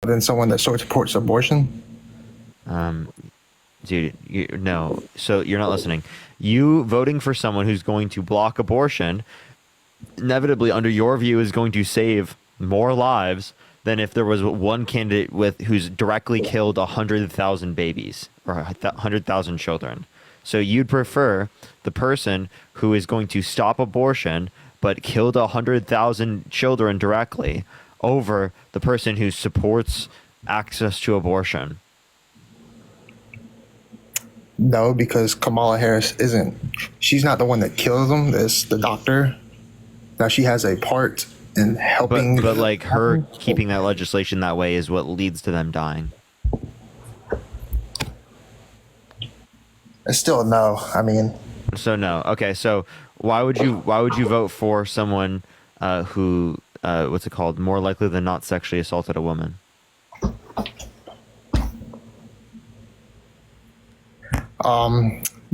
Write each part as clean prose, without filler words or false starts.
than someone that supports abortion? Dude, no. So you're not listening. You voting for someone who's going to block abortion, inevitably, under your view, is going to save more lives than if there was one candidate who's directly killed 100,000 babies or 100,000 children. So you'd prefer the person who is going to stop abortion but killed 100,000 children directly over the person who supports access to abortion. No, because Kamala Harris she's not the one that kills them. It's the doctor. Now she has a part in helping. But like her keeping that legislation that way is what leads to them dying. Still no. I mean. So no. Okay. So why would you vote for someone who what's it called, more likely than not sexually assaulted a woman?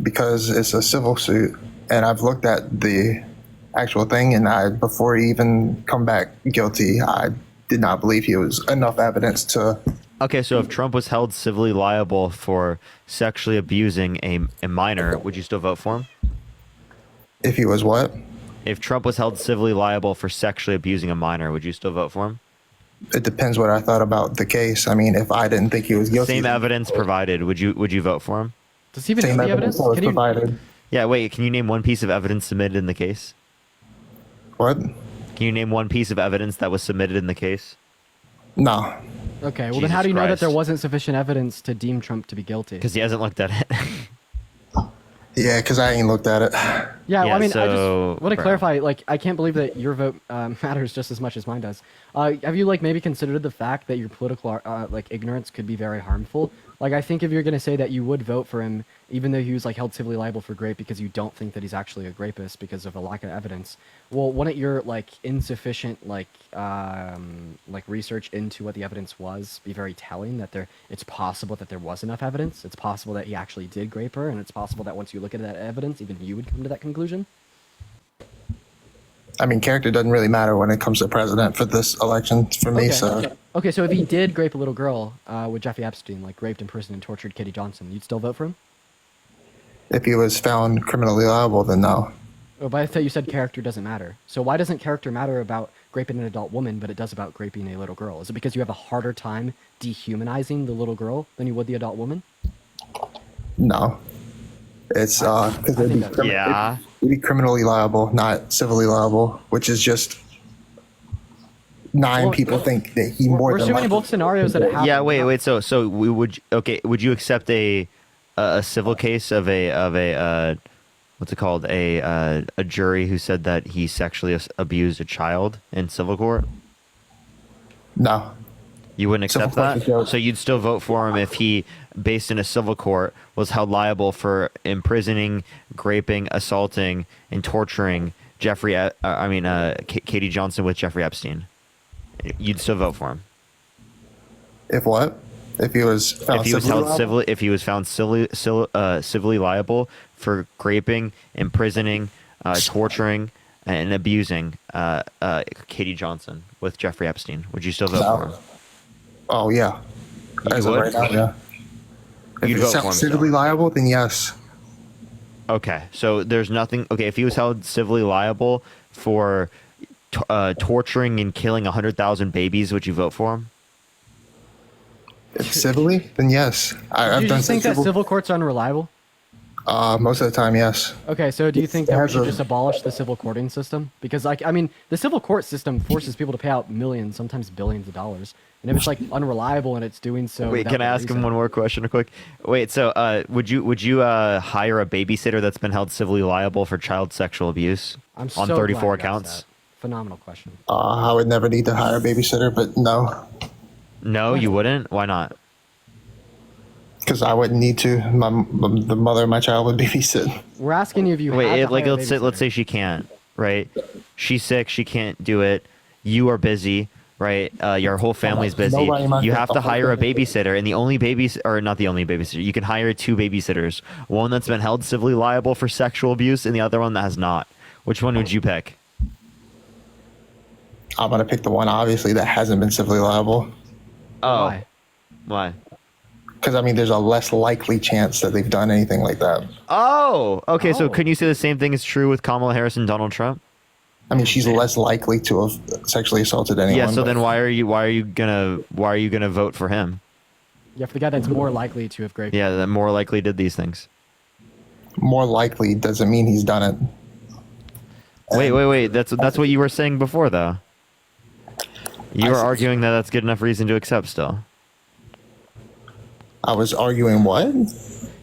Because it's a civil suit, and I've looked at the actual thing, and before he even come back guilty, I did not believe he was enough evidence to. Okay, so if Trump was held civilly liable for sexually abusing a minor, would you still vote for him? If he was what? If Trump was held civilly liable for sexually abusing a minor, would you still vote for him? It depends what I thought about the case. I mean, if I didn't think he was guilty, same evidence provided, would you vote for him? Does he even have the evidence? Was provided. Yeah, wait, can you name one piece of evidence submitted in the case? What? Can you name one piece of evidence that was submitted in the case? No. Okay, well Jesus then how do you know that Christ. there wasn't sufficient evidence to deem Trump to be guilty? Because he hasn't looked at it. Yeah, because I ain't looked at it. Yeah, well, Yeah, I mean, I so, just want to bro. clarify, like, I can't believe that your vote matters just as much as mine does. Have you, like, maybe considered the fact that your political, like, ignorance could be very harmful? Like, I think if you're going to say that you would vote for him, even though he was, like, held civilly liable for rape because you don't think that he's actually a rapist because of a lack of evidence, well, wouldn't your, like, insufficient, like research into what the evidence was be very telling that it's possible that there was enough evidence, it's possible that he actually did rape her, and it's possible that once you look at that evidence, even you would come to that conclusion? I mean, character doesn't really matter when it comes to president for this election for me. Okay, so if he did rape a little girl with Jeffrey Epstein, like raped, imprisoned, and tortured Katie Johnson, you'd still vote for him? If he was found criminally liable, then no. Oh, but I thought you said character doesn't matter. So why doesn't character matter about raping an adult woman, but it does about raping a little girl? Is it because you have a harder time dehumanizing the little girl than you would the adult woman? No. It's because Yeah. it'd be criminally liable, not civilly liable, which is just nine people think that he more We're than assuming in likely. both scenarios that it happened. Yeah, wait. So we would would you accept a civil case of a what's it called, a jury who said that he sexually abused a child in civil court? No. You wouldn't Civil accept court that? is yours. So you'd still vote for him if he, based in a civil court, was held liable for imprisoning, raping, assaulting, and torturing Katie Johnson with Jeffrey Epstein. You'd still vote for him. If what? If he was found If he was civilly held liable? civilly, if he was found civilly liable for raping, imprisoning, torturing, and abusing Katie Johnson with Jeffrey Epstein, would you still vote No. for him? Oh yeah. You As of would? right now, yeah. If You'd he's vote for him found still. civilly liable, then yes. Okay, so there's nothing. Okay, if he was held civilly liable for torturing and killing 100,000 babies, would you vote for him? If civilly, then yes. Do I've you done just think that civil courts are unreliable? most of the time, yes. Okay, so do you think that we has should a- just abolish the civil courting system? Because, like, I mean, the civil court system forces people to pay out millions, sometimes billions of dollars. And if it's, like, unreliable and it's doing so... Wait, without can I good ask him reason- one more question real quick? Wait, so would you hire a babysitter that's been held civilly liable for child sexual abuse I'm on so 34 glad you asked counts? that. Phenomenal question. I would never need to hire a babysitter, but no, No, you wouldn't. Why not? because I wouldn't need to. The mother of my child would babysit. We're asking you if you had Wait, to like hire a let's say babysitter. she can't, right? She's sick, she can't do it. You are busy, right? Your whole family's busy. Nobody in my You have to family- hire a babysitter, and the only or not the only babysitter. You can hire two babysitters. One that's been held civilly liable for sexual abuse, and the other one that has not. Which one would you pick? I'm gonna pick the one obviously that hasn't been civilly liable. Oh, Why? why? Because I mean, there's a less likely chance that they've done anything like that. Oh, okay. So Oh. couldn't you say the same thing is true with Kamala Harris and Donald Trump? I mean, she's less likely to have sexually assaulted anyone. Yeah. So but then why are you gonna vote for him? Yeah, for the guy that's more likely to have great. Yeah, that more likely did these things. more likely doesn't mean he's done it. Wait. That's what you were saying before, though. You I were see. arguing that that's good enough reason to accept still. I was arguing what?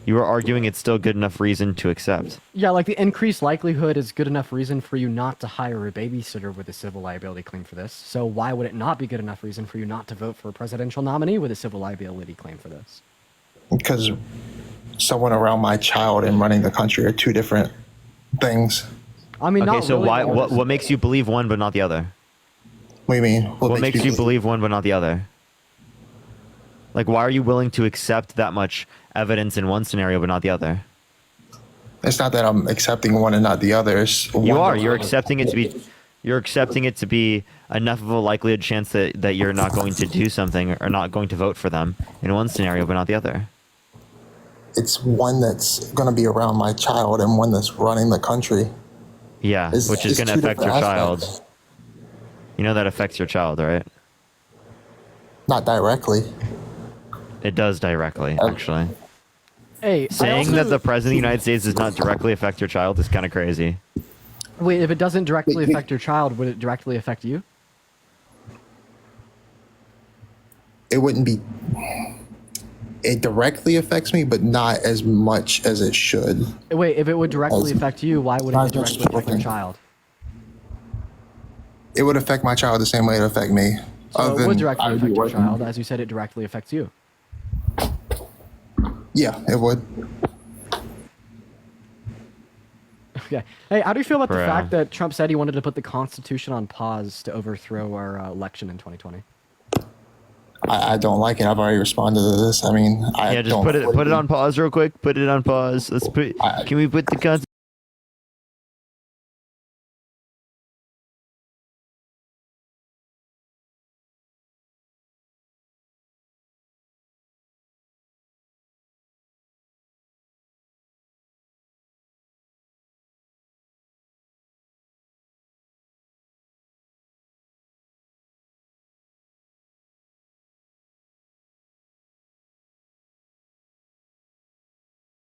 You were arguing it's still good enough reason to accept. Yeah, like the increased likelihood is good enough reason for you not to hire a babysitter with a civil liability claim for this. So why would it not be good enough reason for you not to vote for a presidential nominee with a civil liability claim for this? Because someone around my child and running the country are two different things. I mean, Okay, not so really, why? but What makes you believe one but not the other? What do you mean? What makes you believe one but not the other? Like, why are you willing to accept that much evidence in one scenario but not the other? It's not that I'm accepting one and not the other. It's You one are. that- You're accepting it to be. You're accepting it to be enough of a likelihood chance that you're not going to do something or not going to vote for them in one scenario but not the other. It's one that's going to be around my child and one that's running the country. Yeah, It's- which is it's going to two affect your different child. aspects. You know that affects your child, right? Not directly. It does directly, actually. hey, I Saying also- that the president of the United States does not directly affect your child is kind of crazy. wait, if it doesn't directly Wait, wait. affect your child, would it directly affect you? It wouldn't be. It directly affects me, but not as much as it should. Wait, if it would directly As- affect you, why would not it as much directly as affect your working. child? It would affect my child the same way it affect me. So it would directly I'd be affect your working. child, as you said, it directly affects you. Yeah, it would. Okay. Hey, how do you feel about the Bruh. fact that Trump said he wanted to put the Constitution on pause to overthrow our election in 2020? I don't like it. I've already responded to this. I mean, I Yeah, just don't put it on pause real quick. Put it on pause. Let's put. Can we put the con?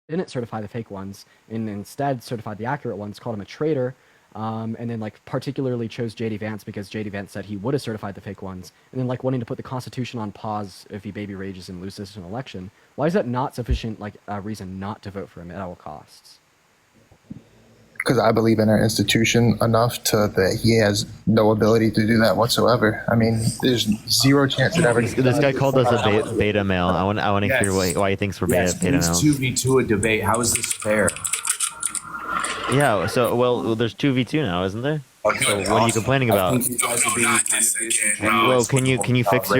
Didn't certify the fake ones and instead certified the accurate ones, called him a traitor, and then like particularly chose JD Vance because JD Vance said he would have certified the fake ones, and then like wanting to put the Constitution on pause if he baby rages and loses an election. Why is that not sufficient like reason not to vote for him at all costs? because I believe in our institution enough to that he has no ability to do that whatsoever. I mean, there's zero chance it ever. This guy called us a beta male. I want to hear why he thinks we're Yes, beta please males. 2v2 a debate. How is this fair? Yeah. So well, there's 2v2 now, isn't there? Okay, So what are you complaining about? I think you guys are being kind of disingenuous Bro, can you when fix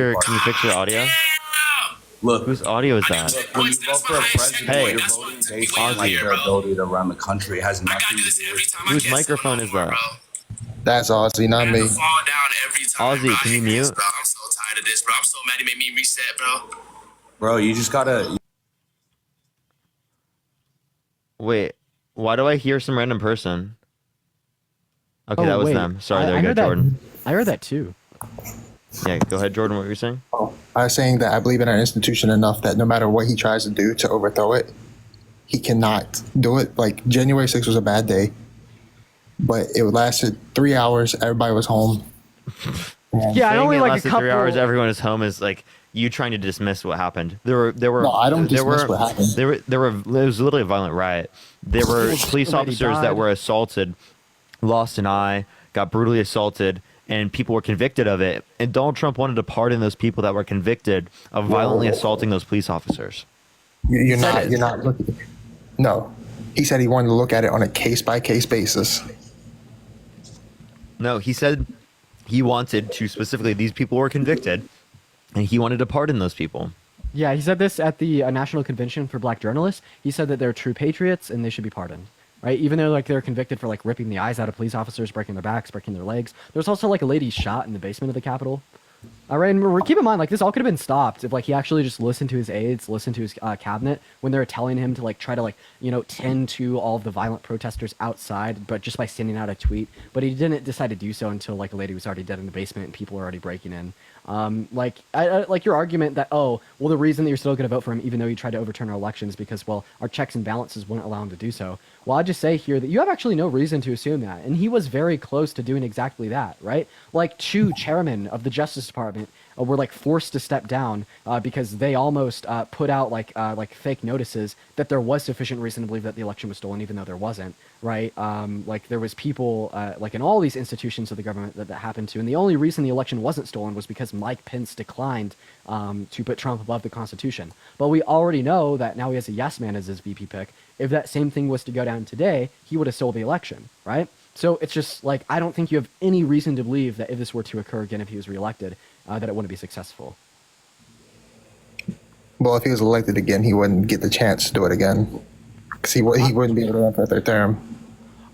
your audio? Look, Whose audio is that? when you vote for a president, Hey. you're voting based on like their ability to run the country. It has nothing to do with. Whose microphone is that? That's Aussie, not me. Ozzy, can you mute? Bro, I'm so tired of this, bro. I'm so mad he made me reset, bro. Bro, you just gotta. Wait, why do I hear some random person? Okay, that was wait. them. Sorry, I there you go, heard that- Jordan. I heard that too. Yeah, go ahead, Jordan. What were you saying? I was saying that I believe in our institution enough that no matter what he tries to do to overthrow it, he cannot do it. Like January 6th was a bad day, but it lasted 3 hours. Everybody was home. And Yeah, I Saying only it like a lasted couple. 3 hours. Everyone is home is like you trying to dismiss what happened. There were. No, I don't there dismiss were, what happened. There were. It was literally a violent riot. There were police Somebody officers that died. were assaulted, lost an eye, got brutally assaulted, and people were convicted of it. And Donald Trump wanted to pardon those people that were convicted of violently assaulting those police officers. You're said not. it. You're not looking. No, he said he wanted to look at it on a case by case basis. No, he said he wanted to specifically, these people were convicted, and he wanted to pardon those people. Yeah, he said this at the National Convention for Black Journalists. He said that they're true patriots and they should be pardoned. Right? Even though like they're convicted for like ripping the eyes out of police officers, breaking their backs, breaking their legs. There's also like a lady shot in the basement of the Capitol. All right, and keep in mind, like this all could have been stopped if like he actually just listened to his aides, listened to his cabinet when they were telling him to like try to like tend to all of the violent protesters outside, but just by sending out a tweet. But he didn't decide to do so until like a lady was already dead in the basement and people were already breaking in. I like your argument that oh well the reason that you're still going to vote for him even though you tried to overturn our elections because well our checks and balances wouldn't allow him to do so. Well, I'd just say here that you have actually no reason to assume that, and he was very close to doing exactly that, right? Like two chairmen of the Justice Department were like forced to step down because they almost put out like fake notices that there was sufficient reason to believe that the election was stolen, even though there wasn't, right? Like there was people like in all these institutions of the government that happened to, and the only reason the election wasn't stolen was because Mike Pence declined to put Trump above the Constitution. But we already know that now he has a yes man as his VP pick. If that same thing was to go down today, he would have stole the election, right? So it's just like I don't think you have any reason to believe that if this were to occur again, if he was reelected, that it wouldn't be successful. Well, if he was elected again, he wouldn't get the chance to do it again. Because he wouldn't be able to run for a third term.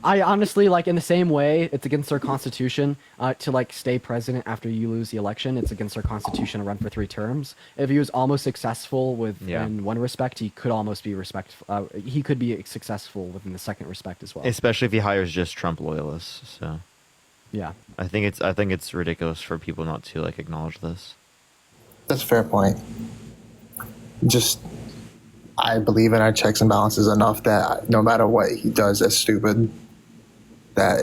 I honestly, like, in the same way, it's against our constitution to, like, stay president after you lose the election. It's against our constitution to run for 3 terms. If he was almost successful in one respect, he could almost be he could be successful within the second respect as well. Especially if he hires just Trump loyalists. So Yeah. I think it's ridiculous for people not to like acknowledge this. That's a fair point. Just, I believe in our checks and balances enough that no matter what he does that's stupid, that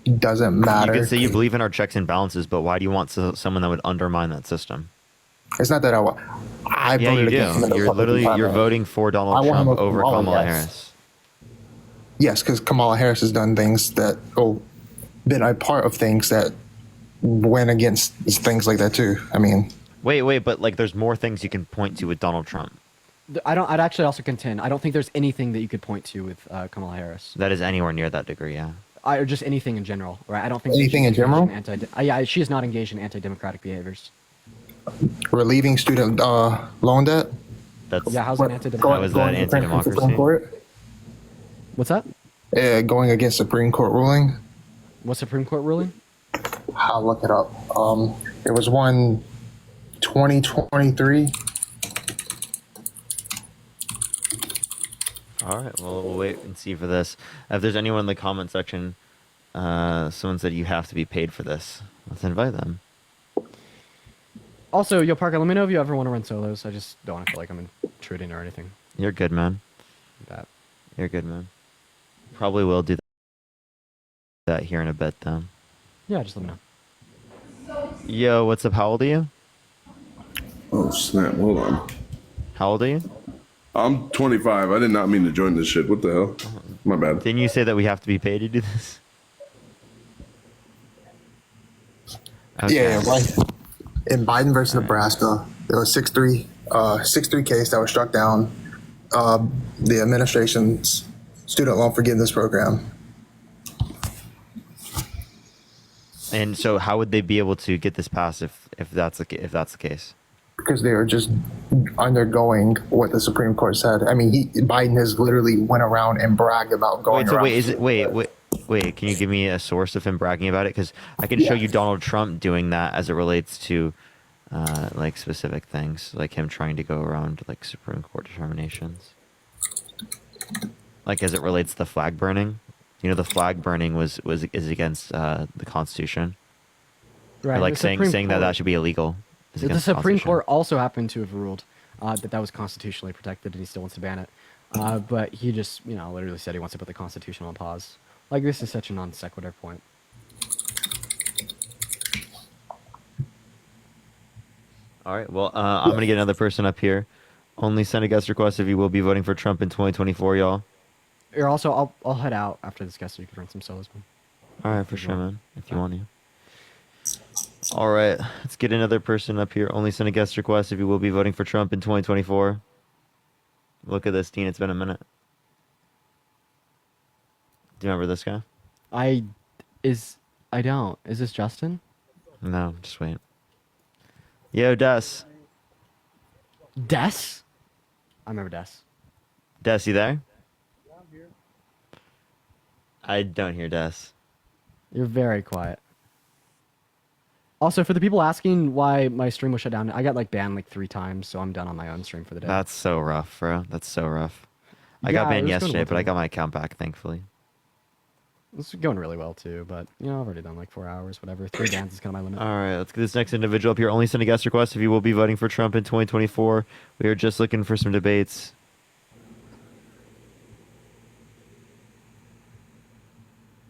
it doesn't matter. You can say you believe in our checks and balances, but why do you want someone that would undermine that system? It's not that I Yeah, voted you against him in do. the You're Republican literally primary. voting for Donald I want Trump him over over Kamala, Kamala yes. Harris. Yes, because Kamala Harris has done things that, been a part of things that went against things like that too. I mean, Wait, but like, there's more things you can point to with Donald Trump. I'd actually also contend, I don't think there's anything that you could point to with Kamala Harris. That is anywhere near that degree, yeah. Or just anything in general, right? I don't think Anything she's in general? engaged yeah, she is not engaged in anti-democratic behaviors. relieving student loan debt. That's Yeah, how's What- an anti-democratic? How is that going against the anti-democracy? Supreme Court, What's that? going against Supreme Court ruling. What Supreme Court ruling? I'll look it up. It was one 2023. All right, well, we'll wait and see for this. If there's anyone in the comment section, someone said you have to be paid for this. Let's invite them. Also, yo, Parker, let me know if you ever want to run solos. I just don't want to feel like I'm intruding or anything. You're good, man. That. You're good, man. Probably will do that here in a bit, though. Yeah, just let me know. Yo, what's up? How old are you? Oh snap! Hold on. How old are you? I'm 25. I did not mean to join this shit. What the hell? My bad. Didn't you say that we have to be paid to do this? Yeah, right. In Biden versus Nebraska, there was 6-3 case that was struck down. The administration's student loan forgiveness program. And so, how would they be able to get this passed if that's the case? Because they were just undergoing what the Supreme Court said. I mean, Biden has literally went around and bragged about going around. Wait, can you give me a source of him bragging about it? Because I can show you Donald Trump doing that as it relates to like specific things, like him trying to go around like Supreme Court determinations. Like as it relates to the flag burning. You know, the flag burning is against the Constitution. Right. Or like the saying Supreme that Court- should be illegal. is The against the Supreme Constitution. Court also happened to have ruled that was constitutionally protected, and he still wants to ban it. But he just, literally said he wants to put the Constitution on pause. Like, this is such a non sequitur point. All right. Well, I'm gonna get another person up here. Only send a guest request if you will be voting for Trump in 2024, y'all. Or also, I'll head out after this guest so you can run some solos. Man. All right, for sure, man. If you want to. All right, let's get another person up here. Only send a guest request if you will be voting for Trump in 2024. Look at this, Dean. It's been a minute. Do you remember this guy? I don't. Is this Justin? No, just wait. Yo, Des. Des? I remember Des. Des, you there? I don't hear Des. You're very quiet. Also, for the people asking why my stream was shut down, I got like banned like 3 times, so I'm done on my own stream for the day. That's so rough, bro. That's so rough. I Yeah, got it banned was going yesterday, well but I too. got my account back, thankfully. It's going really well too, but you know, I've already done like 4 hours, whatever. 3 bans is kind of my limit. All right, let's get this next individual up here. Only send a guest request if you will be voting for Trump in 2024. We are just looking for some debates.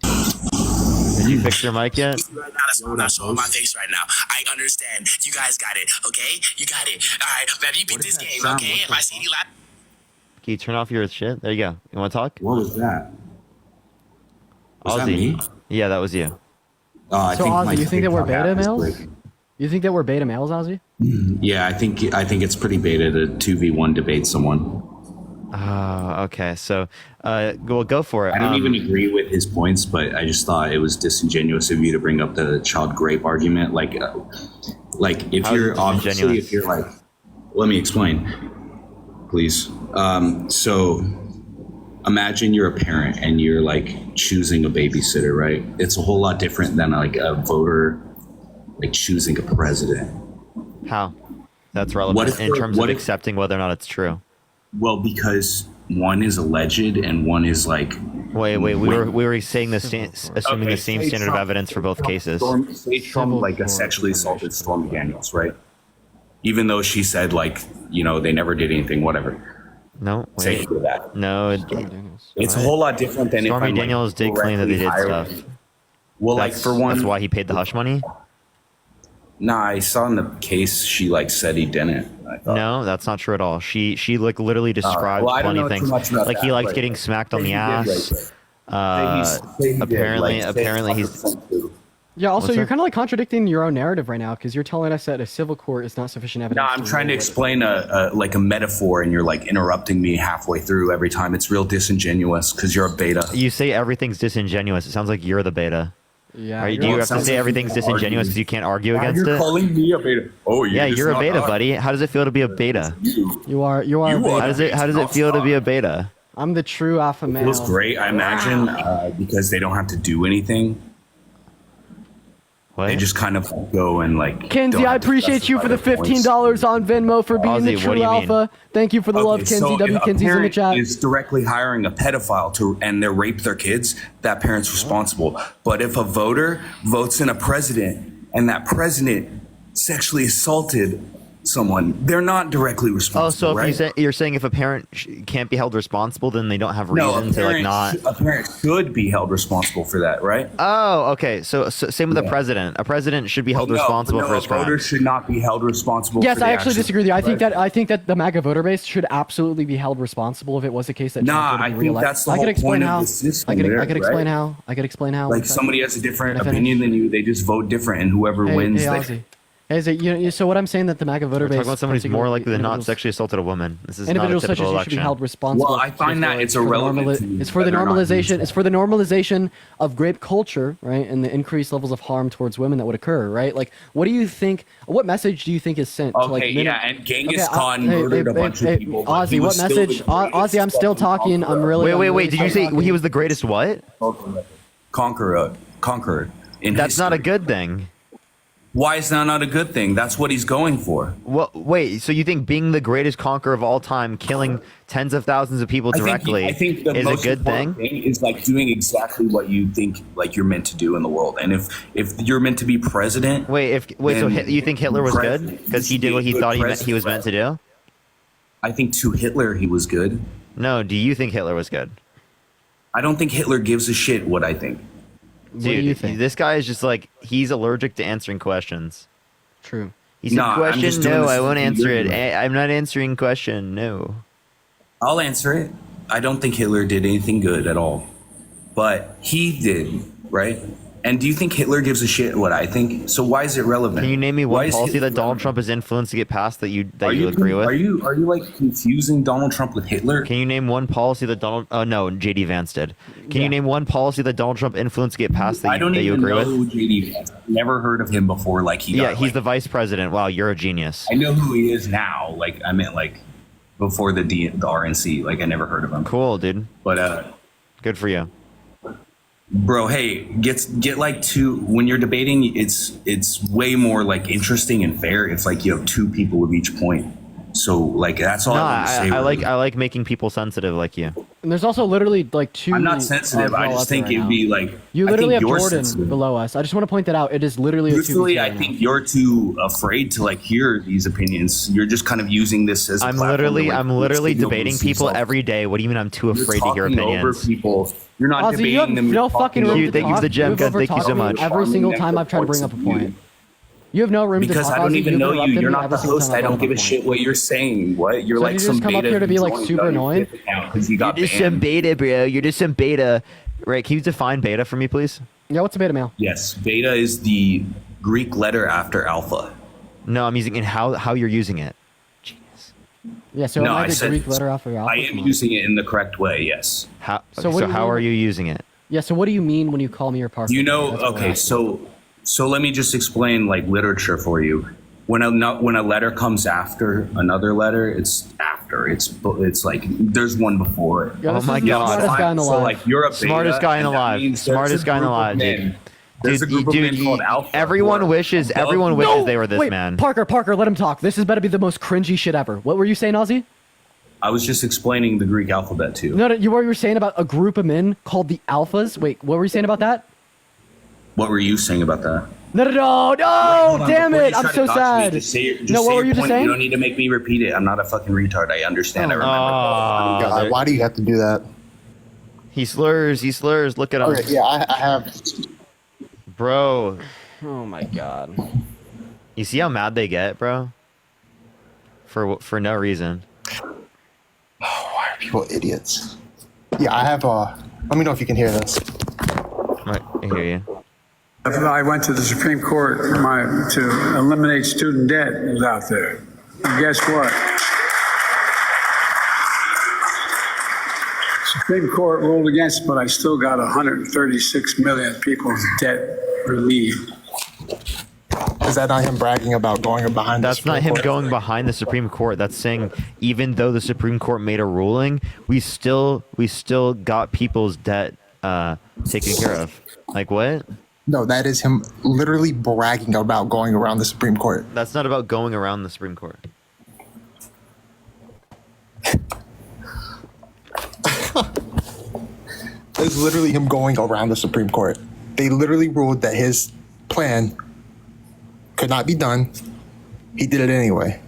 Did you fix your mic yet? Right now, that's why I'm not showing my face right now. I understand. You guys got it, okay? You got it. All right, man, you beat this game, okay? If I see you live. Can you turn off your shit? There you go. You want to talk? What was that? Was that me? Yeah, that was you. I So, think Ozzy, my you think that we're TikTok app beta is males? breaking. You think that we're beta males, Ozzy? Yeah, I think it's pretty beta to 2v1 debate someone. Oh, okay. So, go for it. I don't even agree with his points, but I just thought it was disingenuous of you to bring up the child grape argument. Like if How is you're it obviously, disingenuous? if you're like, let me explain, please. So imagine you're a parent and you're like choosing a babysitter, right? It's a whole lot different than like a voter, like choosing a president. How? That's What relevant if in we're- terms what of if- accepting whether or not it's true. Well, because one is alleged and one is like. Wait. We were saying assuming Okay, the same say standard of Trump- evidence for both cases. Say Trump Civil like court sexually assaulted determination. Stormy Daniels, right? Even though she said like, they never did anything, whatever. No, Say wait. for that. No, Daniels. It's a whole lot different than Stormy if I'm Daniels like, did claim that they did directly stuff. hiring- Well, like for one, That's why he paid the hush money? Nah, I saw in the case she like said he didn't. I thought. No, that's not true at all. She like literally described well, I don't plenty of know too things. much about Like he that, likes but getting smacked on say the he did ass. rape her. Say he did, Apparently say he's 100% true. Yeah, also, What's you're that? kind of like contradicting your own narrative right now because you're telling us that a civil court is not sufficient evidence. No, I'm trying to explain a metaphor, and you're like interrupting me halfway through every time. It's real disingenuous because you're a beta. You say everything's disingenuous. It sounds like you're the beta. Yeah. Right? you're Do you like- have to sounds say like everything's you can disingenuous argue. because you can't argue Now against you're it? calling me a beta. Oh, Yeah, just you're a not beta, us. buddy. How does it feel to be a beta? You are. You a are. beta. How does it feel to be a beta? I'm the true alpha male. Feels great, I imagine, because they don't have to do anything. What? They just kind of go and like. Kenzie, don't I have to appreciate you for the specify their points. $15 on Venmo for being Ozzy, the what true do you mean? alpha. Thank you for the love, Okay, Kenzie. so W. if a Kenzie's in the parent chat. is directly hiring a pedophile and they rape their kids, that parent's responsible. But if a voter votes in a president and that president sexually assaulted someone, they're not directly responsible. Oh, so if right? you're saying if a parent can't be held responsible, then they don't have No, reason to like not. a parent should be held responsible for that, right? Oh, okay. So same with the Yeah. president. A president should be held No, responsible no, for his a voter crimes. should not be held responsible. Yes, for the I actually actions disagree with you. I of think the that the MAGA voter base should absolutely be held responsible if it was the case that Nah, Trump I would be think reelected. that's the I could whole explain point of how. the system I could there, explain right? how. I could explain how. Like One second. somebody has a different Can I finish? opinion than you, they just vote different, and whoever wins, Hey, they, Ozzy. Hey, is it, so what I'm saying that the MAGA voter We're base talking about somebody who's more likely than not individuals- sexually assaulted a woman. This is not a individuals such as typical you should be election. held responsible. Well, I find that it's irrelevant to me It's for the whether or not normalization. he's- It's for the normalization of grape culture, right, and the increased levels of harm towards women that would occur, right? Like, what do you think? What message do you think is sent? to, like, Okay, minim- yeah, and Genghis Okay, Khan murdered a bunch of people. but he Ozzy, what was still the message? greatest Ozzy, I'm still fucking talking. I'm really. I'm Wait. really Did you still say talking. he was the greatest what? conqueror in That's not a history. good thing. Why is that not a good thing? That's what he's going for. Well, wait. So you think being the greatest conqueror of all time, killing tens of thousands of people directly, I think the is a most good thing? important thing is like doing exactly what you think like you're meant to do in the world. And if you're meant to be president, So then you think Hitler was good president because he did what he needs to thought be a he was meant to do? I think to Hitler he was good. No. Do you think Hitler was good? I don't think Hitler gives a shit what I think. What do you Dude, think? this guy is just like he's allergic to answering questions. True. He said, Nah, I'm "Question? just doing No, this I won't to answer you. it. I'm not answering question. No." I'll answer it. I don't think Hitler did anything good at all. But he did, right? And do you think Hitler gives a shit what I think? So why is it relevant? Can you name me Why one is policy Hitler that Donald relevant? Trump has influenced to get passed that you Are agree with? Are you like confusing Donald Trump with Hitler? Can you name one policy that Donald? Oh no, JD Vance did. Can you name one policy that Donald Trump influenced to get passed that I don't you even agree know with? who JD Vance. Never heard of him before. Like he. Yeah, got, he's like, the vice president. Wow, you're a genius. I know who he is now. Like I meant like before the RNC. Like I never heard of him. Cool, dude. But Good for you. Bro, hey, get like two when you're debating. It's way more like interesting and fair. It's like you have two people with each point. So like that's all No, I want to say. I really. like making people sensitive like you. And there's also literally like two. I'm not sensitive. I just think it'd be like You I literally think have you're Jordan sensitive. below us. I just want to point that out. It is literally a 2v2 Truthfully, I right think now. you're too afraid to like hear these opinions. You're just kind of using this as. I'm literally debating people every day. What do you mean I'm too afraid to hear opinions? Over people. You're not Ozzy, you have debating them. no you're fucking talking room you. to Thank you talk. for the gem You've gun. Thank you so overtalked me much. every single time I've tried to bring up a point. You have no room to Because talk. I don't Ozzy. even You've know you. interrupted You're me not the every single host. time I I've don't brought give a up point. shit what you're saying. What? You're So like you some just come up beta here to be, who like, joined super the annoying? account 'cause you got You're just some banned. beta, bro. You're just some beta. Right? Can you define beta for me, please? Yeah, what's a beta male? Yes, beta is the Greek letter after alpha. No, I'm using in how you're using it. Yeah, so No, am I I the said Greek letter alpha? I am using it in the correct way. Yes. How? So So, what do you how mean- are you using it? Yeah, so what do you mean when you call me your partner? You know. That's what we're Okay. asking. So let me just explain like literature for you. When a letter comes after another letter, it's after. It's like there's one before it. Yeah, this Oh my is the God. smartest guy in the So live. like you're a beta, Smartest guy in and the that live. means there's Smartest a guy in the group of live, dude. men. There's a group of men called alpha. Everyone who are wishes. above Everyone you. wishes they were this Wait, man. Parker, let him talk. This is better be the most cringy shit ever. What were you saying, Ozzy? I was just explaining the Greek alphabet too. No, you were saying about a group of men called the Alphas. Wait, what were you saying about that? What were you saying about that? No, Hold on, damn before you it, I'm try to so dodge me, sad. just say, just No, say what were your you just point. saying? You don't need to make me repeat it. I'm not a fucking retard. I understand. I remember. God, why do you have to do that? He slurs. He slurs. Look at him, Okay, yeah, I have. bro. Oh my god. You see how mad they get, bro? For no reason. Why are people idiots? Yeah, I have. Let me know if you can hear this. Right, I hear you. I went to the Supreme Court to eliminate student debt was out there. And guess what? Supreme Court ruled against, but I still got 136 million people's debt relieved. Is that not him bragging about going behind? the That's not Supreme him Court? going behind the Supreme Court. That's saying even though the Supreme Court made a ruling, we still got people's debt taken care of. Like what? No, that is him literally bragging about going around the Supreme Court. That's not about going around the Supreme Court. It's literally him going around the Supreme Court. They literally ruled that his plan could not be done. He did it anyway.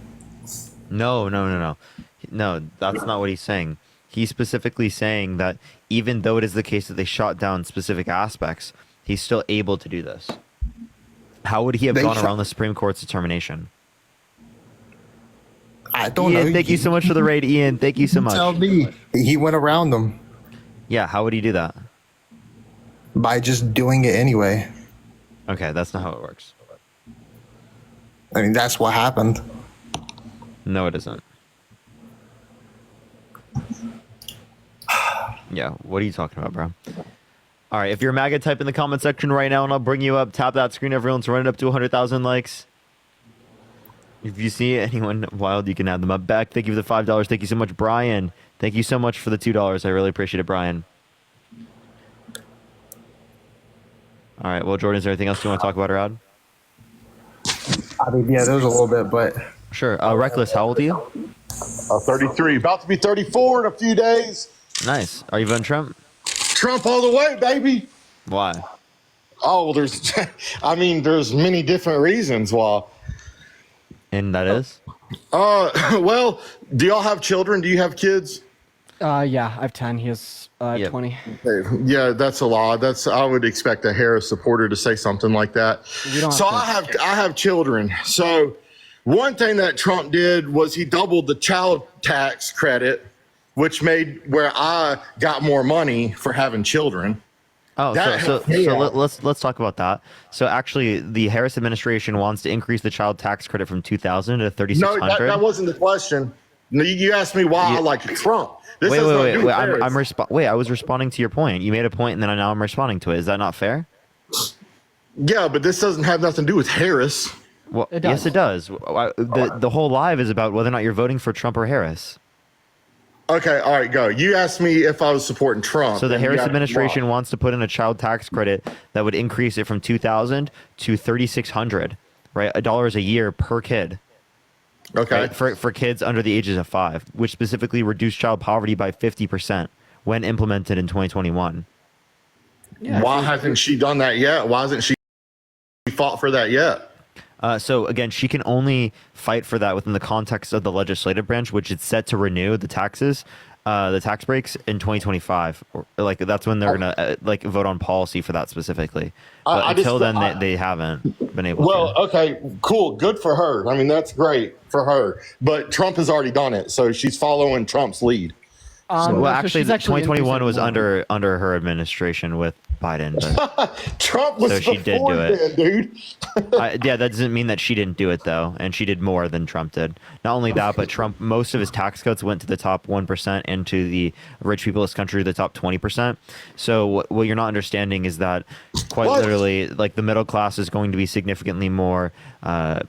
No, that's not what he's saying. He's specifically saying that even though it is the case that they shot down specific aspects, he's still able to do this. How would he have They gone shot- around the Supreme Court's determination? I don't know. Ian, thank you so much for the raid, Ian. Thank you so much. Tell me. He went around them Yeah, how would he do that? by just doing it anyway. Okay, that's not how it works. I mean, that's what happened. No, it isn't. Yeah, what are you talking about, bro? All right, if you're a MAGA, type in the comment section right now, and I'll bring you up. Tap that screen, everyone, to run it up to 100,000 likes. If you see anyone wild, you can add them up back. Thank you for the $5. Thank you so much, Brian. Thank you so much for the $2. I really appreciate it, Brian. All right, well, Jordan, is there anything else you want to talk about, Rod? I mean, yeah, there was a little bit, but Sure. Reckless, how old are you? 33, about to be 34 in a few days. Nice. Are you voting Trump? Trump all the way, baby. Why? Oh, there's, I mean, there's many different reasons why. And that is? Well, do y'all have children? Do you have kids? Yeah, I have 10. He has Yep. 20. Yeah, that's a lot. I would expect a Harris supporter to say something like that. We don't So have I have children. So one thing that Trump did was he doubled the child tax credit, which made where I got more money for having children. Oh, That- so yeah. let's talk about that. So actually, the Harris administration wants to increase the child tax credit from $2,000 to No, $3,600. that wasn't the question. No, you asked me why I like Trump. This has nothing to do Wait. with Harris. I was responding to your point. You made a point, and then now I'm responding to it. Is that not fair? Yeah, but this doesn't have nothing to do with Harris. Well, It does. yes, it does. The whole live is about whether or not you're voting for Trump or Harris. Okay, all right, go. You asked me if I was supporting Trump. So the and you Harris asked me administration why. wants to put in a child tax credit that would increase it from $2,000 to $3,600, right? $1 a year per kid. Okay. Right? For kids under the ages of 5, which specifically reduced child poverty by 50% when implemented in 2021. Why hasn't she done that yet? Why hasn't she fought for that yet? So again, she can only fight for that within the context of the legislative branch, which is set to renew the taxes, the tax breaks in 2025. Like that's when they're gonna vote on policy for that specifically. But until then, they haven't been able. Well, to. okay, cool, good for her. I mean, that's great for her. But Trump has already done it, so she's following Trump's lead. Well, so actually, she's actually 2021 was increasing under her administration with Biden. But Trump was So she did before do it. then, dude. yeah, that doesn't mean that she didn't do it though, and she did more than Trump did. Not only that, but Trump, most of his tax cuts went to the top 1% and to the rich people of this country, the top 20%. So what you're not understanding is that quite What? literally, like the middle class is going to be significantly more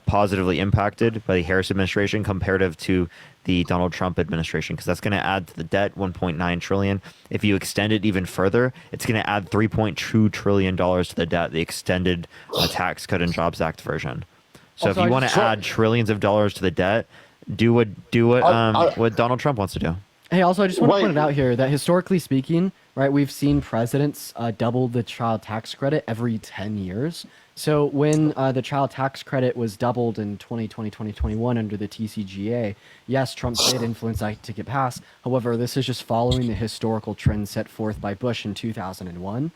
positively impacted by the Harris administration comparative to the Donald Trump administration, because that's going to add to the debt 1.9 trillion. If you extend it even further, it's going to add 3.2 trillion dollars to the debt, the extended tax cut and jobs act version. So Also, if you I want just- to add trillions of dollars to the debt, do what what Donald Trump wants to do. Hey, also, I just want to Wait. point it out here that historically speaking, right, we've seen presidents double the child tax credit every 10 years. So when the child tax credit was doubled in 2020, 2021 under the TCJA, yes, Trump did influence that to get passed. However, this is just following the historical trend set forth by Bush in 2001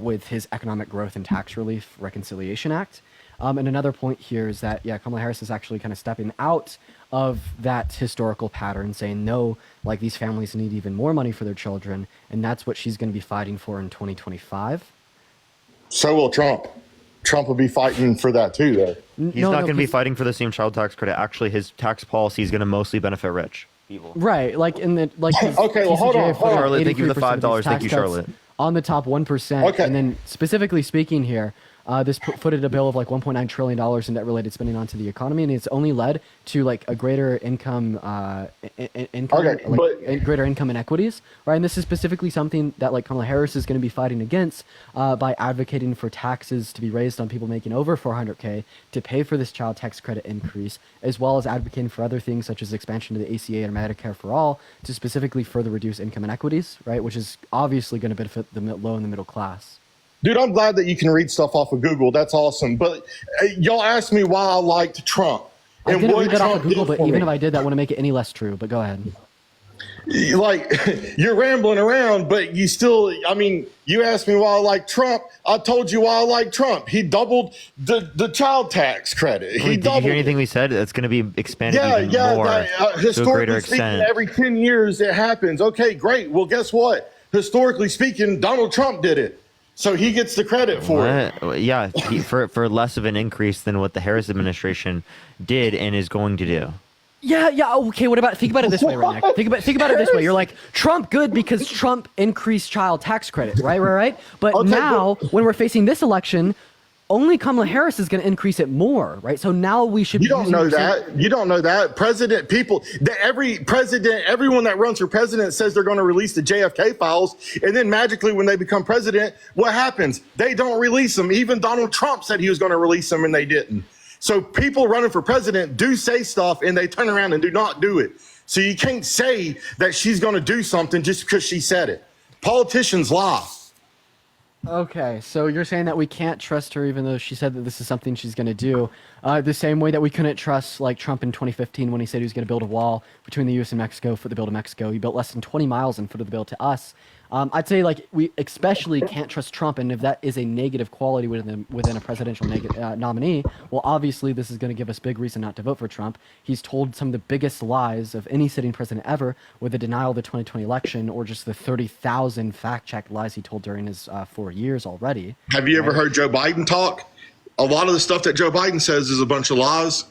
with his Economic Growth and Tax Relief Reconciliation Act. And another point here is that, yeah, Kamala Harris is actually kind of stepping out of that historical pattern, saying, no, like these families need even more money for their children. And that's what she's going to be fighting for in 2025. So will Trump. Trump will be fighting for that too, though. He's not going to be fighting for the same child tax credit. Actually, his tax policy is going to mostly benefit rich people. Right, like in the his Okay, well, hold TCJA on, put hold on. Charlotte, thank you for the 83% of $5. these Thank you, tax cuts Charlotte. on the top 1%. Okay. And then specifically speaking here, this footed a bill of like $1.9 trillion in debt-related spending onto the economy, and it's only led to like a greater income, greater income inequities, right? And this is specifically something that like Kamala Harris is going to be fighting against by advocating for taxes to be raised on people making over 400K to pay for this child tax credit increase, as well as advocating for other things such as expansion to the ACA and Medicare for all to specifically further reduce income inequities, right? Which is obviously going to benefit the low and the middle class. Dude, I'm glad that you can read stuff off of Google. That's awesome. But y'all asked me why I liked Trump. I And didn't what read that off Trump of Google, did but for even me. if I did, that wouldn't make it any less true. But go ahead. Like, you're rambling around, but you still, I mean, you asked me why I like Trump. I told you why I like Trump. He doubled the child tax credit. He Did you doubled hear it. anything we said? It's going to be expanded Yeah, even yeah. more That, to a historically greater speaking, extent. every 10 years it happens. Okay, great. Well, guess what? Historically speaking, Donald Trump did it. So he gets the credit for it. What? Yeah, for less of an increase than what the Harris administration did and is going to do. Yeah. Okay. What about think about it this way, Redneck. Think about it this way. You're like Trump good because Trump increased child tax credit, right. But Okay, now when we're facing this election, only Kamala Harris is going to increase it more, right? So now we should. You be don't using know the same- that. You don't know that. Everyone that runs for president says they're going to release the JFK files. And then magically, when they become president, what happens? They don't release them. Even Donald Trump said he was going to release them and they didn't. So people running for president do say stuff and they turn around and do not do it. So you can't say that she's going to do something just because she said it. Politicians lie. Okay, so you're saying that we can't trust her even though she said that this is something she's going to do. The same way that we couldn't trust like Trump in 2015 when he said he was going to build a wall between the U.S. and Mexico, foot the bill to Mexico. He built less than 20 miles and footed the bill to us. I'd say like we especially can't trust Trump, and if that is a negative quality within a presidential nominee, well, obviously this is going to give us big reason not to vote for Trump. He's told some of the biggest lies of any sitting president ever, with the denial of the 2020 election, or just the 30,000 fact-checked lies he told during his 4 years already. Have you ever heard Joe Biden talk? A lot of the stuff that Joe Biden says is a bunch of lies.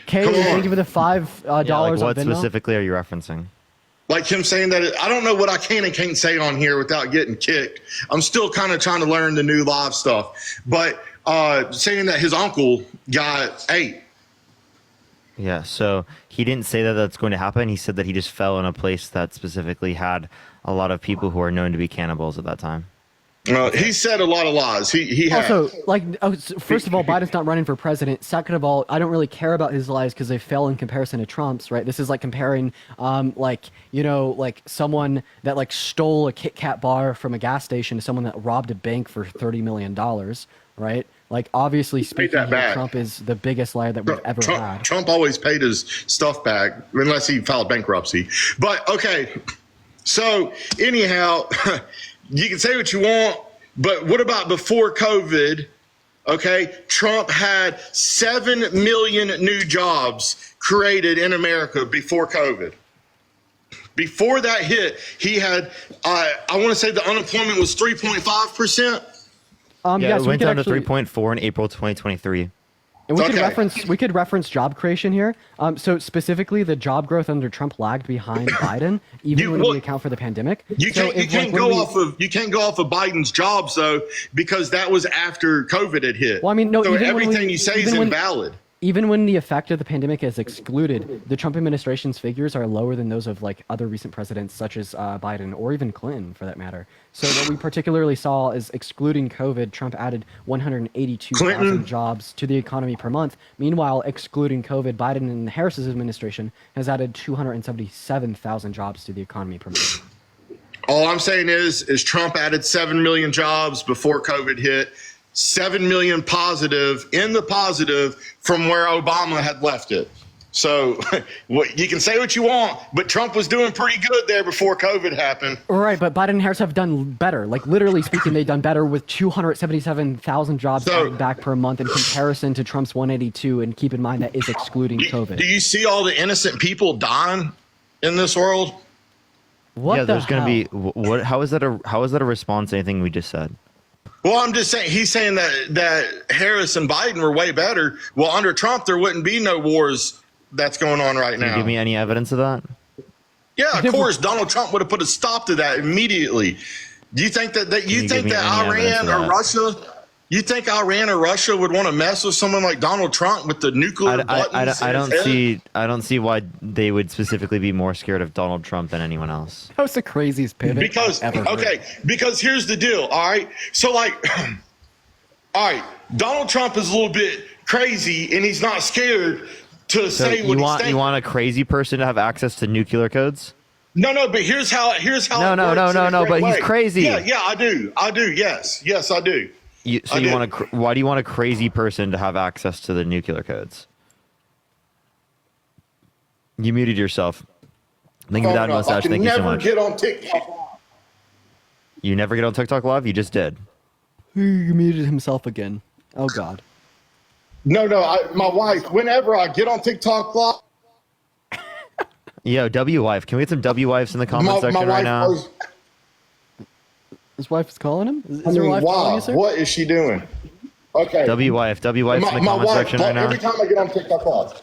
Kay, Come on. thank you for the $5 Yeah, like on what Venmo. specifically are you referencing? Like him saying that, I don't know what I can and can't say on here without getting kicked. I'm still kind of trying to learn the new live stuff. But saying that his uncle got 8. Yeah, so he didn't say that that's going to happen. He said that he just fell in a place that specifically had a lot of people who are known to be cannibals at that time. He said a lot of lies. He had. Also, like, first of all, Biden's not running for president. Second of all, I don't really care about his lies because they fail in comparison to Trump's, right? This is like comparing, like, you know, like someone that like stole a Kit Kat bar from a gas station to someone that robbed a bank for $30 million, right? Like, obviously speaking, that back. Trump is the biggest liar that we've ever had. Trump always paid his stuff back unless he filed bankruptcy. But okay, so anyhow, you can say what you want, but what about before COVID? Okay, Trump had 7 million new jobs created in America before COVID. Before that hit, he had, I want to say the unemployment was 3.5%. Yeah, So it we went could down actually- to 3.4 in April 2023. And Okay. we could reference job creation here. So specifically, the job growth under Trump lagged behind Biden, even when we account for the pandemic. You So can't if, you can't like, when go we- off of Biden's jobs though, because that was after COVID had hit. Well, I mean, no, so even when everything we- you say is even when- invalid. Even when the effect of the pandemic is excluded, the Trump administration's figures are lower than those of like other recent presidents, such as Biden or even Clinton, for that matter. So what we particularly saw is excluding COVID, Trump added 182,000 Clinton. jobs to the economy per month. Meanwhile, excluding COVID, Biden and Harris's administration has added 277,000 jobs to the economy per month. All I'm saying is Trump added 7 million jobs before COVID hit, 7 million in the positive from where Obama had left it. So you can say what you want, but Trump was doing pretty good there before COVID happened. Right, but Biden and Harris have done better. Like, literally speaking, they've done better with 277,000 jobs So- added back per month in comparison to Trump's 182. And keep in mind that is excluding COVID. Do you see all the innocent people dying in this world? What yeah, the there's going to hell? be what? How is that a response to anything we just said? Well, I'm just saying, he's saying that Harris and Biden were way better. Well, under Trump, there wouldn't be no wars that's going on right Can you now. give me any evidence of that? Yeah, of course, Donald Trump would have put a stop to that immediately. Do you think that you you give think me that any evidence Iran of or that? Russia? You think Iran or Russia would want to mess with someone like Donald Trump with the nuclear buttons? I in don't his head? I don't see why they would specifically be more scared of Donald Trump than anyone else. That was the craziest pivot Because I've ever heard. okay, because here's the deal. All right, so like, all right, Donald Trump is a little bit crazy, and he's not scared to So say what you he's want saying. you want a crazy person to have access to nuclear codes? No, but here's how No, it no, works no, in no, a no, great but he's way. crazy. Yeah, I do. Yes, I do. So you want why do you want a crazy person to have access to the nuclear codes? You muted yourself. Thank you for that, I mustache. can Thank you so never much. get on TikTok. You never get on TikTok Live? You just did. He muted himself again. Oh, God. No, my wife. Whenever I get on TikTok Live, Yo, W wife. Can we get some W wives in the comment my section right wife now? goes, His wife is calling him? Is I your mean, wife calling wow, you, sir? what is she doing? Okay. W wife's in the comment wife, section right now. every time I get on TikTok Live.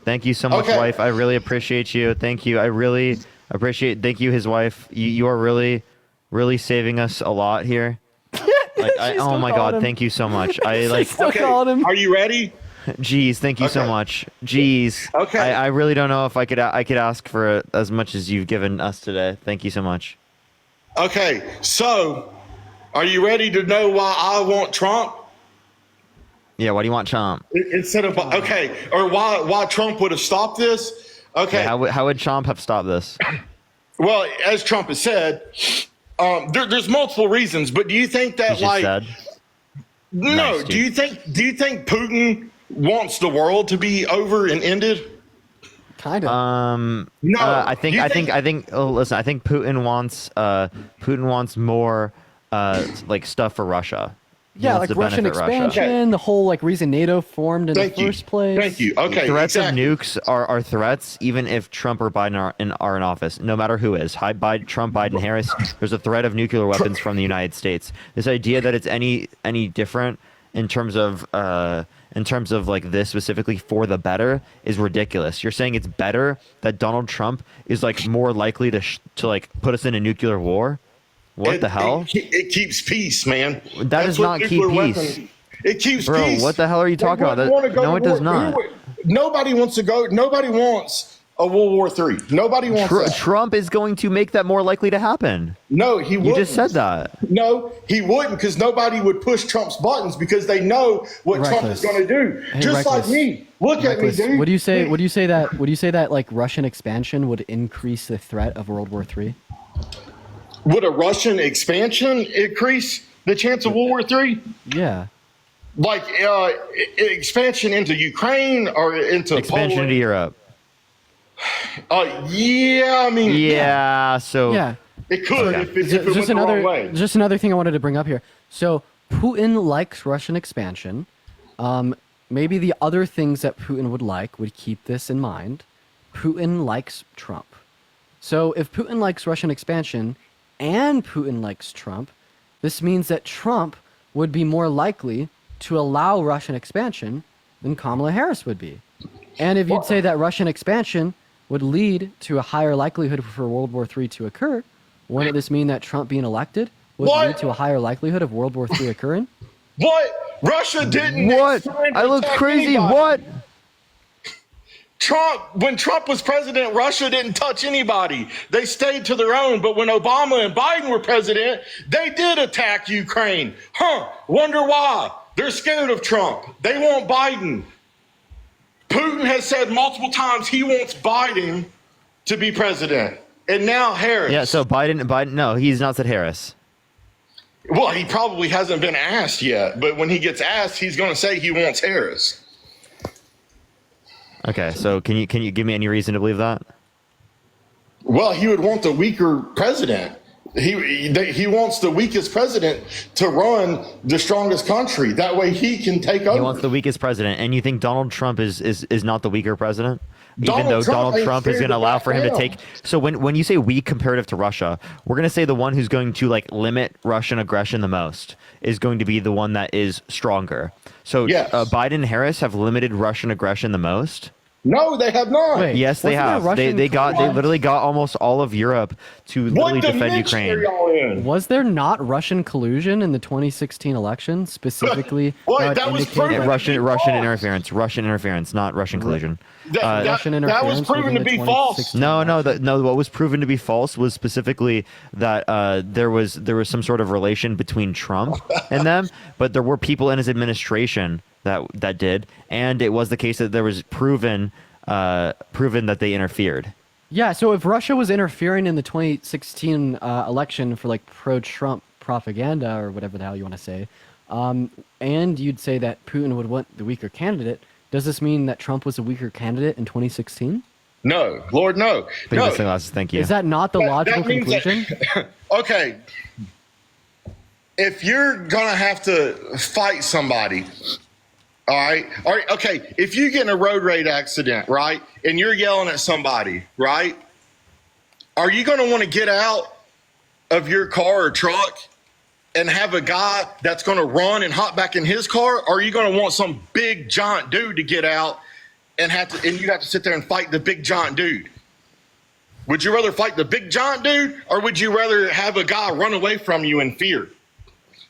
Thank you so much, Okay. wife. I really appreciate you. Thank you. I really appreciate. Thank you, his wife. You are really, really saving us a lot here. Like, She's oh still my calling God, him. thank you so much. I like. Still calling him. Are you ready? Jeez, thank you so Okay. much. Jeez. Okay. I really don't know if I could ask for as much as you've given us today. Thank you so much. Okay, so are you ready to know why I want Trump Yeah. Why do you want Trump? instead of or why Trump would have stopped this? Okay. Yeah, how would Trump have stopped this? Well, as Trump has said, there's multiple reasons, but do you think He that just like said. no? Nice, do you think Putin wants the world to be over and ended? Kind of. No. I think. Oh, listen. I think Putin wants more like stuff for Russia. He Yeah, wants like to Russian benefit expansion, the whole like reason NATO formed in Thank the you. first place. Thank you. Okay. Threats exactly. of nukes are threats, even if Trump or Biden are in office. No matter who is, Trump, Biden, Harris. There's a threat of nuclear weapons from the United States. This idea that it's any different in terms of like this specifically for the better is ridiculous. You're saying it's better that Donald Trump is like more likely to like put us in a nuclear war? What the hell? It keeps peace, man. That does what not keep nuclear peace. weapons- It keeps Bro, peace. what the hell are you talking about? They wanna go No, to it does war. not. nobody wants to go. Nobody wants a World War III. Nobody wants that. Trump is going to make that more likely to happen. No, he wouldn't. You just said that. No, he wouldn't, because nobody would push Trump's buttons because they know what Trump is Reckless. going to do. Hey, Just Reckless. like me. Look at me, Reckless. dude. Would you say that like Russian expansion would increase the threat of World War III? Would a Russian expansion increase the chance of World War III? Yeah. Like expansion into Ukraine or into Expansion Poland? into Europe. Yeah, I mean, Yeah. So Yeah. it could if it went Just the wrong way. another thing I wanted to bring up here. So Putin likes Russian expansion. Maybe the other things that Putin would like would keep this in mind. Putin likes Trump. So if Putin likes Russian expansion and Putin likes Trump, this means that Trump would be more likely to allow Russian expansion than Kamala Harris would be. And if you'd say that Russian expansion would lead to a higher likelihood for World War III to occur, wouldn't this mean that Trump being elected would What? lead to a higher likelihood of World War III occurring? What? Russia didn't. what? try and I look attack crazy. anybody. What? When Trump was president, Russia didn't touch anybody. They stayed to their own. But when Obama and Biden were president, they did attack Ukraine. Wonder why? They're scared of Trump. They want Biden. Putin has said multiple times he wants Biden to be president. And now Harris. Yeah. So Biden. No, he's not said Harris. Well, he probably hasn't been asked yet. But when he gets asked, he's going to say he wants Harris. Okay. So can you give me any reason to believe that? Well, he would want the weaker president. He wants the weakest president to run the strongest country. That way he can take over. He wants the weakest president, and you think Donald Trump is not the weaker president? Even Donald though Trump Donald ain't Trump is scared going to to allow back for him to down. take. So when you say weak comparative to Russia, we're going to say the one who's going to like limit Russian aggression the most is going to be the one that is stronger. So Yes. Biden and Harris have limited Russian aggression the most. No, they have not. Wait. Yes, they Wasn't there have. Russian They literally got almost all of Europe to literally What defend dimension are Ukraine. y'all in? Was there not Russian collusion in the 2016 election, specifically? What? That was indicated- proven. Yeah, Russian False. interference, not Russian collusion. Russian That was interference proven to within be the false. 2016 No. What was proven to be false was specifically that there was some sort of relation between Trump and them, but there were people in his administration that did, and it was the case that there was proven that they interfered. Yeah, so if Russia was interfering in the 2016 election for like pro-Trump propaganda or whatever the hell you want to say, and you'd say that Putin would want the weaker candidate, does this mean that Trump was a weaker candidate in 2016? No, Lord, no. Big No. sunglasses, thank you. Is that not the logical That means that- conclusion? Okay. If you're going to have to fight somebody, all right, okay, if you get in a road rage accident, right, and you're yelling at somebody, right, are you going to want to get out of your car or truck and have a guy that's going to run and hop back in his car? Or are you going to want some big giant dude to get out and you have to sit there and fight the big giant dude? Would you rather fight the big giant dude, or would you rather have a guy run away from you in fear?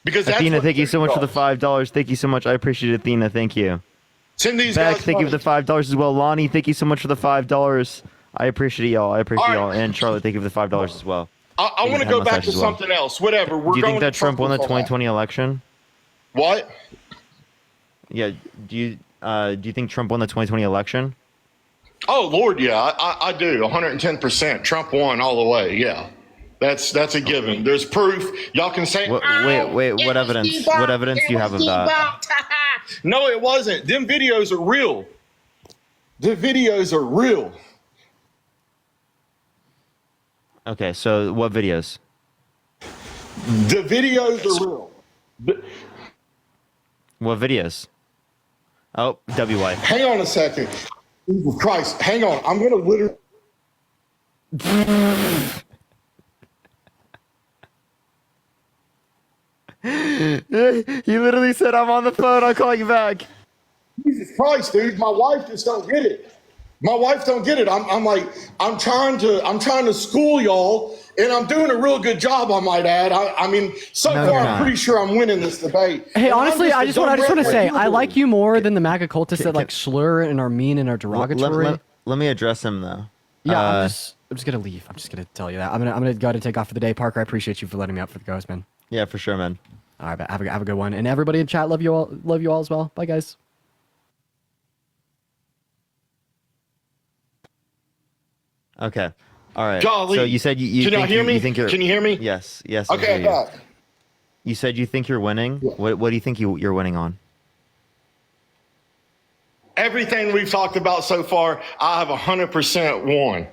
Because that's Athena, what thank you so much for the fear $5. Thank you so much. I appreciate it, Athena. Thank you. does. Send these Beck, guys thank you money. for the $5 as well. Lonnie, thank you so much for the $5. I appreciate y'all. I appreciate All y'all. right. And Charlotte, thank you for the $5 as well. I want to Have go my back mustache to as well. something else. Whatever. We're Do you going think that to Trump won the for a while. 2020 election? What? Yeah. Do you think Trump won the 2020 election? Oh Lord, yeah, I do. 110%. Trump won all the way. Yeah, that's a given. There's proof. Y'all can say. Wait. What evidence? What evidence do you have of that? No, it wasn't. Them videos are real. The videos are real. Okay. So what videos? The videos are real. What videos? Oh, WY. Hang on a second. Jesus Christ. Hang on. I'm going to literally. He literally said, "I'm on the phone. I'll call you back." Jesus Christ, dude. My wife just don't get it. My wife don't get it. I'm like, I'm trying to school y'all, and I'm doing a real good job, I might add. I mean, so No, far, you're I'm not. pretty sure I'm winning this debate. Hey, And I'm honestly, just I a just want dumb to redneck. say, I like you more than the MAGA cultists that like slur and are mean and are derogatory. Let me address him though. Yeah, Uh, I'm just gonna leave. I'm just gonna tell you that. I'm gonna go ahead and take off for the day. Parker, I appreciate you for letting me out for the ghost, man. yeah, for sure, man. All right, have a good one. And everybody in chat, love you all as well. Bye, guys. Okay. All right. Golly. So you said you Can y'all think hear me? you think you're. Can you hear me? Yes. Yes. I Okay, hear you. yeah. You said you think you're winning. What do you think you're winning on? Everything we've talked about so far, I have 100% won.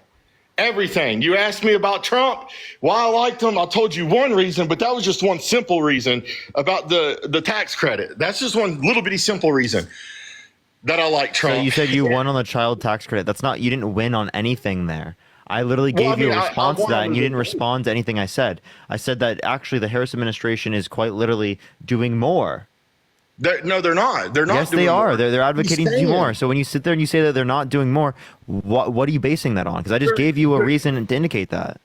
Everything. You asked me about Trump, why I liked him. I told you one reason, but that was just one simple reason about the tax credit. That's just one little bitty simple reason that I like Trump. So you said you won on the child tax credit. That's not. You didn't win on anything there. I literally Well, gave I mean, you a I response to won that, on and you the- didn't respond to anything I said. I said that actually the Harris administration is quite literally doing more. No, they're not. They're not. Yes, doing they are. more. They're advocating to do saying? more. So when you sit there and you say that they're not doing more, what are you basing that on? Because I just gave you a reason to indicate that.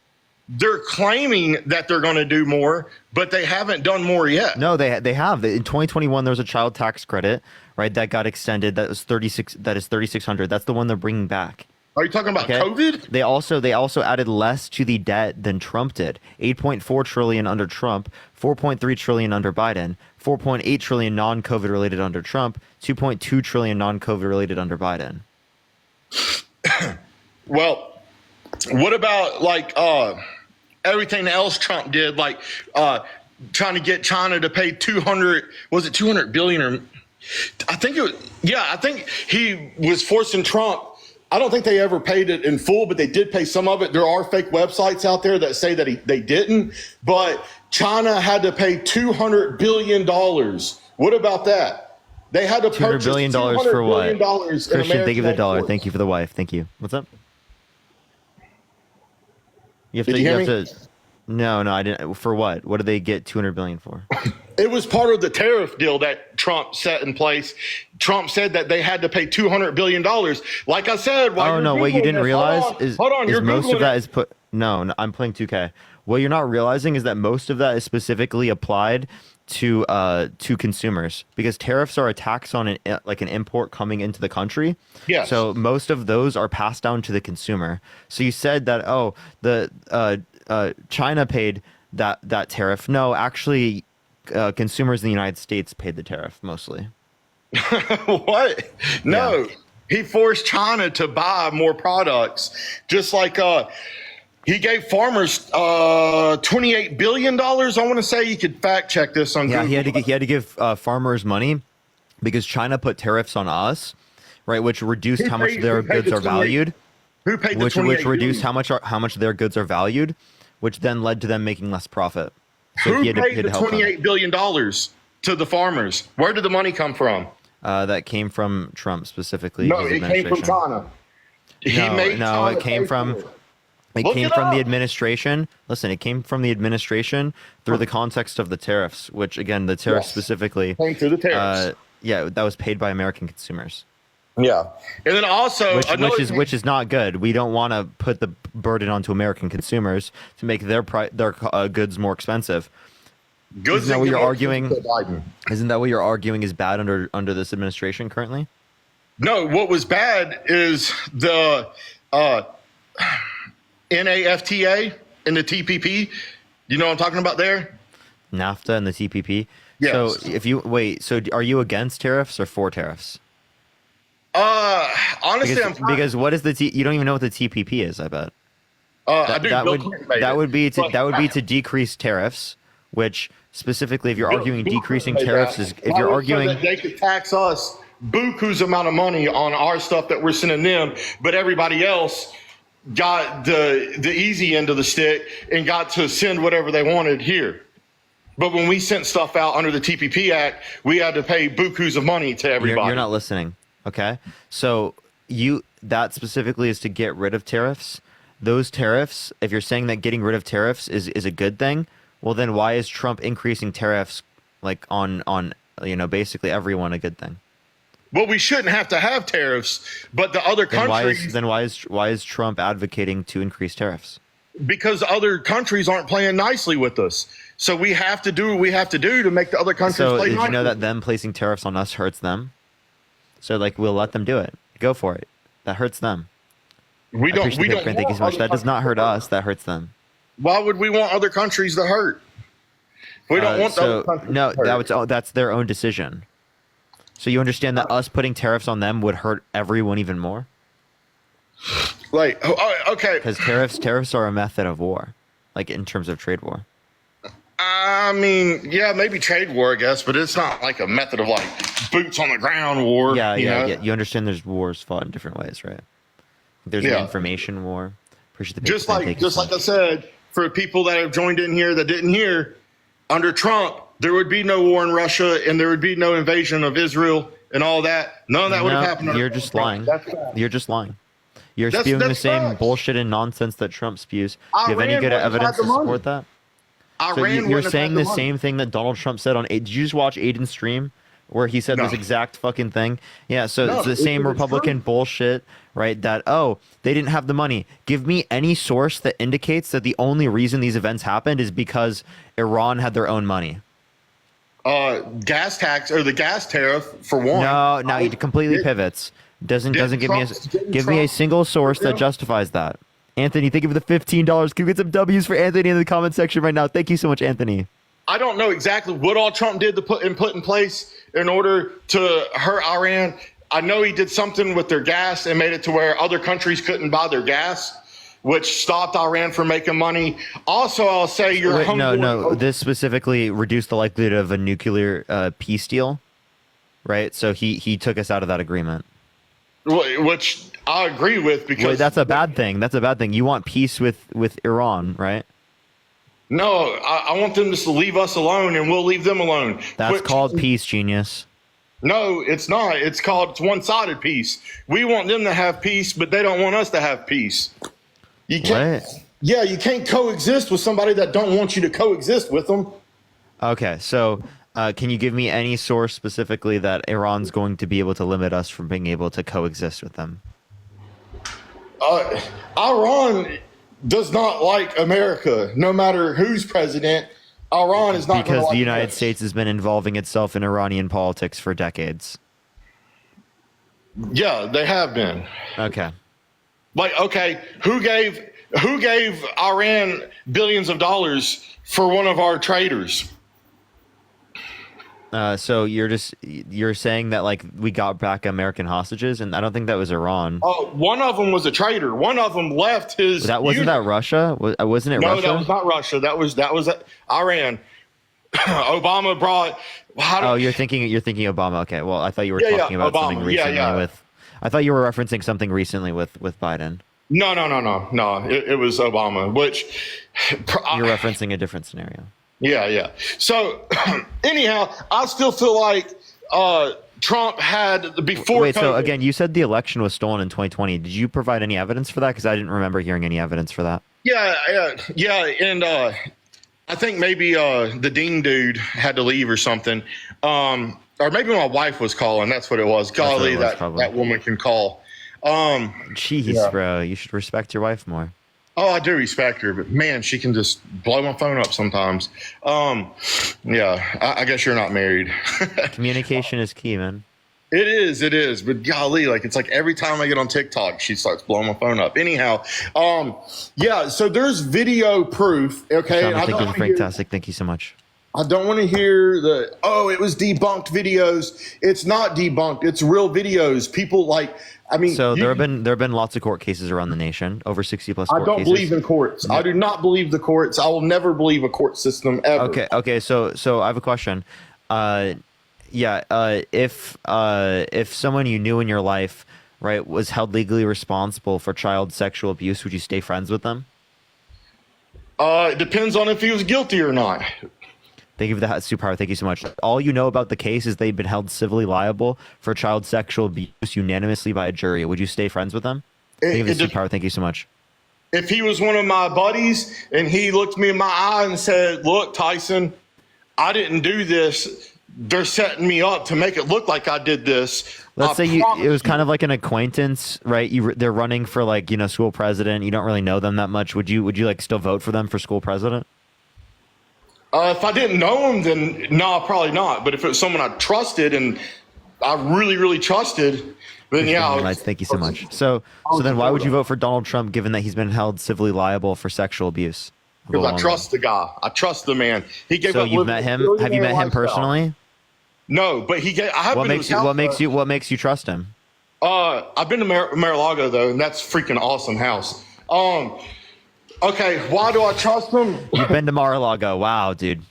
They're claiming that they're going to do more, but they haven't done more yet. No, they have. In 2021, there was a child tax credit, right? That got extended. That was 36. That is 3,600. That's the one they're bringing back. Are you talking about Okay. COVID? They also added less to the debt than Trump did. 8.4 trillion under Trump, 4.3 trillion under Biden, 4.8 trillion non-COVID related under Trump, 2.2 trillion non-COVID related under Biden. Well, what about like everything else Trump did, like trying to get China to pay 200 billion or I think he was forcing Trump. I don't think they ever paid it in full, but they did pay some of it. There are fake websites out there that say that they didn't, but China had to pay $200 billion. What about that? They had to $200 purchase billion for what? $200 billion in Christian, thank you for the American dollar. exports. Thank you for the wife. Thank you. What's up? You have Did to. you You hear have to. No, I didn't. For what? What did they get 200 billion for? It was part of the tariff deal that Trump set in place. Trump said that they had to pay $200 billion. Like I said, while Oh you're no! What you Googling didn't this- realize hold on, is you're most Googling of that it. is put. No, I'm playing 2K. What you're not realizing is that most of that is specifically applied to consumers because tariffs are a tax on an import coming into the country. Yes. So most of those are passed down to the consumer. So you said that China paid that tariff. No, actually, consumers in the United States paid the tariff mostly. What? No. Yeah. He forced China to buy more products, just like he gave farmers $28 billion. I want to say you could fact check this on Yeah, Google. he had to give farmers money because China put tariffs on us, right? Which reduced Who how much paid- their who paid goods the are 28 valued, Who paid the which 28 reduced billion? how much their goods are valued, which then led to them making less profit. So Who he had to paid the help them. $28 billion to the farmers? Where did the money come from? That came from Trump specifically. No, his it came from administration. China. It came from. It Look came it from the up. administration. Listen, it came from the administration through the context of the tariffs, which again, the tariffs Yes. specifically. Came through the tariffs. Yeah, that was paid by American consumers. Yeah, and then also Which is not good. We don't want to put the burden onto American consumers to make their goods more expensive. goods Isn't that and what you're promotions arguing? to Biden. Isn't that what you're arguing is bad under this administration currently? No, what was bad is the NAFTA and the TPP. You know what I'm talking about there? NAFTA and the TPP. Yes. So if you wait, so are you against tariffs or for tariffs? Honestly, Because what is you don't even know what the TPP is, I bet. I do. that Bill would Clinton made that it. would be to But- that would be to decrease tariffs, which specifically if you're Bill- arguing Bill decreasing Clinton made tariffs that. is if Why you're was it arguing that they could tax us buku's amount of money on our stuff that we're sending them, but everybody else got the easy end of the stick and got to send whatever they wanted here. But when we sent stuff out under the TPP Act, we had to pay buku's of money to everybody. you're not listening. Okay. So that specifically is to get rid of tariffs. Those tariffs, if you're saying that getting rid of tariffs is a good thing, well then why is Trump increasing tariffs like on basically everyone a good thing? Well, we shouldn't have to have tariffs, but the other Then countries, why is Trump advocating to increase tariffs? because other countries aren't playing nicely with us. So we have to do what we have to do to make the other countries So play did nicely. you know that them placing tariffs on us hurts them? So like we'll let them do it. Go for it. That hurts them. We I don't. appreciate We the don't. hypocrite. Thank you want so much. other That does not hurt countries us. That hurts them. Why would we want other countries to hurt? We don't want the other countries no, to hurt. that's their own decision. So you understand that us putting tariffs on them would hurt everyone even more? Like, okay. Because tariffs are a method of war, like in terms of trade war. I mean, yeah, maybe trade war, I guess, but it's not like a method of like boots on the ground war. Yeah, you know? yeah. You understand there's wars fought in different ways, right? There's an Yeah. information war. Appreciate the Just paper. like Thank you so I much. said, for people that have joined in here that didn't hear, under Trump, there would be no war in Russia and there would be no invasion of Israel and all that. None of that would have happened. under You're just Trump. lying. That's fact. You're just lying. You're That's- spewing the that's same facts. bullshit and nonsense that Trump spews. Do you have any Iran good wouldn't have evidence had to the money. support that? So Iran you're wouldn't have saying had the money. same thing that Donald Trump said on. Did you just watch Aiden's stream where he said No. this exact fucking thing? Yeah. So No, it's the it's- same it's Republican true. bullshit, right? That they didn't have the money. Give me any source that indicates that the only reason these events happened is because Iran had their own money. Gas tax or the gas tariff for one. No, he completely pivots. Doesn't Didn't give me a Trump- give me a single source that Yeah. justifies that. Anthony, thank you for the $15. Can we get some W's for Anthony in the comment section right now? Thank you so much, Anthony. I don't know exactly what all Trump did to put in place in order to hurt Iran. I know he did something with their gas and made it to where other countries couldn't buy their gas, which stopped Iran from making money. Also, I'll say your Wait, no. homeboy- This specifically reduced the likelihood of a nuclear peace deal, right? So he took us out of that agreement. which I agree with because Wait, that's a bad thing. That's a bad thing. You want peace with Iran, right? no, I want them just to leave us alone and we'll leave them alone. That's Quit called choosing- peace, genius. No, it's not. It's one-sided peace. We want them to have peace, but they don't want us to have peace. You can't. What? Yeah, you can't coexist with somebody that don't want you to coexist with them. Okay, so can you give me any source specifically that Iran's going to be able to limit us from being able to coexist with them? Iran does not like America, no matter who's president. Iran is not gonna Because like the United us. States has been involving itself in Iranian politics for decades. Yeah, they have been. Okay. Like, okay, who gave Iran billions of dollars for one of our traders? So you're saying that like we got back American hostages, and I don't think that was Iran. One of them was a traitor. One of them left his. Wasn't unit. that Russia? Wasn't it No, Russia? that was not Russia. That was Iran. Obama brought. You're thinking Obama. Okay. Well, I thought you were Yeah, talking about Obama. something Yeah, recently yeah. with. I thought you were referencing something recently with Biden. No. It was Obama. Which You're referencing a different scenario. Yeah. So anyhow, I still feel like Trump had before. Wait. So COVID. again, you said the election was stolen in 2020. Did you provide any evidence for that? Because I didn't remember hearing any evidence for that. Yeah, and I think maybe the Dean dude had to leave or something, or maybe my wife was calling. That's what it was. what Golly, it was, probably. that woman can call. Jeez, Yeah. bro, you should respect your wife more. Oh, I do respect her, but man, she can just blow my phone up sometimes. Yeah, I guess you're not married. Communication is key, man. It is, but golly, like it's like every time I get on TikTok, she starts blowing my phone up. Anyhow, yeah. So there's video proof. Okay, Sean, I thank don't you, wanna hear- fantastic. Thank you so much. I don't want to hear it was debunked videos. It's not debunked. It's real videos. People like, I mean, So there have been lots of court cases around the nation, over 60 plus I court don't cases. believe in courts. I do not believe the courts. I will never believe a court system ever. Okay. So I have a question. If someone you knew in your life, right, was held legally responsible for child sexual abuse, would you stay friends with them? It depends on if he was guilty or not. Thank you for that superpower. Thank you so much. All you know about the case is they've been held civilly liable for child sexual abuse unanimously by a jury. Would you stay friends with them? Thank you for the It- superpower. Thank you so much. If he was one of my buddies and he looked me in my eye and said, "Look, Tyson, I didn't do this. they're setting me up to make it look like I did this. Let's say promise it was kind of like an acquaintance, right? They're running for like, school president. You don't really know them that much. Would you like still vote for them for school president? If I didn't know him, then no, probably not. But if it was someone I trusted and I really, really trusted, then yeah. Right, thank you so much. So then why would you vote for Donald Trump given that he's been held civilly liable for sexual abuse? Because I trust the guy. I trust the man. He gave So up. you've met him? Have you met him personally? No, but he gave. I have What been to makes his you house, what makes you trust him? I've been to Mar-a-Lago though, and that's a freaking awesome house. Okay, why do I trust him? You've been to Mar-a-Lago. Wow, dude.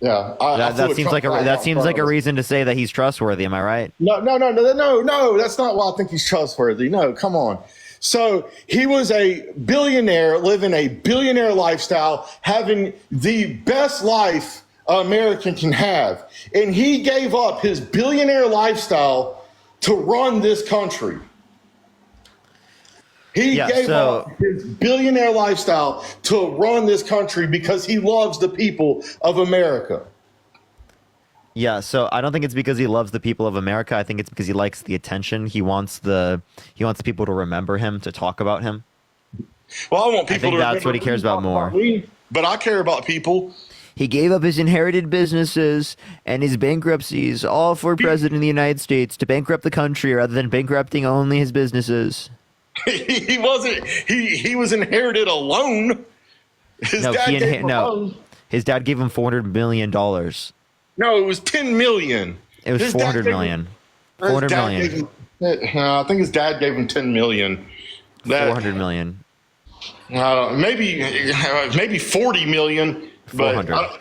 Yeah, I flew That a seems truck like flag that out seems front like a of it. reason to say that he's trustworthy. Am I right? No, that's not why I think he's trustworthy. No, come on. So he was a billionaire, living a billionaire lifestyle, having the best life an American can have. And he gave up his billionaire lifestyle to run this country. He gave up his billionaire lifestyle to run this country because he loves the people of America. Yeah, so I don't think it's because he loves the people of America. I think it's because he likes the attention. He wants the people to remember him, to talk about him. Well, I want people think to that's what he remember cares about more. me, but I care about people. He gave up his inherited businesses and his bankruptcies, all for president of the United States, to bankrupt the country rather than bankrupting only his businesses. He wasn't. He was inherited alone. His No, dad he gave him a loan. his dad gave him $400 million. No, it was 10 million. It was His dad 400 gave million. him- his 400 dad million. gave him- I think his dad gave him 10 million. That, 400 million. maybe 40 million. But 400.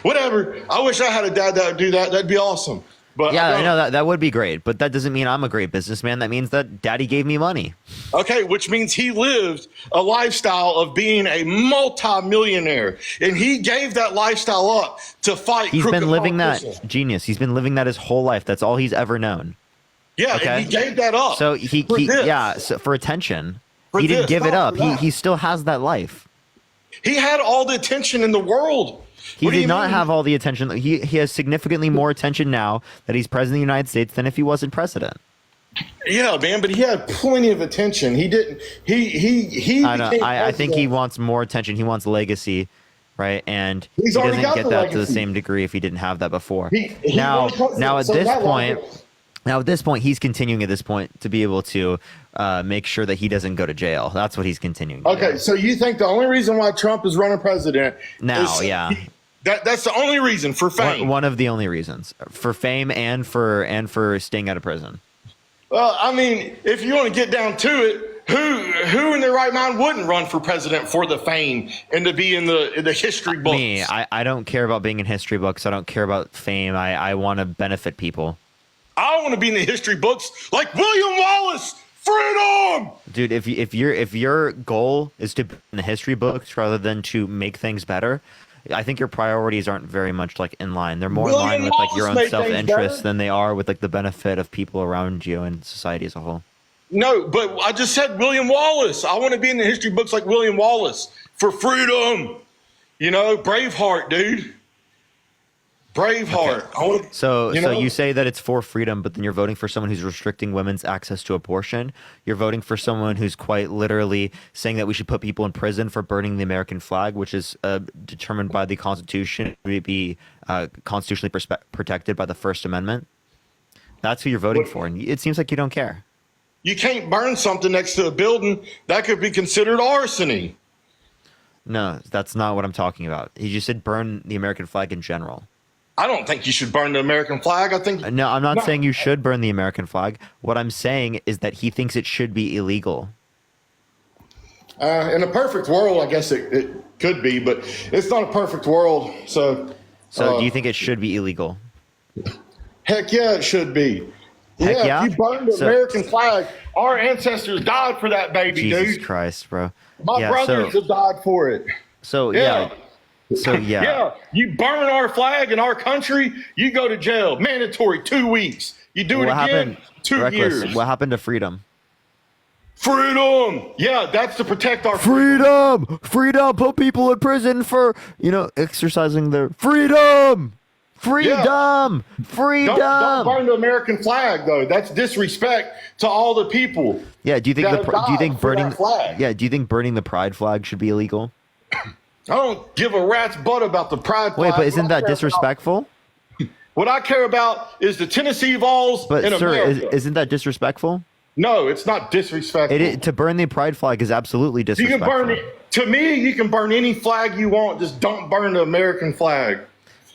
Whatever. I wish I had a dad that would do that. That'd be awesome. But Yeah, I don't. know that would be great, but that doesn't mean I'm a great businessman. That means that daddy gave me money. Okay, which means he lived a lifestyle of being a multi-millionaire, and he gave that lifestyle up to fight. He's crooked been living that politicians. genius. He's been living that his whole life. That's all he's ever known. Yeah, Okay. and he gave that up. So for this. so for attention. For He didn't this, give it not up. for that. He still has that life. He had all the attention in the world. He What do did you not mean? have all the attention. He has significantly more attention now that he's president of the United States than if he wasn't president. Yeah, man, but he had plenty of attention. He didn't. He. I know. became I think he president. wants more attention. He wants legacy, right? And He's he already doesn't got get the that to the legacy. same degree if he didn't have that before. He now won president, at so this that point. legacy- Now, at this point, he's continuing at this point to be able to make sure that he doesn't go to jail. That's what he's continuing. to Okay, do. so you think the only reason why Trump is running president Now, is yeah. That's the only reason for fame. One of the only reasons for fame and for staying out of prison. Well, I mean, if you want to get down to it, who in their right mind wouldn't run for president for the fame and to be in the history books? Me, I don't care about being in history books. I don't care about fame. I want to benefit people. I want to be in the history books like William Wallace. Freedom. Dude, if your goal is to be in the history books rather than to make things better, I think your priorities aren't very much like in line. They're more in line William with like your Wallace own made things self-interest better. than they are with like the benefit of people around you and society as a whole. No, but I just said William Wallace. I want to be in the history books like William Wallace for freedom. You know, Braveheart, dude. Braveheart. I wanna, So know? you say that it's for freedom, but then you're voting for someone who's restricting women's access to abortion. You're voting for someone who's quite literally saying that we should put people in prison for burning the American flag, which is determined by the Constitution to be constitutionally protected by the First Amendment. That's who you're voting for, and it seems like you don't care. You can't burn something next to a building. That could be considered arsony. No, that's not what I'm talking about. He just said burn the American flag in general. I don't think you should burn the American flag. I think No, I'm not saying you should burn the American flag. What I'm saying is that he thinks it should be illegal. in a perfect world, I guess it could be, but it's not a perfect world. So Do you think it should be illegal? heck yeah, it should be. Heck yeah? If you burn the So- American flag, our ancestors died for that baby, Jesus dude. Christ, bro. My Yeah, brothers have died for it. So Yeah. yeah. Yeah, you burn our flag in our country, you go to jail. Mandatory 2 weeks. You do it What again, happened? 2 Reckless. years. What happened to freedom? Freedom. Yeah, that's to protect our Freedom! Freedom! Put people in prison for, exercising their freedom! Freedom! Freedom! Don't burn the American flag though. That's disrespect to all the people. Yeah, do you think that do you think died for burning that flag. Yeah, do you think burning the pride flag should be illegal? I don't give a rat's butt about the pride Wait, flag. but isn't What I that care disrespectful? what I care about is the Tennessee Vols But in sir, America. isn't that disrespectful? No, it's not disrespectful. To burn the pride flag is absolutely You disrespectful. can burn it. To me, you can burn any flag you want. Just don't burn the American flag.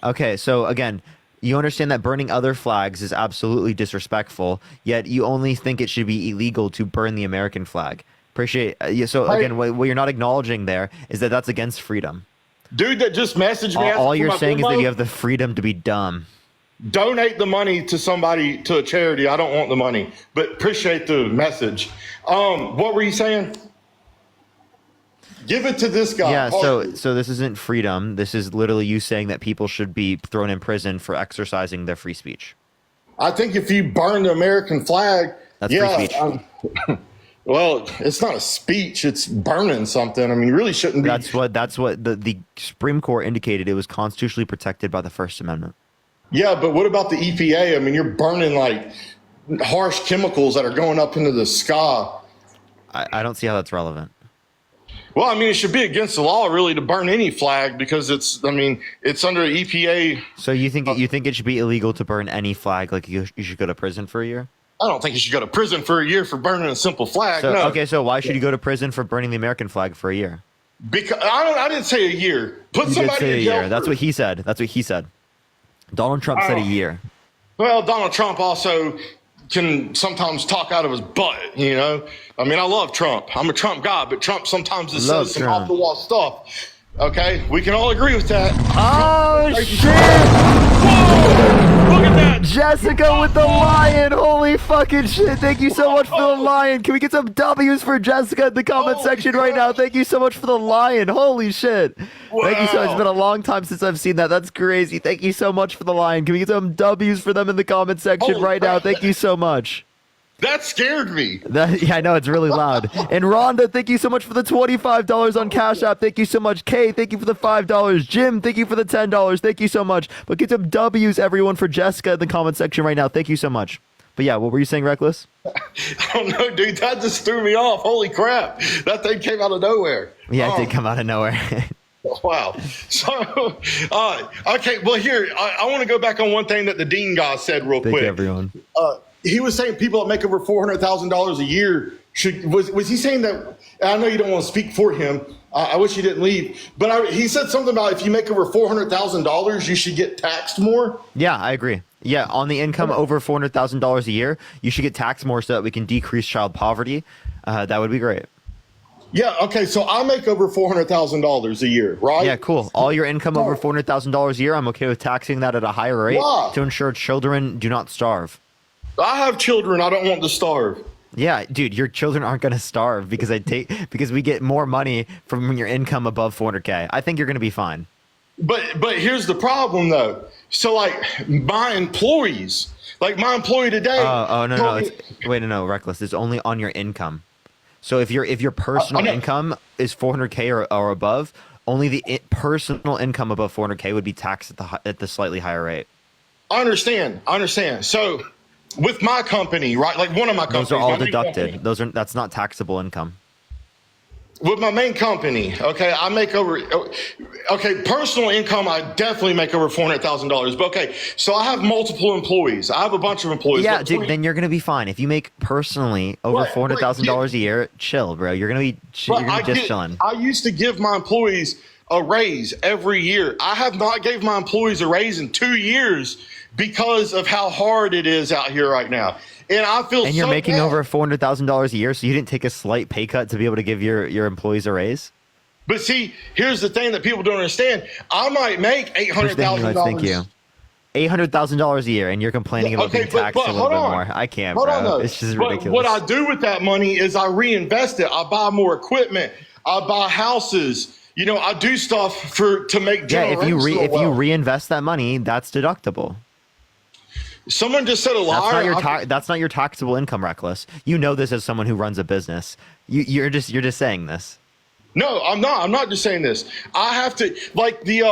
Okay, so again, you understand that burning other flags is absolutely disrespectful, yet you only think it should be illegal to burn the American flag. Appreciate so Hey. again, what you're not acknowledging there is that that's against freedom. Dude that just messaged me. All asking you're for my saying is that Venmo, you have the freedom to be dumb. donate the money to somebody, to a charity. I don't want the money, but appreciate the message. What were you saying? Give it to this guy. Yeah, so this isn't freedom. This is literally you saying that people should be thrown in prison for exercising their free speech. I think if you burn the American flag, That's free yeah. speech. Well, it's not a speech. It's burning something. I mean, you really shouldn't be. That's what the Supreme Court indicated. It was constitutionally protected by the First Amendment. Yeah, but what about the EPA? I mean, you're burning like harsh chemicals that are going up into the sky. I don't see how that's relevant. Well, I mean, it should be against the law, really, to burn any flag because it's under EPA. So you think it should be illegal to burn any flag? Like you should go to prison for a year? I don't think you should go to prison for a year for burning a simple flag. So, no. okay, so why should you go to prison for burning the American flag for a year? Because I didn't say a year. Put You did somebody say a in jail. year. That's what he said. That's what he said. Donald Trump said a year. Well, Donald Trump also can sometimes talk out of his butt, you know? I mean, I love Trump. I'm a Trump guy, but Trump sometimes just Love says some Trump. off the wall stuff. Okay? We can all agree with that. Oh shit! Look at that. Jessica with the lion! Holy fucking shit! Thank you so much for the lion. Can we get some W's for Jessica in the comment Holy section right now? crap. Thank you so much for the lion. Holy shit! Thank you so much. It's Wow. been a long time since I've seen that. That's crazy. Thank you so much for the lion. Can we get some W's for them in the comment section Holy right now? crap. Thank you so much. That scared me. Yeah, I know it's really loud. And Rhonda, thank you so much for the $25 on Cash App. Thank you so much. Kay, thank you for the $5. Jim, thank you for the $10. Thank you so much. But get some W's, everyone, for Jessica in the comment section right now. Thank you so much. But yeah, what were you saying, Reckless? I don't know, dude. That just threw me off. Holy crap. That thing came out of nowhere. Yeah, it Oh. did come out of nowhere. Wow. So, okay. Well, here, I want to go back on one thing that the Dean guy said real Thank quick. you, everyone. He was saying people that make over $400,000 a year was he saying that? I know you don't want to speak for him. I wish he didn't leave, but he said something about if you make over $400,000, you should get taxed more. Yeah, I agree. Yeah, on the income over $400,000 a year, you should get taxed more so that we can decrease child poverty. That would be great. Yeah. Okay. So I make over $400,000 a year, right? Yeah, cool. All your income over $400,000 a year, I'm okay with taxing that at a higher rate Why? to ensure children do not starve. I have children. I don't want to starve. Yeah, dude, your children aren't gonna starve because we get more money from your income above 400K. I think you're gonna be fine. But here's the problem though. So like my employees, like my employee today. No, told me- no, Reckless. It's only on your income. So if your personal know. income is 400K or above, only the personal income above 400K would be taxed at the slightly higher rate. I understand. So with my company, right? Like one of my companies. Those are all my main deducted. company, That's not taxable income. with my main company, okay, I make over, okay, personal income, I definitely make over $400,000. But okay, so I have multiple employees. I have a bunch of employees. Yeah, But dude, then you're gonna be fine. If you make personally over Right, $400,000 a year, chill, bro. You're gonna be just chilling. I used to give my employees a raise every year. I have not gave my employees a raise in 2 years because of how hard it is out here right now. And I feel And you're so making bad. over $400,000 a year, so you didn't take a slight pay cut to be able to give your employees a raise? But see, here's the thing that people don't understand. I might make $800,000. Thank you. $800,000 a year, and you're complaining about being taxed a little bit more. I can't, Hold on, bro. though. It's just But ridiculous. what I do with that money is I reinvest it. I buy more equipment. I buy houses. You know, I do stuff to make yeah, if you generational if you wealth. reinvest that money, that's deductible. Someone just said a That's liar. not your that's not your taxable income, Reckless. You know this as someone who runs a business. You're just saying this. No, I'm not. I'm not just saying this. I have to like the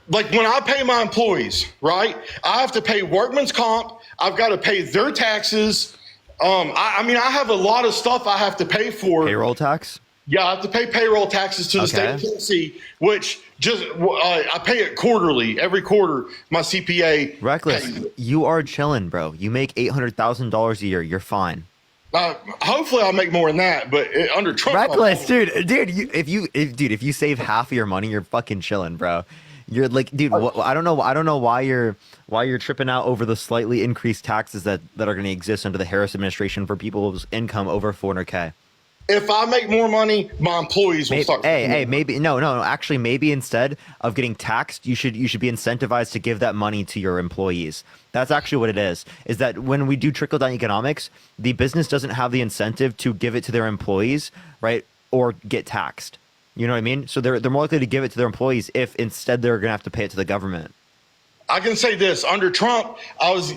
like when I pay my employees, right? I have to pay workman's comp. I've got to pay their taxes. I mean, I have a lot of stuff I have to pay for. Payroll tax? Yeah, I have to pay payroll taxes to the state of Okay. Tennessee, which just I pay it quarterly. Every quarter, my CPA. Reckless, pays it. you are chilling, bro. You make $800,000 a year. You're fine. Hopefully, I'll make more than that. But under Trump, Reckless, dude. If you save half of your money, you're fucking chilling, bro. You're like, dude. I don't know why you're tripping out over the slightly increased taxes that are going to exist under the Harris administration for people's income over 400K. if I make more money, my employees will Maybe, start. hey, maybe no. Actually, maybe instead of getting taxed, you should be incentivized to give that money to your employees. That's actually what it is. Is that when we do trickle down economics, the business doesn't have the incentive to give it to their employees, right, or get taxed. You know what I mean? So they're more likely to give it to their employees if instead they're gonna have to pay it to the government. I can say this: under Trump, I was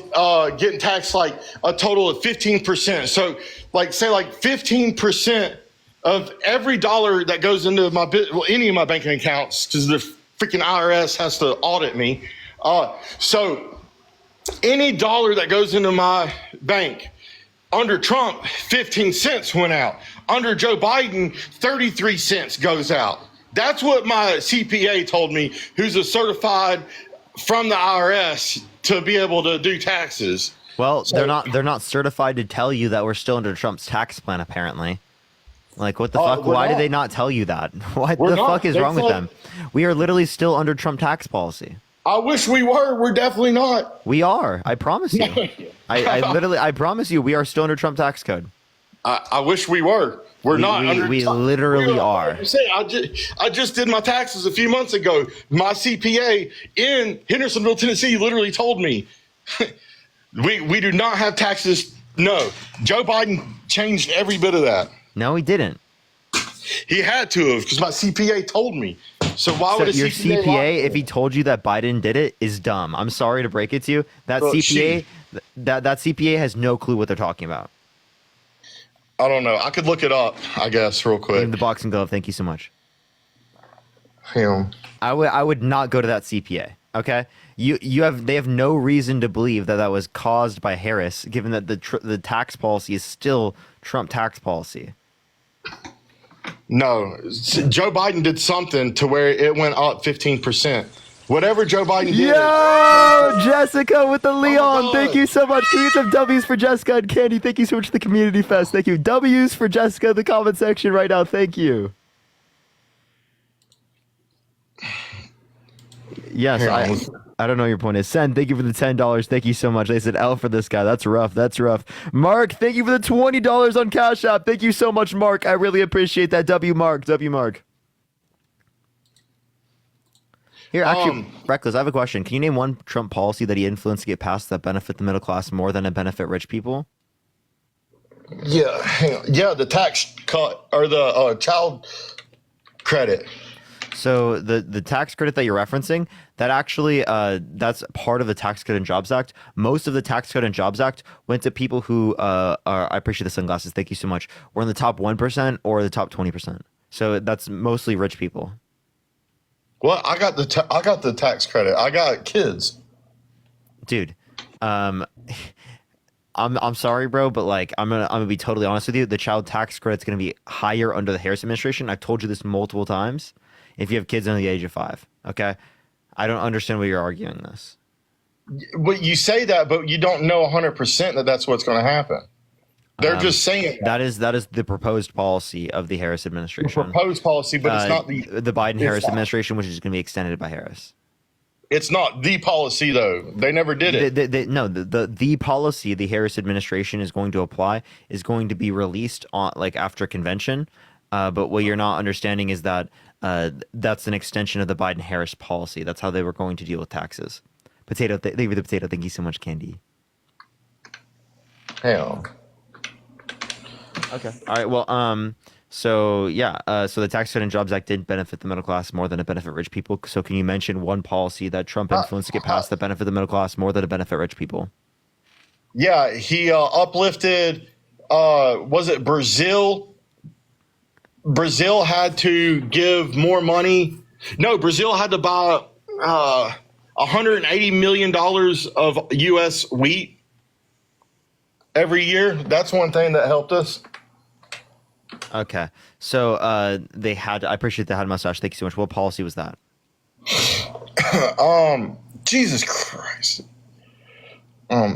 getting taxed like a total of 15%. So, say 15% of every dollar that goes into any of my banking accounts, because the freaking IRS has to audit me. So, any dollar that goes into my bank, under Trump, 15 cents went out. Under Joe Biden, 33 cents goes out. That's what my CPA told me, who's a certified from the IRS to be able to do taxes. Well, they're not certified to tell you that we're still under Trump's tax plan, apparently. Like, what the fuck? we're Why did not. they not tell you that? What We're the not. fuck is They wrong with said- them? We are literally still under Trump tax policy. I wish we were. We're definitely not. We are. I promise you. I promise you, we are still under Trump tax code. I wish we were. We're not. We literally are. I just did my taxes a few months ago. My CPA in Hendersonville, Tennessee, literally told me we do not have taxes. No, Joe Biden changed every bit of that. No, he didn't. He had to have, because my CPA told me. So why So would a your CPA? CPA, if he told you that Biden did it, is dumb. I'm sorry to break it to you. That Well, CPA, that CPA has no clue what they're talking about. I don't know. I could look it up, I guess, real quick. In the boxing glove, thank you so much. Him. I would not go to that CPA. Okay, they have no reason to believe that was caused by Harris, given that the tax policy is still Trump tax policy. No, Joe Biden did something to where it went up 15%. Whatever Joe Biden did. Yo, Jessica with the Leon. God. Thank you so much. Can you get some W's for Jessica and Candy? Thank you so much for the community fest. Thank you. W's for Jessica in the comment section right now. Thank you. Yes, I don't know what your point is. Sen, thank you for the $10. Thank you so much. They said L for this guy. That's rough. That's rough. Mark, thank you for the $20 on Cash App. Thank you so much, Mark. I really appreciate that. W Mark. Here, actually, Reckless, I have a question. Can you name one Trump policy that he influenced to get passed that benefit the middle class more than it benefit rich people? Yeah, hang on. Yeah, the tax cut or the child credit. So the tax credit that you're referencing, that actually that's part of the Tax Cut and Jobs Act. Most of the Tax Cut and Jobs Act went to people who are, I appreciate the sunglasses, thank you so much, were in the top 1% or the top 20%. So that's mostly rich people. Well, I got the tax credit. I got kids. Dude, I'm sorry, bro, but like I'm gonna be totally honest with you. The child tax credit's gonna be higher under the Harris administration. I've told you this multiple times. If you have kids under the age of 5, okay, I don't understand why you're arguing this. But you say that, but you don't know 100% that that's what's going to happen. They're just saying That is the proposed policy of the Harris administration. proposed policy, but it's not the Biden-Harris administration, which is going to be extended by Harris. It's not the policy though. They never did it. The policy the Harris administration is going to apply is going to be released on after convention. But what you're not understanding is that that's an extension of the Biden-Harris policy. That's how they were going to deal with taxes. Potato, thank you for the potato. Thank you so much, Candy. Hell. Okay. All right. Well, so yeah, so the Tax Cut and Jobs Act did benefit the middle class more than it benefit rich people. So can you mention one policy that Trump influenced to get passed that benefit the middle class more than it benefit rich people? Yeah, he uplifted. Was it Brazil? Brazil had to give more money No, Brazil had to buy $180 million of U.S. wheat every year. That's one thing that helped us. Okay. So they had. I appreciate they had a mustache. Thank you so much. What policy was that? Jesus Christ.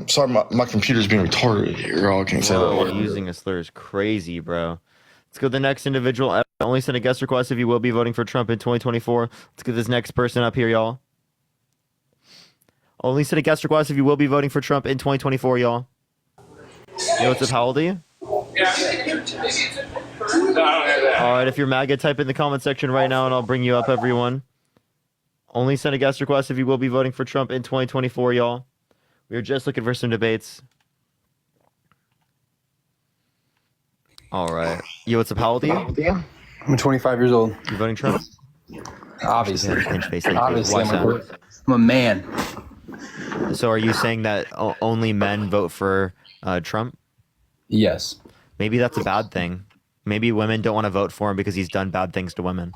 Sorry, my computer's being retarded here. I can't say that Bro, word. using a slur is crazy, bro. Let's go to the next individual. Only send a guest request if you will be voting for Trump in 2024. Let's get this next person up here, y'all. Only send a guest request if you will be voting for Trump in 2024, y'all. Yo, what's up? How old are you? All right, if you're MAGA, type in the comment section right now and I'll bring you up, everyone. Only send a guest request if you will be voting for Trump in 2024, y'all. We were just looking for some debates. All right. Yo, what's up? How old are you? I'm 25 years old. You voting Trump? Obviously. Pinch face. Thank you. Obviously, Why I'm so? a man. So are you saying that only men vote for Trump? Yes. Maybe that's a bad thing. Maybe women don't want to vote for him because he's done bad things to women.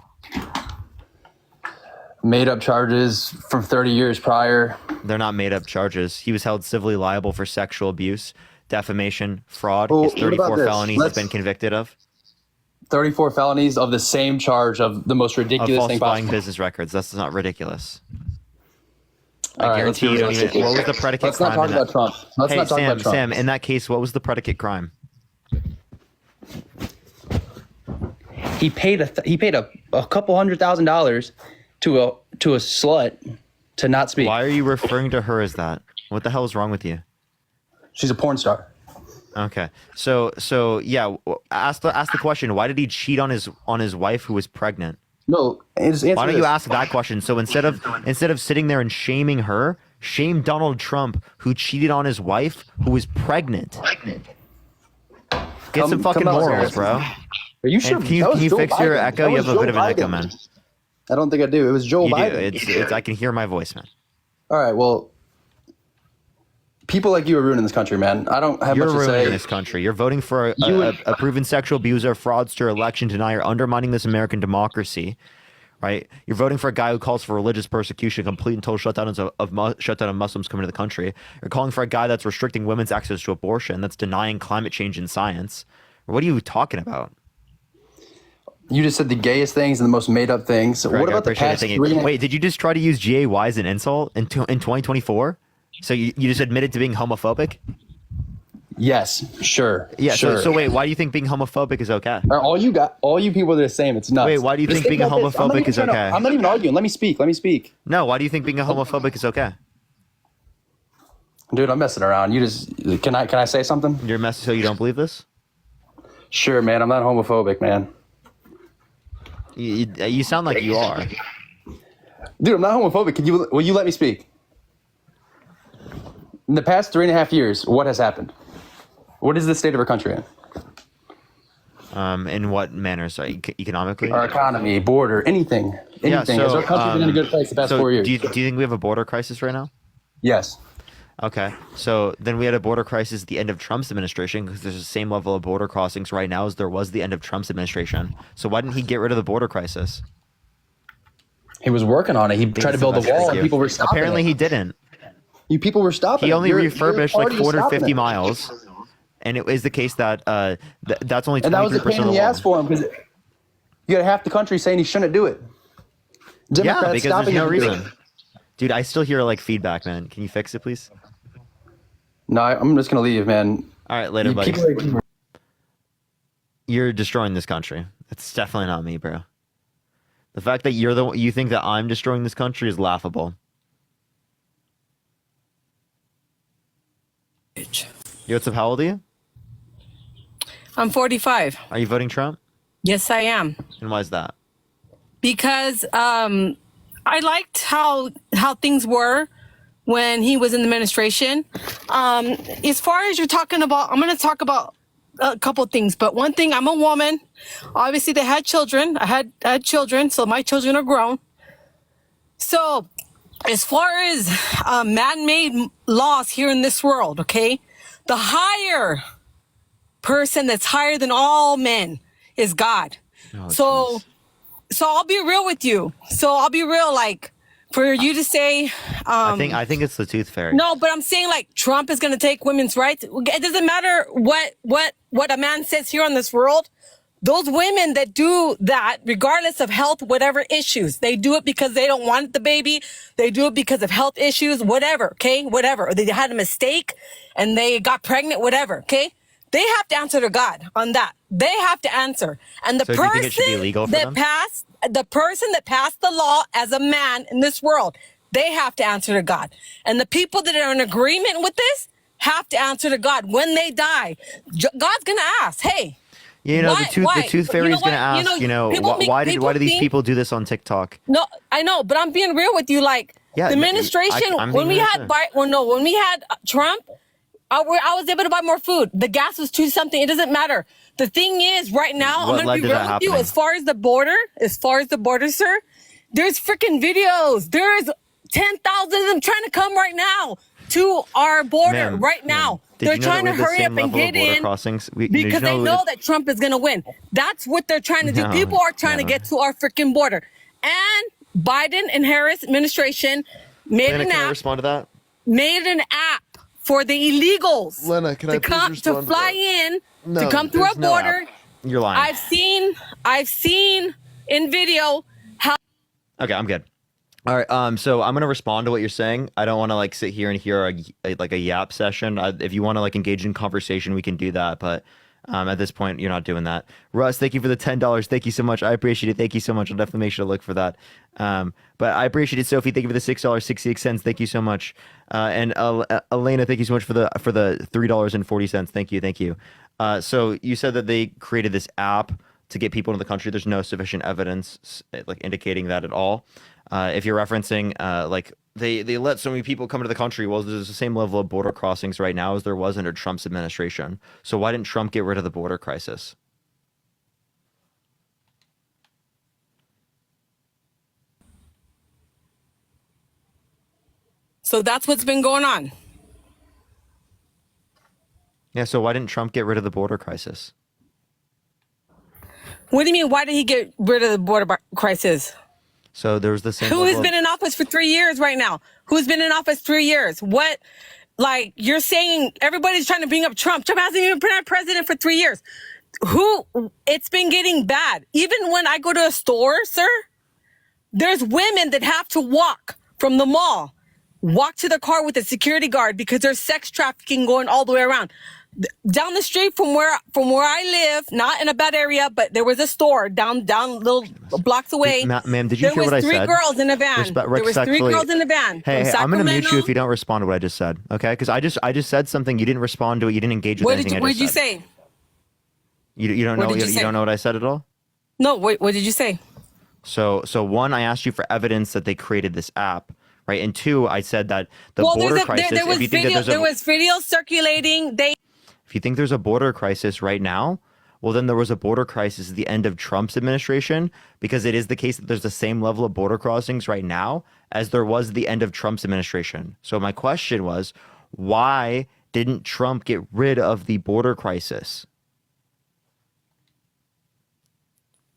Made up charges from 30 years prior. They're not made up charges. He was held civilly liable for sexual abuse, defamation, fraud. Well, His what 34 about this? felonies he's been convicted of. 34 felonies of the same charge of the most Of ridiculous thing falsifying possible. business records. That's not ridiculous. All right, let's guarantee be you don't realistic even. here. What was the predicate Let's not crime? talk in about that? Trump. Let's Hey, not talk Sam, about Trump. Sam, in that case, what was the predicate crime? He paid a couple $100,000 to a slut to not speak. Why are you referring to her as that? What the hell is wrong with you? She's a porn star. Okay, so yeah, ask the question. Why did he cheat on his wife who was pregnant? No, answer Why don't you this. ask that question? So instead of sitting there and shaming her, shame Donald Trump who cheated on his wife who was pregnant. Get some fucking come on, morals, Sarah. bro. Are you sure? And can you Joe fix your Biden. echo? That You was have a bit of Joe an echo, Biden. man. I don't think I do. It was Joe You do. Biden. I can hear my voice, man. All right, well, people like you are ruining this country, man. I don't have You're much to ruining say. this country. You're voting for You a proven sexual abuser, fraudster, election denier, undermining this American democracy. Right? You're voting for a guy who calls for religious persecution, complete and total shutdown of Muslims coming to the country. You're calling for a guy that's restricting women's access to abortion, that's denying climate change in science. What are you talking about? You just said the gayest things and the most made up things. Greg, What I about the appreciate it. past Thank you. 3.5 Wait, did you just try to use GAY as an insult in 2024? So you just admitted to being homophobic? Yes, sure. Yeah. sure. So wait, why do you think being homophobic is okay? All you people are the same. It's nuts. Wait, why do you Just think being a about this. I'm not homophobic even is trying to- okay? I'm not even arguing. Let me speak. No, why do you think being a homophobic is okay? Dude, I'm messing around. You just can I say something? Your message, so you don't believe this? Sure, man. I'm not homophobic, man. You sound like you are. Dude, I'm not homophobic. Will you let me speak? In the past 3.5 years, what has happened? What is the state of our country in? In what manner? So economically? Our economy, border, anything. Has our country been in a good place the past 4 years? Do you think we have a border crisis right now? Yes. Okay, so then we had a border crisis at the end of Trump's administration because there's the same level of border crossings right now as there was the end of Trump's administration. So why didn't he get rid of the border crisis? He was working on it. He tried to build a wall, and people were stopping Apparently it. he didn't. You people were stopping. He it. only Your refurbished like party was stopping 450 it. miles, and it is the case that that's only 23% And that was a of pain in the the wall. ass for him because you got half the country saying he shouldn't do it. Democrats Yeah, because there's stopping no him to do reason. it. Dude, I still hear like feedback, man. Can you fix it, please? No, I'm just gonna leave, man. All right, later, You buddy. people are- You're destroying this country. It's definitely not me, bro. The fact that you think that I'm destroying this country is laughable. Yo, what's up? How old are you? I'm 45. Are you voting Trump? Yes, I am. And why is that? Because I liked how things were when he was in the administration. As far as you're talking about, I'm going to talk about a couple things. But one thing, I'm a woman. Obviously, they had children. I had children, so my children are grown. So as far as man-made laws here in this world, okay, the higher person that's higher than all men is God. Oh, So So I'll be real with you. So I'll be real, like, for you to say, I think it's the tooth fairy. no, but I'm saying like Trump is going to take women's rights. It doesn't matter what a man says here on this world. Those women that do that, regardless of health, whatever issues, they do it because they don't want the baby. They do it because of health issues, whatever. Okay, whatever. Or they had a mistake and they got pregnant, whatever. Okay, they have to answer to God on that. They have to answer. And the So do you think it should be person illegal for that them? passed the law as a man in this world, they have to answer to God. And the people that are in agreement with this have to answer to God when they die. God's gonna ask, hey. You know, Why- the why? tooth fairy You know is going to what? ask, People make- why people do these think- people do this on TikTok? No, I know, but I'm being real with you. Like Yeah, the but administration, I'm when we being had real. when we had Trump, I was able to buy more food. The gas was $2 something. It doesn't matter. The thing is, right now, What I'm led gonna be to real that with you. happening? As far as the border, sir, there's freaking videos. There's 10,000 of them trying to come right now to our border right now. Did They're you know trying that to we have the hurry same up and level of get border in. crossings? Because they know that Trump is going to win. That's what they're trying to do. No, People are trying to no. get to our freaking border. And Biden and Harris administration made Lena, an can I app, respond to that? for the illegals Lena, can I to please come respond to to fly that? in No, to come through our there's no border. You're lying. I've seen in video how Okay, I'm good. All right. So I'm gonna respond to what you're saying. I don't want to like sit here and hear a yap session. If you want to like engage in conversation, we can do that. But at this point, you're not doing that. Russ, thank you for the $10. Thank you so much. I appreciate it. Thank you so much. I'll definitely make sure to look for that. But I appreciate it, Sophie. Thank you for the $6.68. Thank you so much. And Elena, thank you so much for the $3.40. Thank you. So you said that they created this app to get people into the country. There's no sufficient evidence like indicating that at all. If you're referencing like they let so many people come into the country, well, there's the same level of border crossings right now as there was under Trump's administration. So why didn't Trump get rid of the border crisis? so that's what's been going on. Yeah, so why didn't Trump get rid of the border crisis? What do you mean? Why did he get rid of the border crisis? So there was the same. Who level has of- been in office for 3 years right now? Who's been in office 3 years? What, like, you're saying everybody's trying to bring up Trump. Trump hasn't even been president for 3 years. It's been getting bad. Even when I go to a store, sir, there's women that have to walk from the mall, walk to the car with a security guard because there's sex trafficking going all the way around. Down the street from where I live, not in a bad area, but there was a store down little blocks away. Ma'am, did you hear what I There said? was 3 girls in a van. There was 3 Respectfully- girls in a van. Hey, from I'm going to mute you Sacramento. if you don't respond to what I just said, okay? Because I just said something. You didn't respond to it. You didn't engage with What anything did I you, just you said. say? You don't What know did you say? don't know what I said at all? No, what did you say? So one, I asked you for evidence that they created this app, right? And 2, I said that the Well, border there crisis. was if you think that video. there's a, There was video circulating. if you think there's a border crisis right now, well, then there was a border crisis at the end of Trump's administration, because it is the case that there's the same level of border crossings right now as there was at the end of Trump's administration. So my question was, why didn't Trump get rid of the border crisis?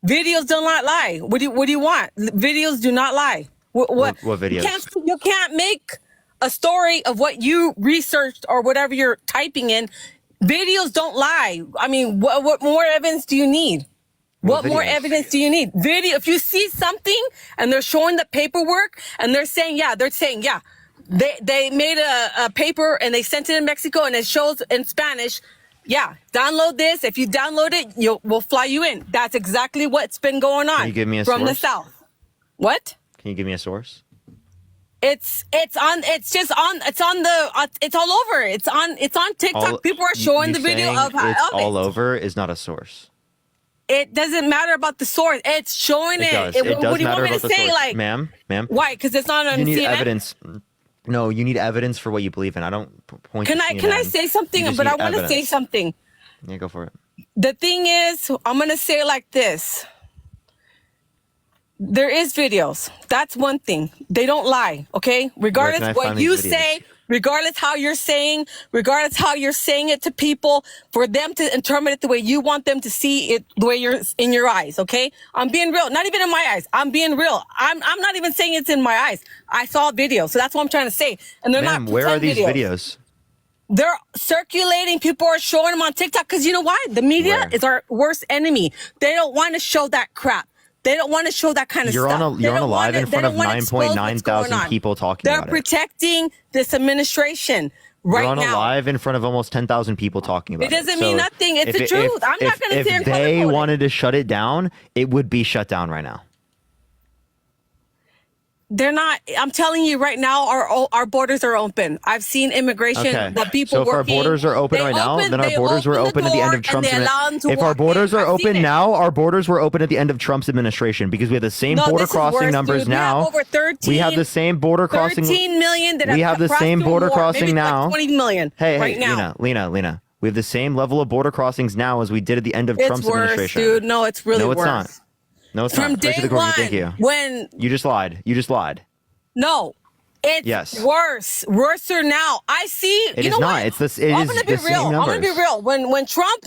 Videos do not lie. What do you want? Videos do not lie. What videos? You can't make a story of what you researched or whatever you're typing in. Videos don't lie. I mean, what more evidence do you need? What more videos? evidence do you need? Video. If you see something and they're showing the paperwork and they're saying, they made a paper and they sent it in Mexico and it shows in Spanish. Yeah, download this. If you download it, we'll fly you in. That's exactly what's been going on. Can you give me a from the source? South. What? Can you give me a source? It's all over. It's on TikTok. People are showing the video saying of it's it. all over is not a source. It doesn't matter about the source. It's showing it. It does. It does what do you matter want me about to the say? source. Like, ma'am. why? Because it's not on You need CNN. evidence. No, you need evidence for what you believe in. I don't point. Can to I CNN. say You something? just But need I want to say evidence. something. Yeah, go for it. The thing is, I'm gonna say it like this. There is videos. That's one thing. They don't lie, okay? Where can I Regardless what find you these videos? say, regardless how you're saying it to people, for them to interpret it the way you want them to see it, the way you're in your eyes. Okay, I'm being real. Not even in my eyes. I'm being real. I'm not even saying it's in my eyes. I saw a video, so that's what I'm trying to say. And they're Ma'am, not. where are pretend these videos. videos? They're circulating. People are showing them on TikTok because you know why? The media Where? is our worst enemy. They don't want to show that crap. They don't want to show that kind of You're stuff. on a live in front of 9.9 thousand people talking They're about it. protecting this administration right You're on now. a live in front of almost 10,000 people talking about it. It doesn't mean nothing. It's if the truth. I'm not gonna sit here If and they color-code it. wanted to shut it down, it would be shut down right now. They're not. I'm telling you right now, our borders are open. I've seen immigration, Okay. the people So if our working. borders are open they right now, open- then our they borders were open at the end door of Trump's. and they allow them to If our walk borders in. are I've seen open it. now, our borders were open at the end of Trump's administration because we have the same No, border this is crossing worse, numbers dude. We now. have over 13. We have the same border crossing. 13 million that we have have the crossed same through border more. crossing Maybe now. Like 20 million Hey, right now. Lena. We have the same level of border crossings now as we did at the end of It's Trump's worse, administration. dude. No, it's really No, it's worse. not. No, it's From not. day Rachel Corky, one, thank you. when You just lied. no, it's Yes. worser now. I see. It you is know not. what? It's this. It I'm is gonna be the same real. I'm gonna be numbers. real. When Trump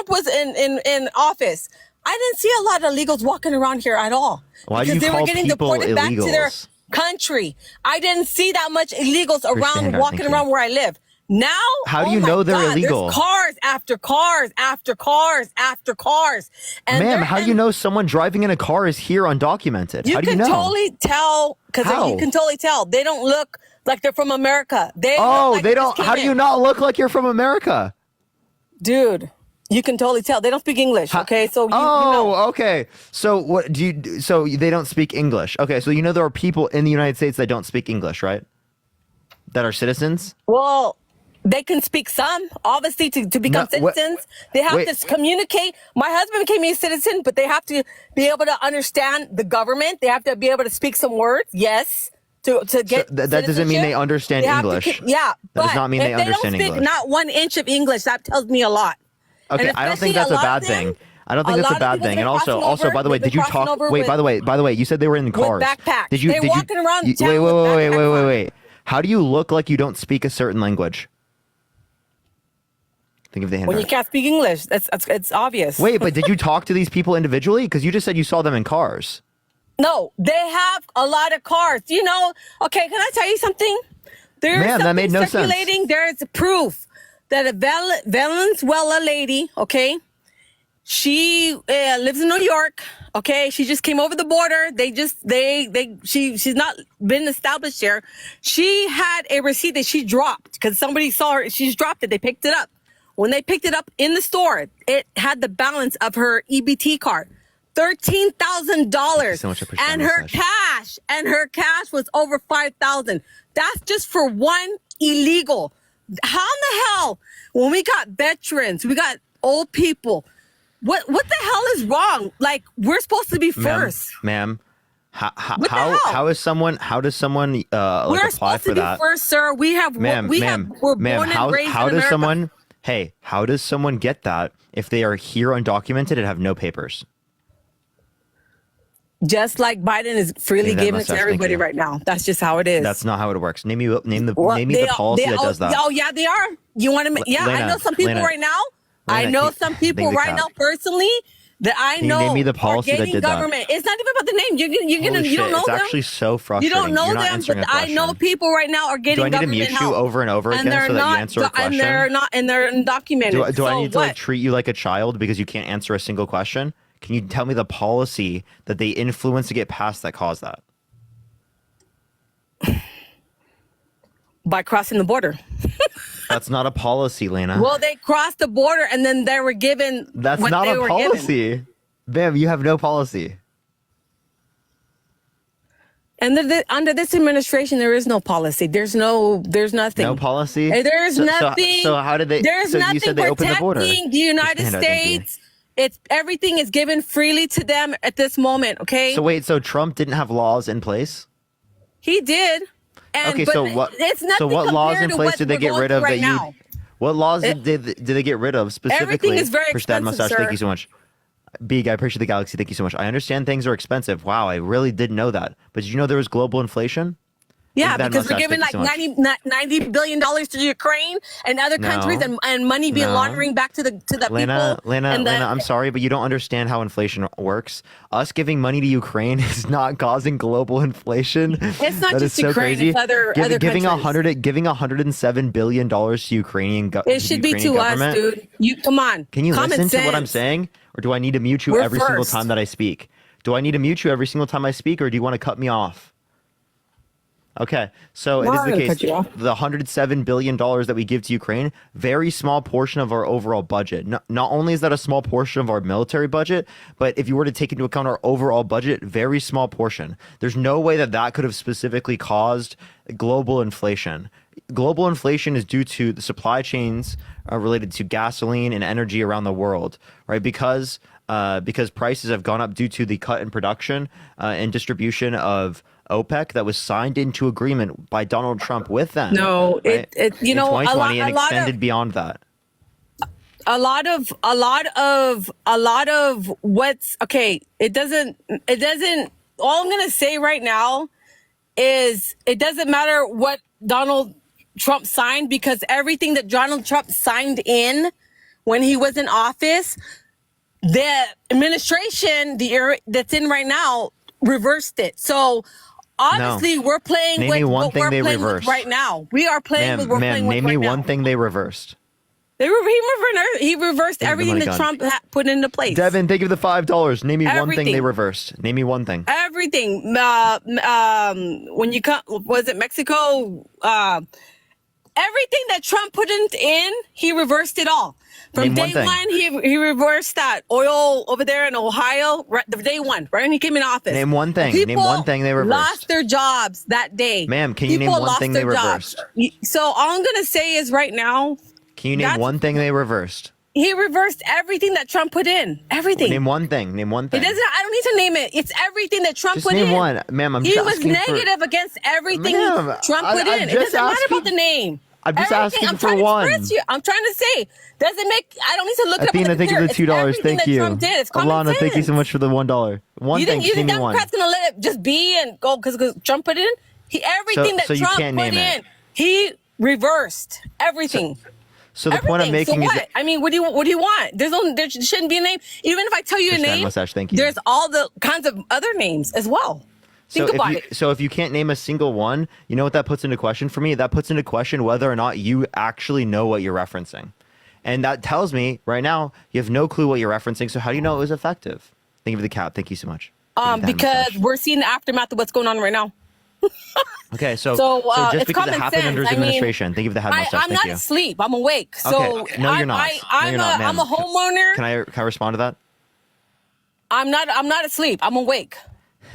was in office, I didn't see a lot of illegals walking around here at all. Why do because you they call were getting people deported back to their illegals? country. I didn't see that much illegals around Standard, walking thank you. around where I live. Now, How do oh you my know they're God, illegal? There's cars after cars after cars after cars. And Ma'am, they're how do you in- know someone driving in a car is here undocumented? You How do you can know? totally tell because How? you can totally tell they don't look like they're from America. They Oh, look like they just don't. How came do you in. not look like you're from America? Dude? You can totally tell they don't speak English. Okay, so you know. Okay. So what do you? So they don't speak English. Okay, so you know there are people in the United States that don't speak English, right? That are citizens. Well, they can speak some, obviously, to become No, what- citizens. They have wait. to communicate. My husband became a citizen, but they have to be able to understand the government. They have to be able to speak some words. Yes. To get that doesn't mean they citizenship. understand They have to English. yeah, That does but not mean if they understand don't speak English. not 1 inch of English, that tells me a lot. Okay, And I don't especially think that's a lot bad of them- thing. I don't think a that's a lot of bad people thing. that And are also, crossing by the over, way, they've did you been crossing talk? over Wait, with- by the way, you said they were in cars. backpacks. Did you? They're did walking around you, town wait, with backpacks on. wait. How do you look like you don't speak a certain language? Think of the hand. When you can't speak English, that's it's obvious. Wait, but did you talk to these people individually? Because you just said you saw them in cars. No, they have a lot of cars. You know, okay, can I tell you something? There's Ma'am, that something made no sense. circulating. There is proof that a Valenzuela lady, okay, she lives in New York, okay, she just came over the border. She's not been established here. She had a receipt that she dropped because somebody saw her. She's dropped it. They picked it up. When they picked it up in the store, it had the balance of her EBT card. $13,000 so much. I appreciate and that her cash was over 5,000. That's just for one illegal. How in the hell, when we got veterans, we got old people, what the hell is wrong? Like, we're supposed to be first. Ma'am. What the hell? How does someone We're like apply supposed for to be that? first, sir. We're born and raised How in does America. how does someone get that if they are here undocumented and have no papers? Just like Biden is freely Give that giving it mustache, to thank everybody you. right now. That's just how it is. That's not how it works. Name me Well, the they- policy they- that does that. Oh, yeah, they are. You want to? Yeah, I Lena, know some people Lena, right now. I Lena, know can- some people think the right cap. now personally that I Can you know. name me the are policy that getting did that? government. It's not even about the name. You Holy don't shit, know it's them. actually so You frustrating. don't know You're not them, answering but a I know question. people right now are getting Do I need to government mute you help. over and over again so that you answer a question? And they're undocumented. Do I So need to like what? treat you like a child because you can't answer a single question? Can you tell me the policy that they influenced to get passed that caused that? By crossing the border. That's not a policy, Lena. Well, they crossed the border and then they were given. That's what not they a were given. policy. Bam, you have no policy. And under this administration, there is no policy. There's nothing. No policy? There's nothing. So how did they? There's so nothing you said they opened the border. protecting the United Just stand up, thank you. States. It's everything is given freely to them at this moment. Okay. So wait, so Trump didn't have laws in place? He did. And, Okay, but so what? It's nothing So what laws compared in to place what did they we're get going rid of through that right you? now. What laws did they get rid of specifically? is very Appreciate that expensive, mustache. Thank sir. you so much. Big, I appreciate the galaxy. Thank you so much. I understand things are expensive. Wow, I really didn't know that. But did you know there was global inflation? Yeah, That because we're mustache, giving thank like you so much. $90 billion to Ukraine and other No. countries, and money being No. laundering back to the Lena, people. Lena, and Lena, I'm sorry, but you don't understand how inflation works. Us giving money to Ukraine is not causing global inflation. It's not That just is so Ukraine, crazy. it's other giving countries. giving $107 billion to Ukrainian It should be Ukrainian to government. us, dude. You come on. Can you Common listen to what I'm sense. saying, or do I need to mute you We're every single first. time that I speak? Do I need to mute you every single time I speak, or do you want to cut me off? Okay, so No, it is I'm the gonna cut case. you off. The $107 billion that we give to Ukraine, very small portion of our overall budget. Not only is that a small portion of our military budget, but if you were to take into account our overall budget, very small portion. There's no way that that could have specifically caused global inflation. Global inflation is due to the supply chains related to gasoline and energy around the world, right? Because prices have gone up due to the cut in production and distribution of OPEC that was signed into agreement by Donald Trump with them. No, right? you in know, 2020 and a lot extended of beyond that. a lot of what's okay. It doesn't. All I'm gonna say right now is it doesn't matter what Donald Trump signed, because everything that Donald Trump signed in when he was in office, the administration, the era that's in right now, reversed it. So honestly, we're playing Name with me one what thing we're they playing with reversed. right now. We are playing with. We're Ma'am, playing with name right me now. one thing they reversed. He reversed Give me the everything money that gun. Trump put into place. Devin, thank you for the $5. Name me one thing they Everything. reversed. Name me one thing. Everything. When you come, was it Mexico? Everything that Trump put in, he reversed it all. From Name one day thing. one, he reversed that oil over there in Ohio. Right, the day one, right when he came in office. Name one thing. Name People one thing they reversed. lost their jobs that day. Ma'am, can you name People one lost thing their they jobs. reversed? So all I'm gonna say is right now, Can you name That's- one thing they reversed? he reversed everything that Trump put in. Everything. Name one thing. Name one It thing. doesn't. I don't need to name it. It's everything that Trump Just put name in. one. Ma'am, I'm He just was asking for- negative against everything Ma'am, Trump put I'm in. It just doesn't matter asking- about the name. I'm just Everything- asking I'm for trying to one. express you. I'm trying to say. Doesn't make. I don't need to look it up. Athena, on the thank you for the computer. $2. It's everything Thank that you. Trump did. It's common Alana, thank you so sense. much for the $1. One You thing. think Just name me one. Democrats gonna let it just be and go because Trump put it in? Everything so that you Trump can't put name it. in, he reversed everything. So the point I'm Everything. making So is what? I mean, what do you want? There shouldn't be a name. Even if I tell you a Fish Man name, mustache, thank you. there's all the kinds of other names as well. Think about it. So if you can't name a single one, you know what that puts into question for me? That puts into question whether or not you actually know what you're referencing. And that tells me right now you have no clue what you're referencing. So how do you know it was effective? Thank you for the cap. Thank you so much. Thank you for the Because mustache. we're seeing the aftermath of what's going on right now. Okay, so So, just it's because it common happened under his sense. I mean, administration. Thank you for the head mustache. I'm Thank not you. asleep. I'm awake. So Okay. No, you're not. No, I'm you're not, I'm a ma'am. homeowner. Can I respond to that? I'm not asleep. I'm awake.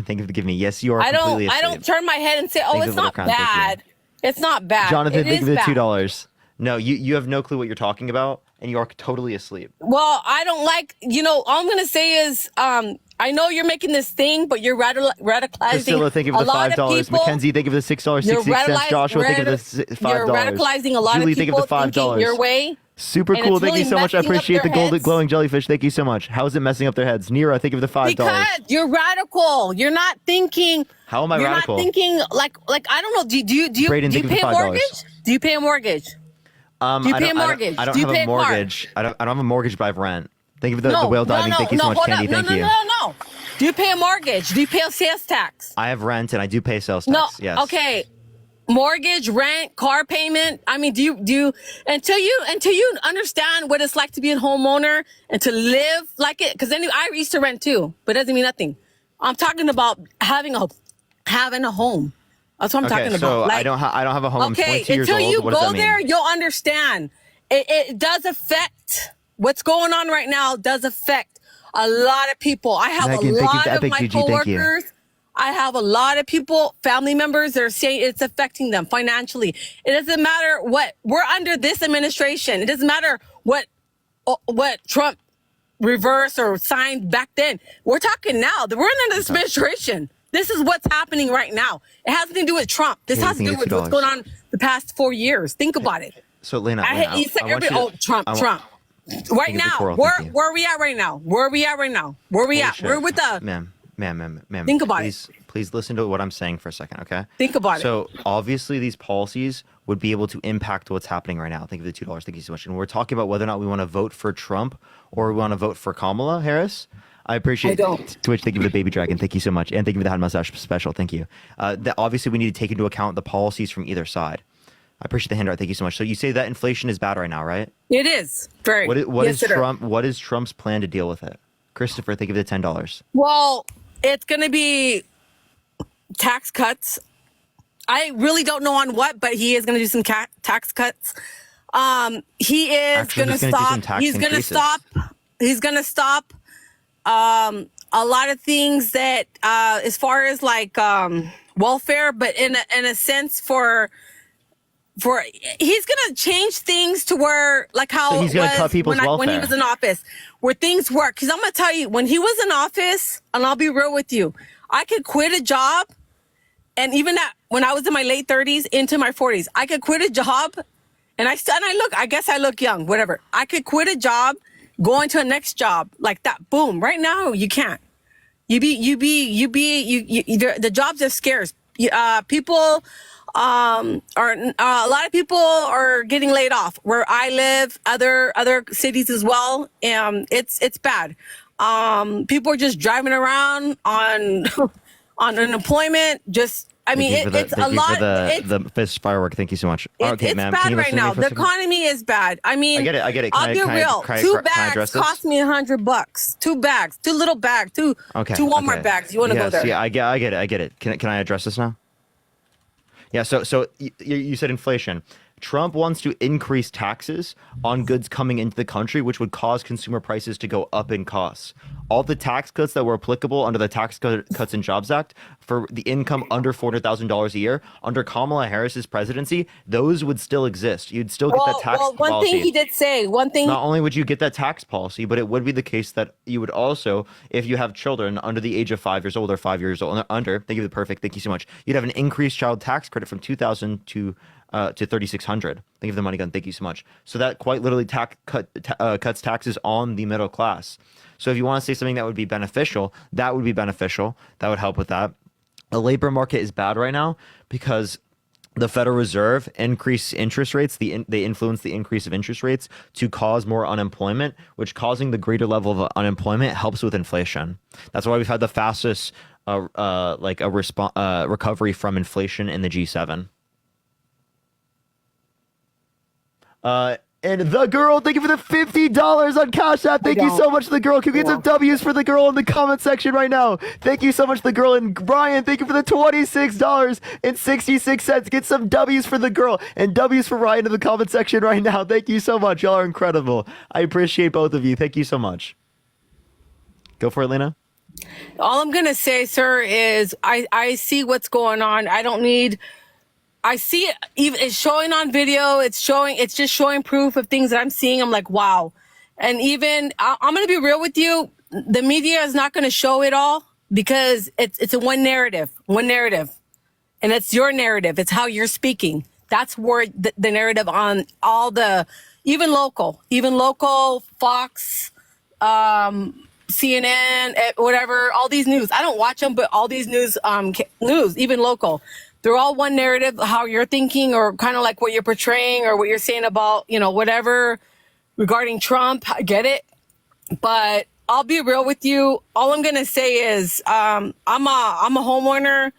Thank you for giving me. Yes, you are I completely don't asleep. turn my head and say, "Oh, Thank you it's for the not crown. Thank you. bad." It's not bad. Jonathan, It thank you is for the bad. $2. No, you have no clue what you're talking about, and you are totally asleep. Well, I don't like, all I'm going to say is, I know you're making this thing, but you're radicalizing Priscilla, thank you a for the lot of $5. people. Mackenzie, thank you for the $6.66. Joshua, thank you for the $5. You're radicalizing a lot Julie, of thank you people for the thinking $5. your way. Super and cool. it's Thank you really so much. I messing up appreciate the their golden heads. glowing jellyfish. Thank you so much. How is it messing up their heads? Nira, thank you for the $5. Because you're radical. You're not thinking. How am I you're radical? not thinking like I don't know. Do you Brayden, do you thank you pay for a $5. mortgage? Do you pay a mortgage? Do you pay a mortgage? I don't Do you have pay a a car? mortgage. I don't have a mortgage, but I have rent. Thank you for the No, whale diving. Thank you so much, hold Candy. up. Thank no, you. No. Do you pay a mortgage? Do you pay a sales tax? I have rent and I do pay sales No. tax. Yes. Okay. Mortgage, rent, car payment. I mean, do you until you understand what it's like to be a homeowner and to live like it? Because then I used to rent too, but it doesn't mean nothing. I'm talking about having a home. That's what I'm talking so about. I don't have a home. I'm 22 years until old. you What does go that mean? there, you'll understand. It does affect what's going on right now. Does affect a lot of people. I have Megan, a thank you lot for of Epic my GG, thank you. coworkers. I have a lot of people, family members, that are saying it's affecting them financially. It doesn't matter what we're under this administration. It doesn't matter what Trump reversed or signed back then. We're talking now. We're under this administration. This is what's happening right now. It has nothing to do with Trump. This Yeah, has to you do think with it's what's going on the past 4 years. Think about it. So Lena, You said I want everybody, you to- Trump. I want- Right Thank you for the now, coral, where thank you. are we at right now? Where are we at right now? Where are we Holy at? shit. We're with the. Ma'am. Think about please, it. Please listen to what I'm saying for a second, okay? Think about it. So obviously these policies would be able to impact what's happening right now. Think of the $2. Thank you so much. And we're talking about whether or not we want to vote for Trump or we want to vote for Kamala Harris. I appreciate Twitch. Thank you for the baby dragon. Thank you so much. And thank you for the hand mustache special. Thank you. Obviously, we need to take into account the policies from either side. I appreciate the hand art. Thank you so much. So you say that inflation is bad right now, right? It is. Very. What yes, is Trump? What is Trump's plan to deal with it? Christopher, thank you for the $10. Well, it's going to be tax cuts. I really don't know on what, but he is going to do some tax cuts. He is going to stop. He's going to stop. He's going to stop a lot of things that, as far as like welfare, but in a sense for he's gonna change things to where like how so he's gonna cut people's welfare when he was in office, where things work. Because I'm gonna tell you, when he was in office, and I'll be real with you, I could quit a job, and even when I was in my late 30s into my 40s, I could quit a job, and I guess I look young, whatever. I could quit a job, go into a next job like that. Boom! Right now, you can't. The jobs are scarce. People. A lot of people are getting laid off where I live, other cities as well. It's bad. People are just driving around on unemployment. It's a lot. The fist firework. Thank you so much. Okay, it's ma'am, bad right now. The economy is bad. I mean, I get it. I'll be real. Two bags cost me $100. 2 bags, 2 little bags, two Walmart bags. You want to go there? Yeah, I get it. Can I address this now? Yeah, so you said inflation. Trump wants to increase taxes on goods coming into the country, which would cause consumer prices to go up in costs. All the tax cuts that were applicable under the Tax Cuts and Jobs Act for the income under $400,000 a year, under Kamala Harris's presidency, those would still exist. You'd still get that tax policy. Well, one thing he did say, not only would you get that tax policy, but it would be the case that you would also, if you have children under the age of 5 years old or 5 years old under, thank you so much, you'd have an increased child tax credit from $2,000 to $3,600. Thank you for the money gun. Thank you so much. So that quite literally cuts taxes on the middle class. So if you want to say something that would be beneficial, that would be beneficial. That would help with that. The labor market is bad right now because the Federal Reserve increased interest rates. They influence the increase of interest rates to cause more unemployment, which causing the greater level of unemployment helps with inflation. That's why we've had the fastest recovery from inflation in the G7. And the girl, thank you for the $50 on Cash App. Thank you so much, the girl. Can we get some W's for the girl in the comment section right now? Thank you so much, the girl. And Brian, thank you for the $26.66. Get some W's for the girl and W's for Ryan in the comment section right now. Thank you so much. Y'all are incredible. I appreciate both of you. Thank you so much. Go for it, Lena. All I'm gonna say, sir, is I see what's going on. I see it. Even it's showing on video. It's just showing proof of things that I'm seeing. I'm like, wow. And even I'm going to be real with you. The media is not going to show it all because it's a one narrative, and it's your narrative. It's how you're speaking. That's where the narrative on all the, even local, Fox, CNN, whatever, all these news. I don't watch them, but all these news, even local. They're all one narrative, how you're thinking or kind of like what you're portraying or what you're saying about, whatever regarding Trump. I get it. But I'll be real with you. All I'm going to say is I'm a homeowner.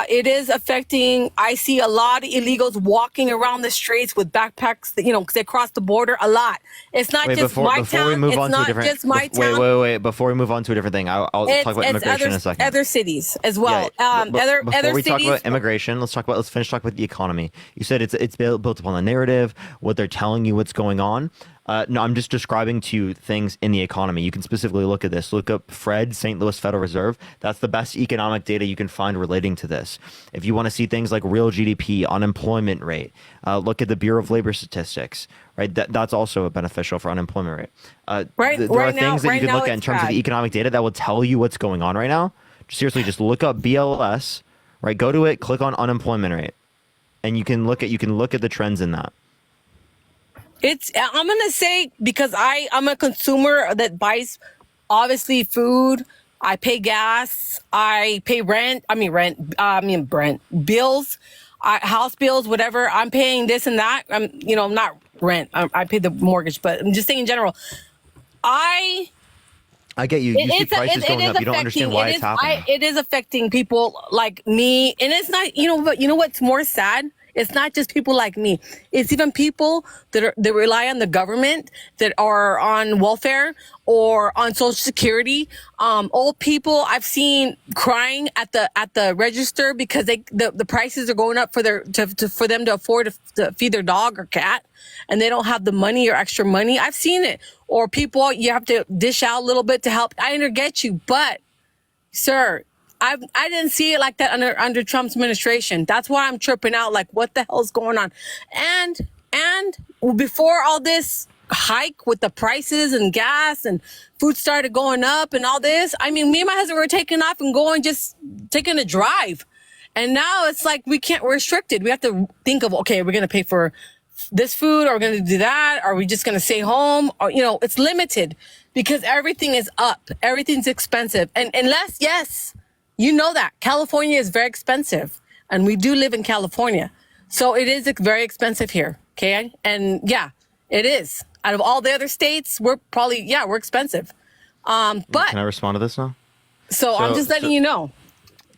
It is affecting. I see a lot of illegals walking around the streets with backpacks, because they cross the border a lot. It's not just my town. It's not just my town. Wait. Before we move on to a different thing, I'll talk about immigration in a second. Other cities as well. Before we talk about immigration, let's finish talking about the economy. You said it's built upon the narrative, what they're telling you, what's going on. No, I'm just describing to you things in the economy. You can specifically look at this. Look up Fred, St. Louis Federal Reserve. That's the best economic data you can find relating to this. If you want to see things like real GDP, unemployment rate, look at the Bureau of Labor Statistics, right? That's also beneficial for unemployment rate. There are things that you can look at in terms of the economic data that will tell you what's going on right now. Seriously, just look up BLS, right? Go to it, click on unemployment rate, and you can look at the trends in that. I'm going to say, because I'm a consumer that buys, obviously, food. I pay gas. I pay rent. Bills, house bills, whatever. I'm paying this and that. Not rent. I pay the mortgage, but I'm just saying in general. I get you. You see prices going up. You don't understand why it's happening. It is affecting people like me, and it's not. But you know what's more sad? It's not just people like me. It's even people that rely on the government, that are on welfare or on Social Security. Old people I've seen crying at the register because the prices are going up for them to afford to feed their dog or cat, and they don't have the money or extra money. I've seen it. Or people, you have to dish out a little bit to help. I get you, but sir, I didn't see it like that under Trump's administration. That's why I'm tripping out. Like, what the hell's going on? And before all this hike with the prices and gas and food started going up and all this, I mean, me and my husband were taking off and just taking a drive. And now it's like we're restricted. We have to think of, okay, we're going to pay for this food, or we're going to do that, or are we just going to stay home? Or, it's limited because everything is up. Everything's expensive. And unless, yes, you know that California is very expensive, and we do live in California. So it is very expensive here. Okay. And yeah, it is. Out of all the other states, we're expensive. But can I respond to this now? So I'm just letting you know.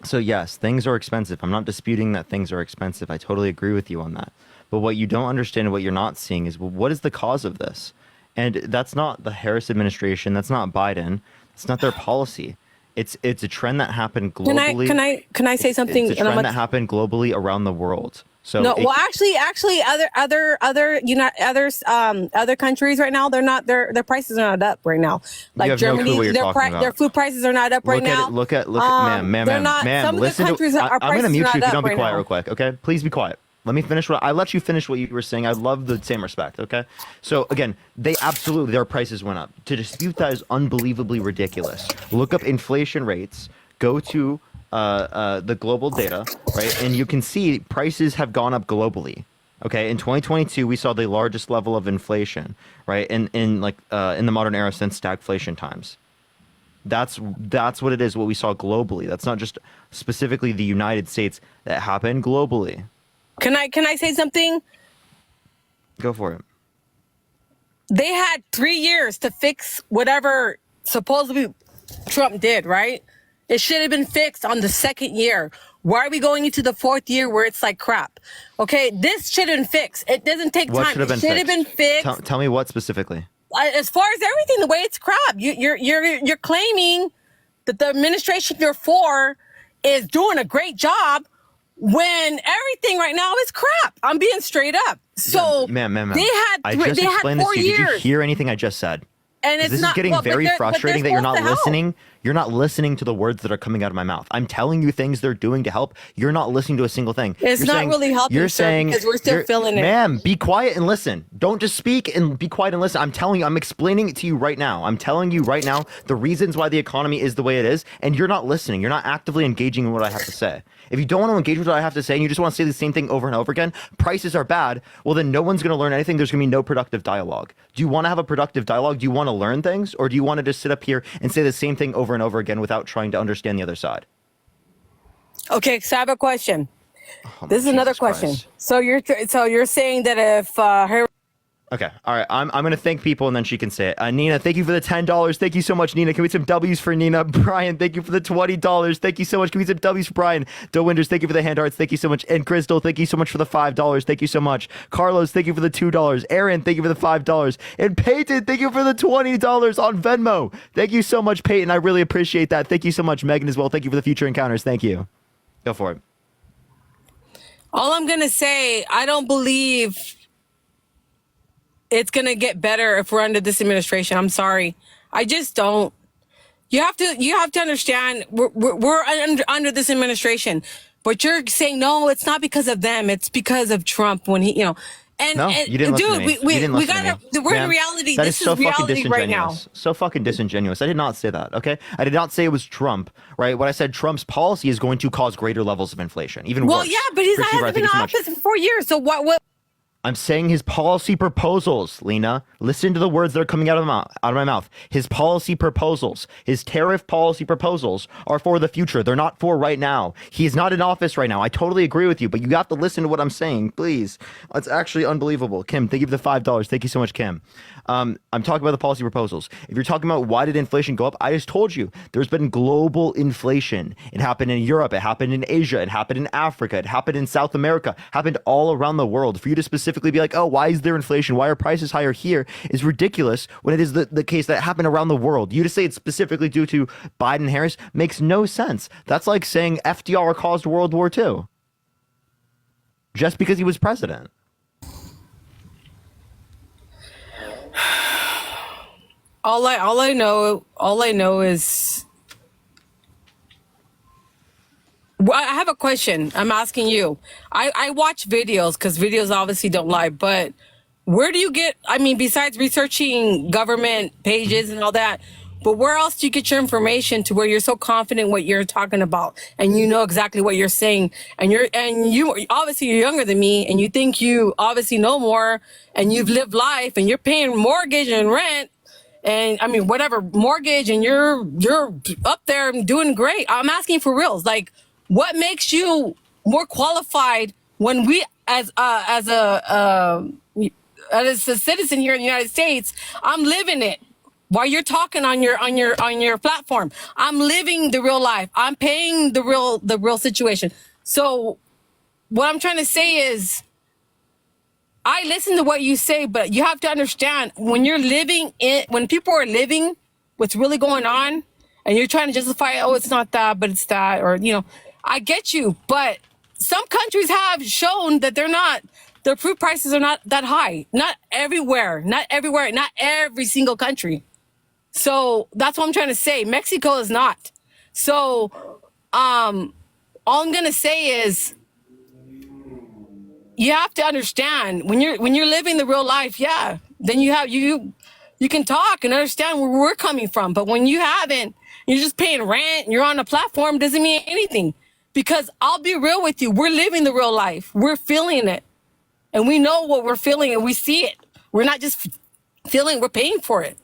So yes, things are expensive. I'm not disputing that things are expensive. I totally agree with you on that. But what you don't understand and what you're not seeing is, well, what is the cause of this? And that's not the Harris administration. That's not Biden. It's not their policy. It's a trend that happened globally. Can I say something? It's a trend that happened globally around the world. So actually, other countries right now, their prices are not up right now. Like Germany, their food prices are not up right now. Look at, ma'am. Listen to. I'm going to mute you if you don't be quiet real quick. Okay, please be quiet. Let me finish I let you finish what you were saying. I love the same respect. Okay. So again, their prices went up. To dispute that is unbelievably ridiculous. Look up inflation rates. Go to the global data, right? And you can see prices have gone up globally. Okay. In 2022, we saw the largest level of inflation, right? In the modern era since stagflation times. That's what it is. What we saw globally. That's not just specifically the United States. That happened globally. Can I say something? Go for it. They had 3 years to fix whatever supposedly Trump did, right? It should have been fixed on the second year. Why are we going into the fourth year where it's like crap? Okay, this should have been fixed. It doesn't take what time. Should have been fixed? Tell me what specifically. As far as everything, the way it's crap, you're claiming that the administration you're for is doing a great job, when everything right now is crap. I'm being straight up. So, ma'am. They had 4 years. Did you hear anything I just said? And it's this is getting very frustrating that you're not listening. You're not listening to the words that are coming out of my mouth. I'm telling you things they're doing to help. You're not listening to a single thing. It's not really helping. You're saying because we're still feeling it. Ma'am, be quiet and listen. Don't just speak and be quiet and listen. I'm telling you. I'm explaining it to you right now. I'm telling you right now the reasons why the economy is the way it is, and you're not listening. You're not actively engaging in what I have to say. If you don't want to engage with what I have to say and you just want to say the same thing over and over again, prices are bad, well, then no one's going to learn anything. There's going to be no productive dialogue. Do you want to have a productive dialogue? Do you want to learn things? Or do you want to just sit up here and say the same thing over and over again without trying to understand the other side? Okay, so I have a question. This is another question. So you're saying that if her... Okay, all right. I'm going to thank people and then she can say it. Nina, thank you for the $10. Thank you so much, Nina. Can we get some W's for Nina? Brian, thank you for the $20. Thank you so much. Can we get some W's for Brian? Doe Winders, thank you for the hand hearts. Thank you so much. And Crystal, thank you so much for the $5. Thank you so much. Carlos, thank you for the $2. Aaron, thank you for the $5. And Peyton, thank you for the $20 on Venmo. Thank you so much, Peyton. I really appreciate that. Thank you so much, Megan, as well. Thank you for the future encounters. Thank you. Go for it. All I'm going to say, I don't believe it's going to get better if we're under this administration. I'm sorry. I just don't. You have to understand we're under this administration, but you're saying, no, it's not because of them. It's because of Trump when he, and, no, you didn't listen to me. we gotta, we're in reality. That this is so is reality fucking right now. So fucking disingenuous. I did not say that. Okay. I did not say it was Trump, right? What I said, Trump's policy is going to cause greater levels of inflation, even worse. Well, yeah, but he's not been in office for 4 years. So what? I'm saying his policy proposals, Lena. Listen to the words that are coming out of my mouth. His policy proposals, his tariff policy proposals are for the future. They're not for right now. He is not in office right now. I totally agree with you, but you have to listen to what I'm saying, please. It's actually unbelievable. Kim, thank you for the $5. Thank you so much, Kim. I'm talking about the policy proposals. If you're talking about why did inflation go up, I just told you there's been global inflation. It happened in Europe. It happened in Asia. It happened in Africa. It happened in South America. Happened all around the world. For you to specifically be like, oh, why is there inflation? Why are prices higher here? Is ridiculous when it is the case that happened around the world. You to say it's specifically due to Biden Harris makes no sense. That's like saying FDR caused World War II just because he was president. All I know is, well, I have a question. I'm asking you. I watch videos because videos obviously don't lie, but where do you get, I mean, besides researching government pages and all that, but where else do you get your information to where you're so confident what you're talking about and you know exactly what you're saying, and you obviously you're younger than me and you think you obviously know more and you've lived life and you're paying mortgage and rent and I mean whatever mortgage and you're up there doing great. I'm asking for reals. Like, what makes you more qualified when we as a citizen here in the United States, I'm living it. While you're talking on your platform, I'm living the real life. I'm paying the real situation. So what I'm trying to say is, I listen to what you say, but you have to understand when people are living what's really going on and you're trying to justify, oh, it's not that, but it's that, or, you know, I get you. But some countries have shown that their food prices are not that high. Not everywhere, not every single country. So that's what I'm trying to say. Mexico is not. So, all I'm going to say is, you have to understand when you're living the real life, yeah, then you can talk and understand where we're coming from. But when you haven't, you're just paying rent, and you're on a platform, doesn't mean anything. Because I'll be real with you, we're living the real life. We're feeling it. And we know what we're feeling and we see it. We're not just feeling, we're paying for it.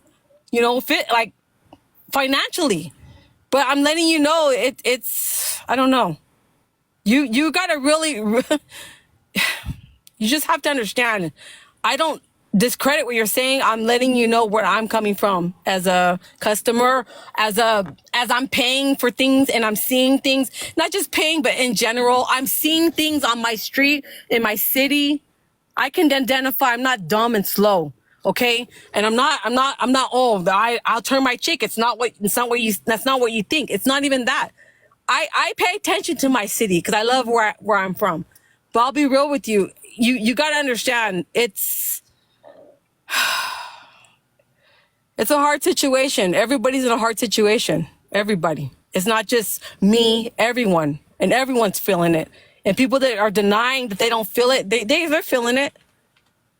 You know, like financially. But I'm letting you know it's I don't know. You gotta really you just have to understand. I don't discredit what you're saying. I'm letting you know where I'm coming from as a customer, as I'm paying for things and I'm seeing things, not just paying, but in general, I'm seeing things on my street, in my city. I can identify. I'm not dumb and slow. Okay. And I'm not old. I'll turn my cheek. That's not what you think. It's not even that. I pay attention to my city because I love where I'm from. But I'll be real with you. You got to understand it's a hard situation. Everybody's in a hard situation. Everybody. It's not just me, everyone. And everyone's feeling it. And people that are denying that they don't feel it, they're feeling it.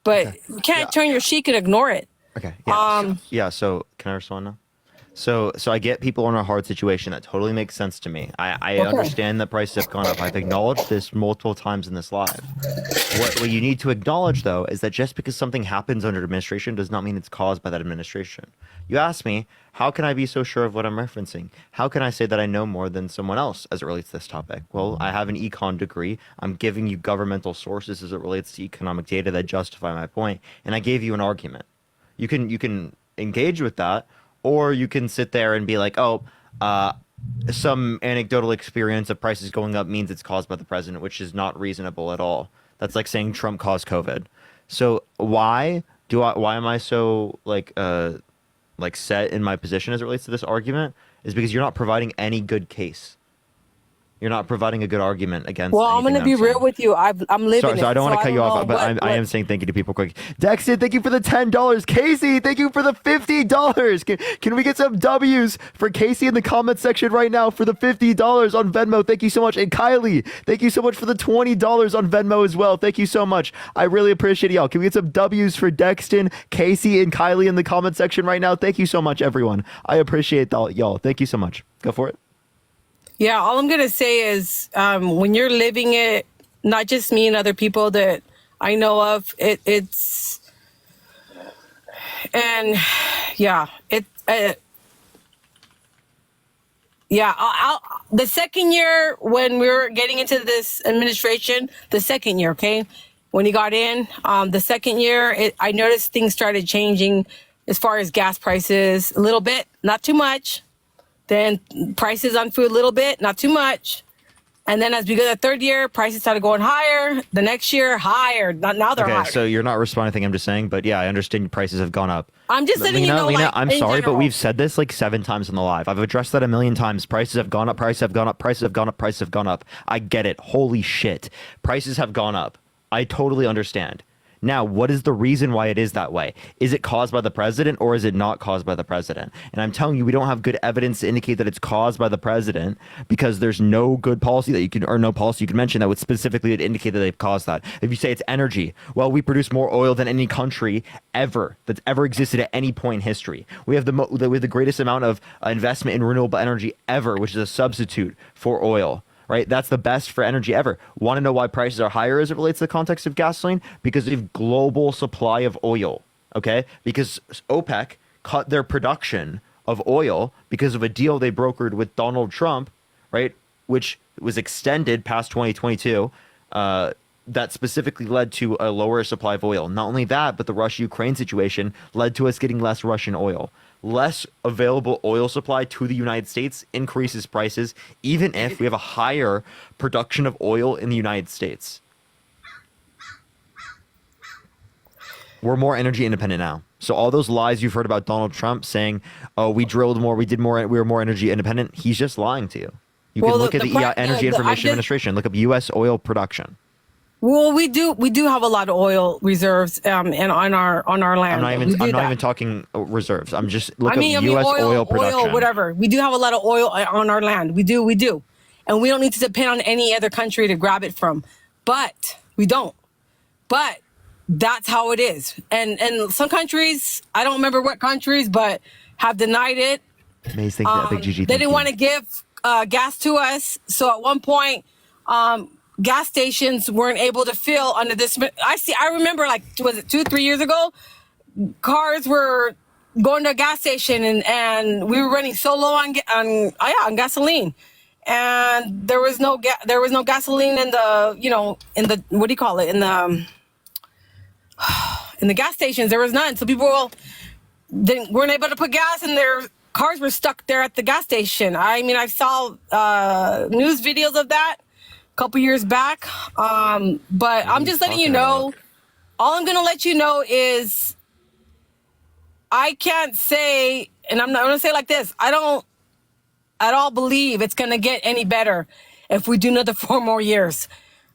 But you can't turn your cheek and ignore it. Okay. Yeah. So can I respond now? So I get people in a hard situation. That totally makes sense to me. I understand that prices have gone up. I've acknowledged this multiple times in this live. What you need to acknowledge, though, is that just because something happens under administration does not mean it's caused by that administration. You asked me, how can I be so sure of what I'm referencing? How can I say that I know more than someone else as it relates to this topic? Well, I have an econ degree. I'm giving you governmental sources as it relates to economic data that justify my point, and I gave you an argument. You can engage with that, or you can sit there and be like, some anecdotal experience of prices going up means it's caused by the president, which is not reasonable at all. That's like saying Trump caused COVID. So why am I so like set in my position as it relates to this argument? Is because you're not providing any good case. You're not providing a good argument against. Well, I'm going to be real with you. I'm living. Sorry, I don't want to cut you off, but I am saying thank you to people quick. Dexter, thank you for the $10. Casey, thank you for the $50. Can we get some W's for Casey in the comment section right now for the $50 on Venmo? Thank you so much. And Kylie, thank you so much for the $20 on Venmo as well. Thank you so much. I really appreciate y'all. Can we get some W's for Dexton, Casey, and Kylie in the comment section right now? Thank you so much, everyone. I appreciate y'all. Thank you so much. Go for it. Yeah, all I'm going to say is when you're living it, not just me and other people that I know of. It's and yeah, the second year when we were getting into this administration, the second year, okay, when he got in, the second year, I noticed things started changing as far as gas prices a little bit, not too much. Then prices on food a little bit, not too much. And then as we go to the third year, prices started going higher. The next year, higher. Now they're Okay, higher. so you're not responding to anything I'm just saying, but yeah, I understand prices have gone up. I'm just letting you know, Lena, like, I'm in sorry, but general. we've said this like 7 times on the live. I've addressed that a million times. Prices have gone up, prices have gone up, prices have gone up, prices have gone up. I get it. Holy shit. Prices have gone up. I totally understand. Now, what is the reason why it is that way? Is it caused by the president or is it not caused by the president? And I'm telling you, we don't have good evidence to indicate that it's caused by the president because there's no good policy that you can, or no policy you can mention that would specifically indicate that they've caused that. If you say it's energy, well, we produce more oil than any country ever that's ever existed at any point in history. We have the greatest amount of investment in renewable energy ever, which is a substitute for oil. Right, that's the best for energy ever. Want to know why prices are higher as it relates to the context of gasoline? Because of global supply of oil. Okay, because OPEC cut their production of oil because of a deal they brokered with Donald Trump, right, which was extended past 2022. That specifically led to a lower supply of oil. Not only that, but the Russia-Ukraine situation led to us getting less Russian oil. Less available oil supply to the United States increases prices, even if we have a higher production of oil in the United States. We're more energy independent now. So all those lies you've heard about Donald Trump saying, oh, we drilled more, we did more, we were more energy independent, he's just lying to you. You can look at the Energy Information Administration, look up U.S. oil production. Well, we do have a lot of oil reserves and on our land. I'm not even talking reserves. I'm just looking at U.S. oil production. Oil, whatever. We do have a lot of oil on our land. We do, and we don't need to depend on any other country to grab it from. But we don't. But that's how it is. And some countries, I don't remember what countries, but have denied it. Maze, thank you, Big GG. They didn't want to give gas to us. So at one point, gas stations weren't able to fill under this. I remember, like, was it 2-3 years ago? Cars were going to a gas station and we were running so low on gasoline, and there was no gasoline in the what do you call it, in the gas stations. There was none, so people weren't able to put gas in their cars. Were stuck there at the gas station. I mean, I saw news videos of that couple years back. But I'm just letting you know, all I'm going to let you know is I can't say, and I'm not going to say it like this, I don't at all believe it's going to get any better if we do another 4 more years.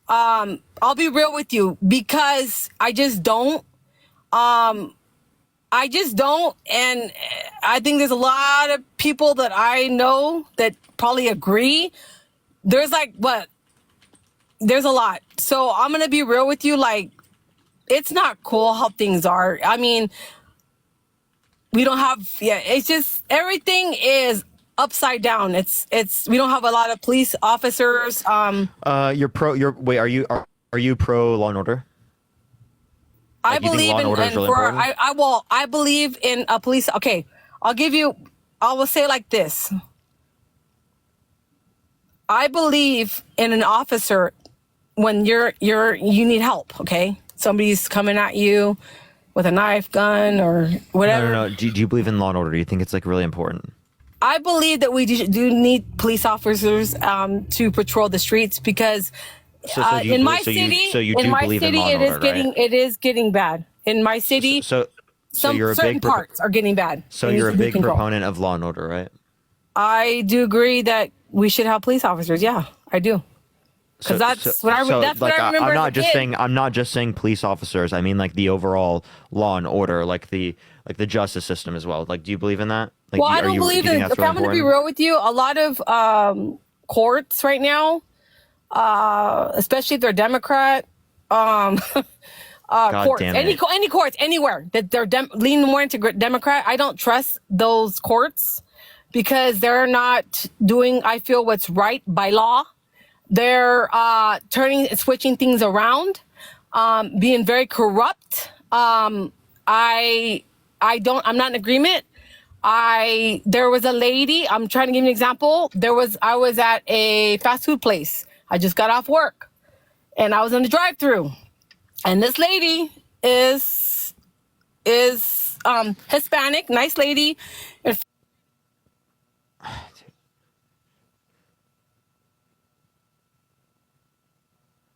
I'll be real with you, because I just don't. And I think there's a lot of people that I know that probably agree. There's there's a lot. So I'm going to be real with you. Like, it's not cool how things are. I mean, we don't have, it's just, everything is upside down. We don't have a lot of police officers. Are you pro Law and Order? I believe I believe in a police. Okay. I will say it like this. I believe in an officer when you need help, okay? Somebody's coming at you with a knife, gun, or whatever. No. Do you believe in Law and Order? Do you think it's like really important? I believe that we do need police officers to patrol the streets, because in my city, it is getting bad. In my city, certain parts are getting bad. So you're a big proponent of Law and Order, right? I do agree that we should have police officers. Yeah, I do. Because that's what I remember. I'm not just saying police officers. I mean, like, the overall law and order, like the justice system as well. Like, do you believe in that? Like, well, I don't believe that. If I'm going to be real with you, a lot of courts right now, especially if they're Democrat, courts, any courts anywhere that they're leaning more into Democrat, I don't trust those courts, because they're not doing, I feel, what's right by law. They're switching things around. being very corrupt. I'm not in agreement. There was a lady, I'm trying to give you an example. I was at a fast food place. I just got off work and I was in the drive-thru, and this lady is Hispanic, nice lady. And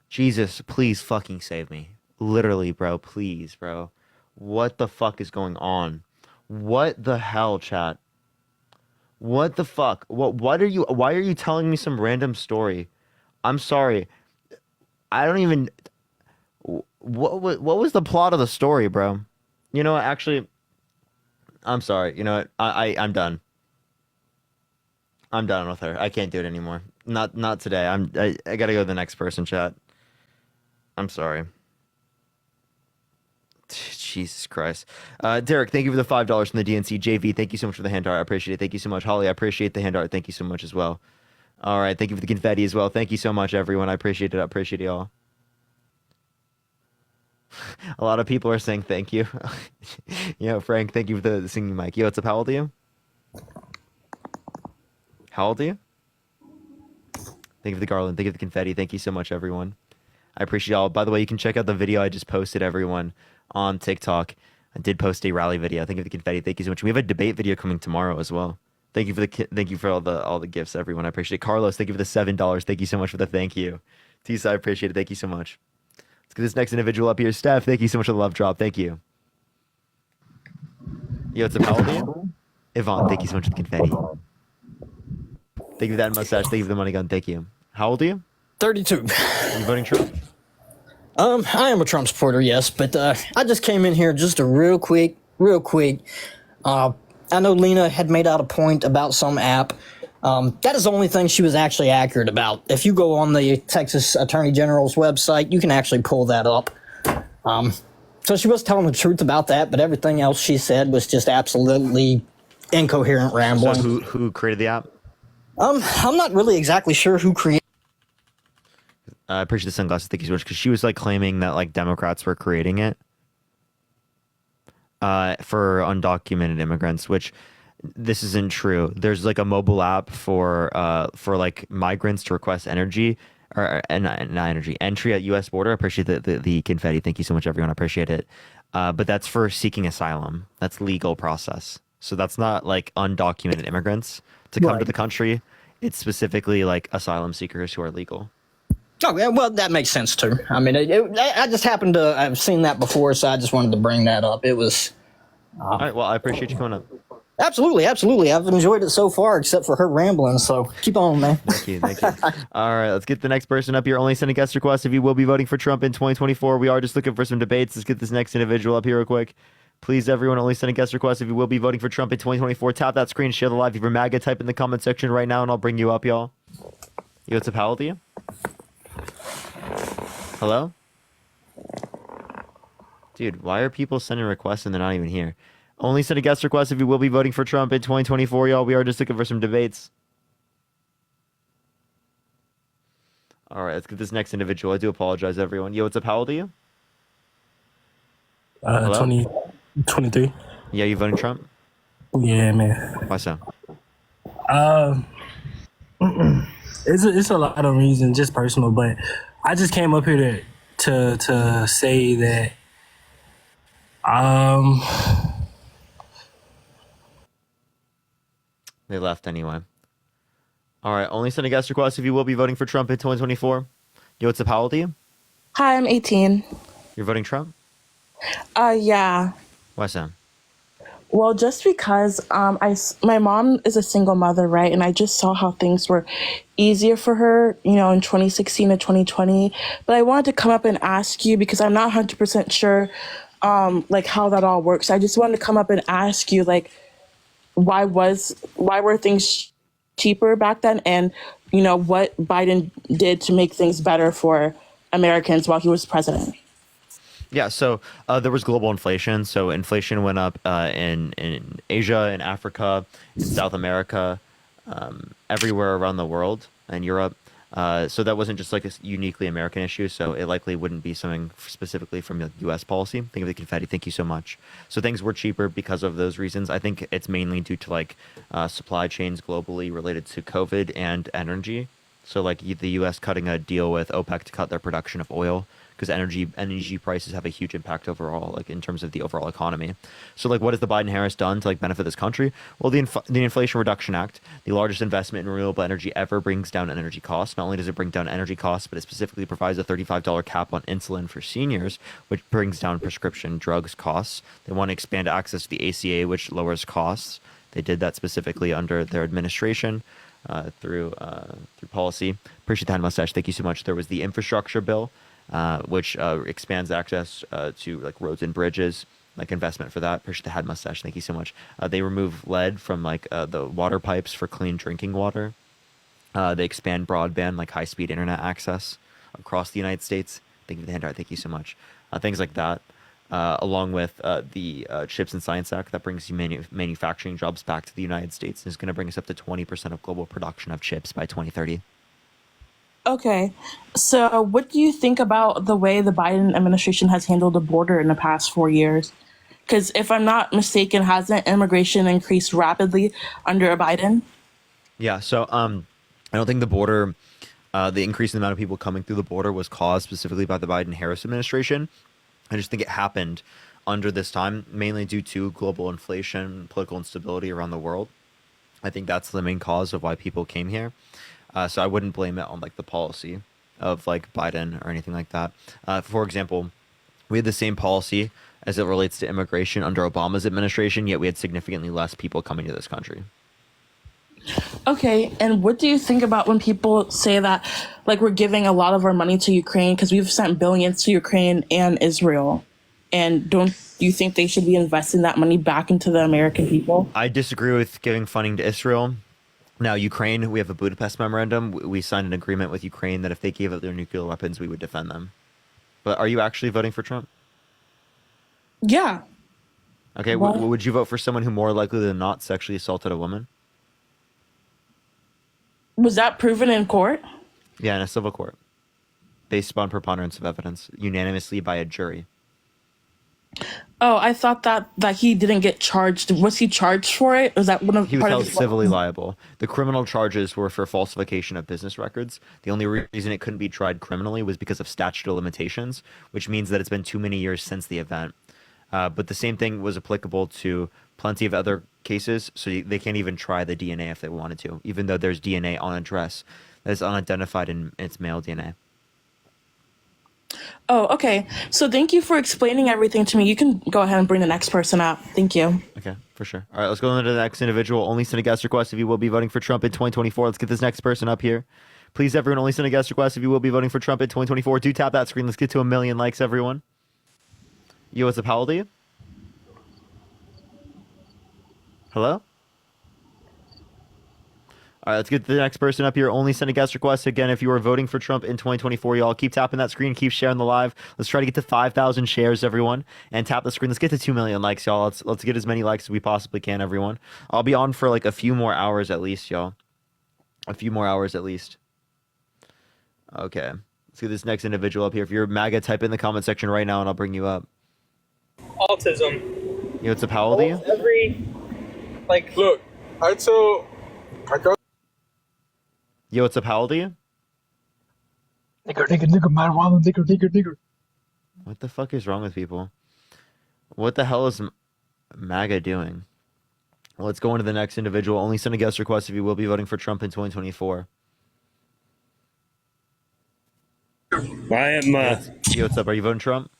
Jesus, please fucking save me. Literally, bro. Please, bro. What the fuck is going on? What the hell, chat? What the fuck? Why are you telling me some random story? I'm sorry. I don't even what was the plot of the story, bro? You know what, actually, I'm sorry. You know what? I'm done. I'm done with her. I can't do it anymore. Not today. I gotta go to the next person, chat. I'm sorry. Jesus Christ. Derek, thank you for the $5 from the DNC. JV, thank you so much for the hand art. I appreciate it. Thank you so much. Holly, I appreciate the hand art. Thank you so much as well. All right. Thank you for the confetti as well. Thank you so much, everyone. I appreciate it. I appreciate y'all. A lot of people are saying thank you. Frank, thank you for the singing mic. Yo, what's up? How old are you? How old are you? Thank you for the garland. Thank you for the confetti. Thank you so much, everyone. I appreciate y'all. By the way, you can check out the video I just posted, everyone, on TikTok. I did post a rally video. Thank you for the confetti. Thank you so much. We have a debate video coming tomorrow as well. Thank you for all the gifts, everyone. I appreciate it. Carlos, thank you for the $7. Thank you so much for the thank you. Tisa, I appreciate it. Thank you so much. Let's get this next individual up here. Steph, thank you so much for the love drop. Thank you. Yo, it's a Paladin. Yvonne, thank you so much for the confetti. Thank you for that mustache. Thank you for the money gun. Thank you. How old are you? 32. Are you voting Trump? I am a Trump supporter, yes, but I just came in here just real quick. I know Lena had made out a point about some app. That is the only thing she was actually accurate about. If you go on the Texas Attorney General's website, you can actually pull that up. So she was telling the truth about that, but everything else she said was just absolutely incoherent rambling. So who created the app? I'm not really exactly sure who created. I appreciate the sunglasses. Thank you so much. Because she was like claiming that like Democrats were creating it for undocumented immigrants, which this isn't true. There's like a mobile app for like migrants to request entry at U.S. border. I appreciate the confetti. Thank you so much, everyone. I appreciate it. But that's for seeking asylum. That's legal process. So that's not like undocumented immigrants to come to the country. It's specifically like asylum seekers who are legal. Oh, yeah, well, that makes sense, too. I mean, I just happened to have seen that before, so I just wanted to bring that up. It was... All right, well, I appreciate you coming up. Absolutely. I've enjoyed it so far, except for her rambling, so keep on, man. Thank you. All right, let's get the next person up here. Only send a guest request if you will be voting for Trump in 2024. We are just looking for some debates. Let's get this next individual up here real quick. Please, everyone, only send a guest request if you will be voting for Trump in 2024. Tap that screen, share the live. If you're MAGA, type in the comment section right now, and I'll bring you up, y'all. Yo, what's up? How old are you? Hello? Dude, why are people sending requests and they're not even here? Only send a guest request if you will be voting for Trump in 2024, y'all. We are just looking for some debates. All right, let's get this next individual. I do apologize, everyone. Yo, what's up? How old are you? 23. Yeah, you voting Trump? Yeah, man. Why so? It's a lot of reasons, just personal, but I just came up here to say that They left anyway. All right, only send a guest request if you will be voting for Trump in 2024. Yo, what's up? How old are you? Hi, I'm 18. You're voting Trump? Yeah. Why so? Well, just because my mom is a single mother, right? And I just saw how things were easier for her, in 2016 to 2020. But I wanted to come up and ask you because I'm not 100% sure, like how that all works. I just wanted to come up and ask you, like, why were things cheaper back then? And, what Biden did to make things better for Americans while he was president. Yeah, so there was global inflation. So inflation went up in Asia, in Africa, in South America, everywhere around the world, and Europe. So that wasn't just like a uniquely American issue. So it likely wouldn't be something specifically from the U.S. policy. Think of the confetti. Thank you so much. So things were cheaper because of those reasons. I think it's mainly due to like supply chains globally related to COVID and energy. So like the U.S. cutting a deal with OPEC to cut their production of oil because energy prices have a huge impact overall, like in terms of the overall economy. So like, what has the Biden-Harris done to like benefit this country? Well, the Inflation Reduction Act, the largest investment in renewable energy ever, brings down energy costs. Not only does it bring down energy costs, but it specifically provides a $35 cap on insulin for seniors, which brings down prescription drugs costs. They want to expand access to the ACA, which lowers costs. They did that specifically under their administration. Through policy. Appreciate the hand mustache. Thank you so much. There was the infrastructure bill, which expands access to like roads and bridges, like investment for that. Appreciate the head mustache. Thank you so much. They remove lead from like the water pipes for clean drinking water. They expand broadband, like high-speed internet access across the United States. Thank you for the handout. Thank you so much. Things like that. Along with the Chips and Science Act that brings manufacturing jobs back to the United States and is going to bring us up to 20% of global production of chips by 2030. Okay, so what do you think about the way the Biden administration has handled the border in the past 4 years? Because if I'm not mistaken, hasn't immigration increased rapidly under Biden? Yeah, so I don't think the border, the increase in the amount of people coming through the border was caused specifically by the Biden-Harris administration. I just think it happened under this time, mainly due to global inflation, political instability around the world. I think that's the main cause of why people came here. So I wouldn't blame it on like the policy of like Biden or anything like that. For example, we had the same policy as it relates to immigration under Obama's administration, yet we had significantly less people coming to this country. Okay, and what do you think about when people say that, like, we're giving a lot of our money to Ukraine because we've sent billions to Ukraine and Israel, and don't you think they should be investing that money back into the American people? I disagree with giving funding to Israel. Now, Ukraine, we have a Budapest memorandum. We signed an agreement with Ukraine that if they gave up their nuclear weapons, we would defend them. But are you actually voting for Trump? Yeah. Okay, would you vote for someone who more likely than not sexually assaulted a woman? Was that proven in court? Yeah, in a civil court. Based upon preponderance of evidence, unanimously by a jury. Oh, I thought that he didn't get charged. Was he charged for it? Was that one of He was part held of his civilly liable. The criminal charges were for falsification of business records. The only reason it couldn't be tried criminally was because of statute of limitations, which means that it's been too many years since the event. But the same thing was applicable to plenty of other cases, so they can't even try the DNA if they wanted to, even though there's DNA on a dress that is unidentified in its male DNA. Oh, okay. So thank you for explaining everything to me. You can go ahead and bring the next person up. Thank you. Okay, for sure. All right, let's go on to the next individual. Only send a guest request if you will be voting for Trump in 2024. Let's get this next person up here. Please, everyone, only send a guest request if you will be voting for Trump in 2024. Do tap that screen. Let's get to 1 million likes, everyone. Yo, what's up? How old are you? Hello? All right, let's get the next person up here. Only send a guest request. Again, if you are voting for Trump in 2024, y'all keep tapping that screen, keep sharing the live. Let's try to get to 5,000 shares, everyone, and tap the screen. Let's get to 2 million likes, y'all. Let's get as many likes as we possibly can, everyone. I'll be on for like a few more hours at least, y'all. A few more hours at least. Okay, let's get this next individual up here. If you're MAGA, type in the comment section right now, and I'll bring you up. Autism. Yo, what's up? How old are you? Look, I got. Yo, what's up? How old are you? Nigger, marijuana, nigger. What the fuck is wrong with people? What the hell is MAGA doing? Well, let's go on to the next individual. Only send a guest request if you will be voting for Trump in 2024. I am. Yo, what's up? Are you voting Trump?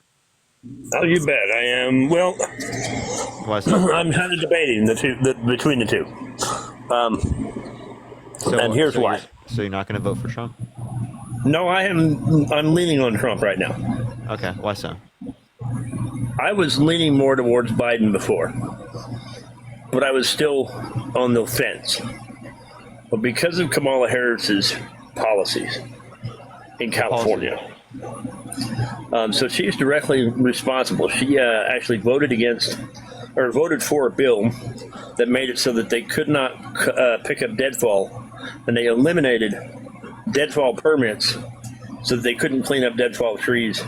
Oh, you bet I am. Well, why so? I'm kind of debating between the two. And here's why. So you're not going to vote for Trump? No, I'm leaning on Trump right now. Okay, why so? I was leaning more towards Biden before, but I was still on the fence. But because of Kamala Harris's policies in California, so she's directly responsible. She actually voted for a bill that made it so that they could not pick up deadfall, and they eliminated deadfall permits so that they couldn't clean up deadfall trees,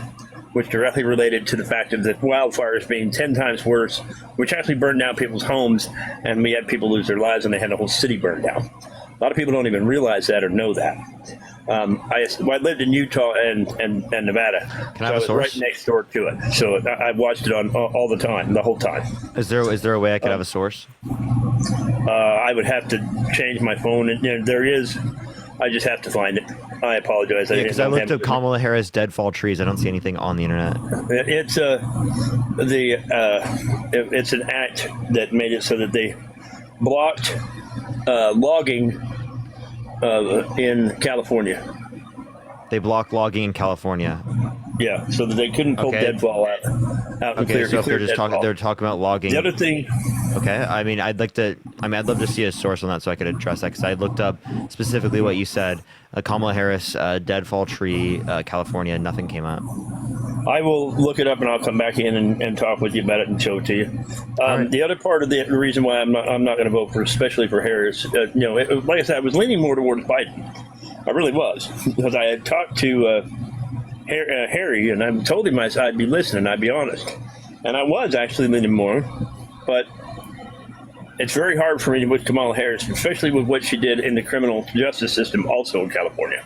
which directly related to the fact of the wildfires being 10 times worse, which actually burned down people's homes, and we had people lose their lives, and they had the whole city burned down. A lot of people don't even realize that or know that. I lived in Utah and Nevada. Can I have a so I was source? right next door to it. So I watched it on all the time, the whole time. Is there a way I could have a source? I would have to change my phone, and there is. I just have to find it. I apologize. Because I looked up Kamala Harris deadfall trees. I don't see anything on the internet. It's it's an act that made it so that they blocked logging in California. They blocked logging in California. Yeah, so that they couldn't pull deadfall out. Okay, so if they're talking about logging. The other thing. Okay, I'd love to see a source on that so I could address that, because I looked up specifically what you said. Kamala Harris, deadfall tree, California, nothing came up. I will look it up and I'll come back in and talk with you about it and show it to you. The other part of the reason why I'm not going to vote for, especially for Harris, like I said, I was leaning more towards Biden. I really was, because I had talked to Harry, and I told him I'd be listening, I'd be honest, and I was actually leaning more, but it's very hard for me with Kamala Harris, especially with what she did in the criminal justice system, also in California.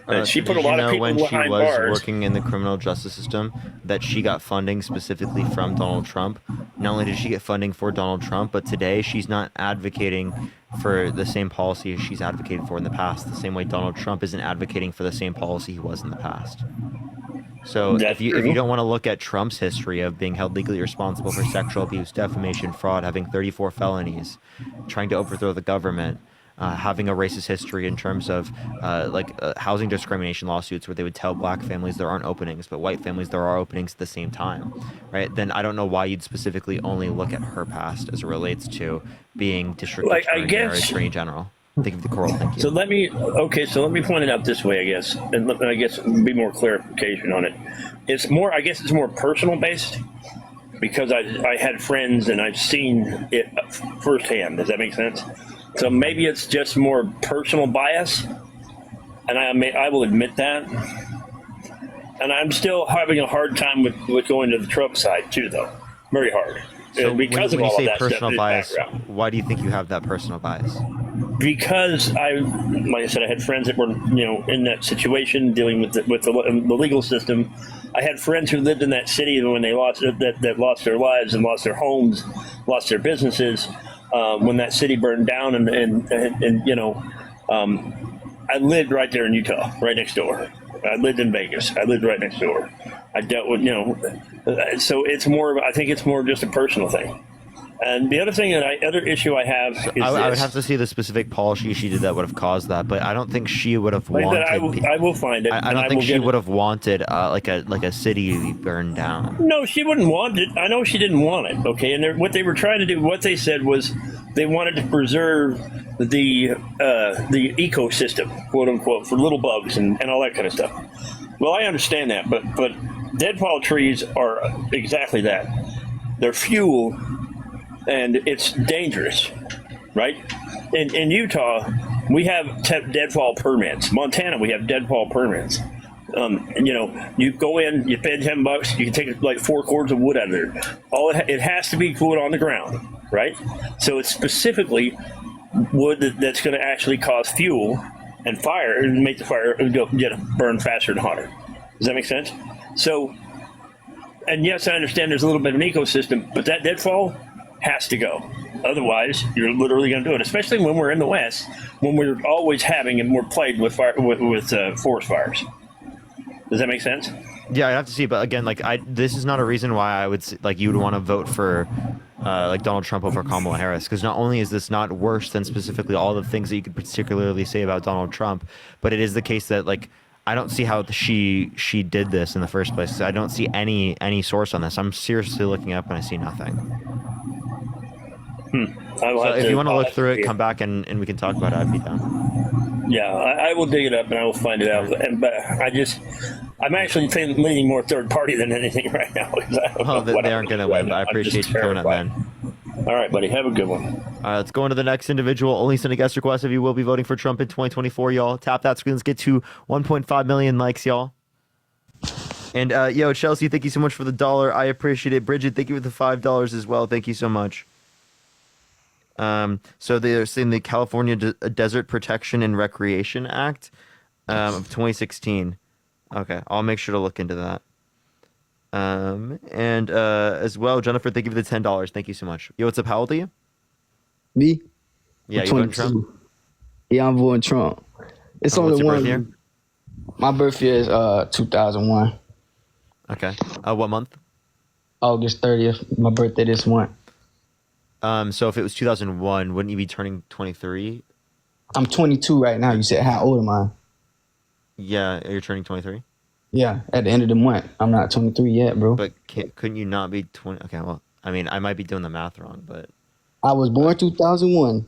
And she put a lot of people behind when she was bars. working in the criminal justice system, that she got funding specifically from Donald Trump. Not only did she get funding for Donald Trump, but today she's not advocating for the same policy as she's advocated for in the past, the same way Donald Trump isn't advocating for the same policy he was in the past. So if you don't want to look at Trump's history of being held legally responsible for sexual abuse, defamation, fraud, having 34 felonies, trying to overthrow the government, having a racist history in terms of housing discrimination lawsuits where they would tell black families there aren't openings, but white families there are openings at the same time, right? Then I don't know why you'd specifically only look at her past as it relates to being district attorney or attorney general. Thank you for the coral. Thank you. So let me point it out this way, I guess, and I guess be more clarification on it. It's more personal based, because I had friends and I've seen it firsthand. Does that make sense? So maybe it's just more personal bias, and I will admit that. And I'm still having a hard time with going to the Trump side too, though. Very hard. So because when of all you say of that personal stuff, bias, background. why do you think you have that personal bias? Because like I said, I had friends that were, in that situation, dealing with the legal system. I had friends who lived in that city, and when they lost lost their lives and lost their homes, lost their businesses, when that city burned down, and I lived right there in Utah, right next door. I lived in Vegas. I lived right next door. I dealt with, so it's more. I think it's more just a personal thing. And the other issue I have is I would have to see the specific policy she did that would have caused that, but I don't think she would have wanted. I will find it. I don't think she would have wanted like a city to be burned down. No, she wouldn't want it. I know she didn't want it. Okay, and what they were trying to do, what they said was, they wanted to preserve the ecosystem, quote unquote, for little bugs and all that kind of stuff. Well, I understand that, but deadfall trees are exactly that. They're fuel. And it's dangerous, right? In Utah, we have deadfall permits. Montana, we have deadfall permits. You go in, you pay $10, you can take like 4 cords of wood out of there. It has to be put on the ground, right? So it's specifically wood that's going to actually cause fuel and fire and make the fire burn faster and hotter. Does that make sense? So, and yes, I understand there's a little bit of an ecosystem, but that deadfall has to go. Otherwise, you're literally going to do it, especially when we're in the West, when we're always having and we're plagued with forest fires. Does that make sense? Yeah, I'd have to see, but again, this is not a reason why I would you would want to vote for Donald Trump over Kamala Harris, because not only is this not worse than specifically all the things that you could particularly say about Donald Trump, but it is the case that I don't see how she did this in the first place. I don't see any source on this. I'm seriously looking up and I see nothing. So if you want to look through it, come back and we can talk about it. I'd be down. Yeah, I will dig it up and I will find it out. But I'm actually leaning more third party than anything right now. They aren't going to win, but I appreciate you coming up, man. All right, buddy. Have a good one. All right, let's go into the next individual. Only send a guest request if you will be voting for Trump in 2024, y'all. Tap that screen. Let's get to 1.5 million likes, y'all. And yo, Chelsea, thank you so much for the $1. I appreciate it. Bridget, thank you for the $5 as well. Thank you so much. So they're saying the California Desert Protection and Recreation Act of 2016. Okay, I'll make sure to look into that. And as well, Jennifer, thank you for the $10. Thank you so much. Yo, what's up? How old are you? Me? Yeah, I'm you voting Trump? Yeah, I'm voting Trump. It's What's only your one. birth year? My birth year is 2001. Okay. What month? August 30th. My birthday this month. So if it was 2001, wouldn't you be turning 23? I'm 22 right now. You said how old am I? Yeah, you're turning 23. Yeah, at the end of the month. I'm not 23 yet, bro. But couldn't you not be 20? Okay, well, I mean, I might be doing the math wrong, but I was born 2001.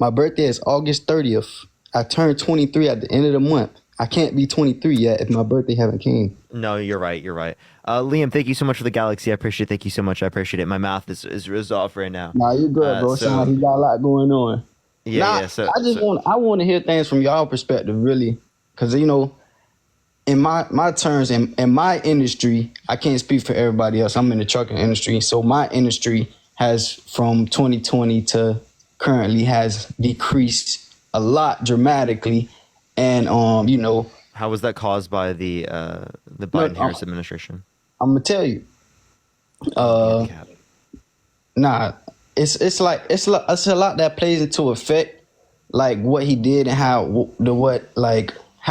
My birthday is August 30th. I turned 23 at the end of the month. I can't be 23 yet if my birthday haven't came. no, you're right. You're right. Liam, thank you so much for the galaxy. I appreciate it. Thank you so much. I appreciate it. My math is off right now. Nah, you're good, bro. so- Sound like you got a lot going on. Yeah, Nah, yeah. So I want to hear things from y'all perspective, really, because you know, in my terms, in my industry, I can't speak for everybody else. I'm in the trucking industry, so my industry has from 2020 to currently has decreased a lot dramatically, and you know, how was that caused by the Biden-Harris administration? I'm gonna tell you, nah, it's a lot that plays into effect, like what he did and how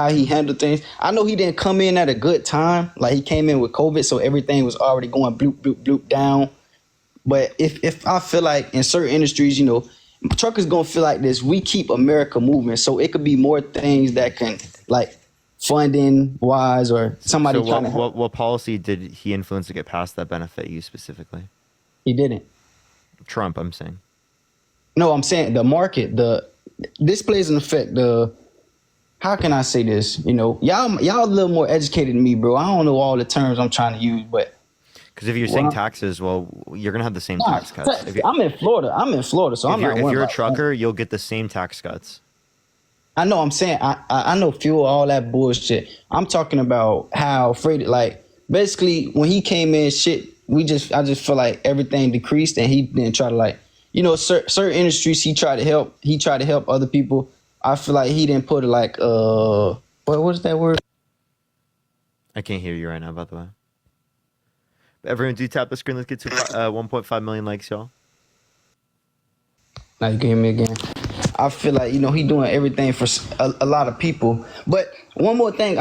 he handled things. I know he didn't come in at a good time. Like he came in with COVID, so everything was already going bloop, bloop, bloop down. But if I feel like in certain industries, you know, truckers gonna feel like this. We keep America moving, so it could be more things that can like funding wise or somebody So trying to help. what policy did he influence to get passed that benefit you specifically? He didn't. Trump, I'm saying. No, I'm saying the market. This plays an effect. How can I say this? You know, y'all a little more educated than me, bro. I don't know all the terms I'm trying to use, but Because if you're saying taxes, well, you're gonna have the same tax cuts. I'm in Florida, so I'm not If worried you're a about trucker, you'll get the same tax cuts. I know. I'm saying I know fuel, all that bullshit. I'm talking about how freight, like basically when he came in, shit. I just feel like everything decreased, and he didn't try to like, you know, certain industries he tried to help. He tried to help other people. I feel like he didn't put it like what was that word? I can't hear you right now, by the way. But everyone, do tap the screen. Let's get to 1.5 million likes, y'all. Now you can hear me again. I feel like, you know, he doing everything for a lot of people. But one more thing,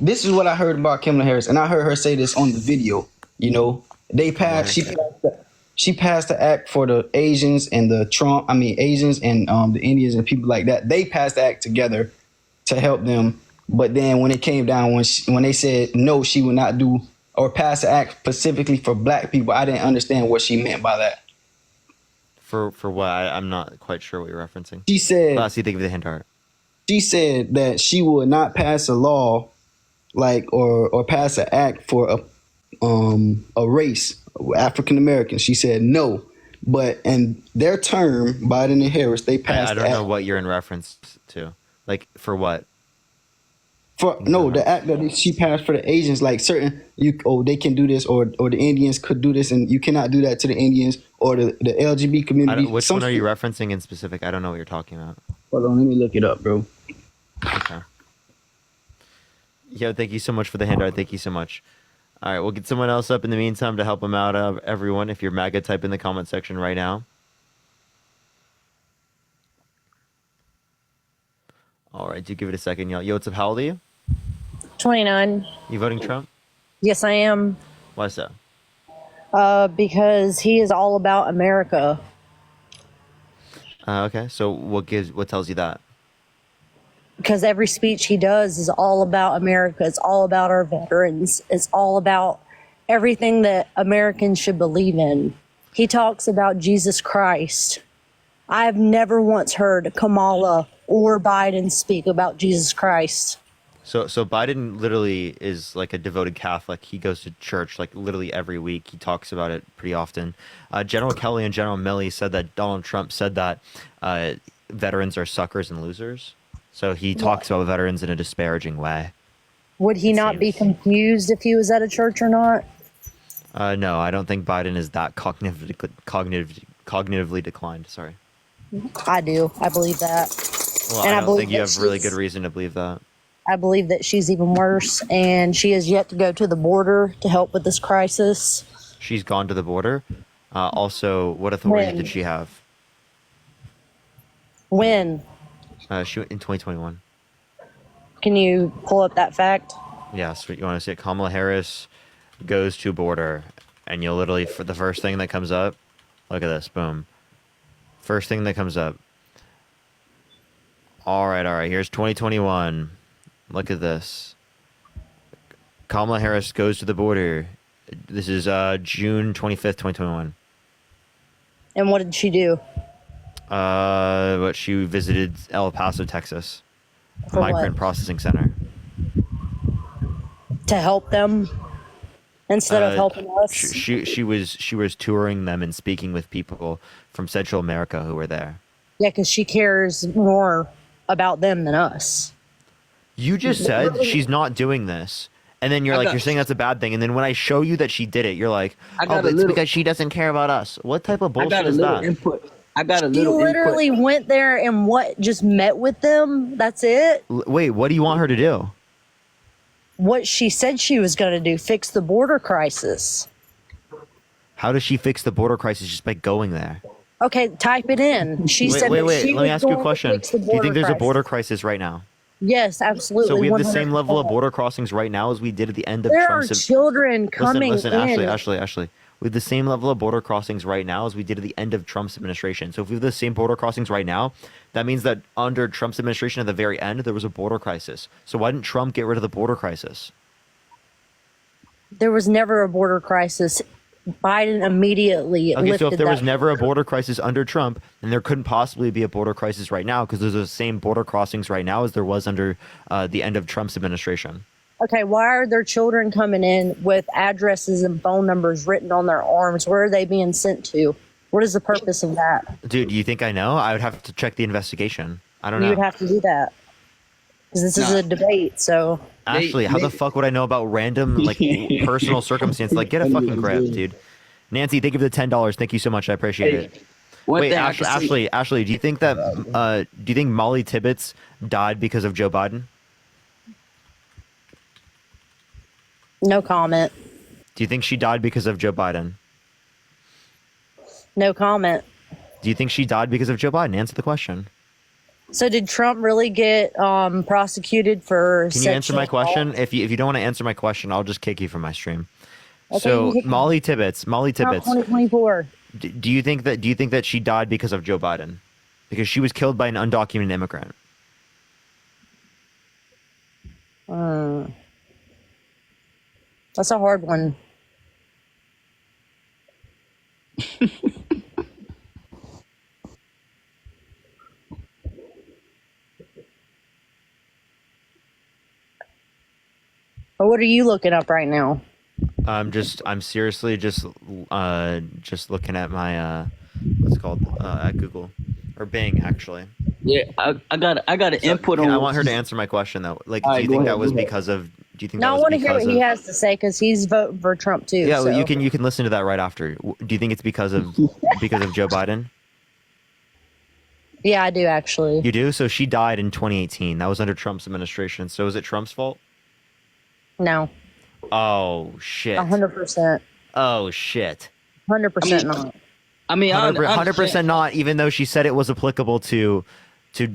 this is what I heard about Kamala Harris, and I heard her say this on the video. You know, she passed the act for the Asians and Asians and the Indians and people like that. They passed the act together to help them. But then when it came down, when they said no, she would not do or pass the act specifically for black people, I didn't understand what she meant by that. For what? I'm not quite sure what you're referencing. She said, Classy, think of the hint art. She said that she would not pass a law like or pass an act for a race, African American. She said no. But in their term, Biden and Harris, they passed I don't know what you're in reference to. Like, for what? The act that she passed for the Asians, like certain they can do this, or the Indians could do this, and you cannot do that to the Indians or the LGBT community. Which one are you referencing in specific? I don't know what you're talking about. Hold on, let me look it up, bro. Okay. Yo, thank you so much for the handout. Thank you so much. All right, we'll get someone else up in the meantime to help them out. Everyone, if you're MAGA, type in the comment section right now. All right, do give it a second, y'all. Yo, what's up? How old are you? 29. You voting Trump? Yes, I am. Why so? Because he is all about America. Okay, so what tells you that? Because every speech he does is all about America. It's all about our veterans. It's all about everything that Americans should believe in. He talks about Jesus Christ. I have never once heard Kamala or Biden speak about Jesus Christ. So Biden literally is like a devoted Catholic. He goes to church like literally every week. He talks about it pretty often. General Kelly and General Milley said that Donald Trump said that veterans are suckers and losers. So he talks about veterans in a disparaging way. Would he not be confused if he was at a church or not? No, I don't think Biden is that cognitively declined. Sorry. I do. I believe that. Well, And I I don't believe think you that have really she's- good reason to believe that. I believe that she's even worse, and she has yet to go to the border to help with this crisis. She's gone to the border. Also, what authority When? did she have? When? She went in 2021. Can you pull up that fact? Yeah, so you want to see it? Kamala Harris goes to border, and you'll literally, for the first thing that comes up, look at this, boom. First thing that comes up. All right, here's 2021. Look at this. Kamala Harris goes to the border. This is June 25th, 2021. And what did she do? But she visited El Paso, Texas, For what? migrant processing center. To help them instead of helping us? She was touring them and speaking with people from Central America who were there. Yeah, because she cares more about them than us. You just said she's not doing this, and then you're saying that's a bad thing, and then when I show you that she did it, you're like, oh, it's because she doesn't care about us. What type of bullshit is that? I got a She little literally went there and just met with them. That's it. Wait, what do you want her to do? What she said she was going to do, fix the border crisis. How does she fix the border crisis just by going there? Okay, type it in. She said Wait. that she Let me was ask you a going to question. fix the Do you think there's a crisis. border crisis right now? Yes, absolutely. So we have the same 100%. level of border crossings right now as we did at the end of There Trump's. are children coming listen, in. Ashley. We have the same level of border crossings right now as we did at the end of Trump's administration. So if we have the same border crossings right now, that means that under Trump's administration at the very end, there was a border crisis. So why didn't Trump get rid of the border crisis? There was never a border crisis. Biden immediately Okay, lifted so if there was that. never a border crisis under Trump, then there couldn't possibly be a border crisis right now because there's the same border crossings right now as there was under the end of Trump's administration. Okay, why are there children coming in with addresses and phone numbers written on their arms? Where are they being sent to? What is the purpose of that? Dude, you think I know? I would have to check the investigation. I don't know. You would have to do that. Because this is a debate, so. Ashley, how the fuck would I know about random like personal circumstances? Like, get a fucking grip, dude. Nancy, thank you for the $10. Thank you so much. I appreciate it. Wait, Ashley, do you think that do you think Molly Tibbetts died because of Joe Biden? No comment. Do you think she died because of Joe Biden? No comment. Do you think she died because of Joe Biden? Answer the question. So did Trump really get prosecuted for Can you answer my sexual question? assault? If you don't want to answer my question, I'll just kick you from my stream. Okay, So you kick me. Molly Tibbetts, Trump 2024. do you think that she died because of Joe Biden? Because she was killed by an undocumented immigrant. That's a hard one. But what are you looking up right now? I'm seriously just looking at my what's it called at Google or Bing actually. Yeah, I got an input on. I want her to answer my question though. Like, All do right, you go think ahead, that was go ahead. because of? Do you think No, that I was want to hear because what of? he has to say because he's voting for Trump too. Yeah, so. well, you can listen to that right after. Do you think it's because of Joe Biden? Yeah, I do actually. You do. So she died in 2018. That was under Trump's administration. So is it Trump's fault? No, Oh shit. 100%. Oh shit. 100% not. I mean, 100% not. Even though she said it was applicable to Joe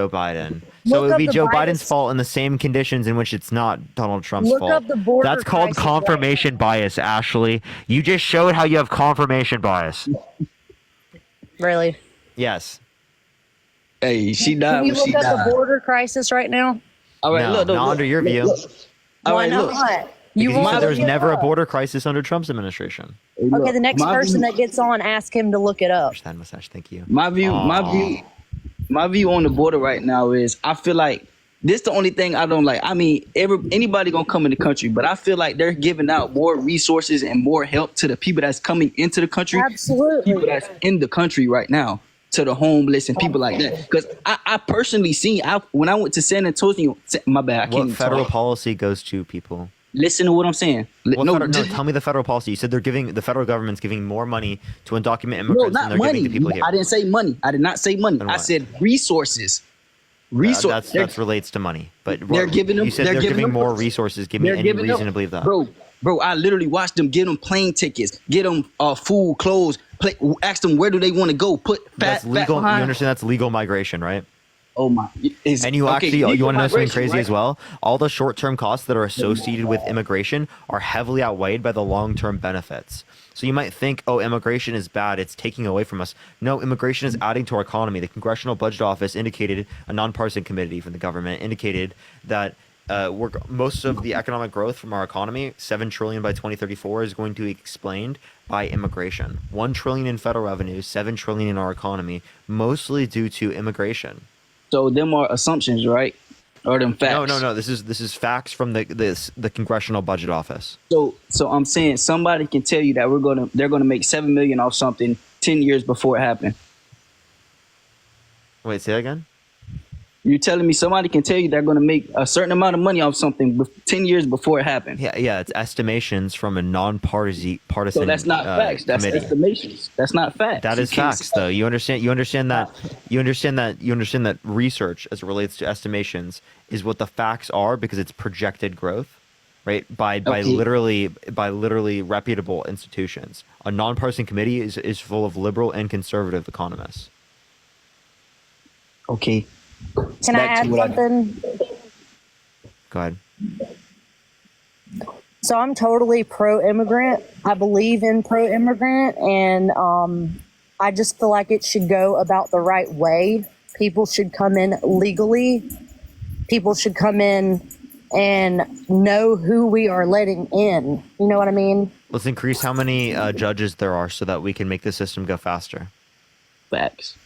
Biden. So Look it would up be the Joe bias. Biden's fault in the same conditions in which it's not Donald Trump's Look fault. up the border That's called crisis confirmation bias, Ashley. You just showed how you have confirmation bias. Really? Yes. Hey, she died Can you when she look up died. the border crisis right now? All right, No, look, not under your view. All Why right, look. not? You Because you won't said there was look it never a up. border crisis under Trump's administration. Okay, the next person that gets on, ask him to look it up. Understand, mustache. Thank you. My view on the border right now is I feel like this the only thing I don't like. I mean, anybody gonna come in the country, but I feel like they're giving out more resources and more help to the people that's coming into the country. Absolutely. People that's in the country right now, to the homeless and people like that. Because I personally seen, when I went to San Antonio, my bad, I can't What even federal talk. policy goes to people? Listen to what I'm saying. Tell me the federal policy. You said the federal government's giving more money to undocumented immigrants No, than not they're money. giving to people here. I didn't say money. I did not say money. I said resources. Resources. That relates to money. But They're giving them. You said they're they're giving them, more resources. Give me they're any giving reason them- to believe that. Bro, I literally watched them get them plane tickets, get them food, clothes, ask them where do they want to go, put That's legal. You understand that's legal migration, right? Oh my! And you okay, actually, legal you want to know something migration, crazy right? as well? All the short-term costs that are associated with immigration are heavily outweighed by the long-term benefits. So you might think, oh, immigration is bad; it's taking away from us. No, immigration is adding to our economy. The Congressional Budget Office indicated, a nonpartisan committee from the government indicated that most of the economic growth from our economy, $7 trillion by 2034, is going to be explained by immigration. $1 trillion in federal revenue, $7 trillion in our economy, mostly due to immigration. So them are assumptions, right? Or them facts? No. This is facts from the Congressional Budget Office. So I'm saying somebody can tell you that they're gonna make $7 million off something 10 years before it happened. Wait, say that again? You're telling me somebody can tell you they're gonna make a certain amount of money off something 10 years before it happened? Yeah, it's estimations from a non-partisan. So that's not facts. That's committee. estimations. That's not facts. That is facts, though. You understand that research, as it relates to estimations, is what the facts are because it's projected growth, right? By literally reputable institutions. A nonpartisan committee is full of liberal and conservative economists. Okay. Can I add something? Go ahead. So I'm totally pro-immigrant. I believe in pro-immigrant, and I just feel like it should go about the right way. People should come in legally. People should come in and know who we are letting in. You know what I mean? Let's increase how many judges there are so that we can make the system go faster. Facts.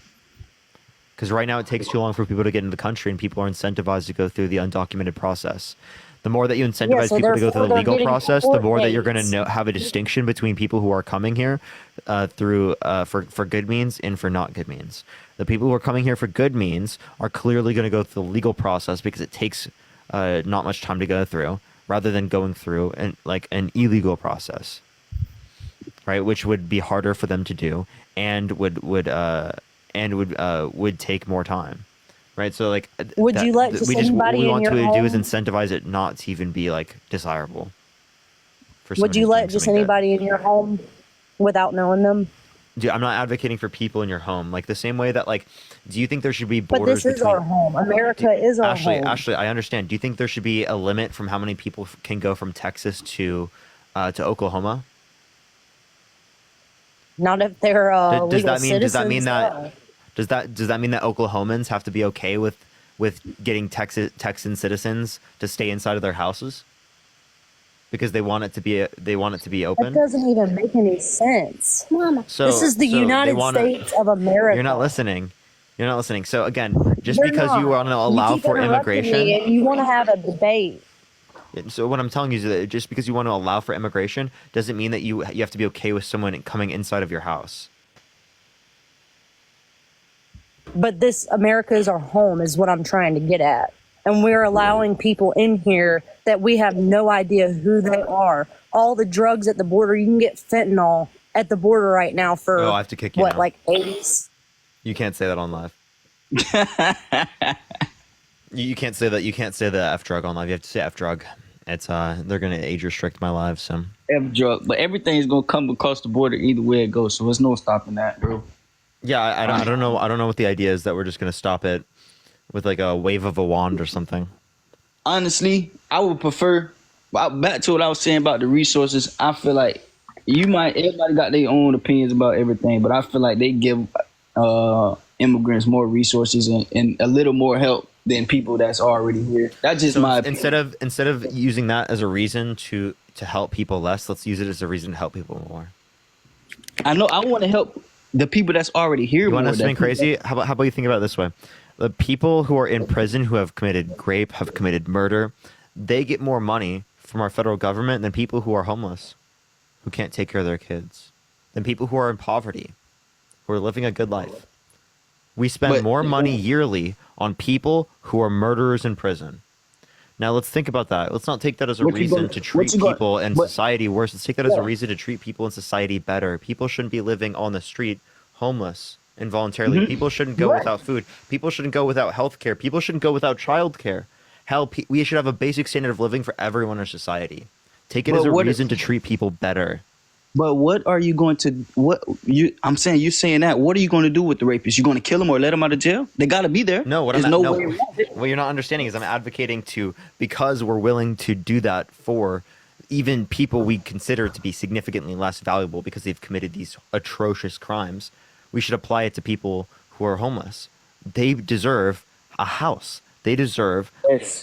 Because right now it takes too long for people to get into the country, and people are incentivized to go through the undocumented process. The more that you incentivize people to go through the legal process, the more that you're going to have a distinction between people who are coming here for good means and for not good means. The people who are coming here for good means are clearly going to go through the legal process because it takes not much time to go through, rather than going through an illegal process, right? Which would be harder for them to do and would take more time, right? So would you let just anybody what we in want your to home? do is incentivize it not to even be desirable. Would you let just anybody in your home without knowing them? Dude, I'm not advocating for people in your home. The same way that do you think there should be But borders this is between our home. America is our home. Ashley, I understand. Do you think there should be a limit from how many people can go from Texas to Oklahoma? Not if they're legal citizens. Does that mean that does that mean that Oklahomans have to be okay with getting Texan citizens to stay inside of their houses because they want it to be open? That doesn't even make any sense. Mama, this is the United States of America. You're not listening. So again, just because you want to allow keep for interrupting immigration, me and you want to have a debate. so what I'm telling you is that just because you want to allow for immigration doesn't mean that you have to be okay with someone coming inside of your house. But this America is our home is what I'm trying to get at. And we're allowing people in here that we have no idea who they are. All the drugs at the border, you can get fentanyl at the border right now for I have to kick you now. 80s? You can't say that on live. You can't say that. You can't say the F drug on live. You have to say F drug. It's they're gonna age restrict my live. So F drug, but everything's gonna come across the border either way it goes. So there's no stopping that, bro. yeah, I don't know. I don't know what the idea is that we're just gonna stop it with a wave of a wand or something. Honestly, I would prefer. Back to what I was saying about the resources. I feel like everybody got their own opinions about everything, but I feel like they give immigrants more resources and a little more help than people that's already here. That's just my opinion. Instead of using that as a reason to help people less, let's use it as a reason to help people more. I know I want to help the people that's already here. You want more to know something crazy? How about you think about it this way? The people who are in prison who have committed rape, have committed murder, they get more money from our federal government than people who are homeless, who can't take care of their kids, than people who are in poverty, who are living a good life. We spend more money yearly on people who are murderers in prison. Now let's think about that. Let's not take that as a reason to treat people in society worse. Let's take that as a reason to treat people in society better. People shouldn't be living on the street, homeless, involuntarily. People shouldn't go without food. People shouldn't go without health care. People shouldn't go without child care. Hell, we should have a basic standard of living for everyone in our society. Take it as a reason to treat people better. But what are you going to I'm saying you're saying that. What are you going to do with the rapists? You going to kill them or let them out of jail? They got to be there. No, what you're not understanding is I'm advocating because we're willing to do that for even people we consider to be significantly less valuable because they've committed these atrocious crimes. We should apply it to people who are homeless. They deserve a house. They deserve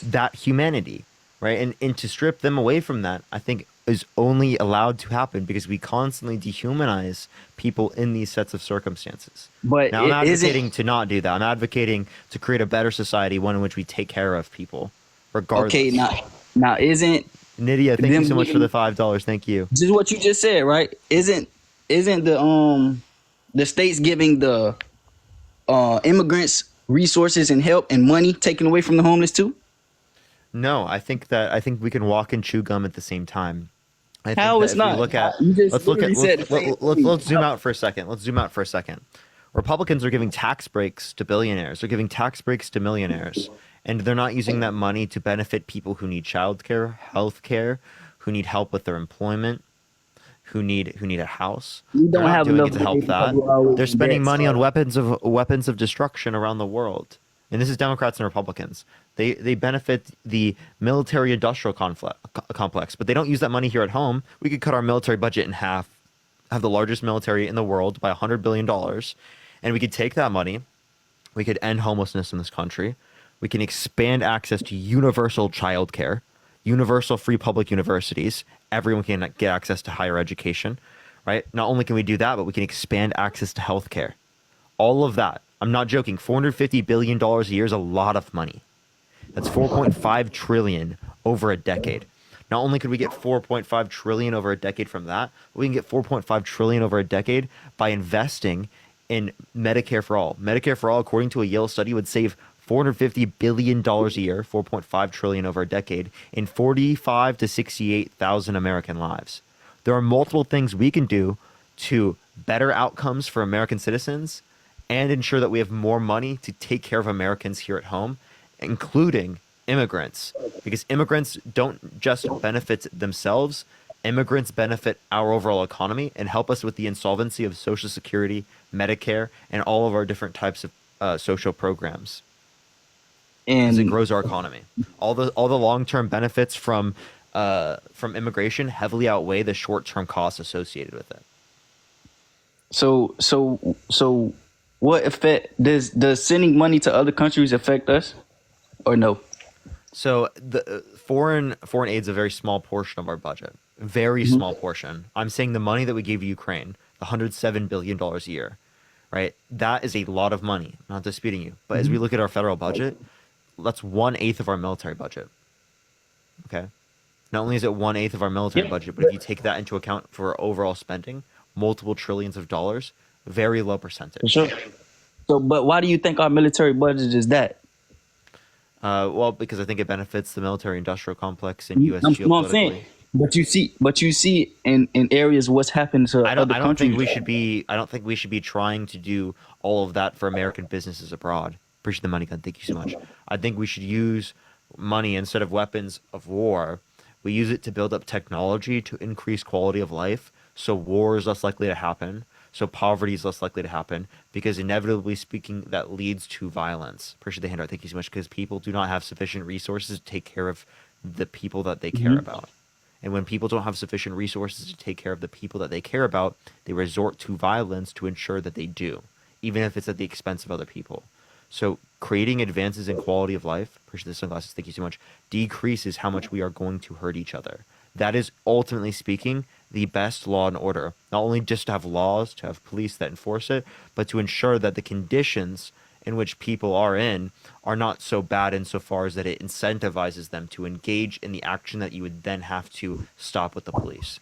that humanity, right? And to strip them away from that, I think, is only allowed to happen because we constantly dehumanize people in these sets of circumstances. But now I'm advocating to not do that. I'm advocating to create a better society, one in which we take care of people, regardless. Okay, now isn't Nydia? Thank you so much for the $5. Thank you. Just what you just said, right? Isn't the states giving the immigrants resources and help and money taken away from the homeless too? No, I think we can walk and chew gum at the same time. I think How it's not? Let's zoom out for a second. Let's zoom out for a second. Republicans are giving tax breaks to billionaires. They're giving tax breaks to millionaires, and they're not using that money to benefit people who need childcare, health care, who need help with their employment, who need a house. They're not doing it to help that. They're spending money on weapons of destruction around the world. And this is Democrats and Republicans. They benefit the military-industrial complex, but they don't use that money here at home. We could cut our military budget in half, have the largest military in the world by $100 billion, and we could take that money. We could end homelessness in this country. We can expand access to universal childcare, universal free public universities. Everyone can get access to higher education, right? Not only can we do that, but we can expand access to healthcare. All of that. I'm not joking. $450 billion a year is a lot of money. That's $4.5 trillion over a decade. Not only could we get $4.5 trillion over a decade from that, but we can get $4.5 trillion over a decade by investing in Medicare for All. Medicare for All, according to a Yale study, would save $450 billion a year, $4.5 trillion over a decade, in 45 to 68,000 American lives. There are multiple things we can do to better outcomes for American citizens and ensure that we have more money to take care of Americans here at home, including immigrants. Because immigrants don't just benefit themselves, immigrants benefit our overall economy and help us with the insolvency of Social Security, Medicare, and all of our different types of social programs. And it grows our economy. All the long-term benefits from immigration heavily outweigh the short-term costs associated with it. So what effect does sending money to other countries affect us, or no? So the foreign aid is a very small portion of our budget, very small portion. I'm saying the money that we gave Ukraine, the $107 billion a year, right? That is a lot of money. I'm not disputing you, but as we look at our federal budget, that's 1/8 of our military budget. Okay, not only is it 1/8 of our military budget, but if you take that into account for overall spending, multiple trillions of dollars. Very low percentage. Sure. So, but why do you think our military budget is that? Well, because I think it benefits the military-industrial complex and U.S. geopolitically. But you see in areas what's happened to other countries. I don't think we should be trying to do all of that for American businesses abroad. Appreciate the money, gun. Thank you so much. I think we should use money instead of weapons of war. We use it to build up technology to increase quality of life, so war is less likely to happen. So poverty is less likely to happen because inevitably speaking, that leads to violence. Appreciate the handout. Thank you so much. Because people do not have sufficient resources to take care of the people that they care about. And when people don't have sufficient resources to take care of the people that they care about, they resort to violence to ensure that they do, even if it's at the expense of other people. So creating advances in quality of life, appreciate the sunglasses, thank you so much, decreases how much we are going to hurt each other. That is ultimately speaking the best law and order. Not only just to have laws, to have police that enforce it, but to ensure that the conditions in which people are in are not so bad insofar as that it incentivizes them to engage in the action that you would then have to stop with the police.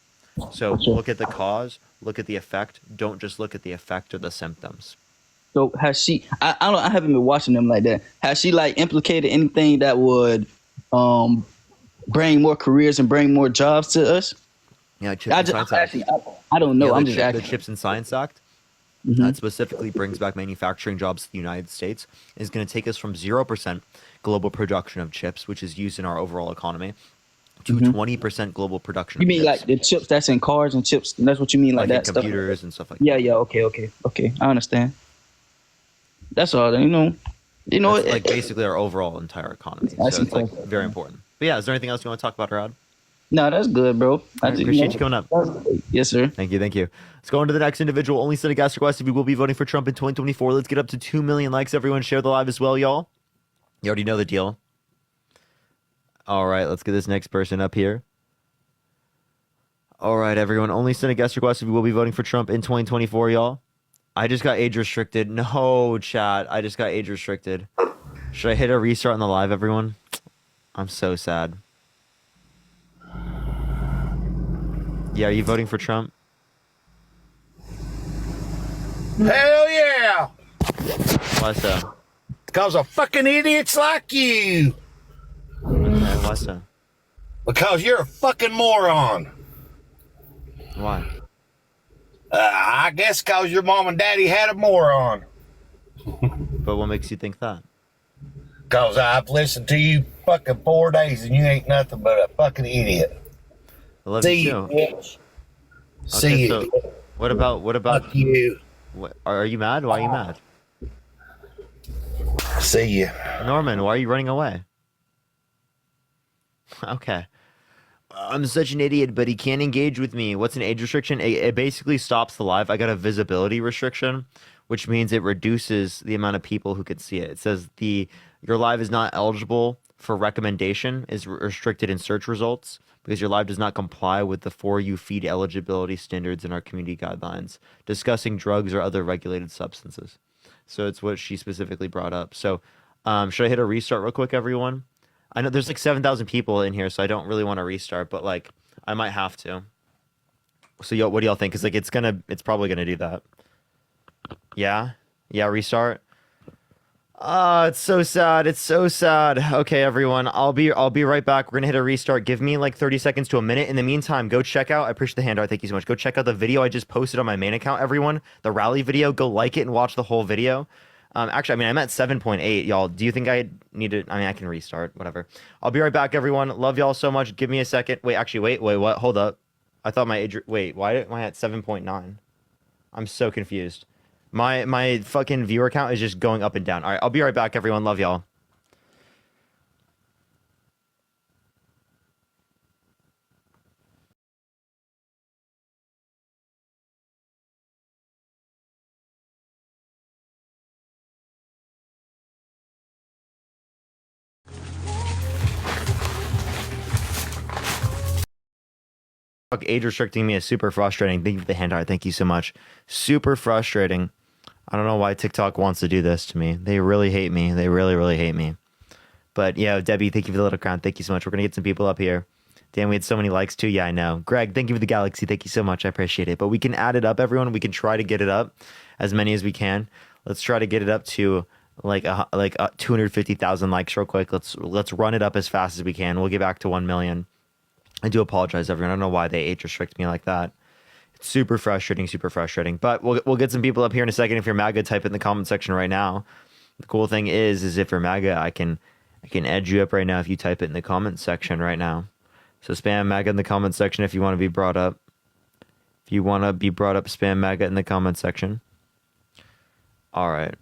So look at the cause, look at the effect. Don't just look at the effect or the symptoms. So has she? I haven't been watching them like that. Has she like implicated anything that would bring more careers and bring more jobs to us? Yeah, Chips and Science Act. I don't know. Yeah, I'm just asking. The Chips and Science Act Mm-hmm. that specifically brings back manufacturing jobs to the United States is going to take us from 0% global production of chips, which is used in our overall economy, to 20% global production. You of mean chips. like the chips that's in cars and chips? That's what you mean, like in that computers stuff? and stuff like Yeah, yeah. Okay. I understand. That's all. That's like basically our overall entire economy. So That's it's like important. very important. But yeah, is there anything else you want to talk about, Rod? No, that's good, bro. I appreciate you coming up. Yes, sir. Thank you. Let's go on to the next individual. Only send a guest request if you will be voting for Trump in 2024. Let's get up to 2 million likes. Everyone share the live as well, y'all. You already know the deal. All right, let's get this next person up here. All right, everyone. Only send a guest request if you will be voting for Trump in 2024, y'all. I just got age restricted. No, chat. I just got age restricted. Should I hit a restart on the live, everyone? I'm so sad. Yeah, are you voting for Trump? Hell yeah! Why so? Because of fucking idiots like you. Okay, why so? Because you're a fucking moron. Why? I guess because your mom and daddy had a moron. But what makes you think that? Because I've listened to you fucking 4 days and you ain't nothing but a fucking idiot. I love See you you, too. bitch. See Okay, you. so what about Fuck you. What, are you mad? Why are you mad? See you. Norman, why are you running away? Okay. I'm such an idiot, but he can't engage with me. What's an age restriction? It basically stops the live. I got a visibility restriction, which means it reduces the amount of people who can see it. It says your live is not eligible for recommendation, is restricted in search results because your live does not comply with the For You feed eligibility standards in our community guidelines discussing drugs or other regulated substances. So it's what she specifically brought up. So should I hit a restart real quick, everyone? I know there's like 7,000 people in here, so I don't really want to restart, but like I might have to. So what do y'all think? Because like it's probably gonna do that. Yeah, restart. It's so sad. It's so sad. Okay, everyone, I'll be right back. We're gonna hit a restart. Give me like 30 seconds to a minute. In the meantime, go check out. I appreciate the handout. Thank you so much. Go check out the video I just posted on my main account. Everyone, the rally video. Go like it and watch the whole video. Actually, I'm at 7.8, y'all. Do you think I need to? I can restart. Whatever. I'll be right back, everyone. Love y'all so much. Give me a second. Wait. What? Hold up. I thought my age. Wait. Why am I at 7.9? I'm so confused. My fucking viewer count is just going up and down. All right, I'll be right back, everyone. Love y'all. Age restricting me is super frustrating. Thank you for the handout. Thank you so much. Super frustrating. I don't know why TikTok wants to do this to me. They really hate me. They really, really hate me. But yeah, Debbie, thank you for the little crown. Thank you so much. We're going to get some people up here. Damn, we had so many likes too. Yeah, I know. Greg, thank you for the galaxy. Thank you so much. I appreciate it. But we can add it up, everyone. We can try to get it up as many as we can. Let's try to get it up to like 250,000 likes real quick. Let's run it up as fast as we can. We'll get back to 1 million. I do apologize, everyone. I don't know why they age restrict me like that. It's super frustrating. But we'll get some people up here in a second. If you're MAGA, type it in the comment section right now. The cool thing is if you're MAGA, I can edge you up right now if you type it in the comment section right now. So spam MAGA in the comment section if you want to be brought up. If you want to be brought up, spam MAGA in the comment section. All right.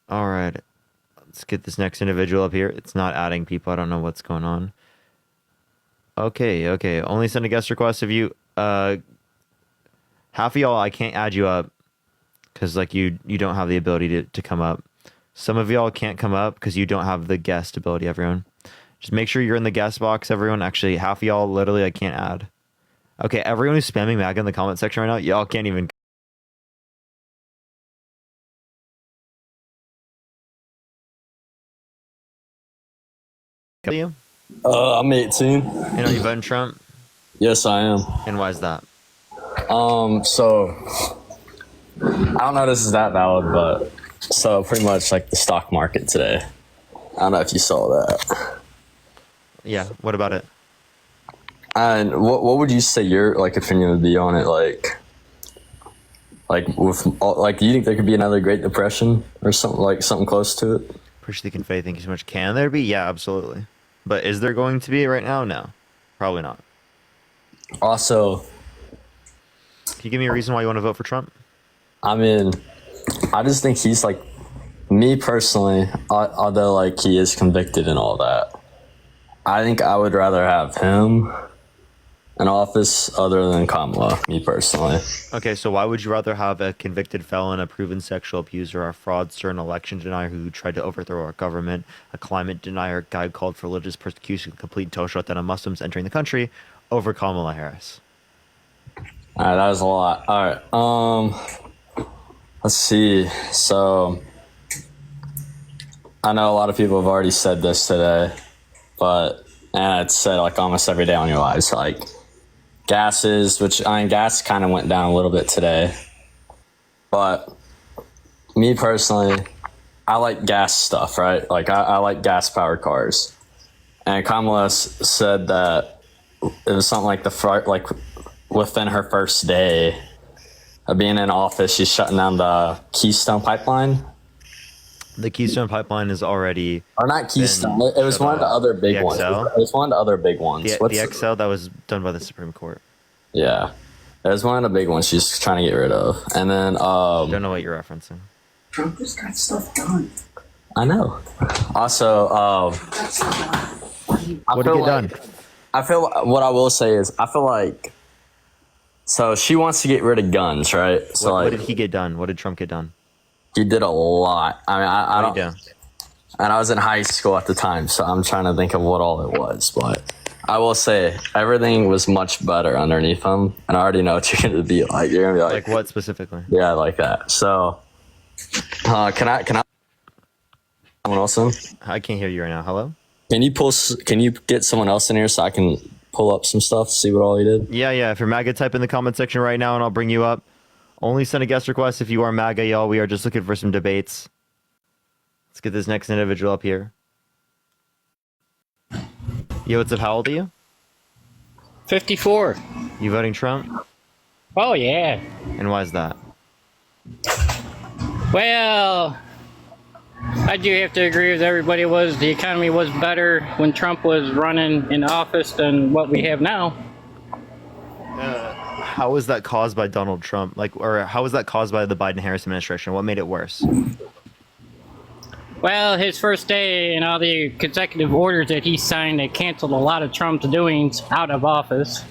Let's get this next individual up here. It's not adding people. I don't know what's going on. Okay. Only send a guest request if you half of y'all I can't add you up because like you don't have the ability to come up. Some of y'all can't come up because you don't have the guest ability, everyone. Just make sure you're in the guest box, everyone. Actually, half of y'all literally I can't add. Okay, everyone who's spamming MAGA in the comment section right now, y'all can't even Are you? I'm 18. And are you voting Trump? Yes, I am. And why is that? So I don't know if this is that valid, but so pretty much like the stock market today. I don't know if you saw that. Yeah. What about it? And what would you say your like opinion would be on it? Like with like, do you think there could be another Great Depression or something close to it? Appreciate the confetti. Thank you so much. Can there be? Yeah, absolutely. But is there going to be right now? No, probably not. Also, can you give me a reason why you want to vote for Trump? I mean, I just think he's like, me personally, although like he is convicted and all that, I think I would rather have him in office other than Kamala, me personally. Okay, so why would you rather have a convicted felon, a proven sexual abuser, a fraudster, an election denier who tried to overthrow our government, a climate denier, a guy called for religious persecution, complete and total shutdown of Muslims entering the country, over Kamala Harris? All right, that was a lot. All right, let's see. So I know a lot of people have already said this today, and it's said like almost every day on your lives, like gases, which I mean, gas kind of went down a little bit today, but me personally, I like gas stuff, right? Like I like gas powered cars, and Kamala said that it was something like like within her first day of being in office, she's shutting down the Keystone Pipeline. The Keystone Pipeline is already... Or not Keystone. It was one of the other big ones. It was one of the other big ones. The XL that was done by the Supreme Court. Yeah. It was one of the big ones she's trying to get rid of. And then... don't know what you're referencing. Trump just got stuff done. I know. Also, what did you get done? I feel... What I will say is, I feel like... So she wants to get rid of guns, right? So what did he get done? What did Trump get done? He did a lot. I mean, I don't... And I was in high school at the time, so I'm trying to think of what all it was. But I will say, everything was much better underneath him. And I already know what you're going to be like. You're going to be like... Like what specifically? Yeah, like that. So, can I... Someone else in? I can't hear you right now. Hello? Can you get someone else in here so I can pull up some stuff, see what all he did? Yeah. If you're MAGA, type in the comment section right now and I'll bring you up. Only send a guest request if you are MAGA, y'all. We are just looking for some debates. Let's get this next individual up here. Yo, what's up? How old are you? 54. You voting Trump? Oh, yeah. And why is that? Well, I do have to agree with everybody. The economy was better when Trump was running in office than what we have now. How was that caused by Donald Trump? Or how was that caused by the Biden-Harris administration? What made it worse? Well, his first day and all the consecutive orders that he signed that canceled a lot of Trump's doings out of office,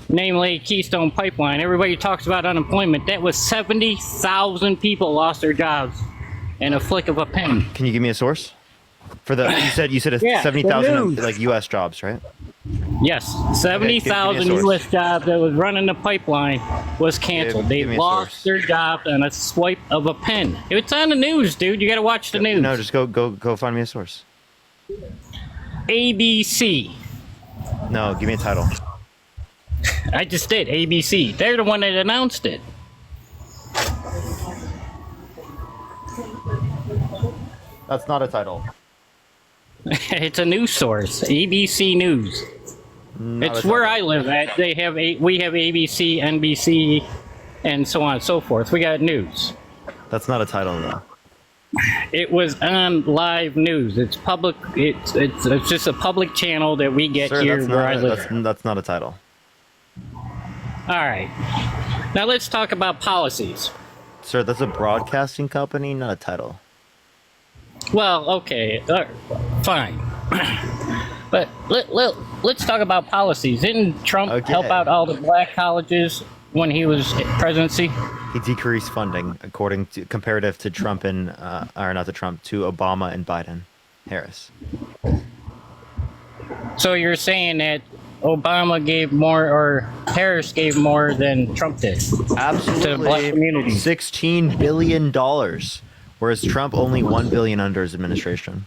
namely Keystone Pipeline. Everybody talks about unemployment. That was 70,000 people lost their jobs in a flick of a pen. Can you give me a source? For the you said Yeah, 70,000 like U.S. jobs, right? Yes, 70,000 U.S. jobs that was running the pipeline was canceled. They lost their jobs on a swipe of a pen. It's on the news, dude. You got to watch the news. No, just go find me a source. ABC. No, give me a title. I just did. ABC. They're the one that announced it. That's not a title. It's a news source. ABC News. It's where I live at. We have ABC, NBC, and so on and so forth. We got news. That's not a title, though. It was on live news. It's public. It's just a public channel that we get here where I live. That's not a title. All right. Now let's talk about policies. Sir, that's a broadcasting company, not a title. Well, okay, fine. But let's talk about policies. Didn't Trump help out all the black colleges when he was presidency? He decreased funding, comparative to Trump and, or not to Trump, to Obama and Biden, Harris. So you're saying that Obama gave more, or Harris gave more than Trump did? Absolutely. To the black community. $16 billion, whereas Trump only $1 billion under his administration.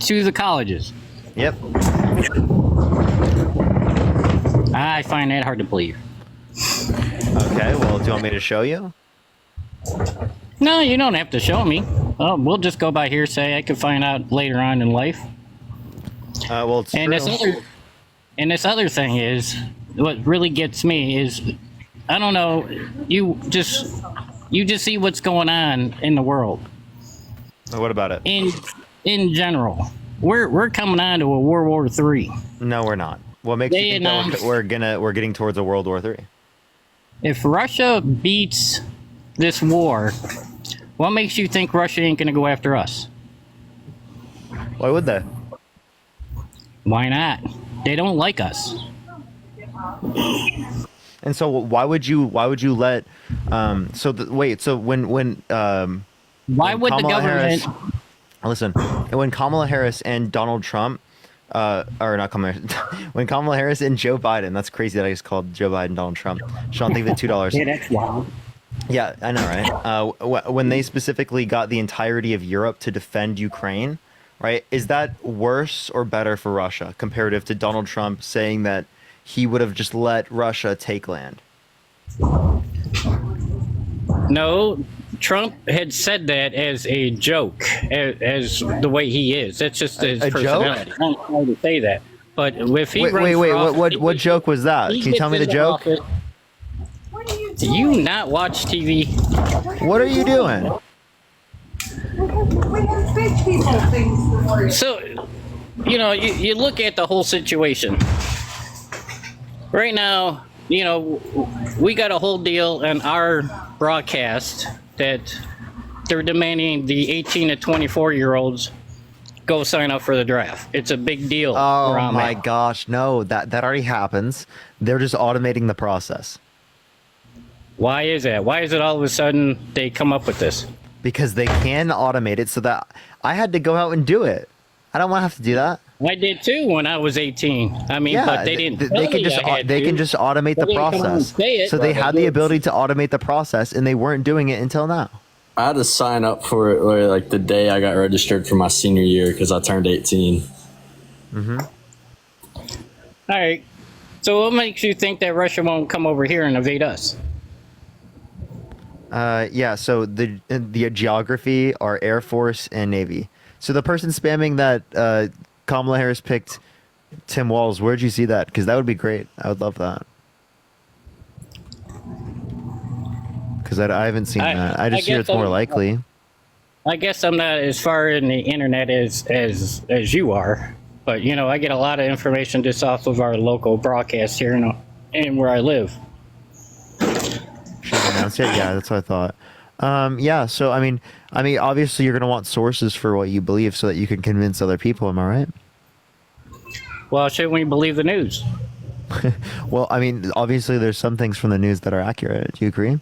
To the colleges. Yep. I find that hard to believe. Okay, well, do you want me to show you? No, you don't have to show me. We'll just go by hearsay. I could find out later on in life. Well, it's and true. This other thing is what really gets me is I don't know. You just see what's going on in the world. What about it? In general, we're coming on to a World War III. No, we're not. What makes you think that we're getting towards a World War III? If Russia beats this war, what makes you think Russia ain't gonna go after us? Why would they? Why not? They don't like us. And so why would you let why would the government listen, when Kamala Harris and Donald Trump or not Kamala Harris, when Kamala Harris and Joe Biden, that's crazy that I just called Joe Biden Donald Trump. Sean, think that $2. Yeah, that's wild. Yeah, I know, right? When they specifically got the entirety of Europe to defend Ukraine, right? Is that worse or better for Russia comparative to Donald Trump saying that he would have just let Russia take land? No, Trump had said that as a joke, as the way he is. That's just his personality. I don't know how to say that. But if he what joke was that? Can you tell me the joke? Do you not watch TV? What are you doing? So, you look at the whole situation. Right now, we got a whole deal in our broadcast that they're demanding the 18 to 24-year-olds go sign up for the draft. It's a big deal. Oh my gosh, no, that already happens. They're just automating the process. Why is that? Why is it all of a sudden they come up with this? Because they can automate it so that I had to go out and do it. I don't want to have to do that. I did too when I was 18. I mean, yeah, but they didn't. They can just automate the process. So they had the ability to automate the process, and they weren't doing it until now. I had to sign up for it like the day I got registered for my senior year because I turned 18. Mm-hmm. All right. So what makes you think that Russia won't come over here and invade us? Yeah. So the geography are Air Force and Navy. So the person spamming that Kamala Harris picked Tim Walz, where'd you see that? Because that would be great. I would love that. Because I haven't seen that. I just hear it's more likely. I guess I'm not as far in the internet as you are, but I get a lot of information just off of our local broadcast here and where I live. Should I announce it? Yeah, that's what I thought. Yeah. So I mean, obviously you're gonna want sources for what you believe so that you can convince other people. Am I right? Well, shouldn't we believe the news? Well, I mean, obviously there's some things from the news that are accurate. Do you agree?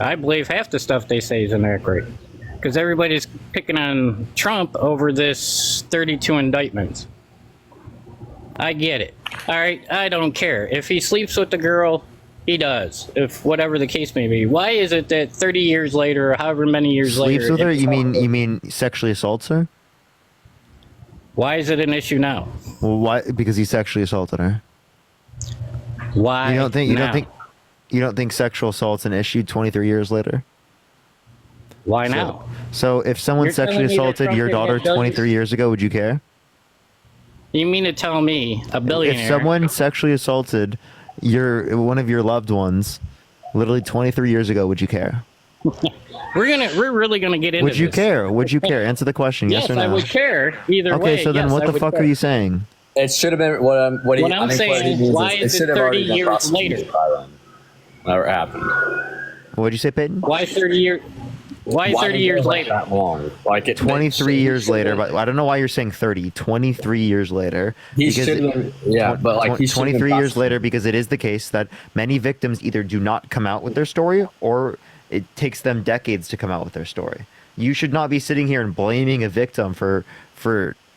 I believe half the stuff they say is inaccurate because everybody's picking on Trump over this 32 indictments. I get it. All right, I don't care. If he sleeps with the girl, he does. If whatever the case may be. Why is it that 30 years later, or however many years later... Sleeps with her? You mean sexually assaults her? Why is it an issue now? Well, why? Because he sexually assaulted her. Why? You don't think sexual assault's an issue 23 years later? Why now? So if someone sexually assaulted your daughter 23 years ago, would you care? You mean to tell me a billionaire? If someone sexually assaulted one of your loved ones literally 23 years ago, would you care? We're really gonna get into Would you this. care? Would you care? Answer the question. Yes or no? I would care either way. Okay, so then what the fuck are you saying? It should have been what I'm saying. Why is it 30 years later? Never happened. What'd you say, Peyton? Why 30 years? Why 30 years later? That long? Like 23 years later, but I don't know why you're saying 30. 23 years later. He should have. Yeah, but like 23 years later, because it is the case that many victims either do not come out with their story or it takes them decades to come out with their story. You should not be sitting here and blaming a victim for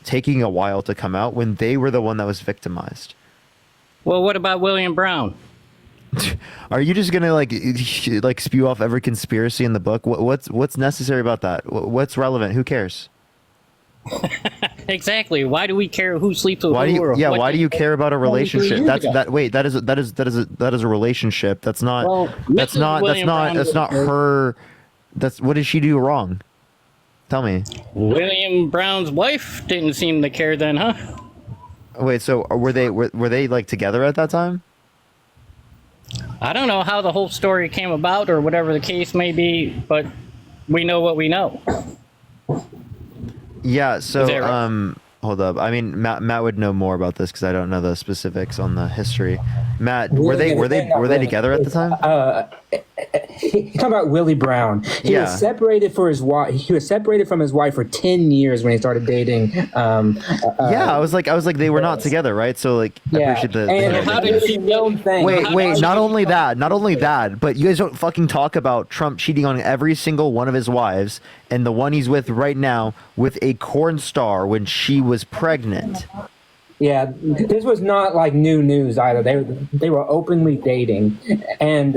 taking a while to come out when they were the one that was victimized. Well, what about William Brown? Are you just gonna like spew off every conspiracy in the book? What's necessary about that? What's relevant? Who cares? Exactly. Why do we care who sleeps with Why do who? you? Or Yeah. what Why they- do you care about a Only 3 relationship? years That's ago. that. Wait. That is a relationship. That's not. Well, that's Mrs. not. William Brown That's not was- her. That's what did she do wrong? Tell me. William Brown's wife didn't seem to care then, huh? Wait. So were they like together at that time? I don't know how the whole story came about or whatever the case may be, but we know what we know. Yeah. Is So that right? hold up. I mean, Matt would know more about this because I don't know the specifics on the history. Matt, were they together at the time? You're talking about Willie Brown. He Yeah. was separated for his wife. He was separated from his wife for 10 years when he started dating. Yeah, I was like, they were not together, right? So like, I Yeah. appreciate the. And how did she know? Wait. Not only that, but you guys don't fucking talk about Trump cheating on every single one of his wives, and the one he's with right now with a corn star when she was pregnant. Yeah, this was not like new news either. They were openly dating, and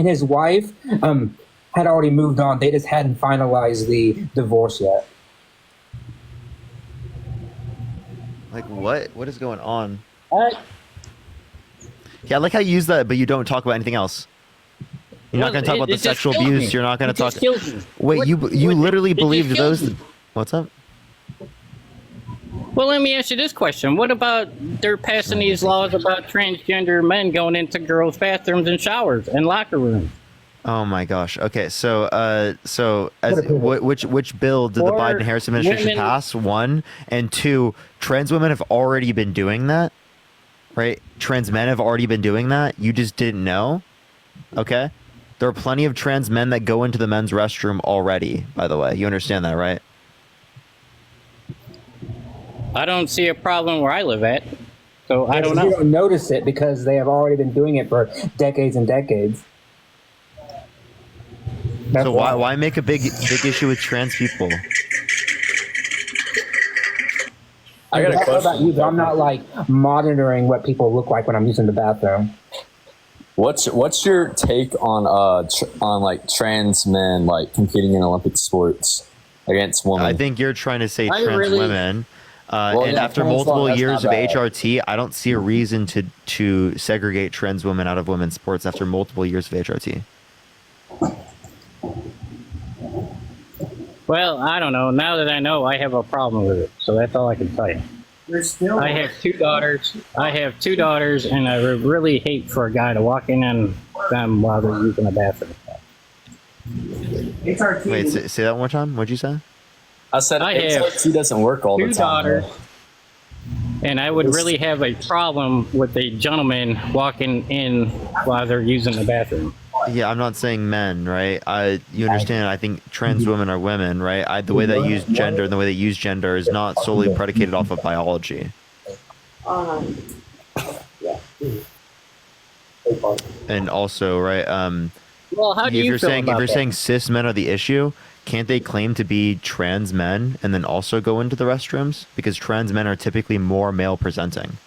his wife had already moved on. They just hadn't finalized the divorce yet. Like what? What is going on? Yeah, I like how you use that, but you don't talk about anything else. You're not going to talk about the just sexual kills abuse. me. You're not going It to talk. just kills me. Wait, you literally it just believed kills those? me. What's up? Well, let me ask you this question. What about they're passing these laws about transgender men going into girls' bathrooms and showers and locker rooms? Oh my gosh. Okay, so which bill did the Or Biden-Harris administration women- pass? One, and two, trans women have already been doing that, right? Trans men have already been doing that. You just didn't know. Okay, there are plenty of trans men that go into the men's restroom already. By the way, you understand that, right? I don't see a problem where I live at, so I don't You know. don't notice it because they have already been doing it for decades and decades. That's So why make a big issue with trans people? I got a question about you, but I'm not like monitoring what people look like when I'm using the bathroom. What's your take on on like trans men like competing in Olympic sports against women? I think you're trying to say I trans really- women. Well, And yeah, after trans multiple law, that's years of not bad. HRT, I don't see a reason to segregate trans women out of women's sports after multiple years of HRT. Well, I don't know. Now that I know, I have a problem with it, so that's all I can tell you. I have 2 daughters. And I would really hate for a guy to walk in on them while they're using a bathroom. Wait, say that one more time. What'd you say? I said I have HRT doesn't work all the 2 time. daughters, and I would really have a problem with a gentleman walking in while they're using the bathroom. Yeah, I'm not saying men, right? You understand? I think trans women are women, right? The way they use gender and the way they use gender is not solely predicated off of biology. And also, right? Well, how do if you you're feel saying about if you're that? saying cis men are the issue, can't they claim to be trans men and then also go into the restrooms? Because trans men are typically more male presenting.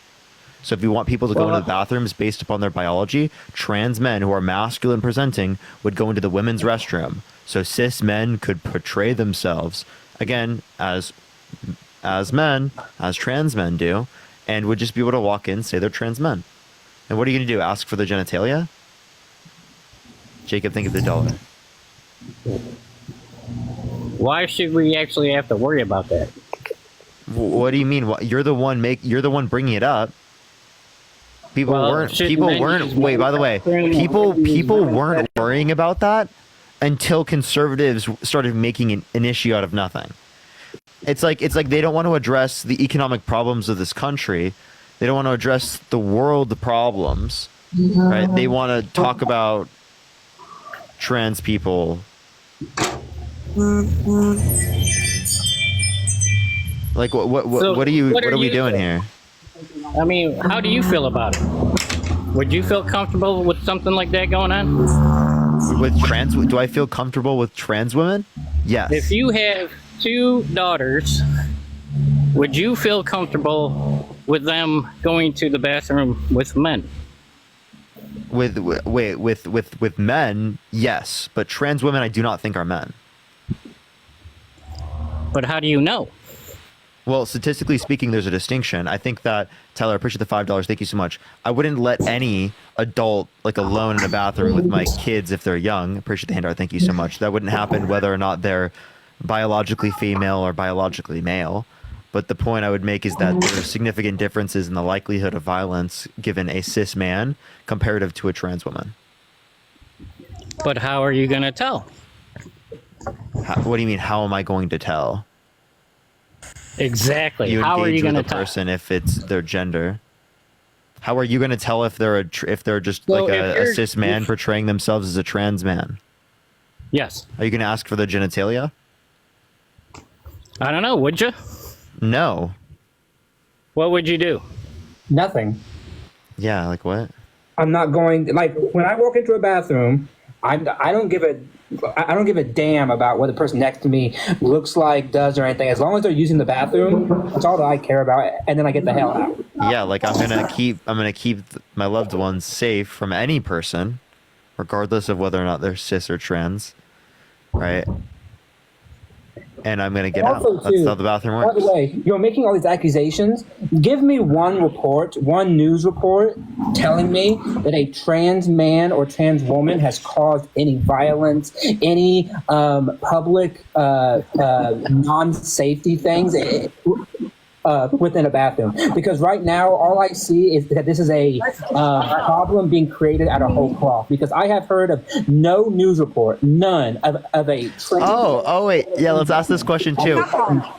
So if you want people to go into the bathrooms based upon their biology, trans men who are masculine presenting would go into the women's restroom. So cis men could portray themselves again as men, as trans men do, and would just be able to walk in, say they're trans men. And what are you going to do? Ask for their genitalia? Jacob, think of the dollar. Why should we actually have to worry about that? What do you mean? You're the one bringing it up. People Well, weren't. shouldn't People men weren't. use Wait. By the way, people weren't worrying about that until conservatives started making an issue out of nothing. It's like they don't want to address the economic problems of this country. They don't want to address the world problems, right? They want to talk about trans people. Like what are we doing here? I mean, how do you feel about it? Would you feel comfortable with something like that going on? With trans, do I feel comfortable with trans women? Yes. If you have 2 daughters, would you feel comfortable with them going to the bathroom with men? With men, yes, but trans women I do not think are men. But how do you know? Well, statistically speaking, there's a distinction. I think that, Tyler, I appreciate the $5. Thank you so much. I wouldn't let any adult, like, alone in a bathroom with my kids if they're young. Appreciate the handout. Thank you so much. That wouldn't happen whether or not they're biologically female or biologically male. But the point I would make is that there are significant differences in the likelihood of violence given a cis man comparative to a trans woman. But how are you going to tell? What do you mean, how am I going to tell? Exactly. You How are you engage going with to a tell? person if it's their gender. How are you going to tell if they're if they're just So like if a you're- cis man portraying themselves as a trans man? Yes. Are you going to ask for the genitalia? I don't know. Would you? No. What would you do? Nothing. Yeah, like what? I'm not going like when I walk into a bathroom. I don't give a damn about what the person next to me looks like, does, or anything. As long as they're using the bathroom, that's all that I care about. And then I get the hell out. Yeah, like I'm gonna keep my loved ones safe from any person, regardless of whether or not they're cis or trans, right? And I'm gonna get out. Also, That's too, how the bathroom by works. the way, you're making all these accusations. Give me one news report telling me that a trans man or trans woman has caused any violence, any public non-safety things within a bathroom. Because right now, all I see is that this is a problem being created out of whole cloth. Because I have heard of no news report, none of a trans. Oh wait, yeah. Let's ask this question too.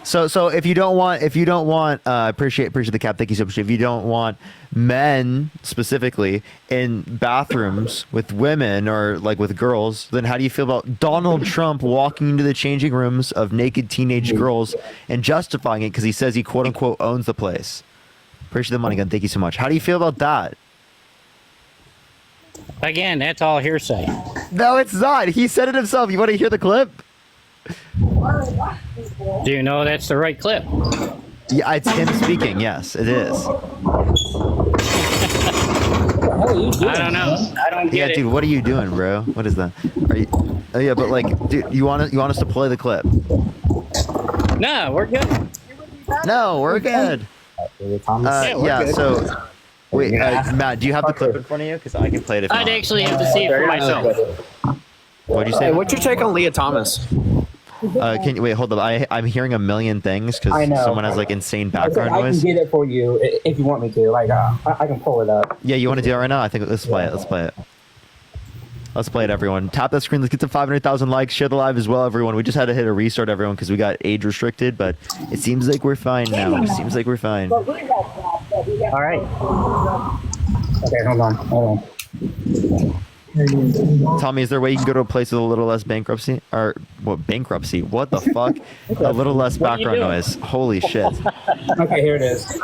So if you don't want, appreciate the cap. Thank you so much. If you don't want men specifically in bathrooms with women or like with girls, then how do you feel about Donald Trump walking into the changing rooms of naked teenage girls and justifying it because he says he quote unquote owns the place? Appreciate the money gun. Thank you so much. How do you feel about that? Again, that's all hearsay. No, it's not. He said it himself. You want to hear the clip? Do you know that's the right clip? Yeah, it's him speaking. Yes, it is. I don't know. I don't get it. Dude, what are you doing, bro? What is that? Are you? Oh yeah, but like, dude, you want us to play the clip? No, we're good. No, we're good. Yeah. So, wait, Matt, do you have the clip in front of you? Because I can play it. If I'd not. actually have to see it for myself. What'd you say? Hey, what's your take on Leah Thomas? Can you wait? Hold up. I'm hearing a million things I because know. someone has like insane I background can noise. get it for you if you want me to. Like, I can pull it up. Yeah, you want to do it right now? I think let's play it. Let's play it. Let's play it, everyone. Tap that screen. Let's get to 500,000 likes. Share the live as well, everyone. We just had to hit a restart, everyone, because we got age restricted, but it seems like we're fine now. It seems like we're fine. All right. Okay, hold on. Tommy, is there a way you can go to a place with a little less bankruptcy? Or what bankruptcy? What the fuck? A little less What are you background doing? noise. Holy shit. Okay, here it is.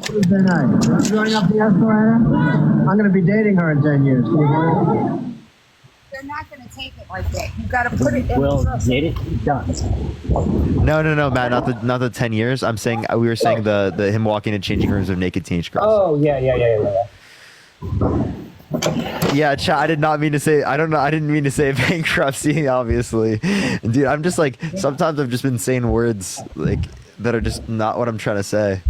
Tuesday night. You going up the Escalade? I'm going to be dating her in 10 years. Can you believe it? They're not going to take it like that. You got to put it in. Well, get it done. No, Matt, not the 10 years. I'm saying we were saying the him walking in changing rooms of naked teenage girls. Oh, yeah. Yeah, chat. I did not mean to say. I don't know. I didn't mean to say bankruptcy. Obviously, dude. I'm just like sometimes I've just been saying words like that are just not what I'm trying to say.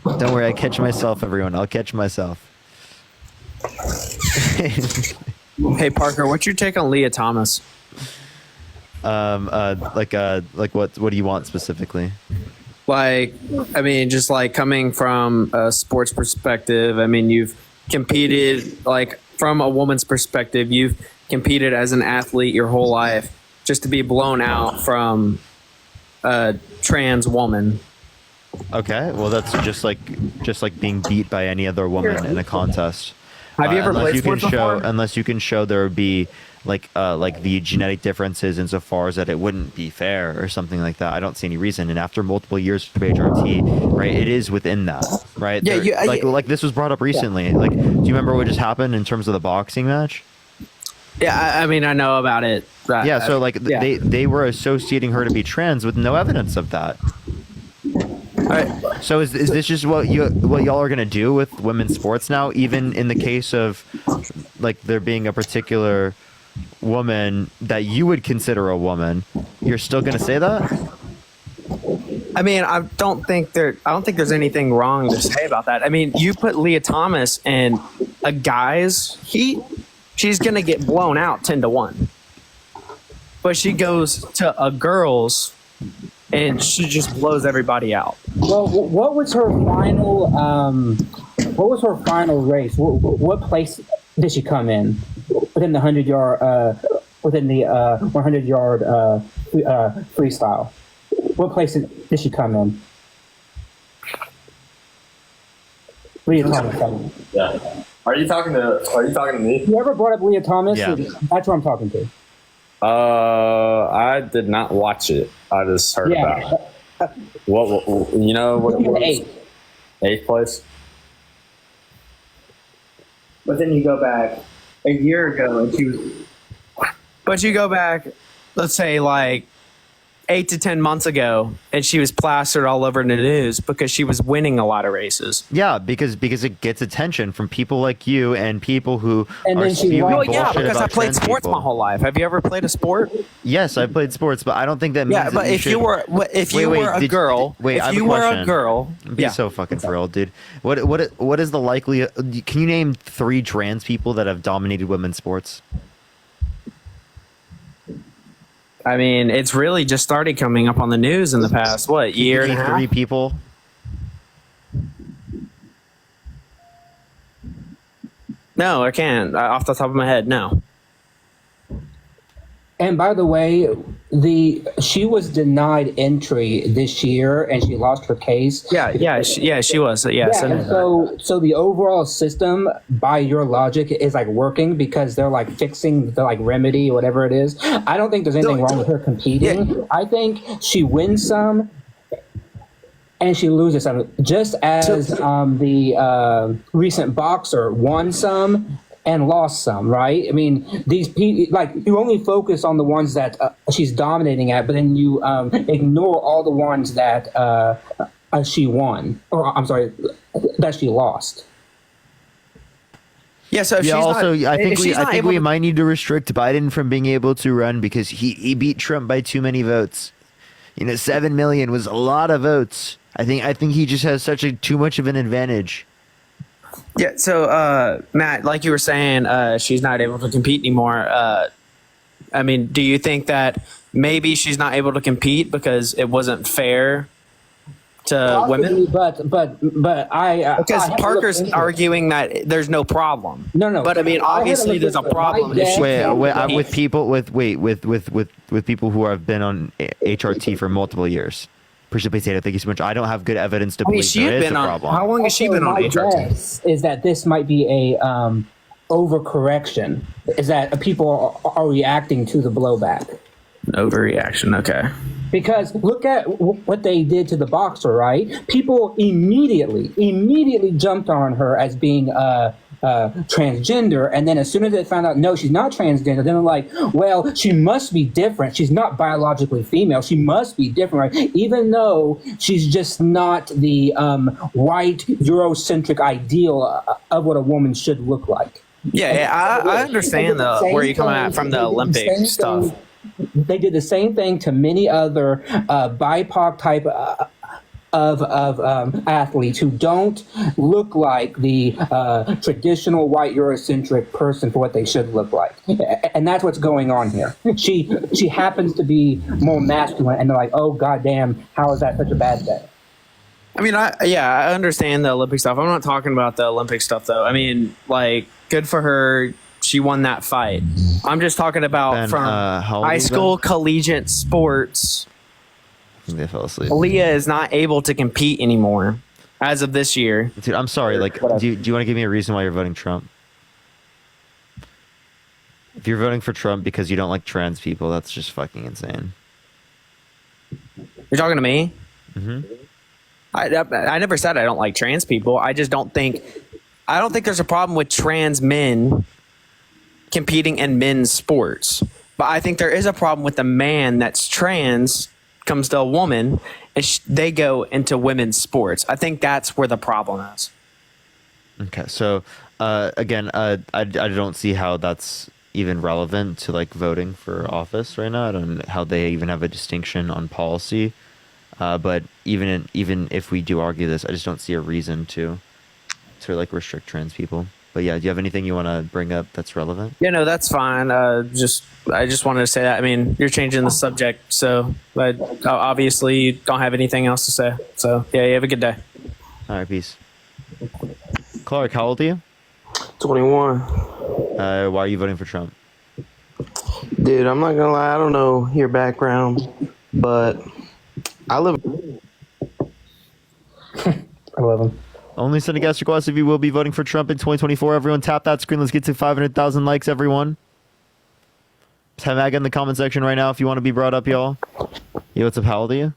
Don't worry, I catch myself, everyone. I'll catch myself. Hey Parker, what's your take on Leah Thomas? Like what do you want specifically? Like, I mean, just like coming from a sports perspective, I mean, you've competed, like from a woman's perspective, you've competed as an athlete your whole life, just to be blown out from a trans woman. Okay, well that's just like being beat by any other woman in a contest. Have you ever played sports before? Unless you can show there would be like the genetic differences insofar as that it wouldn't be fair or something like that. I don't see any reason. And after multiple years of HRT, right, it is within that, right? Yeah, like this was brought up recently. Yeah. Like, do you remember what just happened in terms of the boxing match? Yeah, I mean, I know about it. Yeah, so like they were associating her to be trans with no evidence of that. So is this just what y'all are gonna do with women's sports now? Even in the case of like there being a particular woman that you would consider a woman, you're still gonna say that? I mean, I don't think there's anything wrong to say about that. I mean, you put Leah Thomas in a guy's heat, she's gonna get blown out 10-1. But she goes to a girl's and she just blows everybody out. Well, what was her final? What was her final race? What place did she come in within the 100-yard? Within the 100-yard freestyle? What place did she come in? Leah Thomas. Yeah. Are you talking to me? You ever brought up Leah Thomas? Yeah. That's what I'm talking to. I did not watch it. I just heard about it. What you know? What it was? Eighth place. But then you go back a year ago and she was. But you go back, let's say like 8 to 10 months ago, and she was plastered all over the news because she was winning a lot of races. Yeah, because it gets attention from people like you and people who And are then she spewing well, bullshit yeah, because I about played trans sports people. my whole life. Have you ever played a sport? Yes, I played sports, but I don't think that means Yeah, that but if you should- were if you Wait, were a did- girl, wait, I if have you a were a question. girl, Be yeah. so fucking thrilled, dude. What is the likely? Can you name 3 trans people that have dominated women's sports? I mean, it's really just started coming up on the news in the past year and a half? 3 people. No, I can't. Off the top of my head, no. And by the way, she was denied entry this year, and she lost her case. She was. Yes. and so the overall system, by your logic, is like working because they're like fixing the like remedy, whatever it is. I don't think there's anything wrong with her competing. Yeah. I think she wins some and she loses some, just as the recent boxer won some and lost some, right? I mean, these people, like, you only focus on the ones that she's dominating at, but then you ignore all the ones that she won, or I'm sorry, that she lost. Yeah, so if yeah. she's Also, not, I think if we she's not able we to- might need to restrict Biden from being able to run because he beat Trump by too many votes. 7 million was a lot of votes. I think he just has too much of an advantage. Yeah, so Matt, like you were saying, she's not able to compete anymore. I mean, do you think that maybe she's not able to compete because it wasn't fair to women? But I because I had to Parker's look into it. arguing that there's no problem. No. But I mean, I had to obviously look there's a into it. problem. My if she dad- can't I'm compete. with people with people who have been on HRT for multiple years. Precipitated. Thank you so much. I don't have good evidence to I mean, believe she there had is been a on. problem. How long has she been on My HRT? guess is that this might be a overcorrection. Is that people are reacting to the blowback? Overreaction. Okay. Because look at what they did to the boxer, right? People immediately jumped on her as being transgender, and then as soon as they found out no, she's not transgender, then they're like, well, she must be different. She's not biologically female. She must be different, right? Even though she's just not the white Eurocentric ideal of what a woman should look like. Yeah, I understand where you're coming at from the Olympic stuff. They did the same thing to many other BIPOC type of athletes who don't look like the traditional white Eurocentric person for what they should look like, and that's what's going on here. She happens to be more masculine, and they're like, oh goddamn, how is that such a bad thing? I mean, I understand the Olympic stuff. I'm not talking about the Olympic stuff though. I mean, like, good for her. She won that fight. I'm just talking about Ben, from how old are high you, school collegiate sports. I think they fell asleep. Leah is not able to compete anymore as of this year. Dude, I'm sorry. Like, do you want to give me a reason why you're voting Trump? If you're voting for Trump because you don't like trans people, that's just fucking insane. You're talking to me? Mm-hmm. I never said I don't like trans people. I just don't think there's a problem with trans men competing in men's sports. But I think there is a problem with the man that's trans comes to a woman and they go into women's sports. I think that's where the problem is. Okay, so again, I don't see how that's even relevant to like voting for office right now. I don't know how they even have a distinction on policy. But even if we do argue this, I just don't see a reason to like restrict trans people. But yeah, do you have anything you want to bring up that's relevant? Yeah, no, that's fine. I just wanted to say that. I mean, you're changing the subject, so but obviously you don't have anything else to say. So yeah, you have a good day. All right, peace. Clark, how old are you? 21. Why are you voting for Trump? Dude, I'm not gonna lie, I don't know your background, but I live. I love him. Only sending guest requests if you will be voting for Trump in 2024. Everyone tap that screen. Let's get to 500,000 likes, everyone. Tag Mag in the comment section right now if you want to be brought up, y'all. Yo, what's up? How old are you?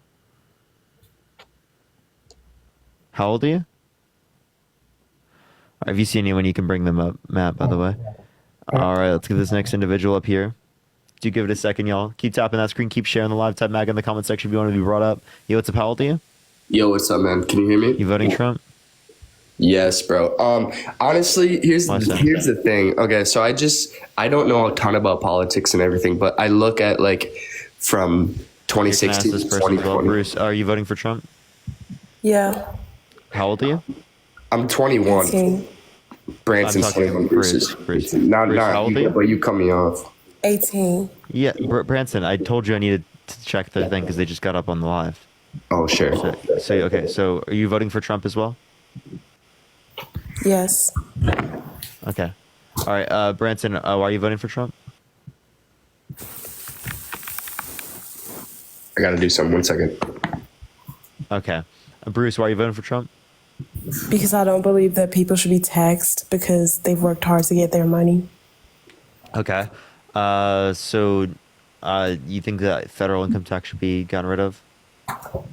How old are you? If you see anyone, you can bring them up, Matt, by the way. All right, let's get this next individual up here. Do give it a second, y'all. Keep tapping that screen. Keep sharing the live. Type Mag in the comment section if you want to be brought up. Yo, what's up? How old are you? Yo, what's up, man? Can you hear me? You voting Trump? Yes, bro. Honestly, here's the thing. Okay, so I don't know a ton about politics and everything, but I look at like from 2016 to 2020. Bruce, are you voting for Trump? Yeah. How old are you? I'm 21. 18. Branson's 21. Bruce. Not how old are you? but you cut me off. 18. Yeah, Branson, I told you I needed to check the thing because they just got up on the live. Oh, sure. So are you voting for Trump as well? Yes. Okay. All right, Branson, why are you voting for Trump? I gotta do something. 1 second. Okay. Bruce, why are you voting for Trump? Because I don't believe that people should be taxed because they've worked hard to get their money. Okay. So you think that federal income tax should be gotten rid of?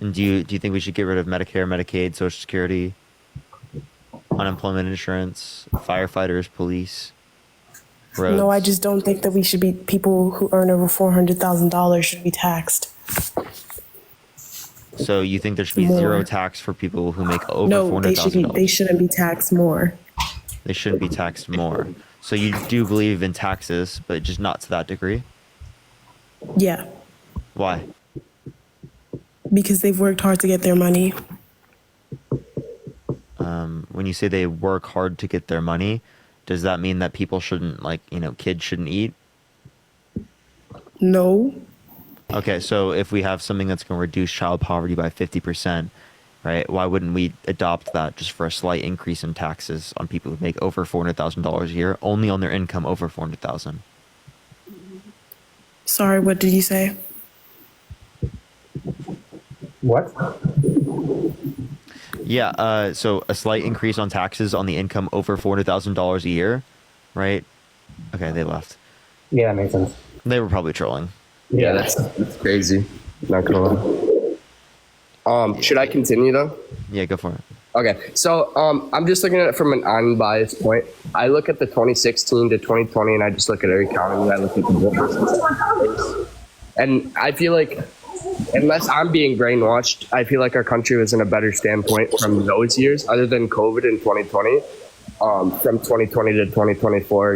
And do you think we should get rid of Medicare, Medicaid, Social Security, unemployment insurance, firefighters, police, roads? No, I just don't think that we should be people who earn over $400,000 should be taxed. So you think there should be zero tax for people who make over No, $400,000? they shouldn't be taxed more. They shouldn't be taxed more. So you do believe in taxes, but just not to that degree? Yeah, Why? because they've worked hard to get their money. When you say they work hard to get their money, does that mean that people shouldn't, kids shouldn't eat? No. Okay, so if we have something that's going to reduce child poverty by 50%, right, why wouldn't we adopt that just for a slight increase in taxes on people who make over $400,000 a year, only on their income over $400,000? Sorry, what did you say? What? Yeah, so a slight increase on taxes on the income over $400,000 a year, right? Okay, they left. Yeah, that makes sense. They were probably trolling. Yeah, that's crazy. Not gonna lie. Should I continue though? Yeah, go for it. Okay, so I'm just looking at it from an unbiased point. I look at the 2016 to 2020, and I just look at our economy. I look at the differences, and I feel like, unless I'm being brainwashed, I feel like our country was in a better standpoint from those years, other than COVID in 2020. From 2020 to 2024,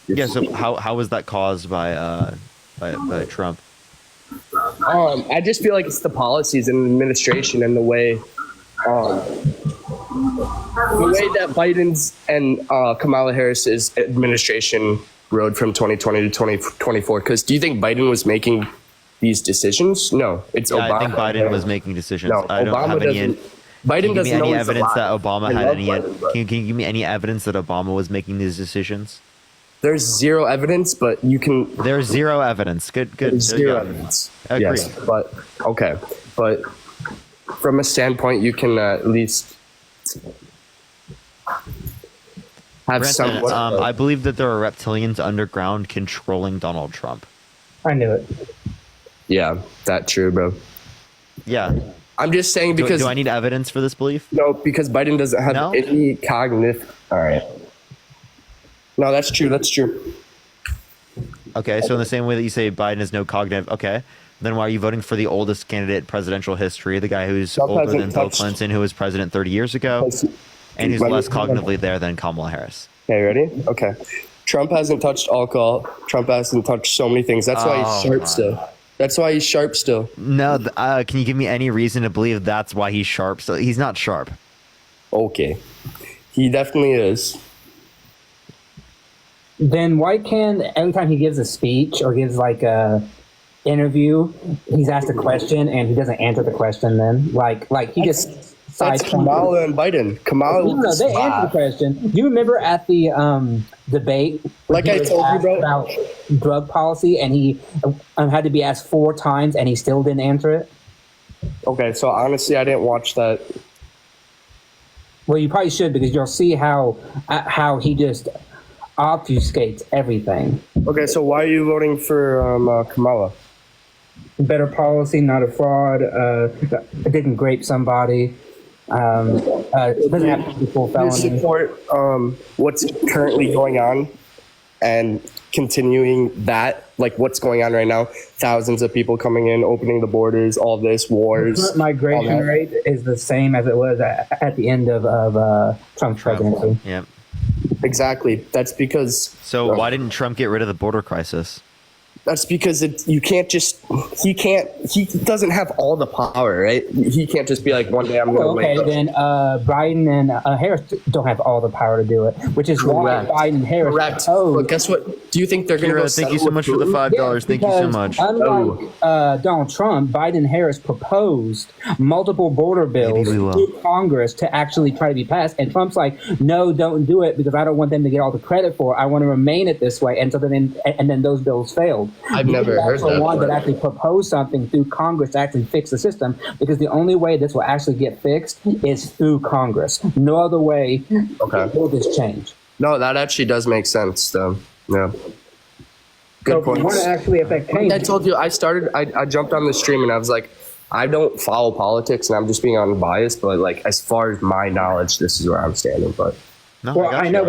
Yeah. So how was that caused by Trump? I just feel like it's the policies and administration and the way that Biden's and Kamala Harris's administration rode from 2020 to 2024. Because do you think Biden was making these decisions? No, it's Obama. I think Biden was making decisions. No, I don't Obama have any. doesn't. Biden doesn't know any he's evidence that alive. Obama I had love any? Biden, but Can you give me any evidence that Obama was making these decisions? There's zero evidence, but you can. There's zero evidence. Good. There's There you zero go. evidence. Agreed. Yes, but okay, but from a standpoint, you can at least have Branson, some. I believe that there are reptilians underground controlling Donald Trump. I knew it. Yeah, that's true, bro. Yeah. I'm just saying because do I need evidence for this belief? No, because Biden doesn't have any cognitive. All right. No, that's true. That's true. Okay, so in the same way that you say Biden has no cognitive, okay, then why are you voting for the oldest candidate in presidential history, the guy who's older than Bill Clinton, who was president 30 years ago, and who's less cognitively there than Kamala Harris? Okay, ready? Okay. Trump hasn't touched alcohol. Trump hasn't touched so many things. That's why he starts to. That's why he's sharp still. No, can you give me any reason to believe that's why he's sharp? So he's not sharp. Okay, he definitely is. Then why can't every time he gives a speech or gives like a interview, he's asked a question and he doesn't answer the question? Then like he just That's Kamala and Biden. Kamala. No, they answered the question. Do you remember at the debate? Like I told you, bro, about drug policy, and he had to be asked 4 times, and he still didn't answer it. Okay, so honestly, I didn't watch that. Well, you probably should, because you'll see how he just obfuscates everything. Okay, so why are you voting for Kamala? Better policy, not a fraud. Didn't grape somebody. Doesn't have to be full felony. You support what's currently going on and continuing that, like what's going on right now? Thousands of people coming in, opening the borders, all this, wars. The current migration rate is the same as it was at the end of Trump's presidency. Yep. Exactly. That's because. So why didn't Trump get rid of the border crisis? That's because you can't just, he doesn't have all the power, right? He can't just be like, one day I'm going to okay, then Biden and Harris don't have all the power to do it, which is why Biden and Harris. Correct. But guess what? Do you think they're going to go Thank you so much for the $5. Thank you so much. Unlike Donald Trump, Biden and Harris proposed multiple border bills to Congress to actually try to be passed. And Trump's like, no, don't do it because I don't want them to get all the credit for it. I want to remain it this way. And so then those bills failed. I've never heard that. The one that actually proposed something through Congress to actually fix the system, because the only way this will actually get fixed is through Congress. No other way will this change. No, that actually does make sense, though. Yeah. Good point. Want to actually affect change? I told you, I jumped on the stream and I was like, I don't follow politics and I'm just being unbiased, but like as far as my knowledge, this is where I'm standing. But I know,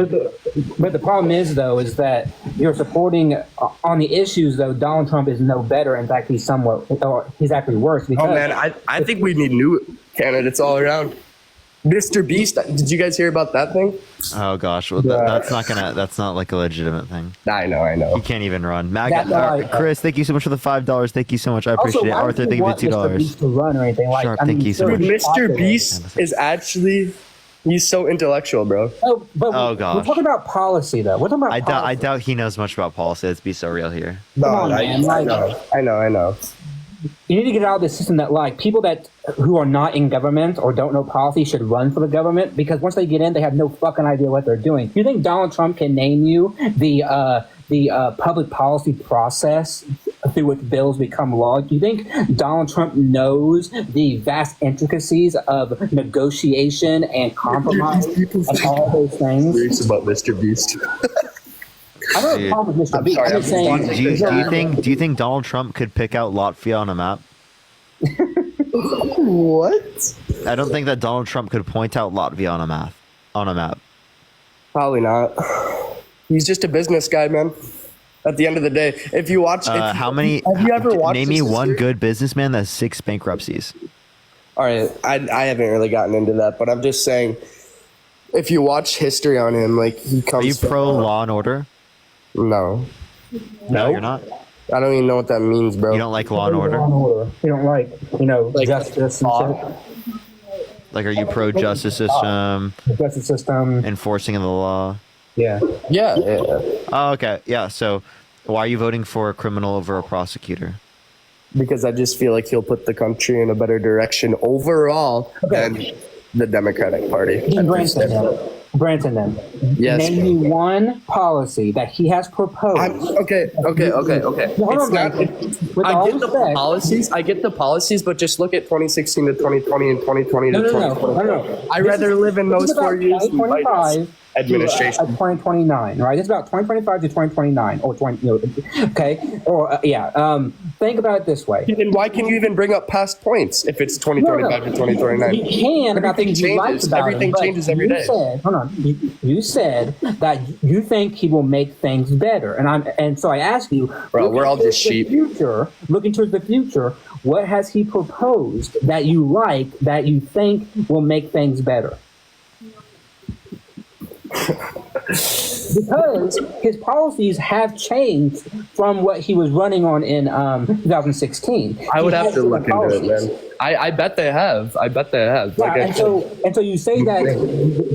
but the problem is though is that you're supporting on the issues though. Donald Trump is no better. In fact, he's actually worse. Because man, I think we need new candidates all around. Mr. Beast, did you guys hear about that thing? Oh gosh, well, that's not like a legitimate thing. I know. He can't even run. Chris, thank you so much for the $5. Thank you so much. I appreciate it. Arthur, thank you for $2. Beast to run or anything like. Sharp, thank you so much. Mr. Beast is actually. He's so intellectual, bro. Oh gosh. We're talking about policy, though. We're talking about I doubt he knows much about policy. Let's be so real here. I know. You need to get out of the system that like people who are not in government or don't know policy should run for the government, because once they get in, they have no fucking idea what they're doing. You think Donald Trump can name you the public policy process through which bills become law? Do you think Donald Trump knows the vast intricacies of negotiation and compromise and all those things? It's about Mr. Beast. I don't have a problem with Mr. Beast. I'm just saying. Do you think Donald Trump could pick out Latvia on a map? What? I don't think that Donald Trump could point out Latvia on a map. Probably not. He's just a business guy, man. At the end of the day, if you watch, have you ever watched? Name me one good businessman that has 6 bankruptcies. All right, I haven't really gotten into that, but I'm just saying, if you watch history on him, like he comes. Are you pro Law and Order? No. No, you're not. I don't even know what that means, bro. You don't like Law and Order? You don't like, justice and shit? Like, are you pro justice system? Justice system. Enforcing of the law? Yeah. Oh, okay. Yeah. So, why are you voting for a criminal over a prosecutor? Because I just feel like he'll put the country in a better direction overall than the Democratic Party. Branson, then. Yes. Name me one policy that he has proposed. Okay. I get the policies, but just look at 2016 to 2020 and 2020 to 2020. No. I'd rather live in those 4 years than Biden's administration. 2029, right? It's about 2025 to 2029, or 20. Okay, or think about it this way. Then why can you even bring up past points if it's 2025 to 2029? You can. Everything changes. Everything changes every day. You said that you think he will make things better, and so I ask you, bro, we're all just sheep. Looking towards the future, what has he proposed that you like, that you think will make things better? Because his policies have changed from what he was running on in 2016. I would He have has to look into policies. it, man. I bet they have. I bet they have. Yeah, Like I and so you say that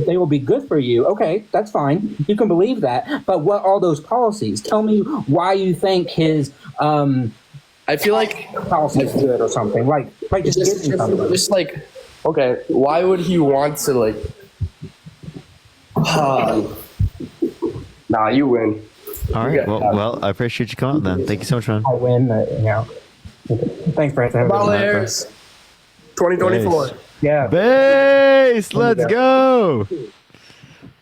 they will be good for you. Okay, that's fine. You can believe that. But what are those policies? Tell me why you think his I feel like policy is good or something. Like just give me something. just like, okay, why would he want to like? Nah, you win. All right. Well, I appreciate you coming out then. Thank you so much, man. I win. Thanks, Brandon. Have a good Ball night, bro. Airs, 2024. Yeah. Based. Let's go.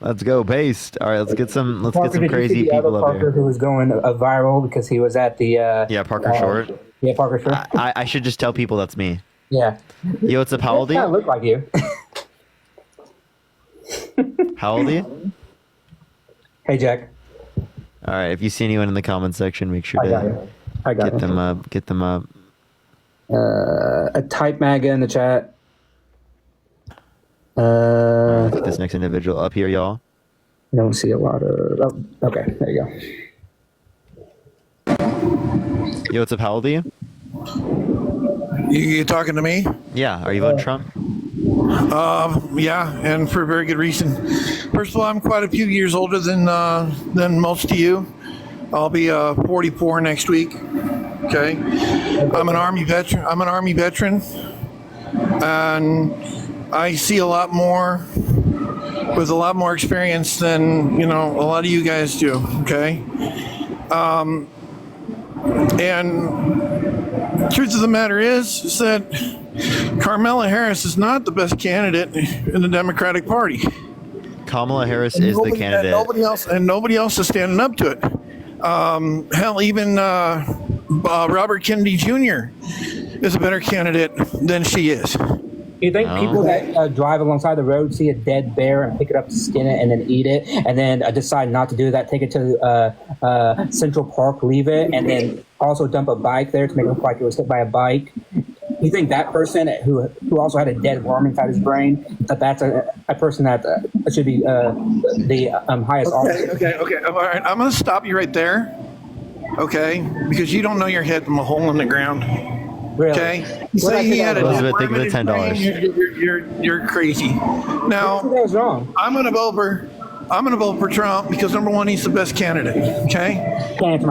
Let's go, Based. All right, let's get some Parker, did you crazy see the other people up Parker here. who was going viral because he was at the Yeah, Parker Short. Yeah, Parker Short. I should just tell people that's me. Yeah. Yo, what's up? How old are Kind of you? look like you. How old are you? Hey, Jack. All right. If you see anyone in the comment section, make sure I got to you. I got get you. them up. Get them up. A type MAGA in the chat. Get this next individual up here, y'all. I don't see a lot of. Oh, okay, there you go. Yo, what's up? How old are you? You talking to me? Yeah. Are you voting Trump? Yeah, and for a very good reason. First of all, I'm quite a few years older than most of you. I'll be 44 next week. Okay, I'm an Army veteran, and I see a lot more with a lot more experience than a lot of you guys do. Okay, and truth of the matter is that Kamala Harris is not the best candidate in the Democratic Party. Kamala Harris is the candidate. Nobody else is standing up to it. Hell, even Robert Kennedy Jr. is a better candidate than she is. You think people that drive alongside the road see a dead bear and pick it up to skin it and then eat it, and then decide not to do that, take it to Central Park, leave it, and then also dump a bike there to make it look like it was hit by a bike? You think that person who also had a dead worm inside his brain, that's a person that should be the highest office? Okay. All right. I'm going to stop you right there. Okay, because you don't know your head from a hole in the ground. Really? Okay. You say he had a Elizabeth, think of the $10. You're crazy. Now, that was wrong. I'm going to vote for Trump because number one, he's the best candidate. Okay. And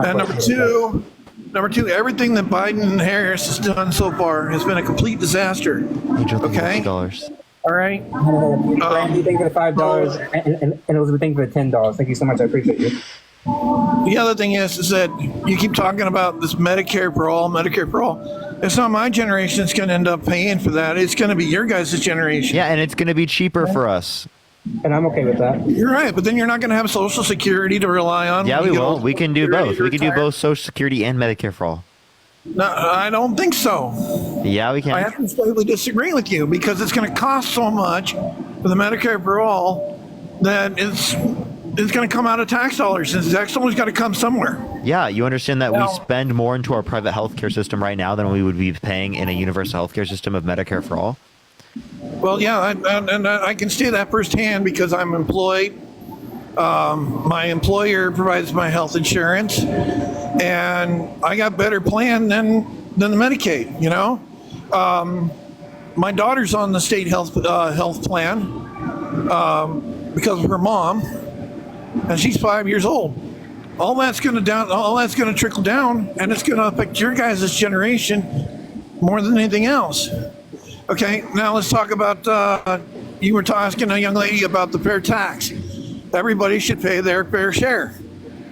number two, everything that Biden and Harris has done so far has been a complete disaster. Okay. $50. All right. Brandy, thank you for the $5 and Elizabeth, thank you for the $10. Thank you so much. I appreciate you. The other thing is that you keep talking about this Medicare for all. It's not my generation that's going to end up paying for that. It's going to be your guys' generation. Yeah, and it's going to be cheaper for us. And I'm okay with that. You're right, but then you're not going to have Social Security to rely on. Yeah, when we you get will. old. We can do both. We can do both Social Security and Medicare for all. No, I don't think so. Yeah, we can. I have to slightly disagree with you because it's going to cost so much for the Medicare for all that it's going to come out of tax dollars, and tax dollars got to come somewhere. Yeah, you understand that we Now- spend more into our private healthcare system right now than we would be paying in a universal healthcare system of Medicare for all. Well, yeah, I can say that firsthand because I'm employed. My employer provides my health insurance, and I got better plan than the Medicaid. My daughter's on the state health plan because of her mom, and she's 5 years old. All that's going to trickle down, and it's going to affect your guys' generation more than anything else. Okay, now let's talk about, you were asking a young lady about the fair tax. Everybody should pay their fair share.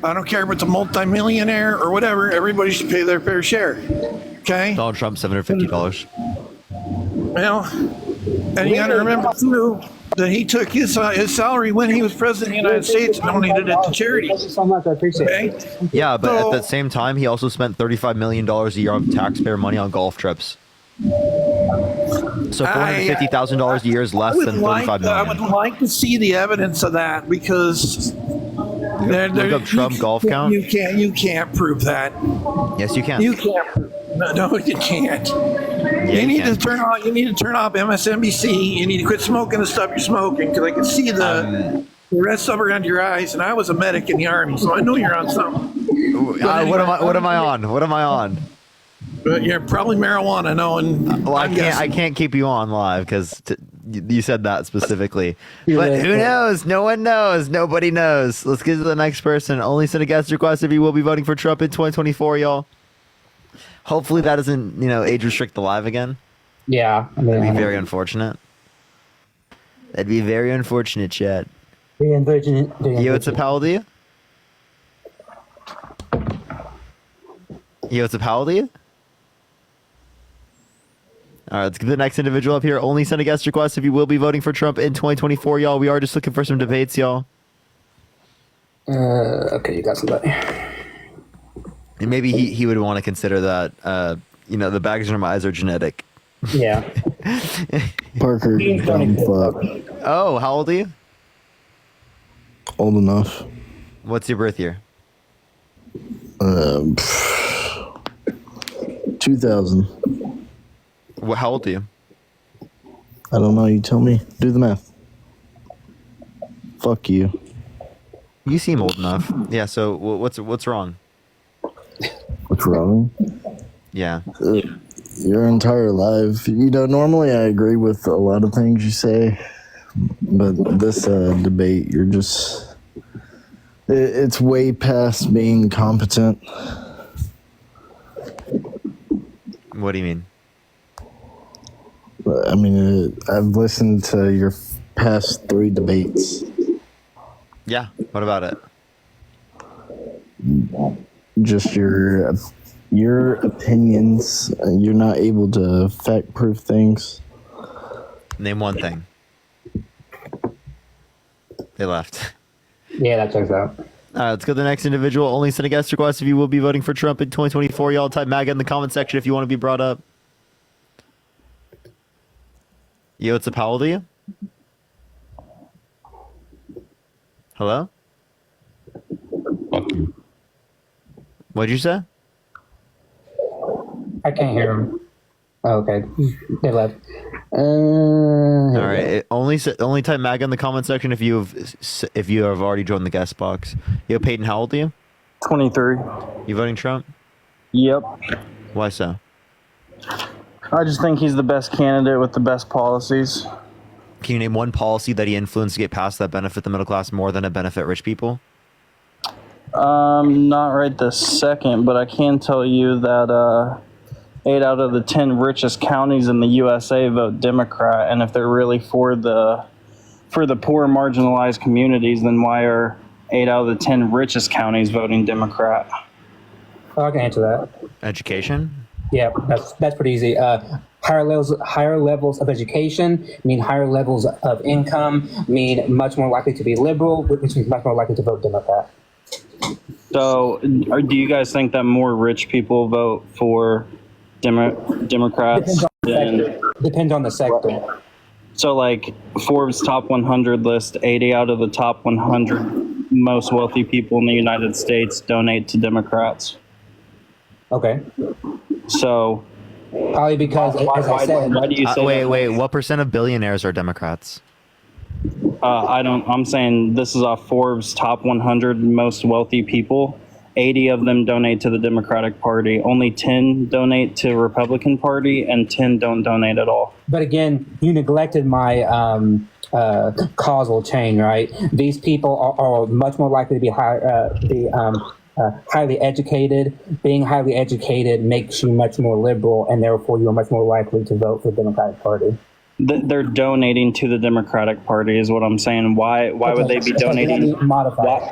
I don't care if it's a multimillionaire or whatever, everybody should pay their fair share. Okay? Donald Trump, $750. Well, and you got to remember, too, that he took his salary when he was president of the United States and donated it to charities. Thank you so much. I appreciate it. Yeah, but at the same time, he also spent $35 million a year of taxpayer money on golf trips. So $450,000 a year is less than $35 million. I would like to see the evidence of that because Look up Trump golf count. You can't prove that. Yes, you can. You can't. No, you can't. Yeah, you need to turn off. You need to turn off MSNBC. You need to quit smoking the stuff you're smoking because I can see the the red stuff around your eyes, and I was a medic in the Army, so I know you're on something. What am I on? What am I on? But you're probably marijuana, no, and Well, I can't keep you on live because you said that specifically. But who knows? No one knows. Nobody knows. Let's get to the next person. Only send a guest request if you will be voting for Trump in 2024, y'all. Hopefully that doesn't, age restrict the live again. Yeah, That'd be very unfortunate. That'd be very unfortunate, Chad. Very unfortunate. Yo, what's up? How old are you? Yo, what's up? How old are you? All right, let's get the next individual up here. Only send a guest request if you will be voting for Trump in 2024, y'all. We are just looking for some debates, y'all. Okay, you got somebody. And maybe he would want to consider that, the bags under my eyes are genetic. Yeah. Parker, dumb fuck. Oh, how old are you? Old enough. What's your birth year? 2000. How old are you? I don't know. You tell me. Do the math. Fuck you. You seem old enough. Yeah. So what's wrong? What's wrong? Yeah. Your entire life. Normally I agree with a lot of things you say, but this debate, you're just. It's way past being competent. What do you mean? I mean, I've listened to your past 3 debates. Yeah. What about it? Just your opinions. You're not able to fact-proof things. Name one thing. They left. Yeah, that checks out. All right, let's go to the next individual. Only send a guest request if you will be voting for Trump in 2024. Y'all type MAGA in the comment section if you want to be brought up. Yo, what's up? How old are you? Hello? Fuck you. What'd you say? I can't hear him. Oh, okay. They left. All right. Only type MAGA in the comment section if you have already joined the guest box. Yo, Peyton, how old are you? 23. You voting Trump? Yep. Why so? I just think he's the best candidate with the best policies. Can you name one policy that he influenced to get passed that benefit the middle class more than it benefit rich people? Not right this second, but I can tell you that 8 out of the 10 richest counties in the USA vote Democrat, and if they're really for the poor marginalized communities, then why are 8 out of the 10 richest counties voting Democrat? Oh, I can answer that. Education? Yeah, that's pretty easy. Higher levels of education mean higher levels of income, mean much more likely to be liberal, which means much more likely to vote Democrat. So, do you guys think that more rich people vote for Democrats? Depends on the sector. So, like Forbes top 100 list, 80 out of the top 100 most wealthy people in the United States donate to Democrats. Okay. So, probably because, as I said, why do you say wait, what percent of billionaires are Democrats? I'm saying this is off Forbes top 100 most wealthy people. 80 of them donate to the Democratic Party. Only 10 donate to Republican Party, and 10 don't donate at all. But again, you neglected my causal chain, right? These people are much more likely to be highly educated. Being highly educated makes you much more liberal, and therefore you are much more likely to vote for the Democratic Party. They're donating to the Democratic Party is what I'm saying. Why would they be donating?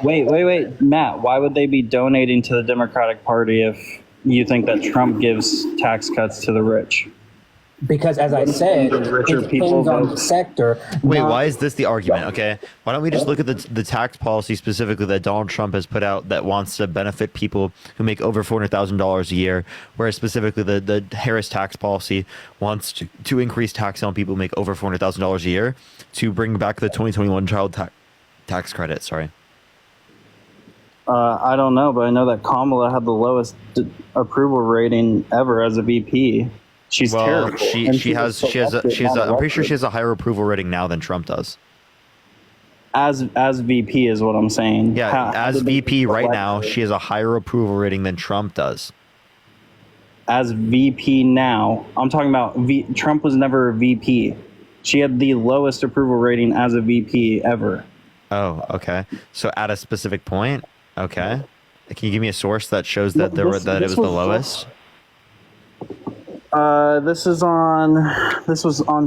Wait, Matt, why would they be donating to the Democratic Party if you think that Trump gives tax cuts to the rich? Because, as I said, it depends on the sector. Wait, why is this the argument? Okay, why don't we just look at the tax policy specifically that Donald Trump has put out that wants to benefit people who make over $400,000 a year, whereas specifically the Harris tax policy wants to increase tax on people who make over $400,000 a year to bring back the 2021 child tax credit. Sorry. I don't know, but I know that Kamala had the lowest approval rating ever as a VP. She's terrible. She has I'm pretty sure she has a higher approval rating now than Trump does. As VP is what I'm saying. Yeah, How as did they VP right elect now, her? she has a higher approval rating than Trump does. As VP now, I'm talking about Trump was never a VP. She had the lowest approval rating as a VP ever. Oh, okay. So at a specific point, okay. Can you give me a source that shows that it was the lowest? This was on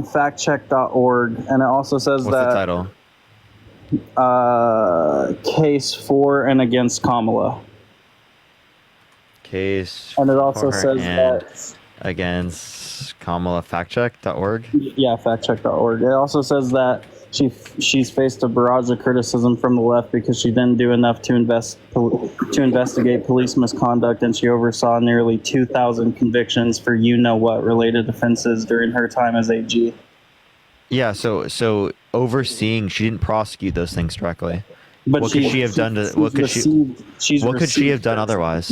factcheck.org, and it also says What's that the title? Case for and against Kamala. Case And it also for says and that against Kamala, factcheck.org. yeah, factcheck.org. It also says that she's faced a barrage of criticism from the left because she didn't do enough to investigate police misconduct, and she oversaw nearly 2,000 convictions for you-know-what related offenses during her time as AG. Yeah, so overseeing, she didn't prosecute those things directly. But what could she have done to? What could she have done otherwise?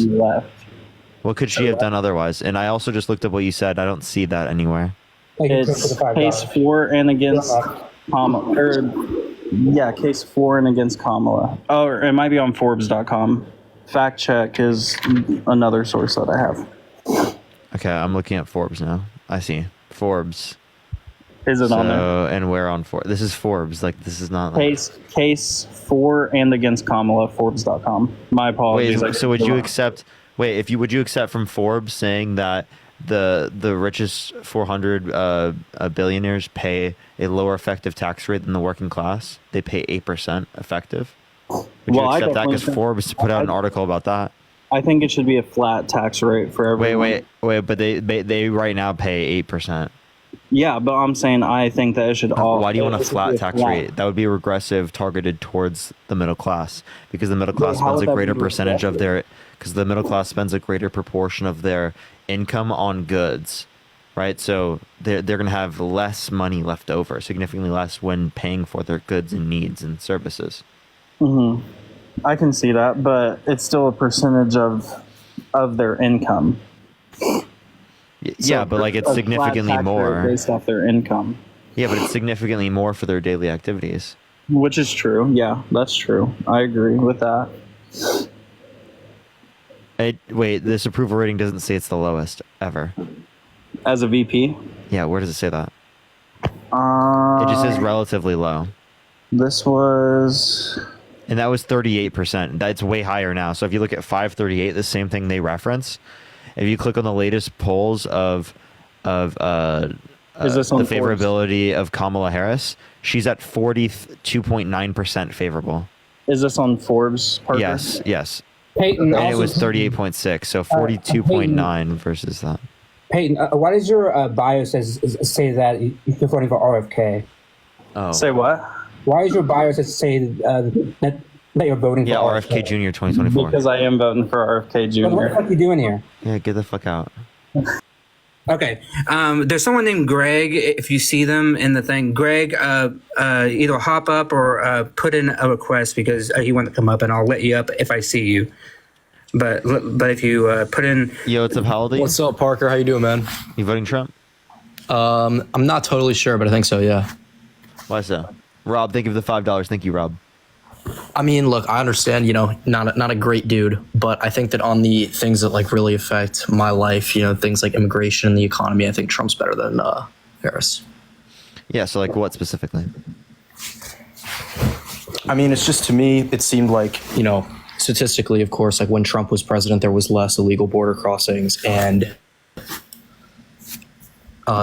What could she have done otherwise? And I also just looked up what you said. I don't see that anywhere. It's case for and against Kamala. Case for and against Kamala. Oh, or it might be on Forbes.com. Fact check is another source that I have. Okay, I'm looking at Forbes now. I see Forbes. Is it on there? And where on Forbes? This is Forbes. Like, this is not like... Case for and against Kamala, Forbes.com. My apologies. Wait, so would you accept? Wait, would you accept from Forbes saying that the richest 400 billionaires pay a lower effective tax rate than the working class? They pay 8% effective. Would you accept that? Because Forbes put out an article about that. I think it should be a flat tax rate for everyone. Wait, but they right now pay 8%. Yeah, but I'm saying I think that it should all. Why do you want a flat tax rate? That would be regressive, targeted towards the middle class, because the middle class spends a greater percentage of their. Because the middle class spends a greater proportion of their income on goods, right? So they're going to have less money left over, significantly less when paying for their goods and needs and services. Mm-hmm. I can see that, but it's still a percentage of their income. Yeah, but like it's significantly more based off their income. Yeah, but it's significantly more for their daily activities. Which is true. Yeah, that's true. I agree with that. Wait, this approval rating doesn't say it's the lowest ever. As a VP? Yeah, where does it say that? It just says relatively low. This was... And that was 38%. That's way higher now. So if you look at 538, the same thing they reference. If you click on the latest polls of the favorability of Kamala Harris, she's at 42.9% favorable. Is this on Forbes, Parker? Yes. Peyton, and it was 38.6, so 42.9 versus that. Peyton, why does your bio say that you're voting for RFK? Oh. Say what? Why is your bio say that you're voting for RFK Jr. 2024? Because I am voting for RFK Jr. What the fuck are you doing here? Yeah, get the fuck out. Okay. There's someone named Greg. If you see them in the thing, Greg, either hop up or put in a request because you want to come up, and I'll let you up if I see you. But if you put in, yo, what's up, Holiday? What's up, Parker? How you doing, man? You voting Trump? I'm not totally sure, but I think so. Yeah. Why so? Rob, thank you for the $5. Thank you, Rob. I mean, look, I understand, not a great dude, but I think that on the things that like really affect my life, things like immigration and the economy, I think Trump's better than Harris. Yeah. So like what specifically? I mean, it's just, to me, it seemed like, statistically, of course, like when Trump was president, there was less illegal border crossings, and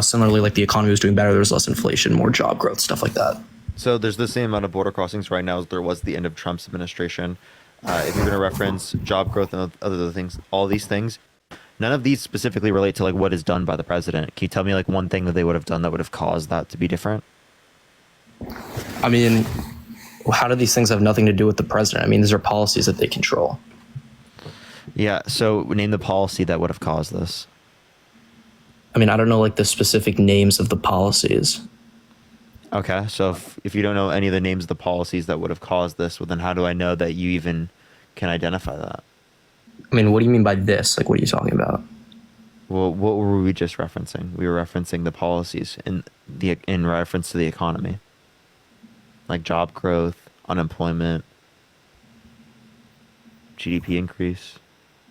similarly, like the economy was doing better. There was less inflation, more job growth, stuff like that. So there's the same amount of border crossings right now as there was at the end of Trump's administration. If you're going to reference job growth and other things, all these things, none of these specifically relate to like what is done by the president. Can you tell me like one thing that they would have done that would have caused that to be different? I mean, how do these things have nothing to do with the president? I mean, these are policies that they control. Yeah. So name the policy that would have caused this. I mean, I don't know like the specific names of the policies. Okay, so if you don't know any of the names of the policies that would have caused this, well, then how do I know that you even can identify that? I mean, what do you mean by this? Like, what are you talking about? Well, what were we just referencing? We were referencing the policies in reference to the economy, like job growth, unemployment, GDP increase?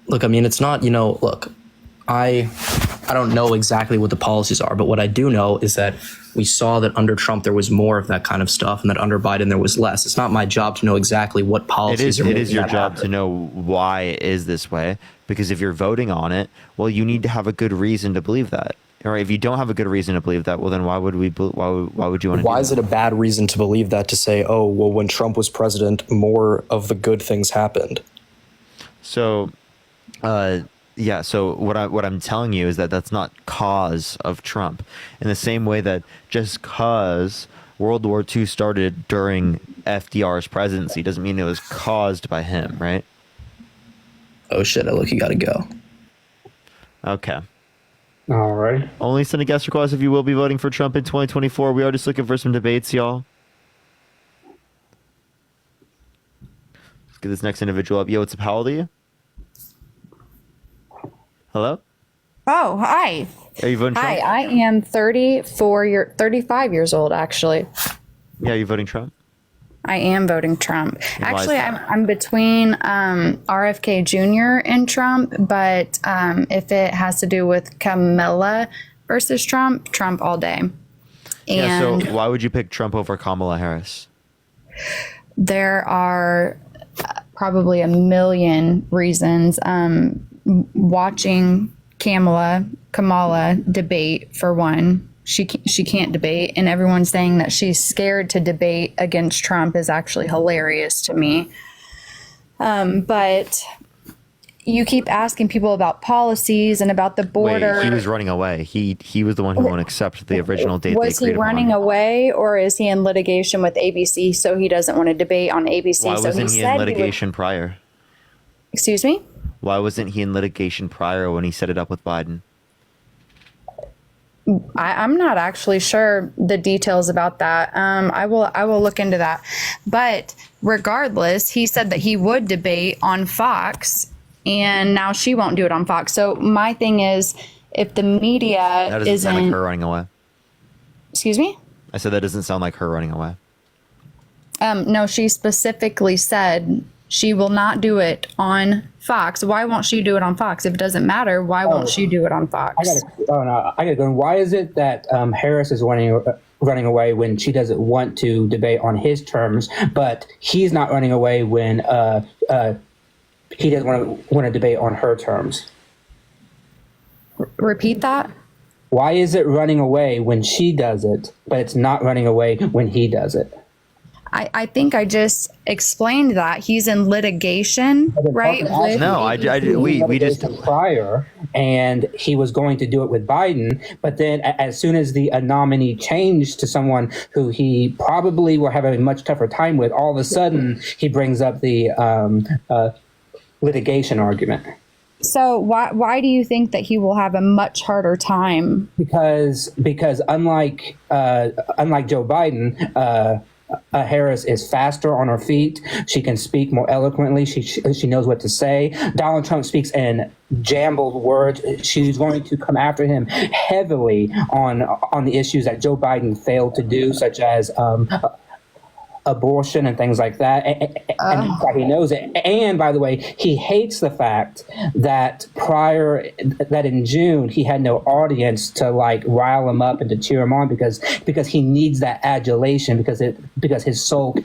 Look, I mean, it's not, look, I don't know exactly what the policies are, but what I do know is that we saw that under Trump there was more of that kind of stuff, and that under Biden there was less. It's not my job to know exactly what policies. It is your job to know why it is this way, because if you're voting on it, well, you need to have a good reason to believe that. All right, if you don't have a good reason to believe that, well, then why would you want to? Why is it a bad reason to believe that? To say, oh, well, when Trump was president, more of the good things happened. So, yeah. So what I'm telling you is that that's not cause of Trump. In the same way that just cause World War II started during FDR's presidency doesn't mean it was caused by him, right? Oh shit! Look, you gotta go. Okay. All right. Only send a guest request if you will be voting for Trump in 2024. We are just looking for some debates, y'all. Let's get this next individual up. Yo, what's up? How old are you? Hello? Oh, hi. Are you voting Trump? Hi, I am 35 years old, actually. Yeah, are you voting Trump? I am voting Trump. And why is Actually, that? I'm between RFK Jr. and Trump, but if it has to do with Kamala versus Trump, Trump all day. And Yeah, so why would you pick Trump over Kamala Harris? there are probably a million reasons. Watching Kamala debate, for one, she can't debate, and everyone saying that she's scared to debate against Trump is actually hilarious to me. But you keep asking people about policies and about the border. Wait, he was running away. He was the one who won't accept the original date Was they he agreed running upon. away, or is he in litigation with ABC, so he doesn't want to debate on ABC? Why so wasn't he in said litigation prior? Excuse me? Why wasn't he in litigation prior when he set it up with Biden? I'm not actually sure the details about that. I will look into that. But regardless, he said that he would debate on Fox, and now she won't do it on Fox. So my thing is, if the media That doesn't sound like isn't, her running away. excuse me? I said that doesn't sound like her running away. No, she specifically said she will not do it on Fox. Why won't she do it on Fox? If it doesn't matter, why won't she do it on Fox? I gotta go. Why is it that Harris is running away when she doesn't want to debate on his terms, but he's not running away when he doesn't want to debate on her terms? Repeat that. Why is it running away when she does it, but it's not running away when he does it? I think I just explained that he's in litigation, right? We just prior, and he was going to do it with Biden, but then as soon as the nominee changed to someone who he probably will have a much tougher time with, all of a sudden he brings up the litigation argument. So why do you think that he will have a much harder time? Because unlike Joe Biden, Harris is faster on her feet. She can speak more eloquently. She knows what to say. Donald Trump speaks in jumbled words. She's going to come after him heavily on the issues that Joe Biden failed to do, such as abortion and things like that. And he knows it. And by the way, he hates the fact that that in June he had no audience to like rile him up and to cheer him on because he needs that adulation because his soul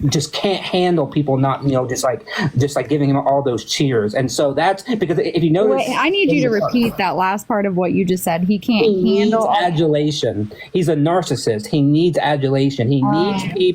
just can't handle people not just like giving him all those cheers. And so that's because if you notice, Wait, I need you to repeat that last part of what you just said. He can't handle adulation. He's a narcissist. He needs adulation. He needs people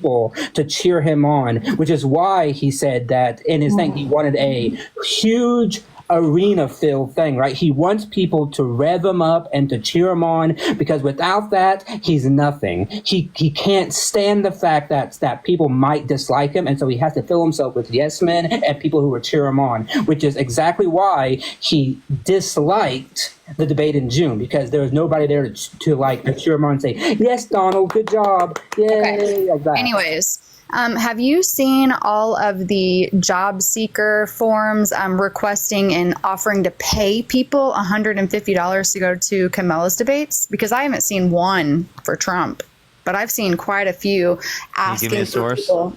to cheer him on, which is why he said that in his thing he wanted a huge arena filled thing, right? He wants people to rev him up and to cheer him on, because without that, he's nothing. He can't stand the fact that people might dislike him, and so he has to fill himself with yes men and people who will cheer him on, which is exactly why he disliked the debate in June, because there was nobody there to cheer him on and say, yes, Donald, good job. Yay. Like that. Anyways, have you seen all of the job seeker forms requesting and offering to pay people $150 to go to Kamala's debates? Because I haven't seen one for Trump, but I've seen quite a few asking Can you give me a for source? people.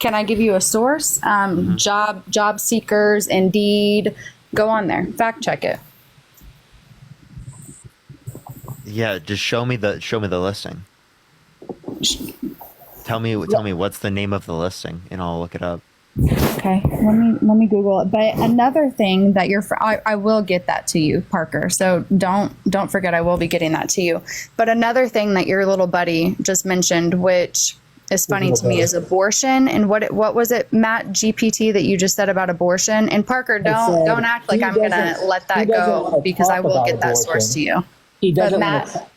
Can I give you a source? Job seekers, Indeed. Go on there, fact check it. Yeah, just show me the listing. Tell me what's the name of the listing, and I'll look it up. Okay, let me Google it. But another thing that I will get that to you, Parker. So don't forget, I will be getting that to you. But another thing that your little buddy just mentioned, which is funny to me, is abortion. And what was it, Matt GPT, that you just said about abortion? And Parker, don't act like I'm gonna let that go, because I will get that source to you. He doesn't. Matt,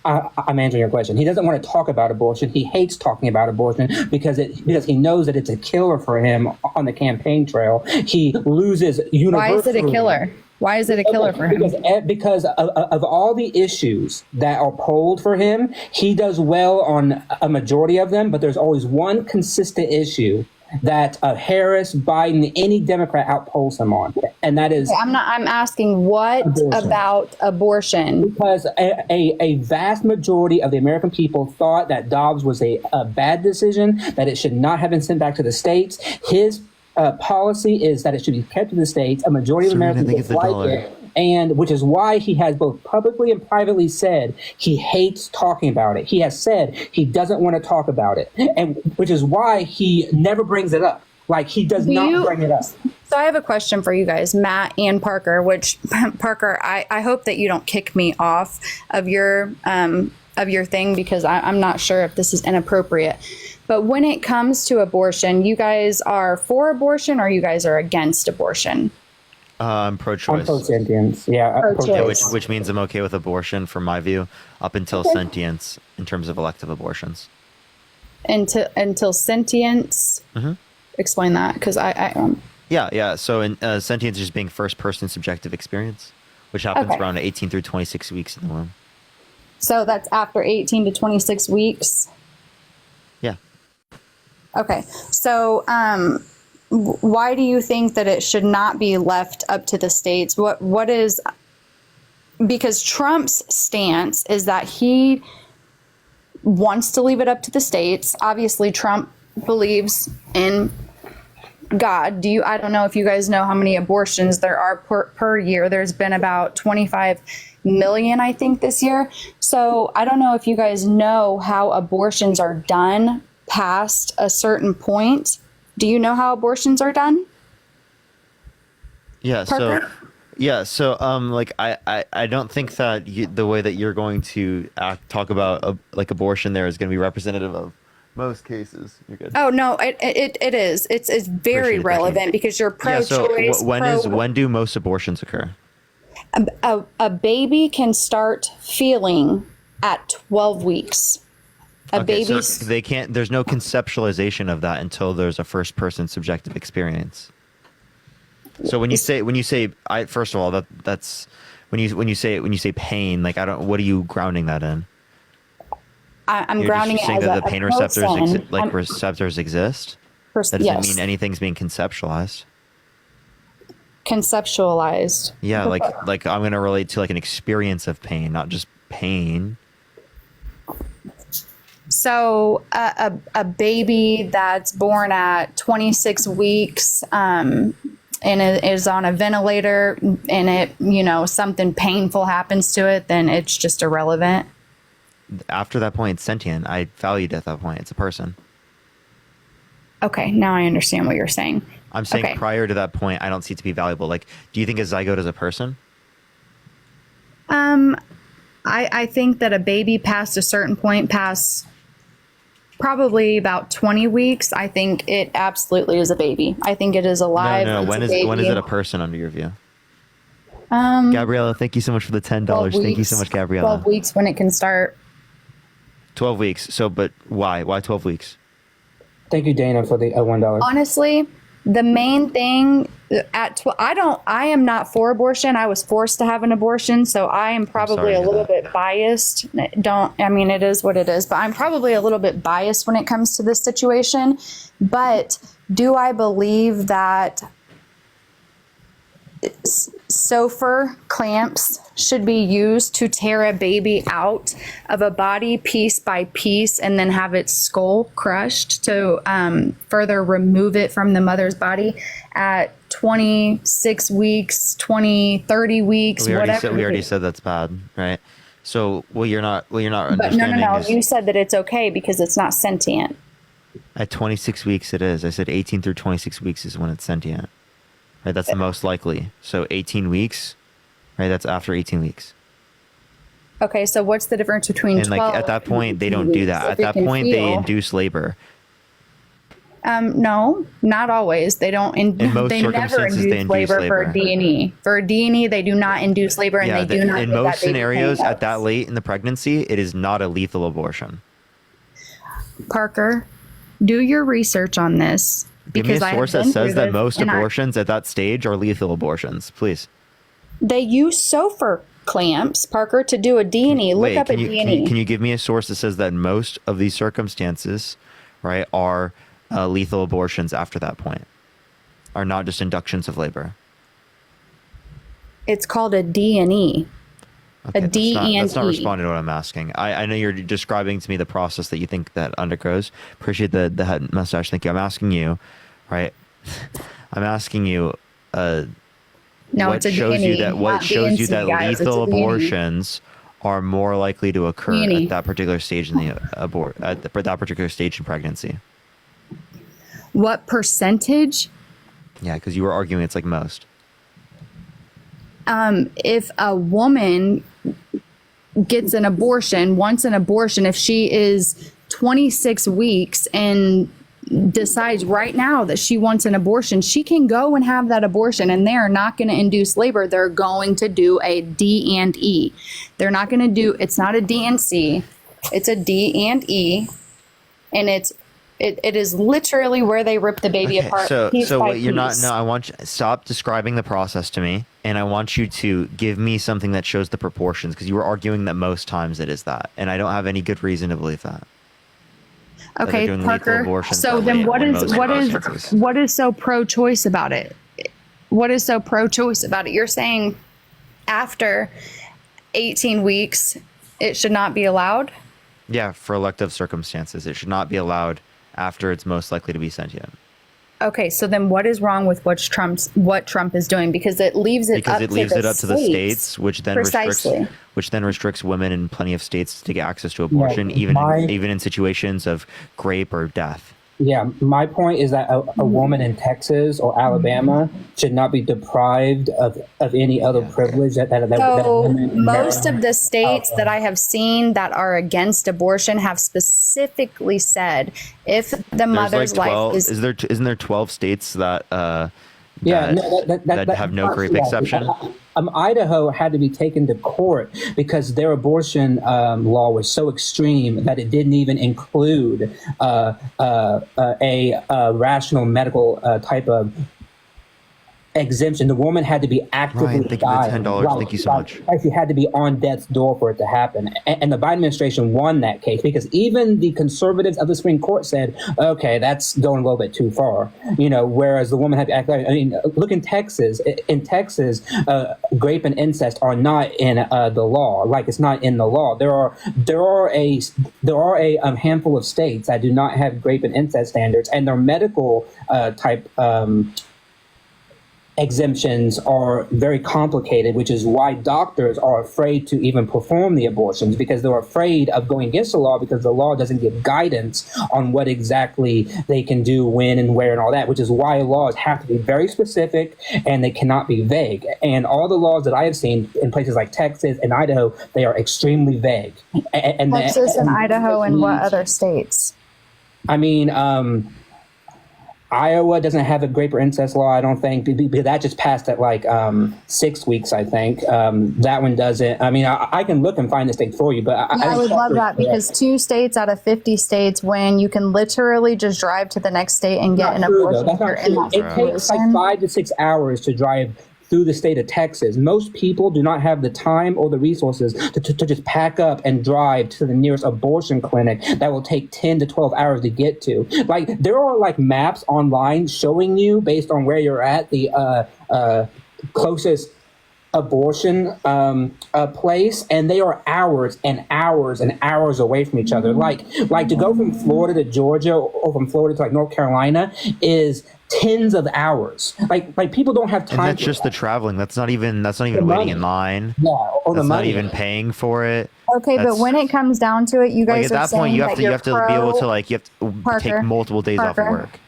I'm answering your question. He doesn't want to talk about abortion. He hates talking about abortion because he knows that it's a killer for him on the campaign trail. He loses universally. why is it a killer? Why is it a killer for him? Because of all the issues that are polled for him, he does well on a majority of them, but there's always one consistent issue that Harris, Biden, any Democrat outpolls him on, and that is. I'm asking what about abortion? Because a vast majority of the American people thought that Dobbs was a bad decision, that it should not have been sent back to the states. His policy is that it should be kept in the states. A majority of Americans like it. And which is why he has both publicly and privately said he hates talking about it. He has said he doesn't want to talk about it, and which is why he never brings it up. Like, he does not bring it up. So I have a question for you guys, Matt and Parker. Which Parker, I hope that you don't kick me off of your thing, because I'm not sure if this is inappropriate. But when it comes to abortion, you guys are for abortion or you guys are against abortion? I'm pro-choice. I'm pro-sentience. Yeah, pro-choice. Which means I'm okay with abortion, from my view, up until sentience in terms of elective abortions. Until sentience. Mm-hmm. Explain that, because Yeah. So sentience is just being first-person subjective experience, which happens around 18 through 26 weeks in the womb. So that's after 18 to 26 weeks. Yeah. Okay. So why do you think that it should not be left up to the states? What is, because Trump's stance is that he wants to leave it up to the states. Obviously, Trump believes in God. I don't know if you guys know how many abortions there are per year. There's been about 25 million, I think, this year. So I don't know if you guys know how abortions are done past a certain point. Do you know how abortions are done? Yeah. Parker? So like I don't think that the way that you're going to talk about like abortion there is going to be representative of most cases. You're good. Oh no, it is. It's very relevant because you're pro-choice. Yeah, so when do most abortions occur? A baby can start feeling at 12 weeks. So they can't. There's no conceptualization of that until there's a first-person subjective experience. So when you say, first of all, that's when you say pain, like what are you grounding that in? I'm grounding it saying as that the pain receptors person. receptors exist. That doesn't mean anything's being conceptualized. Conceptualized. Yeah, like I'm gonna relate to like an experience of pain, not just pain. So a baby that's born at 26 weeks and is on a ventilator, and something painful happens to it, then it's just irrelevant. After that point, it's sentient. I valued it at that point. It's a person. Okay, now I understand what you're saying. I'm saying prior to that point, I don't see it to be valuable. Like, do you think a zygote is a person? I think that a baby past a certain point, past probably about 20 weeks, I think it absolutely is a baby. I think it is alive. No. When is it a person under your view? Gabriella, thank you so much for the $10. Thank you so much, Gabriella. 12 weeks when it can start. 12 weeks. So, but why? Why 12 weeks? Thank you, Dana, for the $1. Honestly, the main thing I am not for abortion. I was forced to have an abortion, so I am probably a little bit biased. It is what it is, but I'm probably a little bit biased when it comes to this situation. But do I believe that Sofer clamps should be used to tear a baby out of a body piece by piece and then have its skull crushed to further remove it from the mother's body at 26 weeks, 30 weeks, We whatever. already said that's bad, right? So you're not But no, understanding is you said that it's okay because it's not sentient. at 26 weeks it is. I said 18 through 26 weeks is when it's sentient. Right, that's the most likely. So 18 weeks, right? That's after 18 weeks. Okay, so what's the difference between And 12 like at that point, they don't do that. if At it that can point, they feel? induce labor. No, not always. They don't. In most they never circumstances, induce they induce labor labor. for D&E. For D&E, they do not induce labor, and Yeah, they do not. in give that most baby scenarios, pain. at that late in the pregnancy, it is not a lethal abortion. Parker, do your research on this. Give me a because I have source that been says through that this, most and abortions at that stage are lethal abortions. Please. they use Sofer clamps, Parker, to do a D&E. Look Wait, up a can you, D&E. can you give me a source that says that most of these circumstances, right, are lethal abortions after that point, are not just inductions of labor? It's called a D&E. Okay, a D and that's not E. responding to what I'm asking. I know you're describing to me the process that you think that undergoes. Appreciate the head mustache. Thank you. I'm asking you, right? I'm asking you. No, what it's a shows D&E, you that what not shows you DNC, that guys. It's a lethal D&E. abortions are more likely to occur D&E. at that particular stage in the that particular stage in pregnancy? What percentage? Yeah, because you were arguing it's like most. If a woman gets an abortion, wants an abortion, if she is 26 weeks and decides right now that she wants an abortion, she can go and have that abortion, and they are not going to induce labor. They're going to do a D and E. They're not going to do, it's not a D and C, it's a D and E, and it is literally where they rip the baby apart. So piece by what you're not. piece. No, I want you stop describing the process to me, and I want you to give me something that shows the proportions, because you were arguing that most times it is that, and I don't have any good reason to believe that. That they're Okay, doing lethal Parker. abortions So that then late what in is most what is circumstances. what is so pro-choice about it? What is so pro-choice about it? You're saying after 18 weeks it should not be allowed? Yeah, for elective circumstances, it should not be allowed after it's most likely to be sentient. Okay, so then what is wrong with what Trump is doing? Because it leaves it Because up it leaves to it up to the states, which then Precisely. restricts women in plenty of states to get access to abortion, even in situations of rape or death. Yeah, my point is that a woman in Texas or Alabama should not be deprived of any other privilege that So women in most Maryland of the states that I have seen that are against abortion have specifically said if the There's mother's like 12, life is isn't there 12 states that Yeah, that have no rape exception? Idaho had to be taken to court because their abortion law was so extreme that it didn't even include a rational medical type of exemption. The woman had to be actively Ryan, thank you for dying. $10. Thank you so much. She had to be on death's door for it to happen. And the Biden administration won that case because even the conservatives of the Supreme Court said, okay, that's going a little bit too far. You know, whereas the woman had to act like, I mean, look in Texas. In Texas, rape and incest are not in the law. Like it's not in the law. There are a handful of states that do not have rape and incest standards, and their medical type exemptions are very complicated, which is why doctors are afraid to even perform the abortions because they're afraid of going against the law because the law doesn't give guidance on what exactly they can do, when and where and all that, which is why laws have to be very specific and they cannot be vague. And all the laws that I have seen in places like Texas and Idaho, they are extremely vague. Texas and Idaho and what other states? I mean, Iowa doesn't have a rape or incest law, I don't think, because that just passed at like 6 weeks, I think. That one doesn't. I mean, I can look and find the state for you, but I would love that because 2 states out of 50 states, when you can literally just drive to the next state and get an abortion. That's not true. It takes like 5 to 6 hours to drive through the state of Texas. Most people do not have the time or the resources to just pack up and drive to the nearest abortion clinic that will take 10 to 12 hours to get to. Like there are like maps online showing you based on where you're at, the closest abortion place, and they are hours and hours and hours away from each other. Like to go from Florida to Georgia or from Florida to like North Carolina is tens of hours. Like people don't have time. And that's for just that. the traveling. That's not even waiting money. in line. Yeah, or That's the not money. even paying for it. Okay, but That's- when it comes down to it, you like guys at are that saying point, you that have to be able to like you have to Parker, take multiple days off of Parker. work.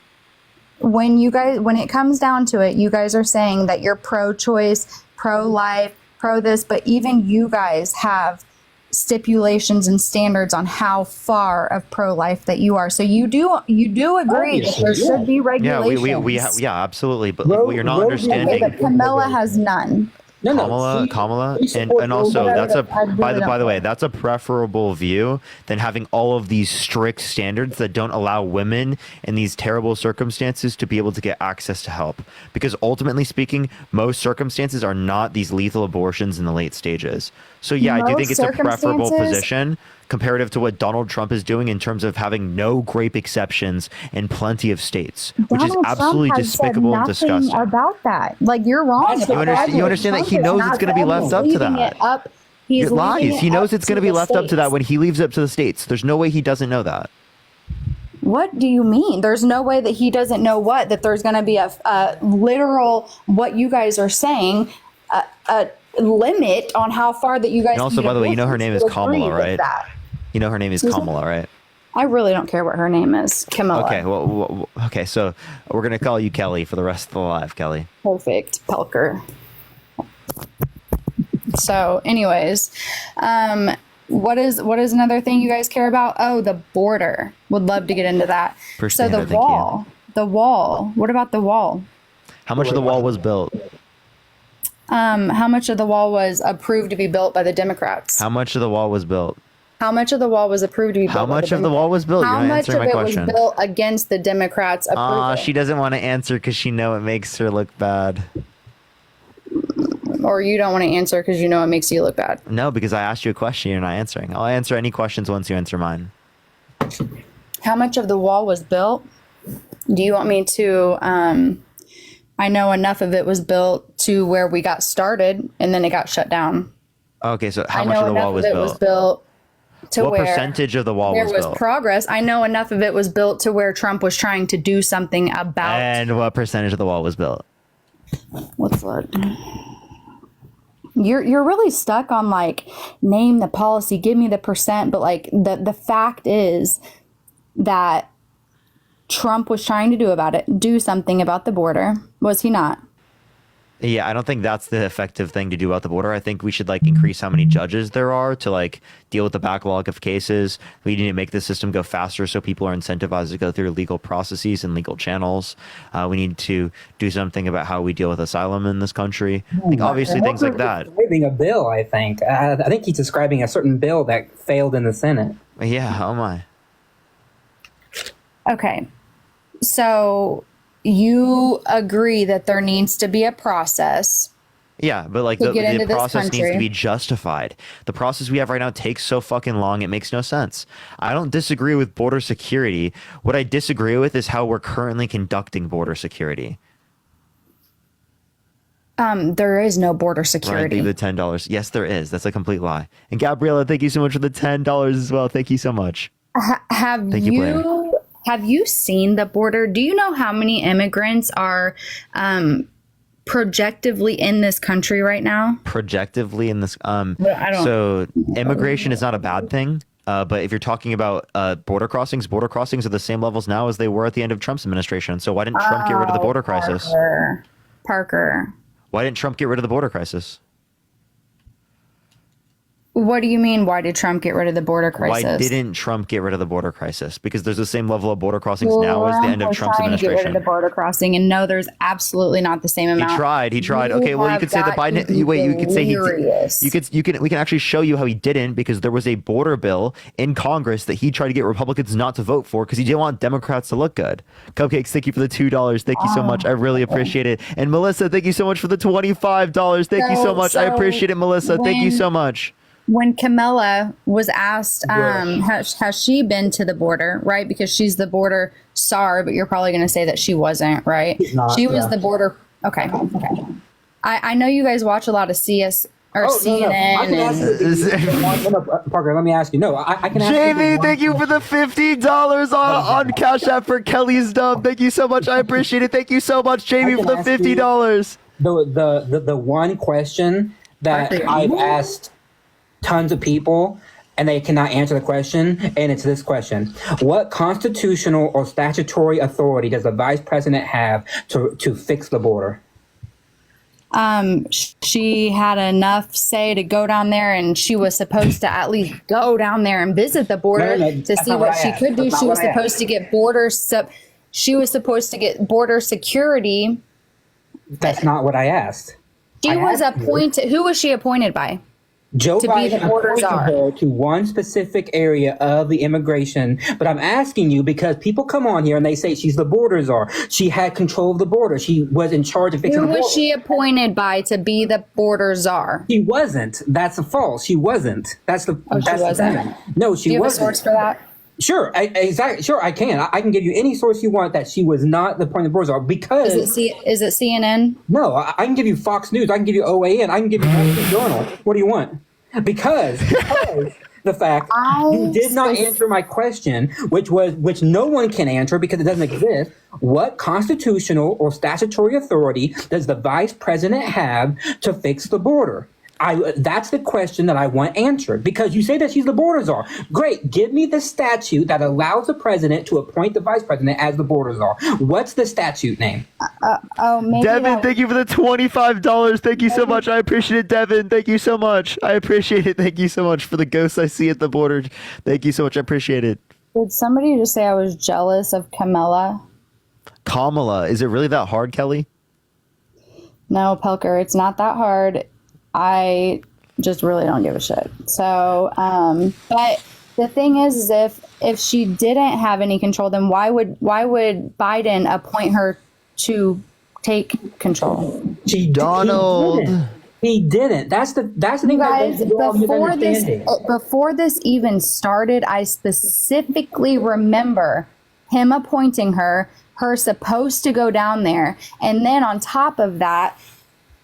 When it comes down to it, you guys are saying that you're pro-choice, pro-life, pro this, but even you guys have stipulations and standards on how far of pro-life that you are. So you do agree that there should be Yeah, regulations. yeah, absolutely. But like, what you're not understanding. Okay, but Camilla has none. Kamala, and also that's by the way, that's a preferable view than having all of these strict standards that don't allow women in these terrible circumstances to be able to get access to help. Because ultimately speaking, most circumstances are not these lethal abortions in the late stages. So yeah, I do think Most it's a preferable circumstances- position comparative to what Donald Trump is doing in terms of having no grape exceptions in plenty of states, which is Donald absolutely Trump has said despicable and nothing disgusting. about that. Like, you're wrong. You understand that he knows it's going to be left up to that. He's It lies. leaving it He knows up it's going to be the left up to that states. when he leaves it up to the states. There's no way he doesn't know that. What do you mean? There's no way that he doesn't know what? That there's going to be a literal, what you guys are saying, a limit on how far that you guys And also, can by the way, you know her abortion name is to agree Kamala, with right? that. You know her name is Excuse me? Kamala, right? I really don't care what her name is. Camilla. Okay, well, okay, so we're going to call you Kelly for the rest of the live, Kelly. Perfect. Pelker. So, anyways, what is another thing you guys care about? Oh, the border. Would love to get into that. First So thing the I think, wall. The wall. What about the wall? How much of the wall was built? How much of the wall was approved to be built by the Democrats? How much of the wall was built? How much of the wall was approved to be built? How by much of the wall was built? How You're not much answering of my it question. was built against the Democrats' approval? She doesn't want to answer because she know it makes her look bad. Or you don't want to answer because you know it makes you look bad? No, because I asked you a question, you're not answering. I'll answer any questions once you answer mine. How much of the wall was built? Do you want me to? I know enough of it was built to where we got started and then it got shut down. Okay, so how I much know of the enough wall of was it built? was built to What where percentage of the wall there was was built? progress. I know enough of it was built to where Trump was trying to do something about. And what percentage of the wall was built? What's that? You're really stuck on like name the policy, give me the percent, but like the fact is that Trump was trying to do something about the border. Was he not? Yeah, I don't think that's the effective thing to do about the border. I think we should like increase how many judges there are to like deal with the backlog of cases. We need to make the system go faster so people are incentivized to go through legal processes and legal channels. We need to do something about how we deal with asylum in this country. I think obviously things like that. Describing a bill, I think. I think he's describing a certain bill that failed in the Senate. Yeah, oh my. Okay. So you agree that there needs to be a process. Yeah, but like To get into the this process needs to country. be justified. The process we have right now takes so fucking long, it makes no sense. I don't disagree with border security. What I disagree with is how we're currently conducting border security. There is no border Ryan, security. leave the $10. Yes, there is. That's a complete lie. And Gabriella, thank you so much for the $10 as well. Thank you so much. Have Thank you, Blair. have you seen the border? Do you know how many immigrants are projectively in this country right now? Projectively in this I don't- so immigration is not a bad thing. But if you're talking about border crossings are the same levels now as they were at the end of Trump's administration. So why didn't Trump get rid of the border crisis? Parker. Why didn't Trump get rid of the border crisis? What do you mean? Why did Trump get rid of the border crisis? Why didn't Trump get rid of the border crisis? Because there's the same level of border crossings now as the end of We're Trump's trying to get rid of administration. the border crossing, and no, there's absolutely not the same amount. He tried. Okay, well, you have could say the got Biden. to be You could say delirious. we can actually show you how he didn't, because there was a border bill in Congress that he tried to get Republicans not to vote for because he didn't want Democrats to look good. Cupcakes, thank you for the $2. Thank you so much. I really appreciate it. And Melissa, thank you so much for the $25. Thank you so much. I appreciate it, Melissa. Thank you so much. When Camilla was asked, has she been to the border, right? Because she's the border czar, but you're probably going to say that she wasn't, right? She's not, She was yeah. the border. Okay. I know you guys watch a lot of CS or Oh, no, no. CNN. I can ask you. No, Parker, let me ask you. No, I can ask you. Jamie, thank you for the $50 on Cash App for Kelly's dub. Thank you so much. I appreciate it. Thank you so much, Jamie, for the $50. The one question that I've asked tons of people and they cannot answer the question, and it's this question: what constitutional or statutory authority does the vice president have to fix the border? She had enough say to go down there, and she was supposed to at least go down there and visit the border No, to that's see not what what I she asked. could do. That's She not was what I supposed to get she was supposed to get border security. That's not what I asked. She was appointed. Who was she appointed by? Joe To be Biden the border appointed czar. her to one specific area of the immigration, but I'm asking you because people come on here and they say she's the border czar. She had control of the border. She was in charge of fixing Who the border. was she appointed by to be the border czar? She wasn't. That's a false. She wasn't. That's the. Oh, she that's the wasn't? thing. No, she Do you have a wasn't. source for that? Sure, exactly. Sure, I can. I can give you any source you want that she was not the point of the border czar because. Is it CNN? No, I can give you Fox News. I can give you OAN. I can give you Wall Street Journal. What do you want? Because the fact you did not answer my question, which no one can answer because it doesn't exist. What constitutional or statutory authority does the vice president have to fix the border? That's the question that I want answered because you say that she's the border czar. Great. Give me the statute that allows the president to appoint the vice president as the border czar. What's the statute name? Maybe Devin, thank you for the $25. Thank you so much. I appreciate it, Devin. Thank you so much. I appreciate it. Thank you so much for the ghosts I see at the border. Thank you so much. I appreciate it. Did somebody just say I was jealous of Kamala? Kamala, is it really that hard, Kelly? No, Pelker, it's not that hard. I just really don't give a shit. So, but the thing is if she didn't have any control, then why would Biden appoint her to take control? Donald. He didn't. That's the thing. You guys, that you're misunderstanding. before this even started, I specifically remember him appointing her supposed to go down there, and then on top of that,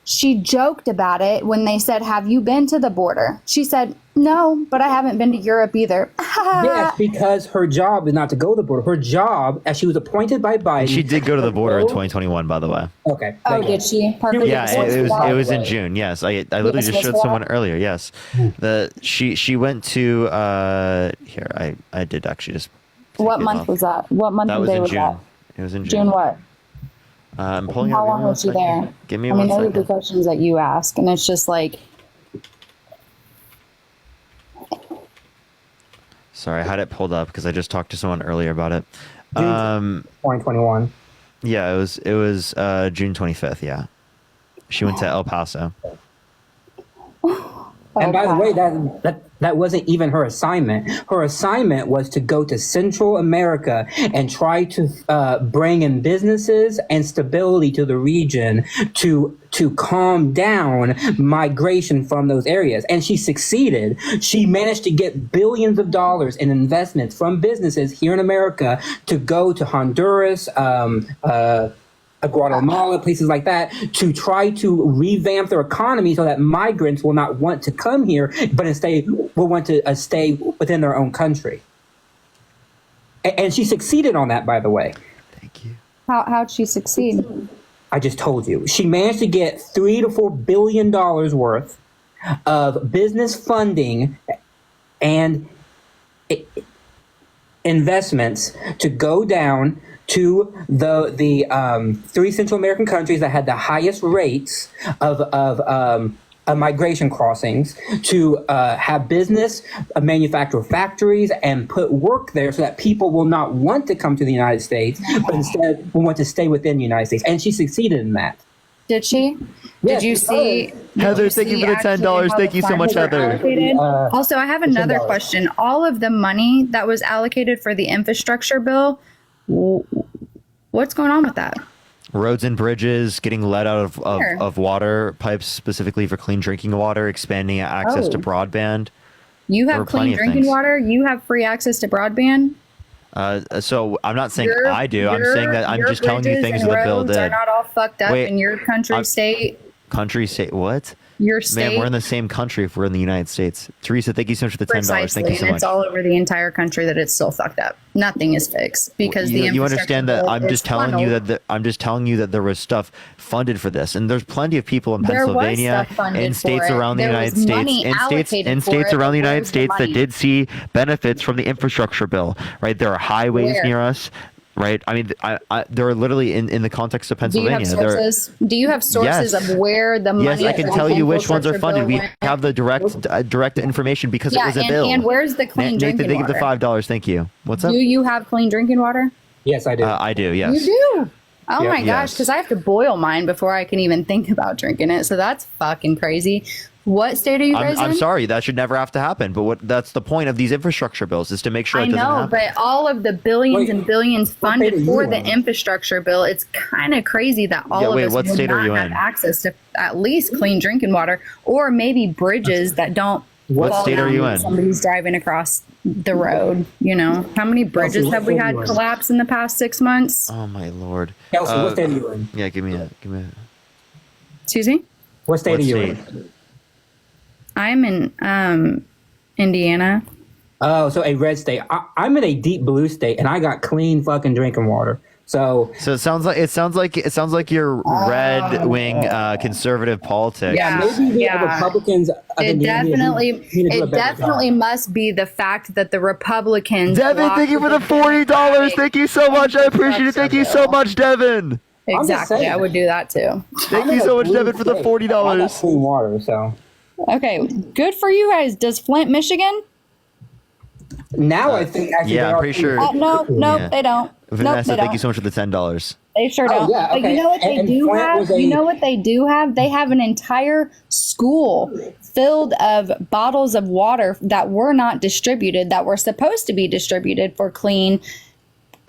she joked about it when they said, "Have you been to the border?" She said, "No, but I haven't been to Europe either." Yes, because her job is not to go to the border. Her job, as she was appointed by Biden, She did go to the border in 2021, by the way. Okay. Oh, did she? Parker, Yeah, give it us was that. it was in June. Yes, I literally us just what's showed that? someone earlier. Yes, she went to here. I did actually just. What take it month off. was that? What month That and was day in was June. that? It was in June. June what? I'm pulling it How up. long was she there? Give me I mean, one those are the second. questions that you ask, and it's just like, Sorry, I had it pulled up because I just talked to someone earlier about it. 2021. Yeah, it was June 25th. Yeah, she went to El Paso. And by the way, that wasn't even her assignment. Her assignment was to go to Central America and try to bring in businesses and stability to the region to calm down migration from those areas. And she succeeded. She managed to get billions of dollars in investments from businesses here in America to go to Honduras, Guatemala, places like that, to try to revamp their economy so that migrants will not want to come here, but instead will want to stay within their own country. And she succeeded on that, by the way. how'd she succeed? I just told you. She managed to get $3 to $4 billion worth of business funding and investments to go down to the 3 Central American countries that had the highest rates of migration crossings, to have business, manufacture factories, and put work there so that people will not want to come to the United States, but instead will want to stay within the United States. And she succeeded in that. Did she? Yes, Did you see? Heather, thank you for the $10. Thank you so much, Heather. Also, I have another question. All of the money that was allocated for the infrastructure bill, what's going on with that? Roads and bridges, getting let out Where? of water pipes specifically for clean drinking water, expanding access to Oh. broadband. You There have were plenty clean of drinking things. water. You have free access to broadband. So I'm not saying I do. I'm Your- saying that I'm your just telling you bridges things and that the bill roads are did. not all fucked up Wait, in your country, I'm- state. Country, say what? Your Man, state. we're in the same country if we're in the United States. Teresa, thank you so much for the $10. Precisely, Thank you so and much. it's all over the entire country that it's still fucked up. Nothing is fixed because You understand that I'm just telling you funneled. that I'm just telling you that there was stuff funded for this, and there's plenty of people in There was Pennsylvania stuff funded and states for it. around the There United was States money and allocated for it, around the but United where's the States that money? did see benefits from the infrastructure bill. Right, there are highways Where? near us. Right, I mean, there are literally in the context of Do you have Pennsylvania. There, sources? Do you have sources Yes. of where the money? yes, I can for tell the you which ones are infrastructure funded. We bill went? have the direct information because it was a bill. and where's the clean Nathan, drinking thank you for the water? $5. Thank you. What's up? Do you have clean drinking water? Yes, I do. I do. Yes. You do. Oh Yeah. my gosh, Yes. because I have to boil mine before I can even think about drinking it. So that's fucking crazy. What state are you guys I'm in? sorry, that should never have to happen. But that's the point of these infrastructure bills is to make sure I it doesn't know, happen. but all of the billions and billions state funded are you for the in? infrastructure bill, it's kind of crazy that all Yeah, of wait, us what would state are not you have in? access to at least clean drinking water, or maybe bridges that don't. What fall state are down you when in? Somebody's driving across the road. You know, how many bridges what have we state are had you in? collapse in the past 6 months? Oh my lord. Kelsey, what state are you in? Yeah, give me a. Excuse me. What state What are you state? in? I'm in Indiana. Oh, so a red state. I'm in a deep blue state, and I got clean fucking drinking water. So it sounds like you're red wing conservative politics. maybe the Republicans. Of It Indiana definitely, need to do a it better definitely job. must be the fact that the Republicans. Devin, blocked thank you for the the $40. Thank you so much. I appreciate it. Thank you so much, Devin. Exactly, saying. I would do that too. Thank you so much, Devin, for the $40. Clean water, so Okay, good for you guys. Does Flint, Michigan? now I think actually Yeah, they I'm are pretty sure. No, Yeah. they don't. Vanessa, nope, they thank you don't. so much for the $10. They sure Oh, don't. yeah, But okay. you know what they And do Flint have? was a- You know what they do have? They have an entire school filled of bottles of water that were not distributed, that were supposed to be distributed for clean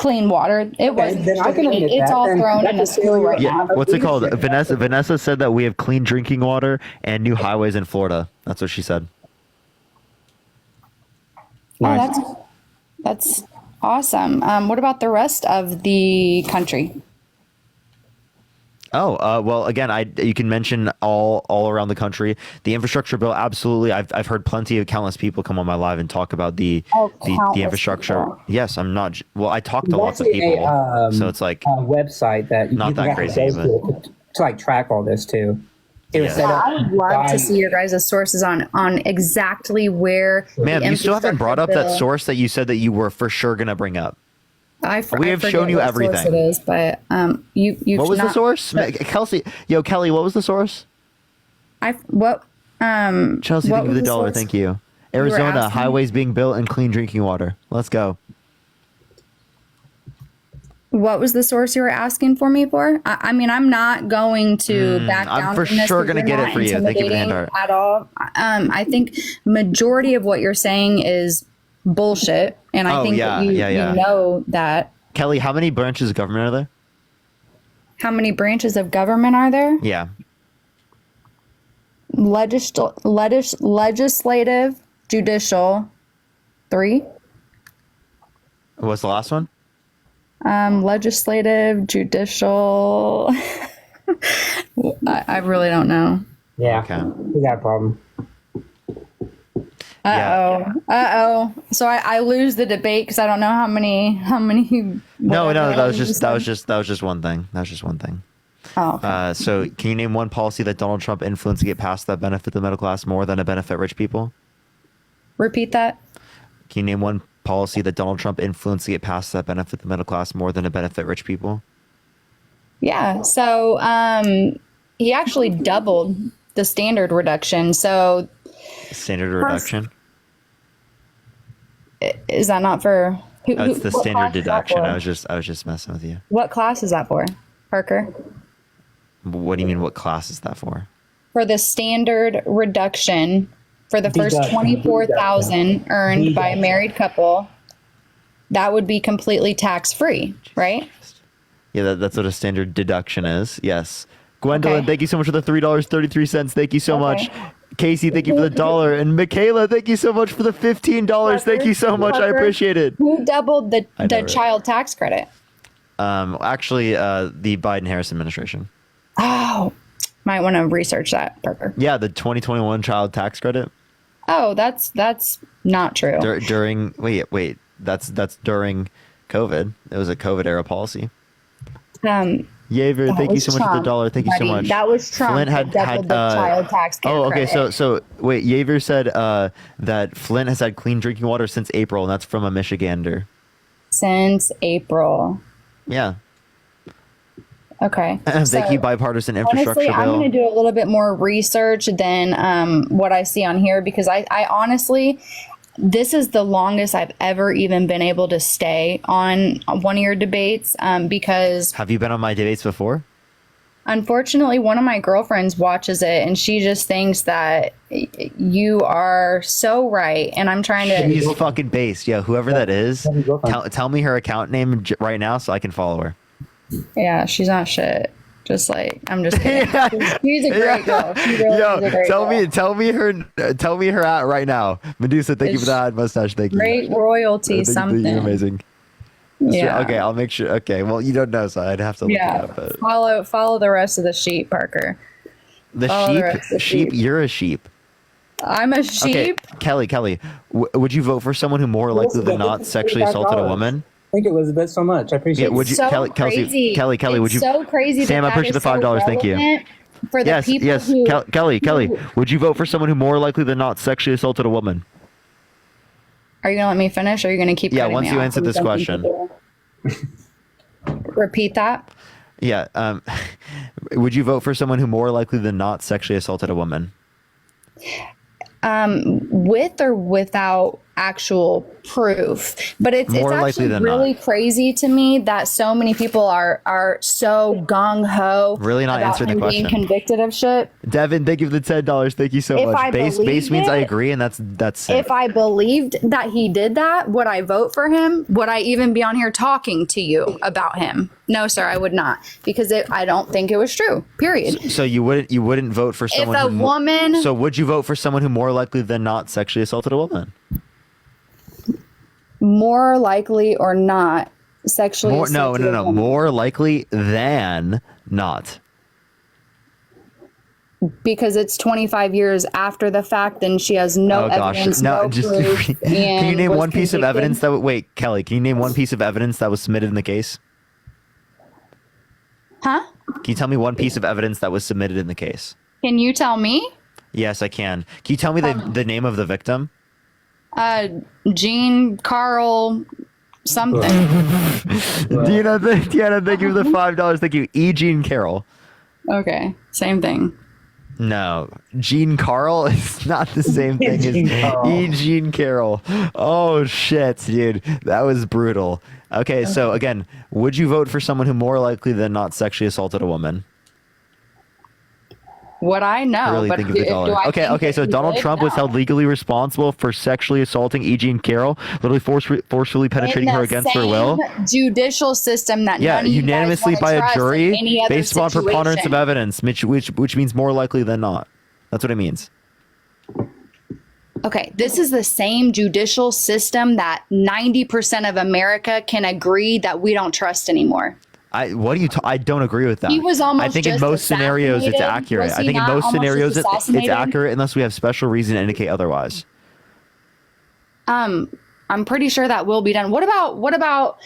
water. It was. then I can admit It's that. all Then thrown that's in a a school failure. right Yeah, now. what's it called? Vanessa said that we have clean drinking water and new highways in Florida. That's what she said. Oh, that's awesome. What about the rest of the country? Oh, well, again, you can mention all around the country. The infrastructure bill, absolutely. I've heard plenty of countless people come on my live and talk about the countless infrastructure. people. Yes, I'm not. Well, I talked to lots of There's people, a, so it's like a website that not you that can crazy, have to go but- to like track all this too. It was Yeah. set up I would love by- to see your guys' sources on exactly where. ma'am, the you still haven't brought up that infrastructure source that you said that you were for sure gonna bring up. bill- We I have forget shown you what everything. source it is, but you. What was the source? Kelsey, Kelly, what was the source? Chelsea, Thank what you for was the dollar. source? Thank you. were Arizona, asking? highways being built and clean drinking water. Let's go. What was the source you were asking for me for? I mean, I'm not going to back down. I'm for from this sure 'cause gonna you're get it not for you. Thank you for the hand intimidating art. at all. I think majority of what you're saying is bullshit, and I Oh, think yeah, that you, yeah. you know that. Kelly, how many branches of government are there? How many branches of government are there? Yeah. Legislative, judicial, 3. What's the last one? Legislative, judicial. I really don't know. Yeah, Okay. we got a problem. So I lose the debate because I don't know how many. No, that was you just said. one thing. That was just one thing. Oh, okay. So can you name one policy that Donald Trump influenced to get passed that benefit the middle class more than to benefit rich people? Repeat that. Can you name one policy that Donald Trump influenced to get passed that benefit the middle class more than to benefit rich people? Yeah. So he actually doubled the standard reduction. So Standard reduction? is that not for? Oh, it's the what standard class is that deduction. for? I was just messing with you. What class is that for, Parker? What do you mean? What class is that for? For the standard reduction for the first Deduction. 24,000 earned by a married couple, that would be completely tax free, right? Yeah, that's what a standard deduction is. Yes. Gwendolyn, Okay. thank you so much for the $3.33. Thank you so much. Okay. Casey, thank you for the $1. And Michaela, thank you so much for the $15. Thank you so much. I Parker, appreciate it. Who doubled the I know, right? child tax credit? Actually, the Biden-Harris administration. Oh, Might want to research that, Parker. Yeah, the 2021 child tax credit. Oh, that's not true. During wait, that's during COVID. It was a COVID era policy. Yaver, That thank you was so much for the Trump, dollar. Thank you so buddy. much. That was Trump Flint that doubled the child tax care Oh, okay. credit. So wait, Yaver said that Flint has had clean drinking water since April, and that's from a Michigander. Since April. Yeah. Okay. Thank you, bipartisan infrastructure Honestly, I'm bill. going to do a little bit more research than what I see on here because I honestly, this is the longest I've ever even been able to stay on one of your debates because Have you been on my debates before? unfortunately one of my girlfriends watches it and she just thinks that you are so right. And I'm trying to. She's fucking based. Yeah, whoever that is, tell me her account name right now so I can follow her. Yeah, she's not shit. Just like I'm just kidding. She's a great girl. She really is a great girl. tell me her at right now. Medusa, thank you for that mustache. Thank you. Great royalty, something. You're amazing. Yeah. Okay, I'll make sure. Okay, well you don't know, so I'd have to look it up. But Follow the rest of the sheep, Parker. Follow the rest of the sheep. You're a sheep. I'm a sheep. Okay, Kelly, would you vote for someone who more likely than not sexually assaulted a woman? Thank you, Elizabeth, so much. I appreciate it. Would you, so Kelly, crazy. Kelly, would It's you? so crazy. Sam, I that appreciate the is so $5. Thank you. relevant For the people who, Kelly, would you vote for someone who more likely than not sexually assaulted a woman? Are you gonna let me finish? Or are you gonna keep? Yeah, cutting once me you off answer and this jumping question. to- Repeat that. Yeah. Would you vote for someone who more likely than not sexually assaulted a woman? With or without actual proof, but it's More likely actually than really crazy to me that so many people are so gung ho. Really not about answering the him being question. convicted of shit. Devin, thank you for the $10. Thank you so If much. I Base believed means I it- agree, and that's it. If I believed that he did that, would I vote for him? Would I even be on here talking to you about him? No, sir, I would not, because I don't think it was true. Period. So you wouldn't vote for someone. a woman- So would you vote for someone who more likely than not sexually assaulted a woman? More likely or not sexually No. assaulted a woman. More likely than not. Because it's 25 years after the fact and she has no evidence, no proof. Can you name was one piece of convicted. evidence that? Wait, Kelly. Can you name one piece of evidence that was submitted in the case? Huh? Can you tell me one piece of evidence that was submitted in the case? Can you tell me? Yes, I can. Can you tell me the name of the victim? Jean Carl something. Deanna, thank you for the $5. Thank you. E. Jean Carroll. Okay, same thing. No, Jean Carl is not the same thing as E. Jean Carroll. Oh shit, dude, that was brutal. Okay, so again, would you vote for someone who more likely than not sexually assaulted a woman? What I know, Really but think of the dollar. Okay. So Donald Trump was held legally responsible for sexually assaulting E. Jean Carroll, literally forcefully penetrating her against her will. Judicial system that Yeah, none of you guys unanimously wanna by a trust in jury any other based upon preponderance of situation. evidence, which means more likely than not. That's what it means. Okay, this is the same judicial system that 90% of America can agree that we don't trust anymore. I don't agree with that. He was almost I think in just most scenarios it's assassinated. accurate. Was I he think in not most almost scenarios just it's assassinated? accurate unless we have special reason to indicate otherwise. I'm pretty sure that will be done. What about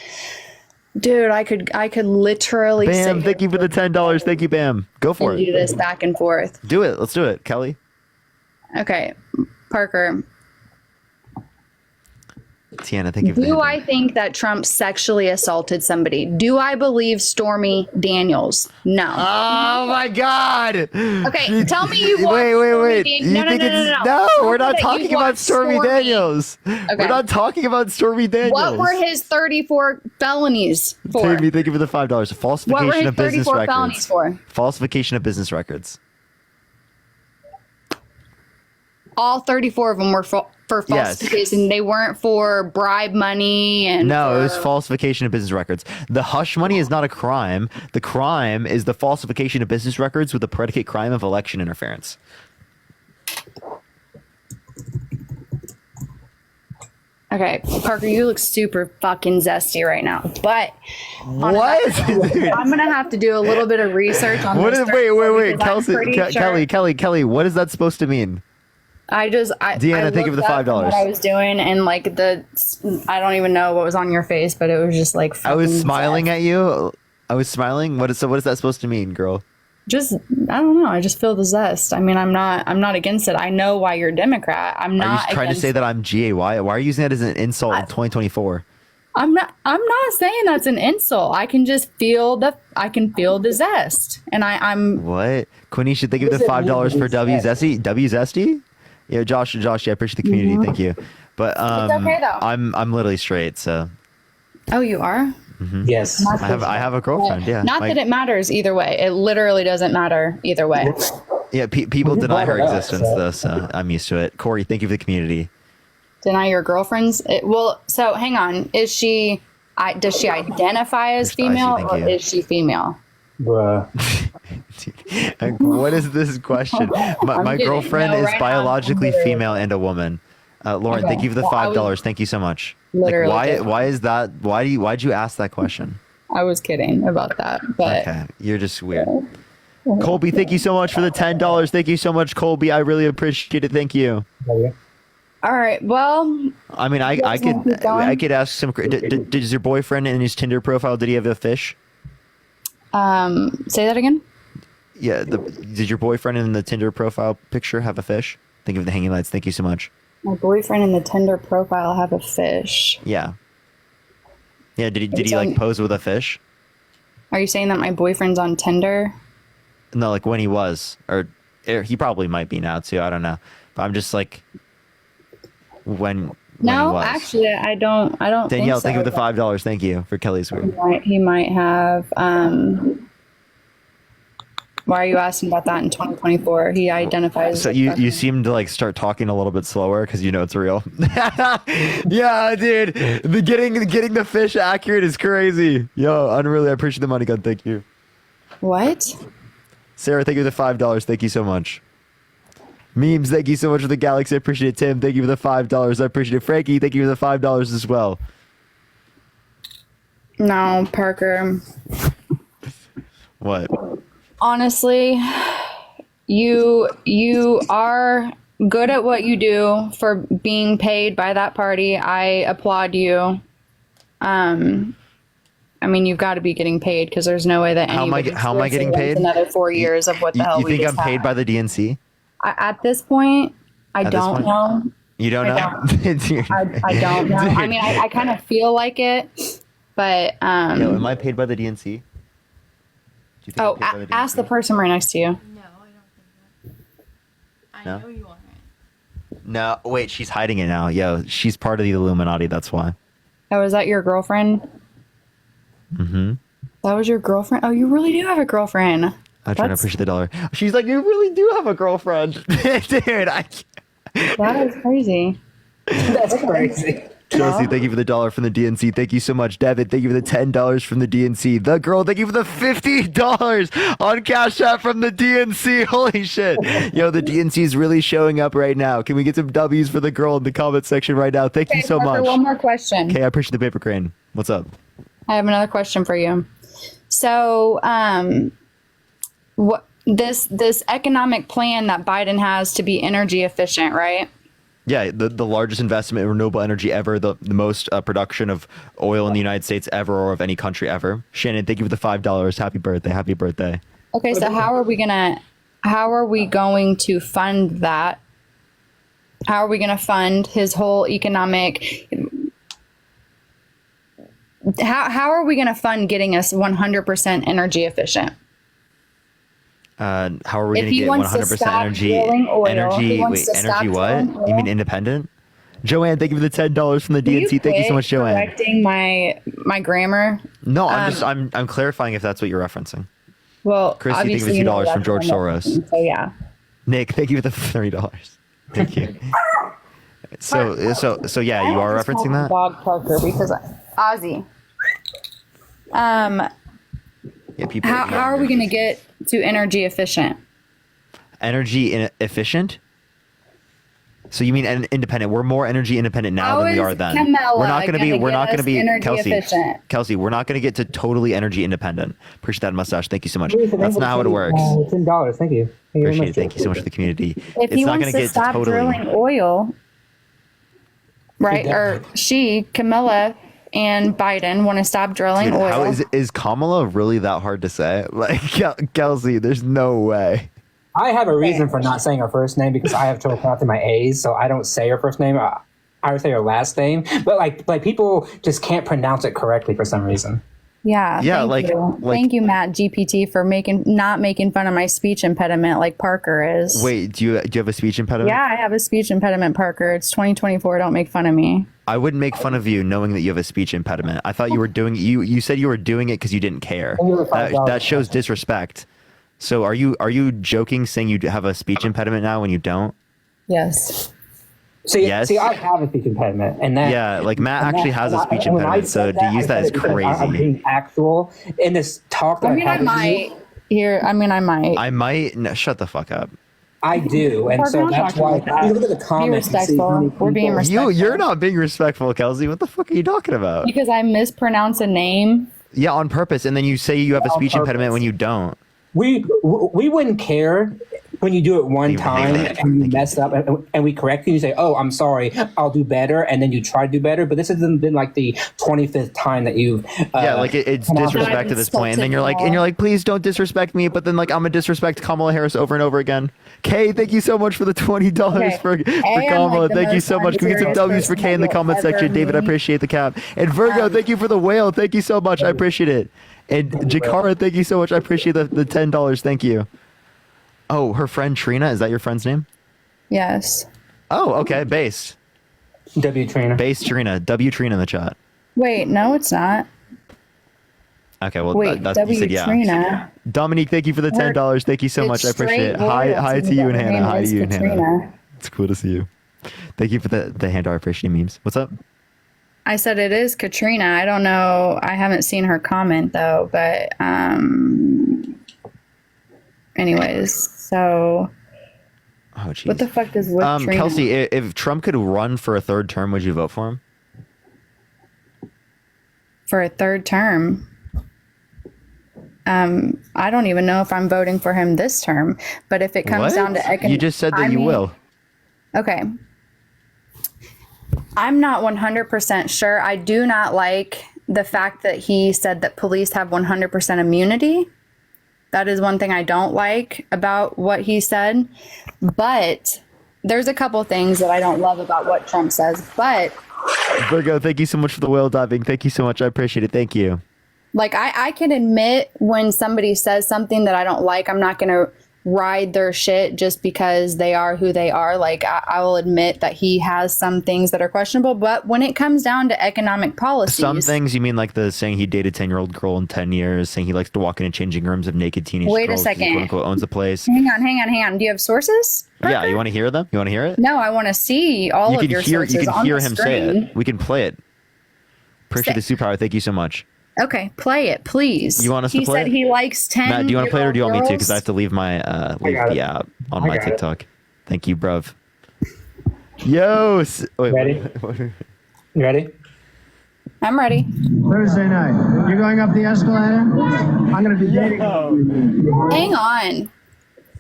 dude, I could literally Bam, sit thank you for the $10. Thank you, Bam. Go for and do it. this back and forth. Do it. Let's do it, Kelly. Okay, Parker. Tiana, thank you for the Do I think that Trump sexually assaulted somebody? Do I believe Stormy Daniels? No. Oh my God. Okay, tell me you watched Wait. Stormy You Dan- think no. No, Tell we're me not that talking you about watched Stormy Daniels. We're not talking about Stormy Daniels. What were his 34 felonies for? Tammy, thank you for the $5. What were Falsification his of business 34 felonies records. for? Falsification of business records. All 34 of them were for Yes. falsification. They weren't for bribe money and No, it was for- falsification of business records. The hush money is not a crime. The crime is the falsification of business records with the predicate crime of election interference. Okay, Parker, you look super fucking zesty right now. But What? I'm gonna have to do a little bit of research on What this. is? Wait, because I'm Kelsey, pretty sure- Kelly. What is that supposed to mean? Deanna, thank you for the looked up $5. What I was doing, and like I don't even know what was on your face, but it was just like I was fucking smiling at you. I was smiling. What is that supposed to mean, girl? just I don't know. I just feel the zest. I mean, I'm not against it. I know why you're Democrat. I'm Are not. you trying to against say that I'm GAY? Why are you using that as an insult in 2024? I'm not saying that's an insult. I can just feel the zest, and I'm. What? Quenisha, thank you for the $5 for W Zesty. Yeah, Josh, yeah, I appreciate the community. Thank you. But It's okay, though. I'm literally straight, so. Oh, you are. Yes. I have a girlfriend. Yeah. Not that it matters either way. It literally doesn't matter either way. Yeah, people deny her existence though, so I'm used to it. Corey, thank you for the community. Deny your girlfriend's. So hang on. Does she identify as female thank or you. is she female? Bruh. What is this question? My kidding. girlfriend No, is right now, biologically literally. female and a woman. Lauren, Okay. thank you for the Well, I $5. was Thank you so much. literally Like, kidding. why is that? Why'd you ask that question? I was kidding about that, but Okay, you're just weird. Colby, thank you so much for the $10. Thank you so much, Colby. I really appreciate it. Thank you. all right. Well, I mean, I guys wanna keep going? could ask some. Does your boyfriend in his Tinder profile, did he have a fish? say that again. Yeah. Did your boyfriend in the Tinder profile picture have a fish? Think of the hanging lights. Thank you so much. My boyfriend in the Tinder profile have a fish. Yeah. Yeah. Did It's he like on- pose with a fish? Are you saying that my boyfriend's on Tinder? No, like when he was, or he probably might be now too. I don't know. But I'm just like when he No, was. actually, I don't. Danielle, thank think you so. for the $5. Thank you for Kelly's weird. He might have. Why are you asking about that in 2024? He identifies. So you seem to like start talking a little bit slower because you know it's real. Yeah, dude. The getting the fish accurate is crazy. Yo, unreal. I appreciate the money, gun. Thank you. What? Sarah, thank you for the $5. Thank you so much. Memes, thank you so much for the Galaxy. I appreciate it. Tim, thank you for the $5. I appreciate it. Frankie, thank you for the $5 as well. No, Parker. What? Honestly, you are good at what you do for being paid by that party. I applaud you. I mean, you've got to be getting paid because there's no way that How am I anybody getting wants paid? Another 4 years of what the hell You we think just I'm paid had. by the DNC? At this point, I At this don't point? know. You don't I know? I don't know. I mean, I kind of feel like it, but Yo, am I paid by the DNC? Do you think I'm oh, paid by the ask the person right next to you. No? No, wait, she's hiding it now. Yo, she's part of the Illuminati, that's why. Oh, is that your girlfriend? Mm-hmm. That was your girlfriend? Oh, you really do have a girlfriend. I'm trying to That's- appreciate the dollar. She's like, you really do have a girlfriend. Dude, That is crazy. That's crazy. Josie, thank you for the $1 from the DNC. Thank you so much. Devin, thank you for the $10 from the DNC. The girl, thank you for the $50 on Cash App from the DNC. Holy shit. Yo, the DNC is really showing up right now. Can we get some W's for the girl in the comment section right now? Thank you so Parker, much. one more question. Okay, I appreciate the paper crane. What's up? I have another question for you. So, what this economic plan that Biden has to be energy efficient, right? Yeah, the largest investment in renewable energy ever, the most production of oil in the United States ever or of any country ever. Shannon, thank you for the $5. Happy birthday. Happy birthday. Okay, so how are we going to fund that? How are we going to fund his whole economic? How are we going to fund getting us 100% energy efficient? How are we If going to he get wants to 100% stop energy? drilling oil, he Energy, wants wait, to stop energy what? drilling You mean oil. independent? Joanne, thank you for the $10 from the Will DNC. Thank you so quit much, Joanne. correcting my grammar. No, I'm clarifying if that's what you're referencing. Well, Christy, thank you for obviously, $2 that's from George what I'm Soros. saying, So yeah. Nick, thank you for the $30. Thank you. So yeah, you are referencing that? Dog Parker because Ozzy. Yeah, people. How are we going to get to energy efficient? Energy efficient? So you mean independent? We're more energy independent now How than we is are then. Camilla We're not going to be. gonna We're get not going to us be energy Kelsey. efficient? Kelsey, we're not going to get to totally energy independent. Appreciate that mustache. Thank you so much. Please, That's not how it works. $10. Thank you. Thank you very Appreciate much. it. Thank you so much for the community. If It's he not wants going to stop totally. drilling oil, right? Or Camilla and Biden want to stop drilling Dude, oil. how is Kamala really that hard to say? Like Kelsey, there's no way. I have a reason for not saying her first name because I have trouble pronouncing my A's, so I don't say her first name. I would say her last name, but like people just can't pronounce it correctly for some reason. Yeah. Yeah, Thank you, Matt GPT, for not making fun of my speech impediment like Parker is. Wait, do you have a speech impediment? Yeah, I have a speech impediment, Parker. It's 2024. Don't make fun of me. I wouldn't make fun of you knowing that you have a speech impediment. I thought you were doing you said you were doing it because you didn't care. That shows disrespect. So are you joking saying you have a speech impediment now when you don't? Yes. See, I have a speech impediment, and that yeah, like Matt actually has a speech when I impediment. So said to use I that said is it because I'm crazy. being actual in this talk that I mean, I might. I might. I might. No, shut the fuck up. I do, and so that's why. If you look at the comments, Be respectful. We're being respectful. You're not being respectful, Kelsey. What the fuck are you talking about? Because I mispronounce a name. Yeah, on purpose, and then you say you have a speech impediment when you don't. We wouldn't care when you do it one time and you mess up and we correct you. You say, "Oh, I'm sorry. I'll do better," and then you try to do better. But this hasn't been like the 25th time that you've yeah, like it's disrespect to this point, and then you're like, please don't disrespect me. But then like I'm gonna disrespect Kamala Harris over and over again. Kay, thank you so much for the $20 for Kamala. Thank you so much. Can we get some W's for Kay in the comment section? David, I appreciate the cap. And Virgo, thank you for the whale. Thank you so much. I appreciate it. And Jakara, thank you so much. I appreciate the $10. Thank you. Oh, her friend Trina. Is that your friend's name? Yes. Oh, okay. Base. W Trina. Base Trina. W Trina in the chat. Wait, no, it's not. Okay, well, Wait, that's you W said yeah. Trina. Dominique, thank you for the $10. Thank you so much. I appreciate it. Hi to you and Hannah. Hi to you and Hannah. It's cool to see you. Thank you for the hand art appreciating memes. What's up? I said it is Katrina. I don't know. I haven't seen her comment though, but anyways, so oh, geez. What the fuck is with Trina? Kelsey, if Trump could run for a third term, would you vote for him? For a third term? I don't even know if I'm voting for him this term, but if it comes down to economic, you just said that you will. Okay. I'm not 100% sure. I do not like the fact that he said that police have 100% immunity. That is one thing I don't like about what he said. But there's a couple things that I don't love about what Trump says. But Virgo, thank you so much for the whale diving. Thank you so much. I appreciate it. Thank you. like I can admit when somebody says something that I don't like, I'm not going to ride their shit just because they are who they are. Like I will admit that he has some things that are questionable, but when it comes down to economic policies, Some things you mean like the saying he dated 10-year-old girl in 10 years, saying he likes to walk into changing rooms of naked teenage Wait a girls. 'cause he, second. quote unquote owns the place. hang on. Do you have sources? Yeah, you want to hear them? You want to hear it? No, I want to see all you of can your hear sources you can on hear the him say screen. it. We can play it. Appreciate the superpower. Thank you so much. Okay, play it, please. You want us he to play said it? he likes 10. Matt, do you want to play it or do you want me to? girls. Because I have to leave my leave got the it. app on I my got it. TikTok. Thank you, bruv. Yo, wait, Ready? You ready? I'm ready. Thursday night. You're going up the escalator? I'm going to be dating. Hang on.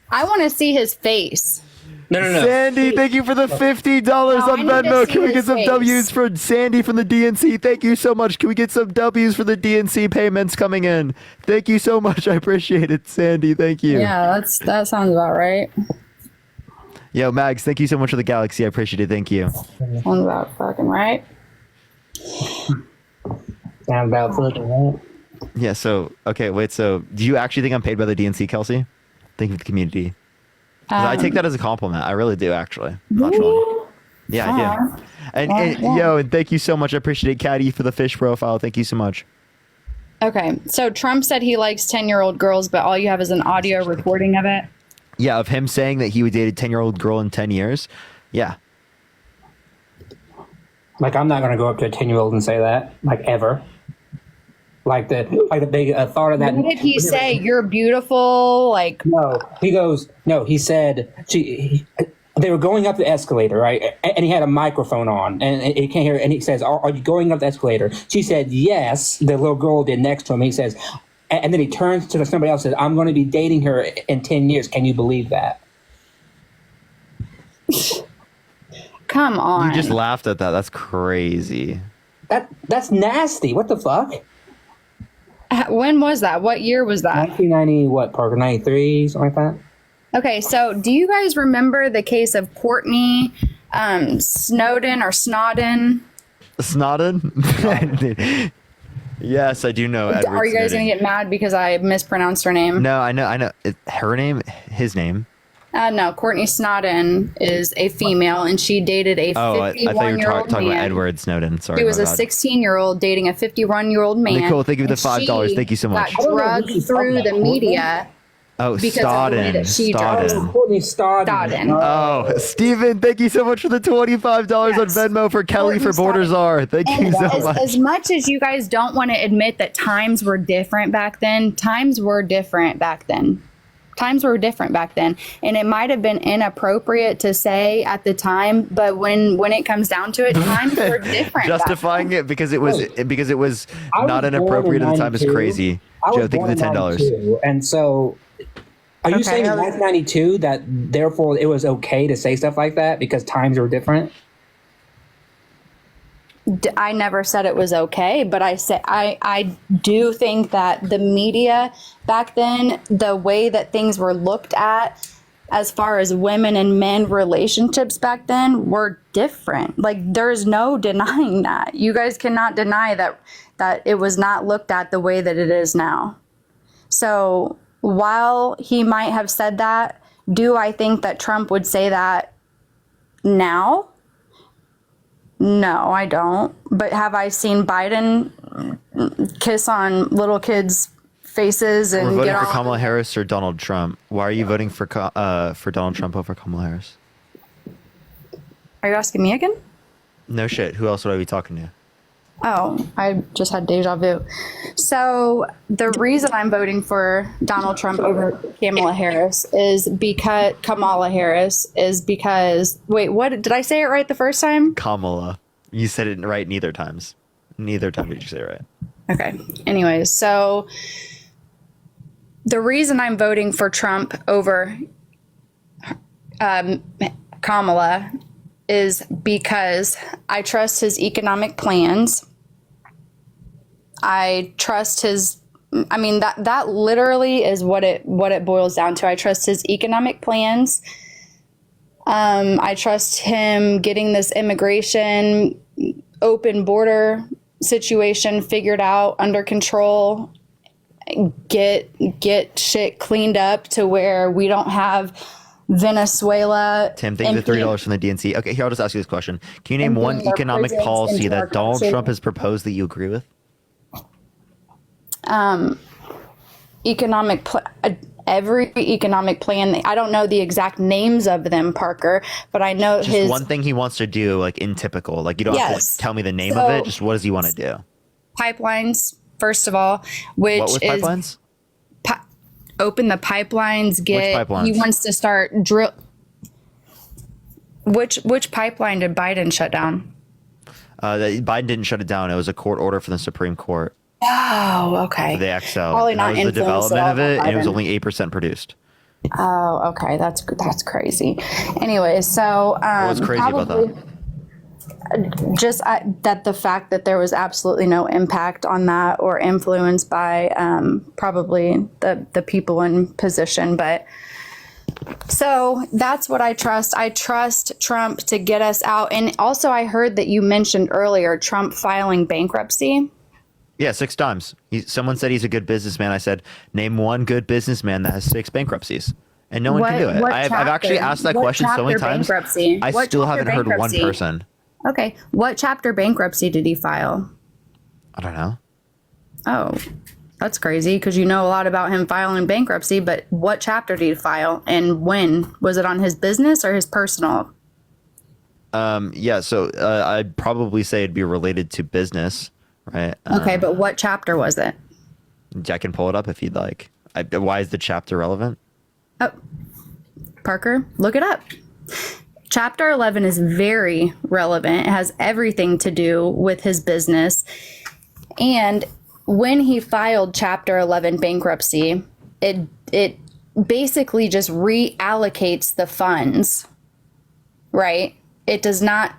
I want to see his face. No. Sandy, thank you for the $50 I on need to Venmo. see Can we get his some face. W's for Sandy from the DNC? Thank you so much. Can we get some W's for the DNC payments coming in? Thank you so much. I appreciate it, Sandy. Thank you. Yeah, that sounds about right. Yo, Mags, thank you so much for the Galaxy. I appreciate it. Thank you. Sounds about fucking right. Sound about fucking right. Yeah, so, okay, wait, so do you actually think I'm paid by the DNC, Kelsey? Thank you for the community. 'Cause I take that as a compliment. I really do, actually. I'm not trolling. Yeah, I do. And yo, and thank you so much. I appreciate it, Caddy, for the fish profile. Thank you so much. Okay, so Trump said he likes 10-year-old girls, but all you have is an audio recording of it. Yeah, of him saying that he would date a 10-year-old girl in 10 years. Yeah. Like I'm not gonna go up to a 10-year-old and say that, like ever. Like the big thought of that. What did he say? You're beautiful. Like No, he goes. No, he said they were going up the escalator, right? And he had a microphone on, and he can't hear. And he says, "Are you going up the escalator?" She said, "Yes." The little girl did next to him. He says, and then he turns to somebody else and says, "I'm going to be dating her in 10 years. Can you believe that?" Come on. You just laughed at that. That's crazy. That's nasty. What the fuck? When was that? What year was that? 1990, what, Parker? 93, something like that? Okay, so do you guys remember the case of Courtney Snowden or Snowden? Snowden? Yes, I do know. Edward Are you guys going to get mad because I mispronounced her name? No, I know. Her name, his name. No, Courtney Snowden is a female, and she dated a 51-year-old I thought you were talking about man. Edward Snowden. Sorry. She was my a bad. 16-year-old dating a 51-year-old man. Nicole, thank you for the and $5. she Thank you so much. Got drugged through the media. Oh, because of the way that she Stodden. Courtney Stodden. Oh, Steven, thank you so much for the $25 on Venmo for Kelly for Border Czar. Thank you so much. As much as you guys don't want to admit that times were different back then, times were different back then. And it might have been inappropriate to say at the time, but when it comes down to it, times were different. Justifying it because it was not inappropriate at the time is crazy. Joe, thank you for the $10. And so, are you saying in 1992 that therefore it was okay to say stuff like that because times were different? I never said it was okay, but I do think that the media back then, the way that things were looked at as far as women and men relationships back then were different. Like, there's no denying that. You guys cannot deny that it was not looked at the way that it is now. So while he might have said that, do I think that Trump would say that now? No, I don't. But have I seen Biden kiss on little kids' faces and We're voting get for all... Kamala Harris or Donald Trump. Why are you voting for Donald Trump over Kamala Harris? Are you asking me again? No shit. Who else would I be talking to? Oh, I just had deja vu. So the reason I'm voting for Donald Trump over Kamala Harris is because wait, what did I say it right the first time? Kamala. You said it right neither times. Neither time did you say it right. Okay. Anyways, so the reason I'm voting for Trump over Kamala is because I trust his economic plans. I trust his, I mean, that literally is what it boils down to. I trust his economic plans. I trust him getting this immigration open border situation figured out, under control, get shit cleaned up to where we don't have Venezuela. Tim, thank you for $3 from the DNC. Okay, here, I'll just ask you this question. Can you name one economic policy that Donald Trump has proposed that you agree with? Every economic plan. I don't know the exact names of them, Parker, but I know Just one thing he wants to do, like in typical. Like, you don't have to tell me the name of it. Just what does he want to do? Pipelines, first of all, which what with is pipelines? Open the pipelines. Which pipelines? He wants to start drill. Which pipeline did Biden shut down? Biden didn't shut it down. It was a court order from the Supreme Court. Oh, okay. For the XL. Probably not that was the influenced development at all of it, by and it was Biden. only 8% produced. Oh, okay. That's crazy. Anyway, so What was crazy about that? Just that the fact that there was absolutely no impact on that or influence by probably the people in position. But so that's what I trust. I trust Trump to get us out. And also, I heard that you mentioned earlier Trump filing bankruptcy. Yeah, 6 times. Someone said he's a good businessman. I said, name one good businessman that has 6 bankruptcies. And no one can do it. I've actually asked that question so many times. Bankruptcy? I still haven't heard one person. Okay. What chapter bankruptcy did he file? I don't know. Oh, that's crazy because you know a lot about him filing bankruptcy, but what chapter did he file and when? Was it on his business or his personal? Yeah, so I'd probably say it'd be related to business, right? Okay, but what chapter was it? I can pull it up if you'd like. Why is the chapter relevant? Oh, Parker, look it up. Chapter 11 is very relevant. It has everything to do with his business. And when he filed Chapter 11 bankruptcy, it basically just reallocates the funds, right? It does not,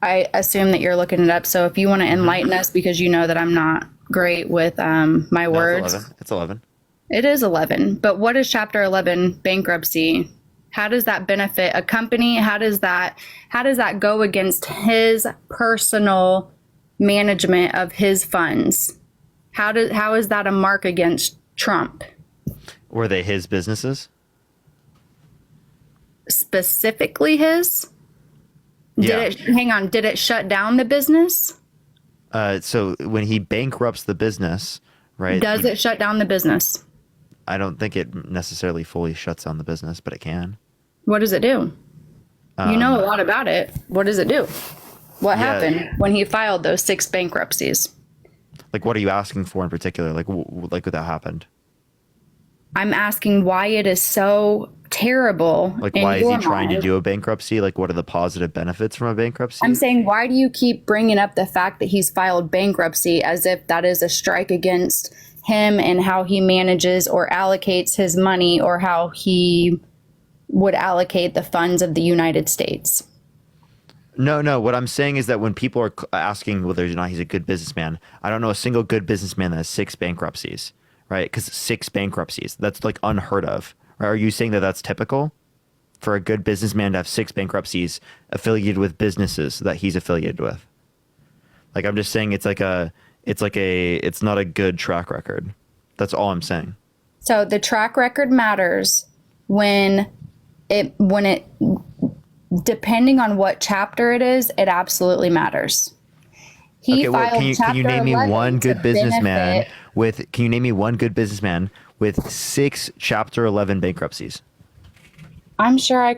I assume that you're looking it up. So if you want to enlighten us, because you know that I'm not great with my words. It's 11. It is 11. But what is Chapter 11 bankruptcy? How does that benefit a company? How does that go against his personal management of his funds? How is that a mark against Trump? Were they his businesses? Specifically his? Yeah. Did it shut down the business? So when he bankrupts the business, right? Does it shut down the business? I don't think it necessarily fully shuts down the business, but it can. What does it do? You know a lot about it. What does it do? What happened when he filed those 6 bankruptcies? Like, what are you asking for in particular? Like what that happened? I'm asking why it is so terrible. Like, in why is your he trying to mind. do a bankruptcy? Like, what are the positive benefits from a bankruptcy? I'm saying, why do you keep bringing up the fact that he's filed bankruptcy as if that is a strike against him and how he manages or allocates his money, or how he would allocate the funds of the United States? No. What I'm saying is that when people are asking whether or not he's a good businessman, I don't know a single good businessman that has 6 bankruptcies, right? Because 6 bankruptcies, that's like unheard of. Right? Are you saying that that's typical for a good businessman to have 6 bankruptcies affiliated with businesses that he's affiliated with? Like, I'm just saying it's not a good track record. That's all I'm saying. So the track record matters when it depending on what chapter it is, it absolutely matters. He filed can you Chapter name me 11 one good to businessman benefit- can you name me one good businessman with 6 Chapter 11 bankruptcies? I'm sorry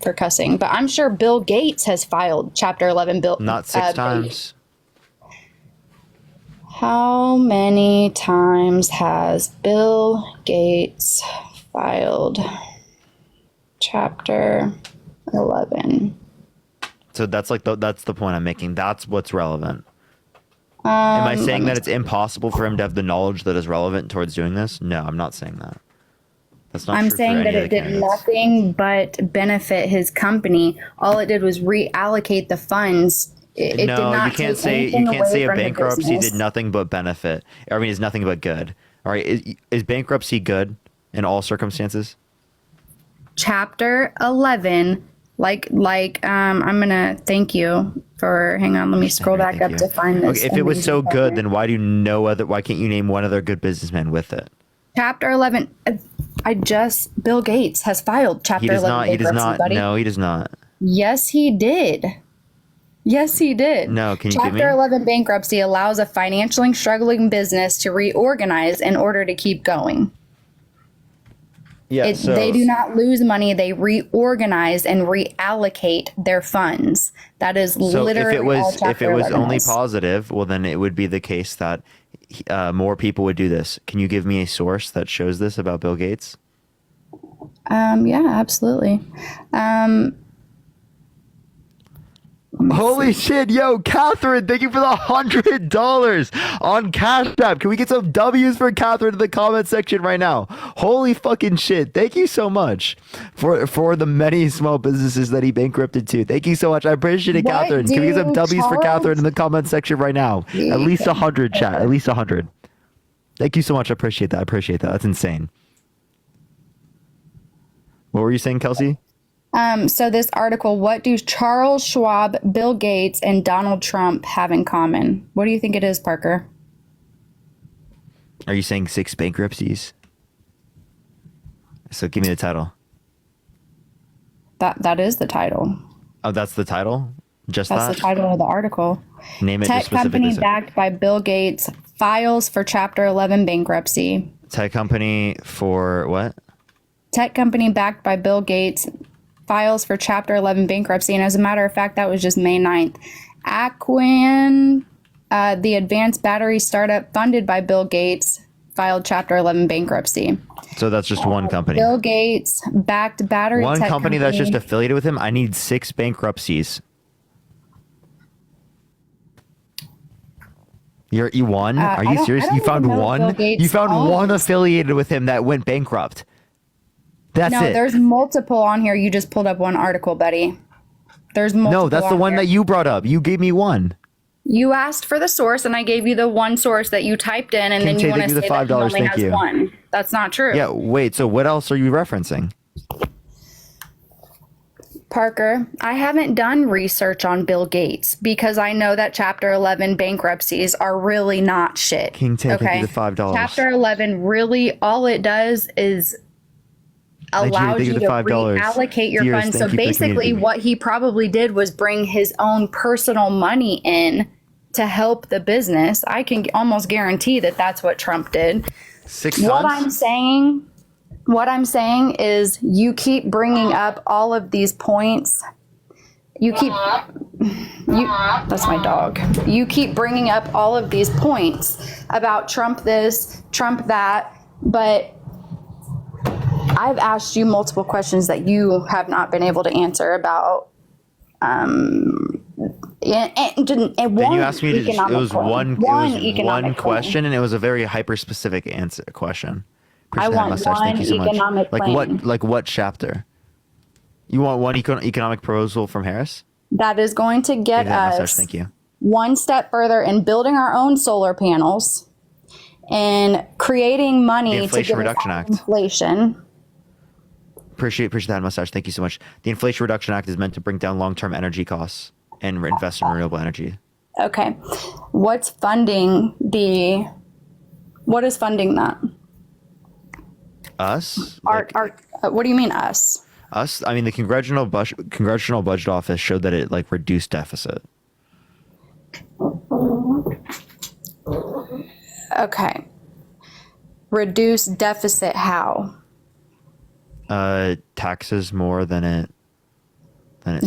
for cussing, but I'm sure Bill Gates has filed Chapter 11 bill. Not 6 times. How many times has Bill Gates filed Chapter 11? So that's the point I'm making. That's what's relevant. Am I saying that it's impossible for him to have the knowledge that is relevant towards doing this? No, I'm not saying that. That's not I'm true saying for that any it of the did candidates. nothing but benefit his company. All it did was reallocate the funds. It did No, not you can't take say anything away a from the bankruptcy business. did nothing but benefit. I mean, it's nothing but good. All right, is bankruptcy good in all circumstances? Chapter 11, I'm gonna thank you for. Hang on, let me scroll back up to find this. Okay, if it was so amazing good, then why can't you name one other good businessman with it? Chapter 11. Bill Gates has filed Chapter He does 11 not. He does bankruptcy, not. buddy. No, he does not. Yes, he did. Yes, he did. No, can you give Chapter me? 11 bankruptcy allows a financially struggling business to reorganize in order to keep going. Yeah, They do not lose money. They reorganize and reallocate their funds. That is So literally all if Chapter it was 11 only is. positive, well, then it would be the case that more people would do this. Can you give me a source that shows this about Bill Gates? Yeah, absolutely. Holy shit, yo, Catherine, thank you for the $100 on Cash App. Can we get some W's for Catherine in the comment section right now? Holy fucking shit. Thank you so much for the many small businesses that he bankrupted too. Thank you so much. I appreciate it, What Catherine. Can we get some do W's for Charles- Catherine in the comment section right now? At least 100, chat. At least 100. Thank you so much. I appreciate that. That's insane. What were you saying, Kelsey? So this article, what do Charles Schwab, Bill Gates, and Donald Trump have in common? What do you think it is, Parker? Are you saying 6 bankruptcies? So give me the title. That is the title. Oh, that's the title? Just That's that? the title of the article. Name it Tech just specifically. company backed by Bill Gates files for Chapter 11 bankruptcy. Tech company for what? Tech company backed by Bill Gates files for Chapter 11 bankruptcy. And as a matter of fact, that was just May 9th. Aquan, the advanced battery startup funded by Bill Gates, filed Chapter 11 bankruptcy. So that's just one company. Bill Gates backed battery One tech company that's just affiliated with him. I need 6 bankruptcies. You won? Are you serious? You found one? You found one affiliated with him that went bankrupt. That's no, it. there's multiple on here. You just pulled up one article, buddy. There's multiple. No, that's the one that you brought up. You gave me one. You asked for the source, and I gave you the one source that you typed in, and then you want to say that he only has one. That's not true. Yeah, wait, so what else are you referencing? Parker, I haven't done research on Bill Gates because I know that Chapter 11 bankruptcies are really not shit. King Tay, thank you the $5. Chapter 11 really, all it does is allows you to reallocate your funds. So basically what he probably did was bring his own personal money in to help the business. I can almost guarantee that that's what Trump did. 6 What months? I'm saying is you keep bringing up all of these points. That's my dog. You keep bringing up all of these points about Trump this, Trump that, but I've asked you multiple questions that you have not been able to answer about. And Then you asked me to. It was one question, and it was a very hyper specific question. I want one economic plan. Like what chapter? You want one economic proposal from Harris? That is going to get us Thank you. one step further in building our own solar panels and creating money The Inflation to get Reduction us Act. inflation. Appreciate that mustache. Thank you so much. The Inflation Reduction Act is meant to bring down long-term energy costs and invest in renewable energy. Okay. What is funding that? Us? What do you mean us? Us? I mean, the Congressional Budget Office showed that it reduced deficit. Okay. Reduce deficit how? Taxes more than it.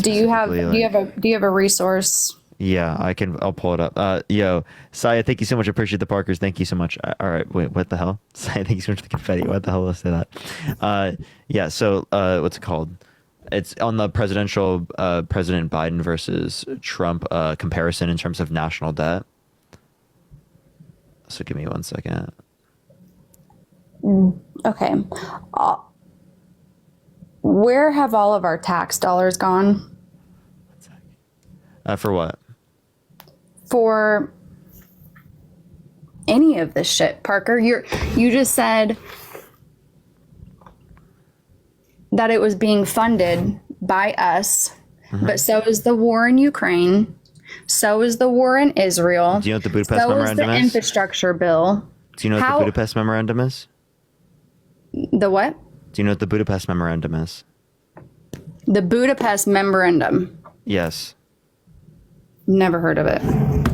Do you have a resource? Yeah, I'll pull it up. Yo, Saya, thank you so much. I appreciate the Parkers. Thank you so much. All right, wait, what the hell? Saya, thank you so much for the confetti. What the hell? Let's say that. Yeah. So, what's it called? It's on the President Biden versus Trump comparison in terms of national debt. So give me 1 second. Okay. Where have all of our tax dollars gone? For what? For any of this shit, Parker. You just said that it was being funded by us, but so is the war in Ukraine. So is the war in Israel. Do you know what the Budapest so Memorandum is the is? infrastructure bill. Do you know what the Budapest Memorandum is? The what? Do you know what the Budapest Memorandum is? The Budapest Memorandum. Yes. Never heard of it.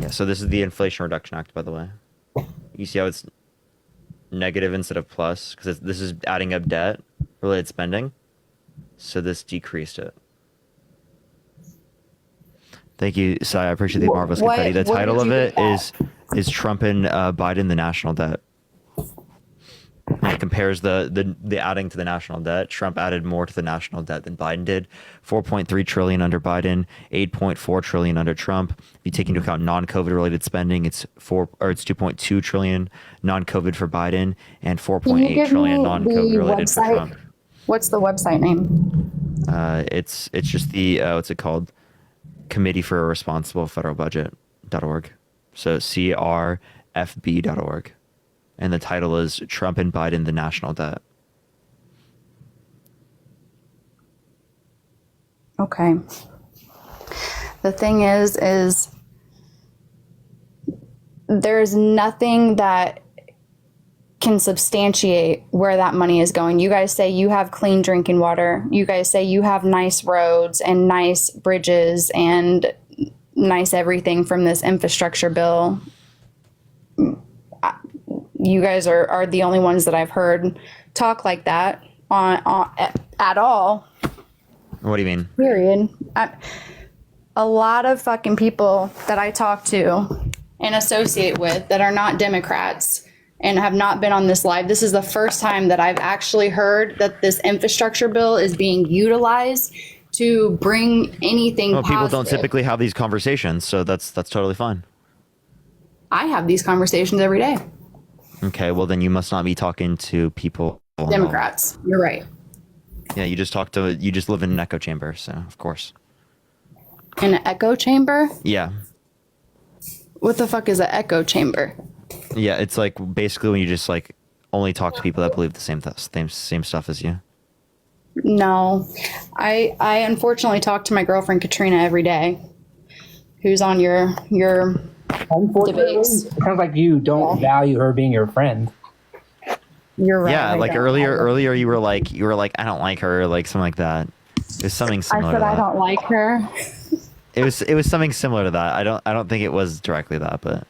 Yeah, so this is the Inflation Reduction Act, by the way. You see how it's negative instead of plus? Because this is adding up debt, related spending. So this decreased it. Thank you, Sai. I appreciate the marvelous confetti. The title of it is Trump and Biden, the national debt. And it compares the adding to the national debt. Trump added more to the national debt than Biden did. 4.3 trillion under Biden, 8.4 trillion under Trump. If you take into account non-COVID related spending, it's 2.2 trillion non-COVID for Biden and 4.8 trillion non-COVID related for Trump. What's the website name? It's just the what's it called? Committee for a Responsible Federal Budget.org. So CRFB.org. And the title is Trump and Biden, the National Debt. Okay. The thing is there's nothing that can substantiate where that money is going. You guys say you have clean drinking water. You guys say you have nice roads and nice bridges and nice everything from this infrastructure bill. You guys are the only ones that I've heard talk like that at all. What do you mean? Period. A lot of fucking people that I talk to and associate with that are not Democrats and have not been on this live. This is the first time that I've actually heard that this infrastructure bill is being utilized to bring anything Well, people don't positive. typically have these conversations, so that's totally fine. I have these conversations every day. Okay, well then you must not be talking to people. Democrats. You're right. Yeah, you just live in an echo chamber, so of course. In an echo chamber? Yeah. What the fuck is an echo chamber? Yeah, it's like basically when you just like only talk to people that believe the same stuff as you. No. I unfortunately talk to my girlfriend Katrina every day, who's on your debates. It sounds like you don't value her being your friend. You're right. Yeah, I like don't. earlier you were like I don't like her, like something like that. It was something I similar said to I that. don't like her. It was something similar to that. I don't think it was directly that, but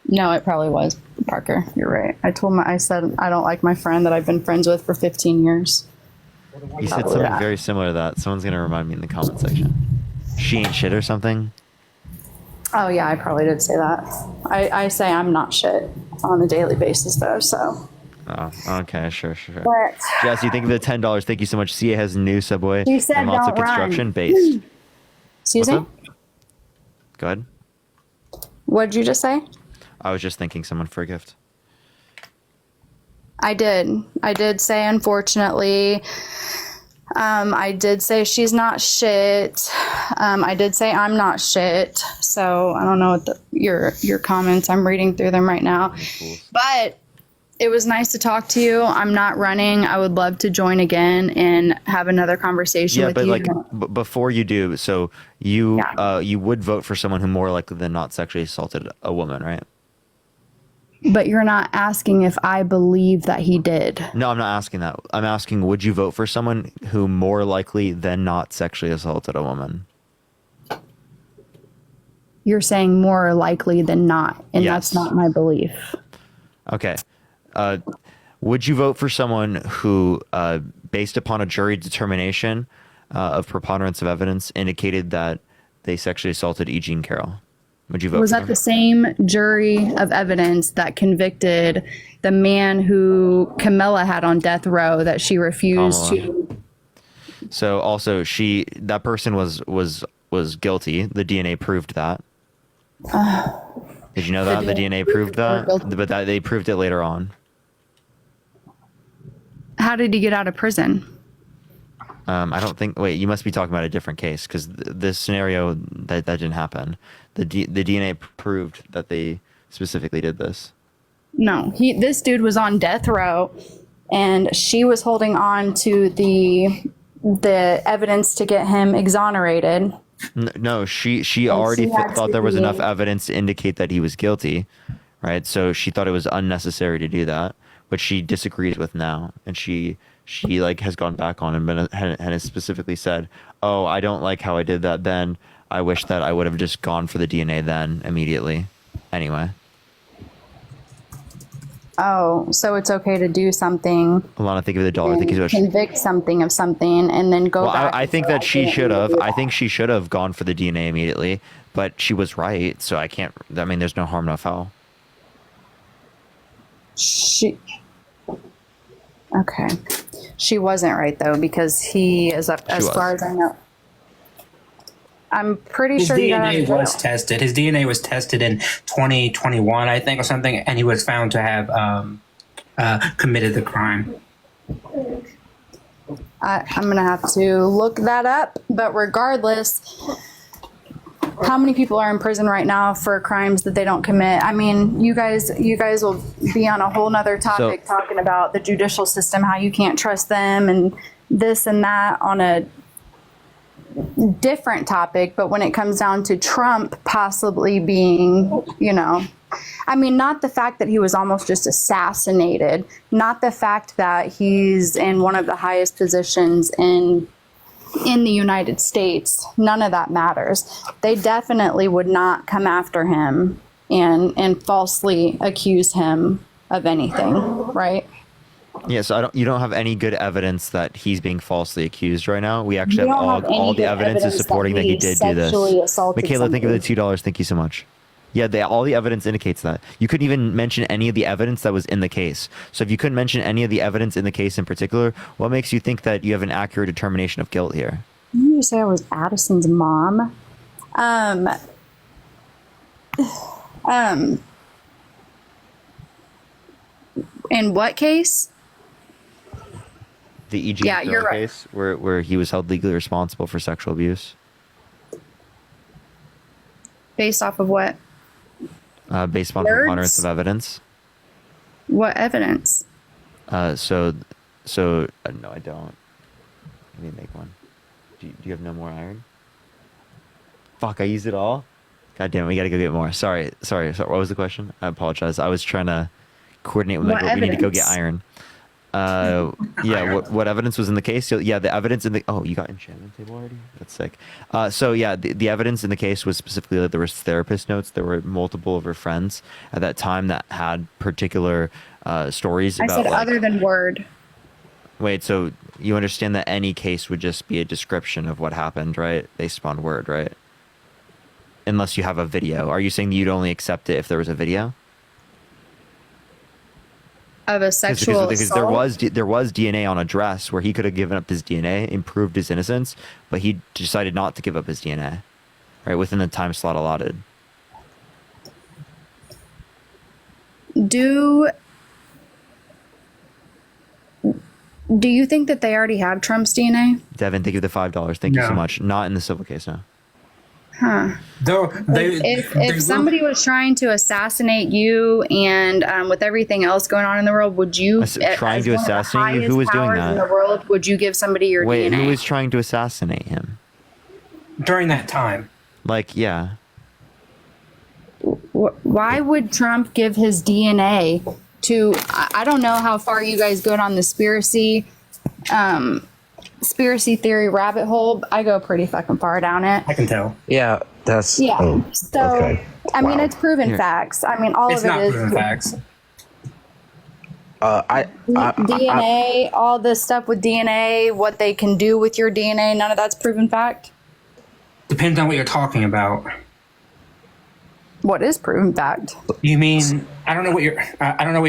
No, it probably was Parker. You're right. I said I don't like my friend that I've been friends with for 15 years. you said something very similar to that. Someone's gonna remind me in the comment section. She ain't shit or something. Oh yeah, I probably did say that. I say I'm not shit on a daily basis though, so. Oh, okay, sure. But- Jess, you think of the $10. Thank you so much. CA has a new subway She said and lots of don't run. construction based. Excuse What's me? up? Go ahead. What did you just say? I was just thanking someone for a gift. I did say, unfortunately, I did say she's not shit. I did say I'm not shit. So I don't know what your comments. I'm reading through them right now. But it was nice to talk to you. I'm not running. I would love to join again and have another conversation Yeah, with but you. like before you do, so you you would vote for someone who more likely than not sexually assaulted a woman, right? But you're not asking if I believe that he did. No, I'm not asking that. I'm asking, would you vote for someone who more likely than not sexually assaulted a woman? You're saying more likely than not, and Yes. that's not my belief. Okay. Would you vote for someone who, based upon a jury determination of preponderance of evidence, indicated that they sexually assaulted E. Jean Carroll? Would you vote Was for that them? the same jury of evidence that convicted the man who Camilla had on death row that she refused Kamala. to? So also that person was guilty. The DNA proved that. Did you know that? The DNA proved that? But that they proved it later on. How did he get out of prison? I don't think. Wait, you must be talking about a different case because this scenario that didn't happen. The DNA proved that they specifically did this. No, this dude was on death row, and she was holding on to the evidence to get him exonerated. No, she already she had thought to there was be- enough evidence to indicate that he was guilty, right? So she thought it was unnecessary to do that, which she disagrees with now, and she like has gone back on and has specifically said, "Oh, I don't like how I did that then. I wish that I would have just gone for the DNA then immediately." Anyway, Oh, so it's okay to do something, Alana, think of the dollar. Think of what she, convict something of something, and then go well, back. I think and that say, she didn't should have. do I that. think she should have gone for the DNA immediately, but she was right. So I can't. I mean, there's no harm, no foul. Okay. She wasn't right though, because he is up as was. far as I know. I'm pretty His sure he got out DNA of jail. was tested. His DNA was tested in 2021, I think, or something, and he was found to have committed the crime. I'm gonna have to look that up, but regardless, how many people are in prison right now for crimes that they don't commit? I mean, you guys will be on a whole nother topic talking about the judicial system, how you can't trust them and this and that on a different topic. But when it comes down to Trump possibly being, I mean, not the fact that he was almost just assassinated, not the fact that he's in one of the highest positions in the United States, none of that matters. They definitely would not come after him and falsely accuse him of anything, right? Yeah, so you don't have any good evidence that he's being falsely accused right now. We actually We have don't have any all the good evidence is evidence supporting that that he he did do this. sexually assaulted Michaela, think of the somebody. $2. Thank you so much. Yeah, all the evidence indicates that. You couldn't even mention any of the evidence that was in the case. So if you couldn't mention any of the evidence in the case in particular, what makes you think that you have an accurate determination of guilt here? You say I was Addison's mom. In what case? The E.G. Yeah, you're right. case where he was held legally responsible for sexual abuse. Based off of what? Based upon Words? preponderance of evidence. What evidence? So no, I don't. Let me make one. Do you have no more iron? Fuck, I used it all. God damn it, we gotta go get more. Sorry. What was the question? I apologize. I was trying to coordinate with my What girl. We need to go get evidence? iron. Yeah, what evidence was in the case? So, yeah, the evidence in the... Oh, you got enchantment table already? That's sick. So, yeah, the evidence in the case was specifically that there was therapist notes. There were multiple of her friends at that time that had particular stories I about... said other than word. Wait, so you understand that any case would just be a description of what happened, right? Based upon word, right? Unless you have a video. Are you saying that you'd only accept it if there was a video? Of a sexual because assault? there was DNA on a dress where he could have given up his DNA and proved his innocence, but he decided not to give up his DNA, right, within the time slot allotted. Do you think that they already have Trump's DNA? Devin, thank you for the $5. Thank you so No. much. Not in the civil case, no. Huh. Though If somebody was trying to assassinate you and with everything else going on in the world, would you, Trying as to one of the assassinate you? Who highest was doing powers that? in the world, would you give somebody your Wait, DNA? who was trying to assassinate him? during that time. Like, yeah. Why would Trump give his DNA to? I don't know how far you guys go down the conspiracy theory rabbit hole. I go pretty fucking far down it. I can tell. Yeah, that's Yeah. oh, So okay. I mean, Wow. it's proven Here. facts. I mean, all It's of it not is proven facts. I DNA. All this stuff with DNA, what they can do with your DNA. None of that's proven fact. Depends on what you're talking about. What is proven fact? You mean I don't know what you're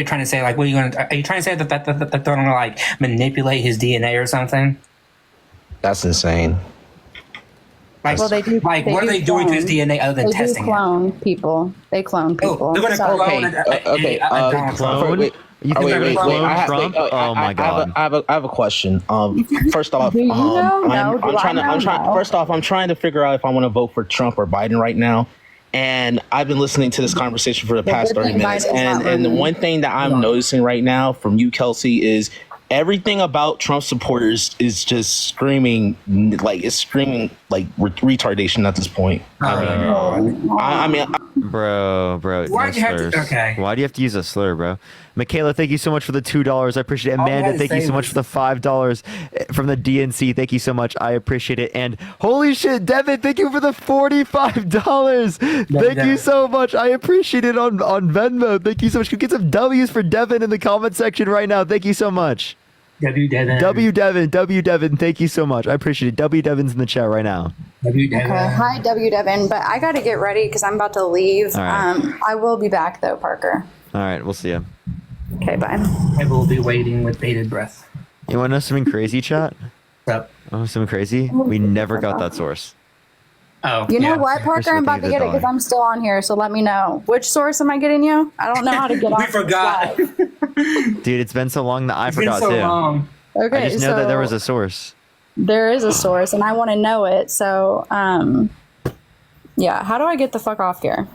trying to say. Like, what are you going to? Are you trying to say that they're going to like manipulate his DNA or something? That's insane. Like, Well, they do. like what are they doing to his clone. DNA other than They testing do it? clone people. They clone people. they're gonna So- clone Donald Trump. Wait, You think they're gonna clone Trump? Oh my God. I have a question. First off, Do you know? No. I'm Do I trying to. know? No. First off, I'm trying to figure out if I want to vote for Trump or Biden right now. And I've been listening to this conversation for the past good 30 thing minutes. Biden's not And the running. one thing that I'm noticing right now from you, Kelsey, is everything about Trump supporters is just screaming like retardation at this point. I mean, Bro, Why'd no you have to- slurs. okay. Why do you have to use a slur, bro? Michaela, thank you so much for the $2. I appreciate it. All I Amanda, gotta thank you say so much was- for the $5 from the DNC. Thank you so much. I appreciate it. And holy shit, Devin, thank you for the $45. Thank you Devin. so much. I appreciate it on Venmo. Thank you so much. Can we get some W's for Devin in the comment section right now? Thank you so much. W Devin. W Devin, thank you so much. I appreciate it. W Devin's in the chat right now. W Devin. Okay. Hi, W. Devin. But I got to get ready because I'm about to leave. All right. I will be back though, Parker. All right, we'll see you. Okay, bye. I will be waiting with bated breath. You want to know something crazy, chat? Yep. Oh, something crazy? We never got that source. Oh. You know yeah. what, Parker? I'm about to get it because I'm still on here. So let me know. Which source am I getting you? I don't know how to get on. We forgot. Dude, it's been so long that I It's been forgot so too. long. Okay, I just know that there was a source. There is a source, and I want to know it. So, yeah. How do I get the fuck off here?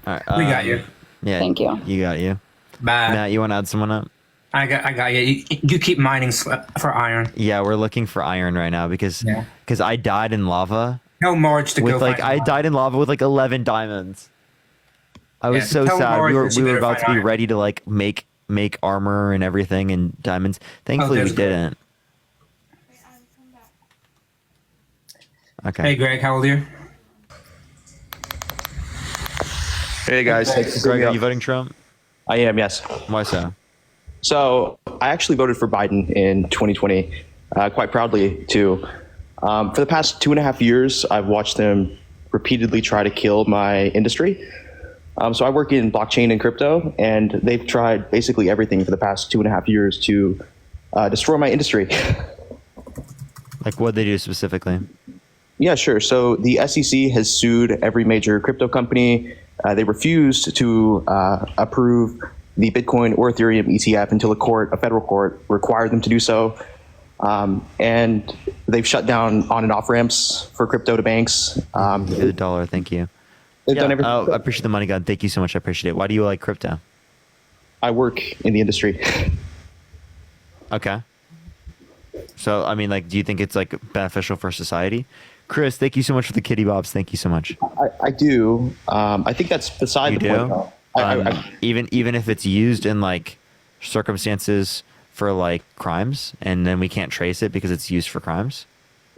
All right, We got you. Yeah. Thank you. You got you. Bye. Matt, you want to add someone up? I got you. You keep mining for iron. Yeah, we're looking for iron right now because I died in lava. Tell Marge to with go like find I died in lava with like 11 diamonds. I was Yeah, so tell sad. Marge We that she were better about to find be iron. ready to like make armor and everything and diamonds. Thankfully, we that's good. didn't. Okay. Hey, Greg, how old are you? Hey guys, Greg, are you voting Trump? I am, yes. Why so? So I actually voted for Biden in 2020, quite proudly too. For the past 2.5 years, I've watched him repeatedly try to kill my industry. So I work in blockchain and crypto, and they've tried basically everything for the past 2.5 years to destroy my industry. Like what they do specifically? Yeah, sure. So the SEC has sued every major crypto company. They refused to approve the Bitcoin or Ethereum ETF until a federal court required them to do so. And they've shut down on and off ramps for crypto to banks. The dollar, thank you. They've done everything. I appreciate the money, God. Thank you so much. I appreciate it. Why do you like crypto? I work in the industry. Okay. So, I mean, like, do you think it's like beneficial for society? Chris, thank you so much for the kitty bobs. Thank you so much. I do. I think that's beside You the do? point. though. Even if it's used in like circumstances for like crimes, and then we can't trace it because it's used for crimes.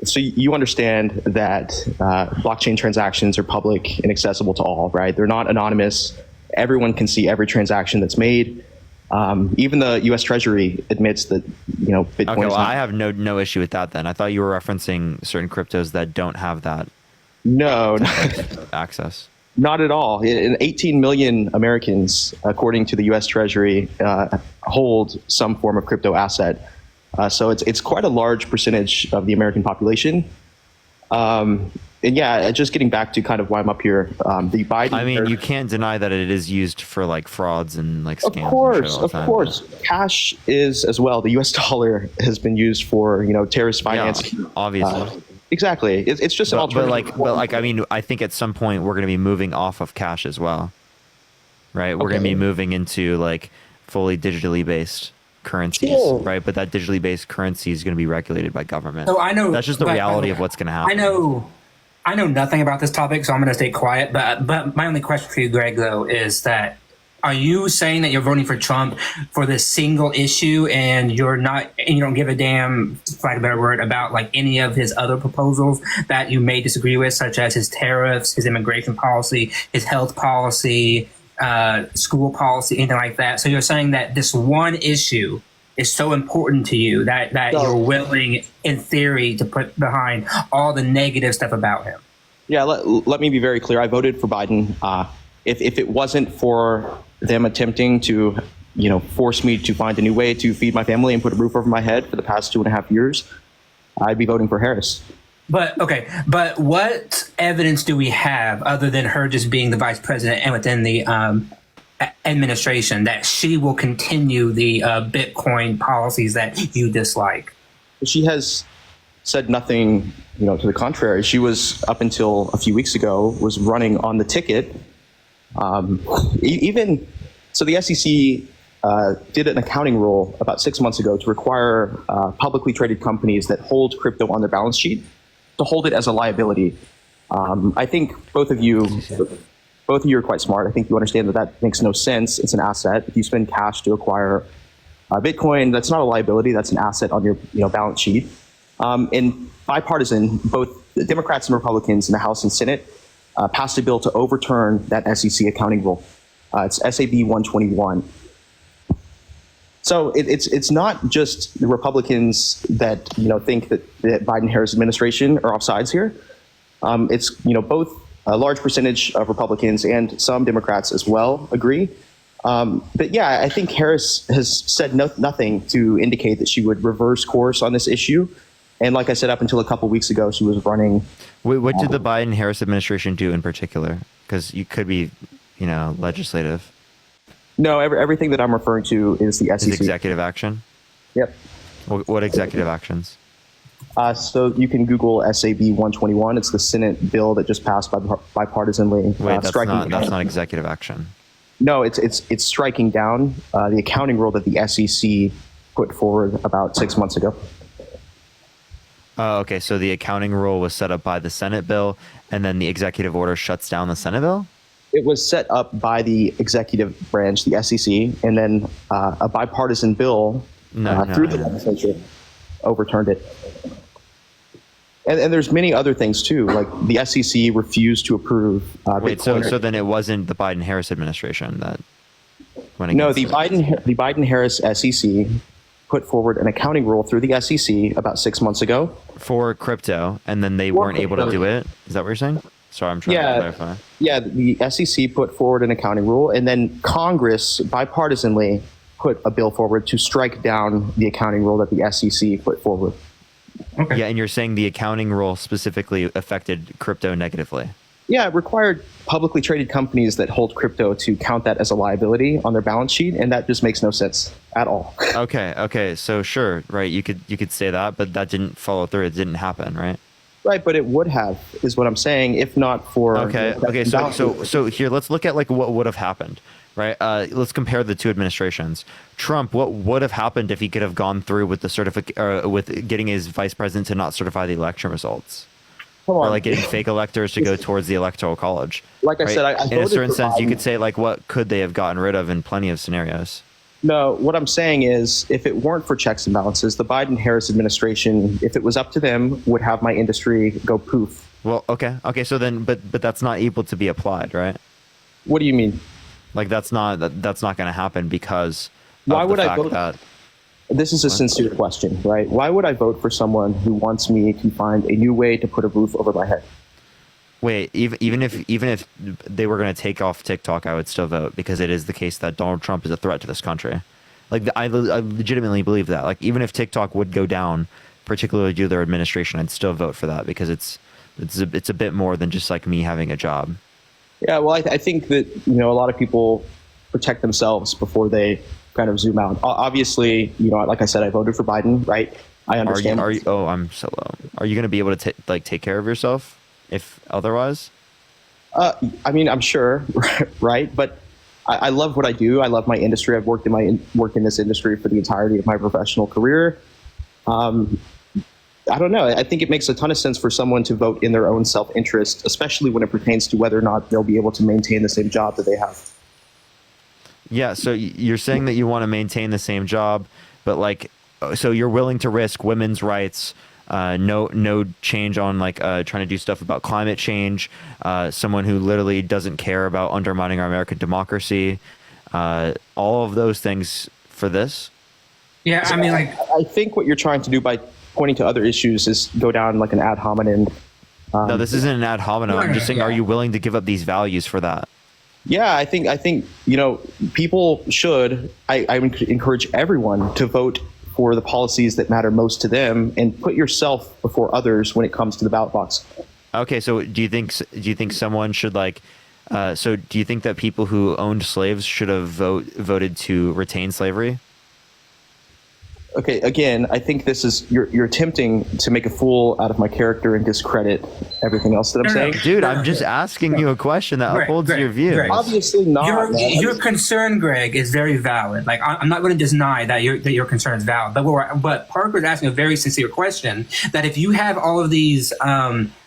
So you understand that blockchain transactions are public and accessible to all, right? They're not anonymous. Everyone can see every transaction that's made. Even the U.S. Treasury admits that, Bitcoin. Okay, well, I have no issue with that. Then I thought you were referencing certain cryptos that don't have that. No, access. Not at all. 18 million Americans, according to the U.S. Treasury, hold some form of crypto asset. So it's quite a large percentage of the American population. And yeah, just getting back to kind of why I'm up here. The Biden. I mean, you can't deny that it is used for like frauds and like scams. Of course. Cash is as well. The U.S. dollar has been used for terrorist finance. Yeah, obviously. Exactly. It's just an alternative. But like, I mean, I think at some point we're going to be moving off of cash as well, right? We're going to be moving into like fully digitally based currencies, right? But that digitally based currency is going to be regulated by government. So I know that's just the reality of what's going to happen. I know nothing about this topic, so I'm going to stay quiet. But my only question for you, Greg, though, is that are you saying that you're voting for Trump for this single issue, and you don't give a damn, for lack of a better word, about like any of his other proposals that you may disagree with, such as his tariffs, his immigration policy, his health policy, school policy, anything like that? So you're saying that this one issue is so important to you that you're willing, in theory, to put behind all the negative stuff about him? Yeah, let me be very clear. I voted for Biden. If it wasn't for them attempting to, force me to find a new way to feed my family and put a roof over my head for the past 2.5 years, I'd be voting for Harris. But what evidence do we have other than her just being the vice president and within the administration that she will continue the Bitcoin policies that you dislike? She has said nothing, to the contrary. She was, up until a few weeks ago, was running on the ticket. So the SEC did an accounting rule about 6 months ago to require publicly traded companies that hold crypto on their balance sheet to hold it as a liability. I think both of you are quite smart. I think you understand that makes no sense. It's an asset. If you spend cash to acquire Bitcoin, that's not a liability. That's an asset on your balance sheet. And bipartisan, both the Democrats and Republicans in the House and Senate passed a bill to overturn that SEC accounting rule. It's SAB 121. So it's not just the Republicans that think that the Biden-Harris administration are off sides here. It's both a large percentage of Republicans and some Democrats as well agree. But yeah, I think Harris has said nothing to indicate that she would reverse course on this issue. And like I said, up until a couple weeks ago, she was running. What did the Biden-Harris administration do in particular? Because you could be, legislative. No, everything that I'm referring to is the SEC. Is executive action? Yep. What executive actions? So you can Google SAB 121. It's the Senate bill that just passed bipartisanly. Wait, that's not executive action. No, it's striking down the accounting rule that the SEC put forward about 6 months ago. Okay, so the accounting rule was set up by the Senate bill, and then the executive order shuts down the Senate bill? It was set up by the executive branch, the SEC, and then a bipartisan bill through the legislature overturned it. And there's many other things too, like the SEC refused to approve. Wait, so then it wasn't the Biden-Harris administration that went against No, the Biden-Harris SEC put forward an accounting rule through the SEC about 6 months ago for crypto, and then they weren't able to do it. Is that what you're saying? Sorry, I'm trying to clarify. Yeah, the SEC put forward an accounting rule, and then Congress bipartisanly put a bill forward to strike down the accounting rule that the SEC put forward. Yeah, and you're saying the accounting rule specifically affected crypto negatively. Yeah, it required publicly traded companies that hold crypto to count that as a liability on their balance sheet, and that just makes no sense at all. Okay, so sure, right? You could say that, but that didn't follow through. It didn't happen, right? Right, but it would have, is what I'm saying, if not for... Okay. So here, let's look at like what would have happened, right? Let's compare the two administrations. Trump, what would have happened if he could have gone through with the with getting his vice president to not certify the election results, or like getting fake electors to go towards the electoral college? Like I right? said, I in a voted certain for sense, you Biden. could say like what could they have gotten rid of in plenty of scenarios. No, what I'm saying is, if it weren't for checks and balances, the Biden-Harris administration, if it was up to them, would have my industry go poof. Well, okay. So then, but that's not able to be applied, right? What do you mean? Like that's not going to happen because Why of would the I fact vote? that This is a sincere question, right? Why would I vote for someone who wants me to find a new way to put a roof over my head? Wait, even if they were going to take off TikTok, I would still vote because it is the case that Donald Trump is a threat to this country. Like I legitimately believe that. Like even if TikTok would go down, particularly due to their administration, I'd still vote for that because it's a bit more than just like me having a job. Yeah, well, I think that a lot of people protect themselves before they kind of zoom out. Obviously, like I said, I voted for Biden, right? I understand. Oh, I'm so low. Are you going to be able to take care of yourself if otherwise? I mean, I'm sure, right? But I love what I do. I love my industry. I've worked in this industry for the entirety of my professional career. I don't know. I think it makes a ton of sense for someone to vote in their own self-interest, especially when it pertains to whether or not they'll be able to maintain the same job that they have. Yeah, so you're saying that you want to maintain the same job, but like, so you're willing to risk women's rights, no change on like trying to do stuff about climate change, someone who literally doesn't care about undermining our American democracy, all of those things for this? Yeah, I mean, like, I think what you're trying to do by pointing to other issues is go down like an ad hominem. No, this isn't an ad hominem. I'm just saying, are you willing to give up these values for that? Yeah, I think people should. I would encourage everyone to vote for the policies that matter most to them and put yourself before others when it comes to the ballot box. Okay, so do you think someone should like? So do you think that people who owned slaves should have voted to retain slavery? Okay, again, I think this is you're attempting to make a fool out of my character and discredit everything else that I'm saying. Dude, I'm just asking you a question that upholds your view. Greg, obviously not. Your concern, Greg, is very valid. Like I'm not going to deny that your concern is valid, but Parker's asking a very sincere question. That if you have all of these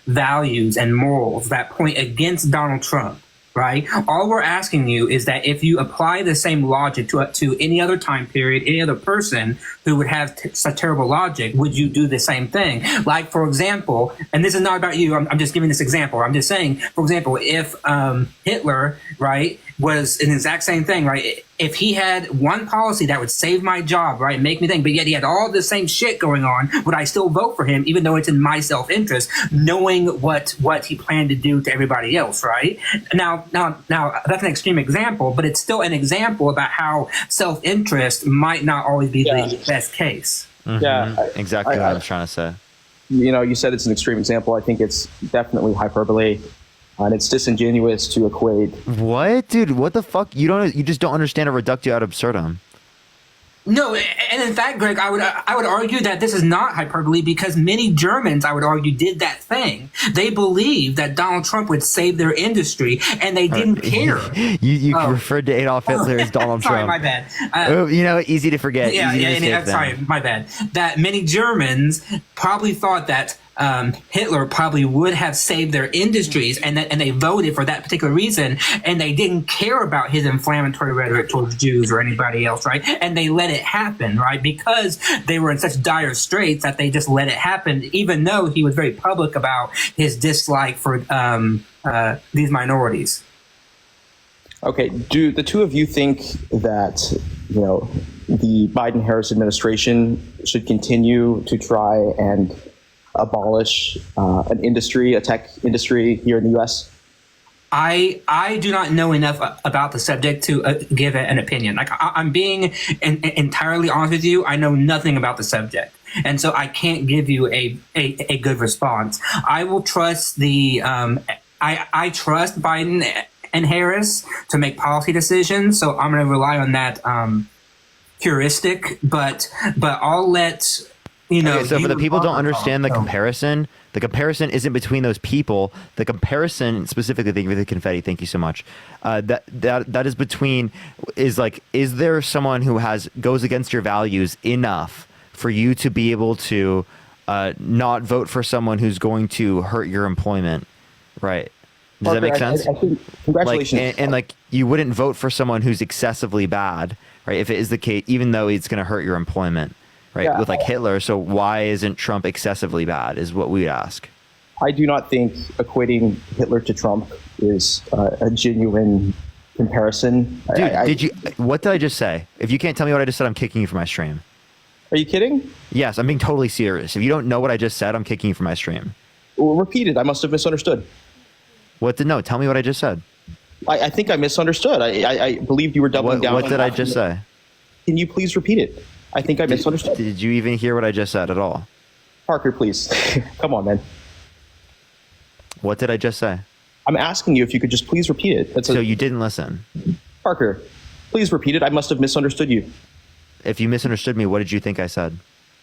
values and morals that point against Donald Trump, right? All we're asking you is that if you apply the same logic to any other time period, any other person who would have such terrible logic, would you do the same thing? Like, for example, and this is not about you, I'm just giving this example. I'm just saying, for example, if Hitler, right, was an exact same thing, right? If he had one policy that would save my job, right, make me think, but yet he had all the same shit going on, would I still vote for him, even though it's in my self-interest, knowing what he planned to do to everybody else, right? Now, that's an extreme example, but it's still an example about how self-interest might not always be the best case. Mm-hmm. Yeah, exactly what I was trying to say. You said it's an extreme example. I think it's definitely hyperbole. And it's disingenuous to equate. What, dude? What the fuck? You just don't understand a reductio ad absurdum. No, and in fact, Greg, I would argue that this is not hyperbole because many Germans, I would argue, did that thing. They believed that Donald Trump would save their industry, and they didn't care. You referred to Adolf Hitler as Donald Sorry, Trump. my bad. Easy to forget. Sorry, my bad. That many Germans probably thought that Hitler probably would have saved their industries, and they voted for that particular reason, and they didn't care about his inflammatory rhetoric towards Jews or anybody else, right? And they let it happen, right? Because they were in such dire straits that they just let it happen, even though he was very public about his dislike for these minorities. Okay, do the two of you think that the Biden-Harris administration should continue to try and abolish an industry, a tech industry here in the U.S.? I do not know enough about the subject to give an opinion. Like I'm being entirely honest with you. I know nothing about the subject, and so I can't give you a good response. I will trust the I trust Biden and Harris to make policy decisions, so I'm going to rely on that heuristic. But I'll let you know. Okay, so for the people who don't understand the so- comparison isn't between those people. The comparison specifically, thank you for the confetti. Thank you so much. That is between is there someone who goes against your values enough for you to be able to not vote for someone who's going to hurt your employment, right? Does that make sense? I think, congratulations. And you wouldn't vote for someone who's excessively bad, right? If it is the case, even though it's going to hurt your employment. Right, Yeah. with Hitler. So why isn't Trump excessively bad? Is what we ask. I do not think equating Hitler to Trump is a genuine comparison. Dude, what did I just say? If you can't tell me what I just said, I'm kicking you from my stream. Are you kidding? Yes, I'm being totally serious. If you don't know what I just said, I'm kicking you from my stream. Well, repeat it. I must have misunderstood. Tell me what I just said. I think I misunderstood. I believed you were doubling down. What did I just say? Can you please repeat it? I think I misunderstood. Did you even hear what I just said at all? Parker, please. Come on, man. What did I just say? I'm asking you if you could just please repeat it. So you didn't listen. Parker, please repeat it. I must have misunderstood you. If you misunderstood me, what did you think I said?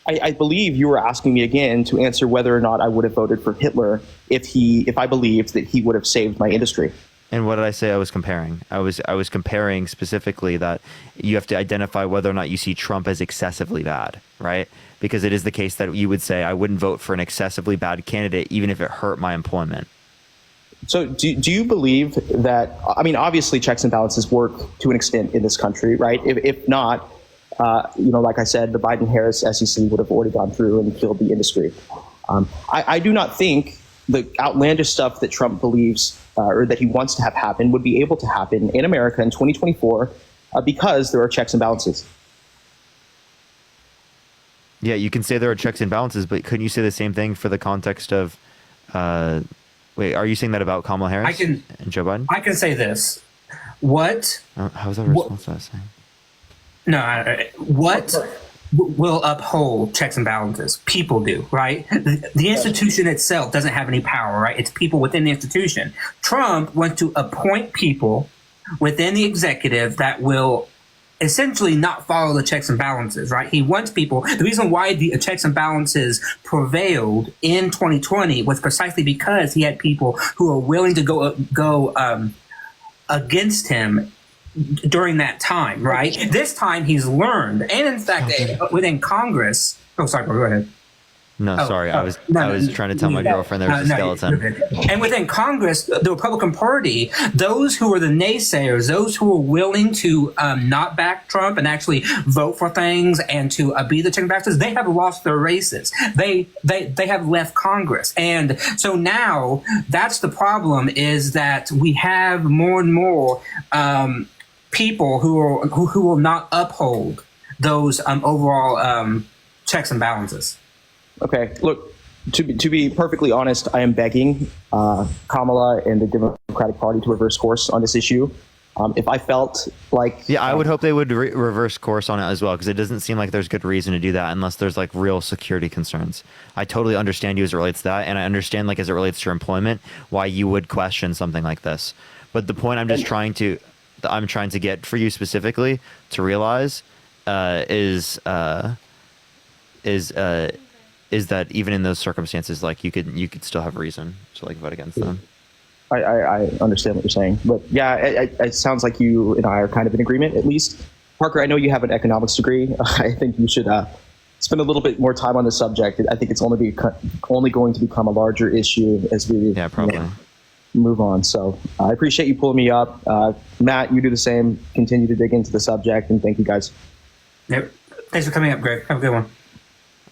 I believe you were asking me again to answer whether or not I would have voted for Hitler if I believed that he would have saved my industry. And what did I say I was comparing? I was comparing specifically that you have to identify whether or not you see Trump as excessively bad, right? Because it is the case that you would say I wouldn't vote for an excessively bad candidate even if it hurt my employment. So do you believe that, I mean, obviously checks and balances work to an extent in this country, right? If not, like I said, the Biden-Harris SEC would have already gone through and killed the industry. I do not think the outlandish stuff that Trump believes or that he wants to have happen would be able to happen in America in 2024 because there are checks and balances. Yeah, you can say there are checks and balances, but couldn't you say the same thing for the context of, wait, are you saying that about Kamala Harris and Joe Biden? I can say this. What? How's that a response to that saying? No, what will uphold checks and balances? People do, right? The institution itself doesn't have any power, right? It's people within the institution. Trump wants to appoint people within the executive that will essentially not follow the checks and balances, right? He wants people. The reason why the checks and balances prevailed in 2020 was precisely because he had people who were willing to go against him during that time, right? This time he's learned, and in fact, within Congress. Oh, sorry, go ahead. No, sorry, I was trying to tell my girlfriend there was a skeleton. And within Congress, the Republican Party, those who are the naysayers, those who are willing to not back Trump and actually vote for things and to be the check and balances, they have lost their races. They have left Congress, and so now that's the problem: is that we have more and more people who will not uphold those overall checks and balances. Okay, look, to be perfectly honest, I am begging Kamala and the Democratic Party to reverse course on this issue. If I felt like... Yeah, I would hope they would reverse course on it as well, because it doesn't seem like there's good reason to do that unless there's real security concerns. I totally understand you as it relates to that, and I understand as it relates to your employment, why you would question something like this. But the point I'm trying to get for you specifically to realize is that even in those circumstances, you could still have reason to vote against them. I understand what you're saying, but yeah, it sounds like you and I are kind of in agreement, at least. Parker, I know you have an economics degree. I think you should spend a little bit more time on the subject. I think it's only going to become a larger issue as we move on. So I appreciate you pulling me up. Matt, you do the same. Continue to dig into the subject, and thank you guys. Yep. Thanks for coming up, Greg. Have a good one.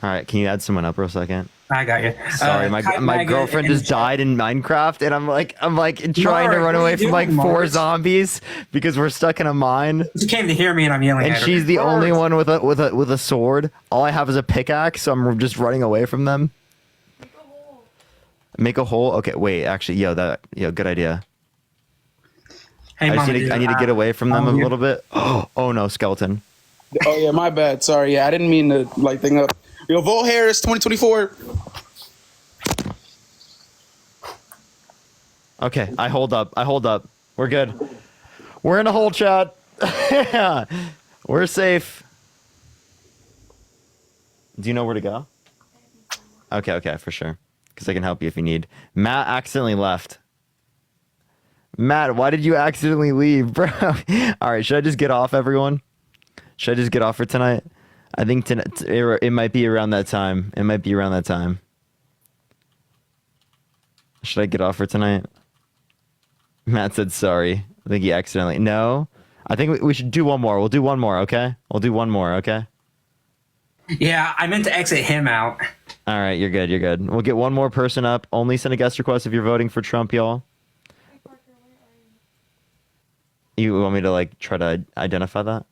All right, can you add someone up real second? I got you. Sorry, my girlfriend just died in Minecraft, and I'm trying to run away from 4 zombies because we're stuck in a mine. She came to hear me, and I'm yelling at her. And she's the only one with a sword. All I have is a pickaxe, so I'm just running away from them. Make a hole. Okay, wait. Actually, good idea. Hey, I Mama, need to get away from them a Mama, little bit. Oh no, skeleton. Oh yeah, my bad. Sorry. Yeah, I didn't mean to like thing up. Yo, vote Harris 2024. Okay, I hold up. We're good. We're in a hole, chat. Yeah, we're safe. Do you know where to go? Okay, for sure. Because I can help you if you need. Matt accidentally left. Matt, why did you accidentally leave, bro? All right, should I just get off, everyone? Should I just get off for tonight? I think it might be around that time. Should I get off for tonight? Matt said sorry. I think he accidentally. No, I think we should do one more. We'll do one more, okay? Okay? Yeah, I meant to exit him out. All right, you're good. We'll get one more person up. Only send a guest request if you're voting for Trump, y'all. You want me to try to identify that?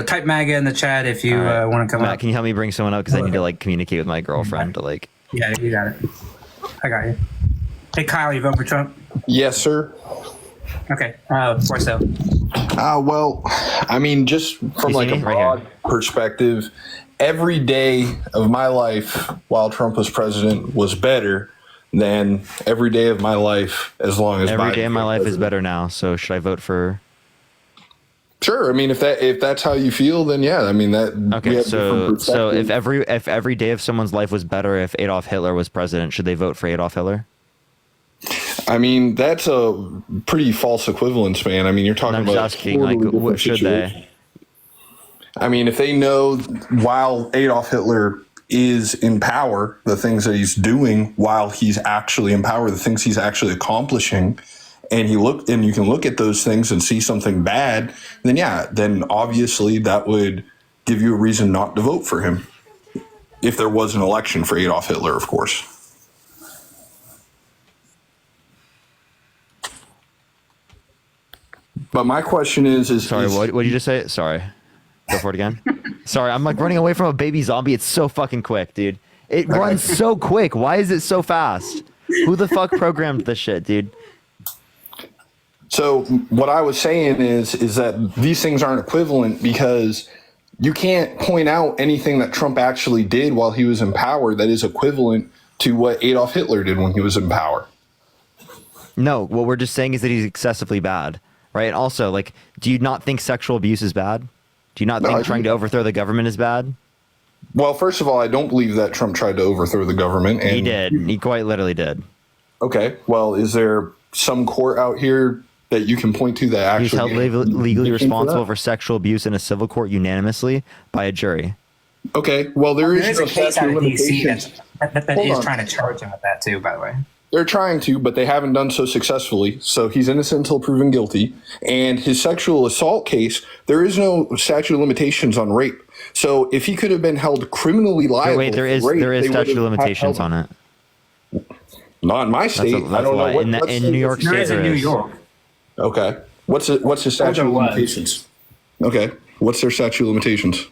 Type MAGA in the chat if you want to come Matt, up. can you help me bring someone up? Because I need to communicate with my girlfriend to Yeah, you got it. I got you. Hey, Kyle, you vote for Trump? Yes, sir. Okay. Why so? Well, I mean, just from a broad perspective, every day of my life while Trump was president was better than every day of my life as long as every Biden day of my was life is president. better now. So should I vote for? Sure. I mean, if that's how you feel, then yeah. I mean that. Okay. So if every day of someone's life was better if Adolf Hitler was president, should they vote for Adolf Hitler? I mean, that's a pretty false equivalence, man. I mean, you're talking I'm about just asking, what should they? I mean, if they know while Adolf Hitler is in power, the things that he's doing while he's actually in power, the things he's actually accomplishing, and you can look at those things and see something bad, then obviously that would give you a reason not to vote for him. If there was an election for Adolf Hitler, of course. But my question is sorry, what did you just say? Sorry. Go for it again. Sorry, I'm running away from a baby zombie. It's so fucking quick, dude. It runs so quick. Why is it so fast? Who the fuck programmed this shit, dude? So what I was saying is that these things aren't equivalent because you can't point out anything that Trump actually did while he was in power that is equivalent to what Adolf Hitler did when he was in power. No, what we're just saying is that he's excessively bad, right? And also, do you not think sexual abuse is bad? Do you not think trying to overthrow the government is bad? Well, first of all, I don't believe that Trump tried to overthrow the government. And he did. He quite literally did. Okay. Well, is there some court out here that you can point to that actually... He's held legally responsible for sexual abuse in a civil court unanimously by a jury. Okay. Well, there is a case out of DC that is on. trying to charge him with that too, by the way. They're trying to, but they haven't done so successfully. So he's innocent until proven guilty. And his sexual assault case, there is no statute of limitations on rape. So if he could have been held criminally liable, Wait, there is statute of limitations on it. Not in my state. I don't know what in New York State. There is in New York. Okay. What's the statute of limitations? Okay. What's their statute of limitations?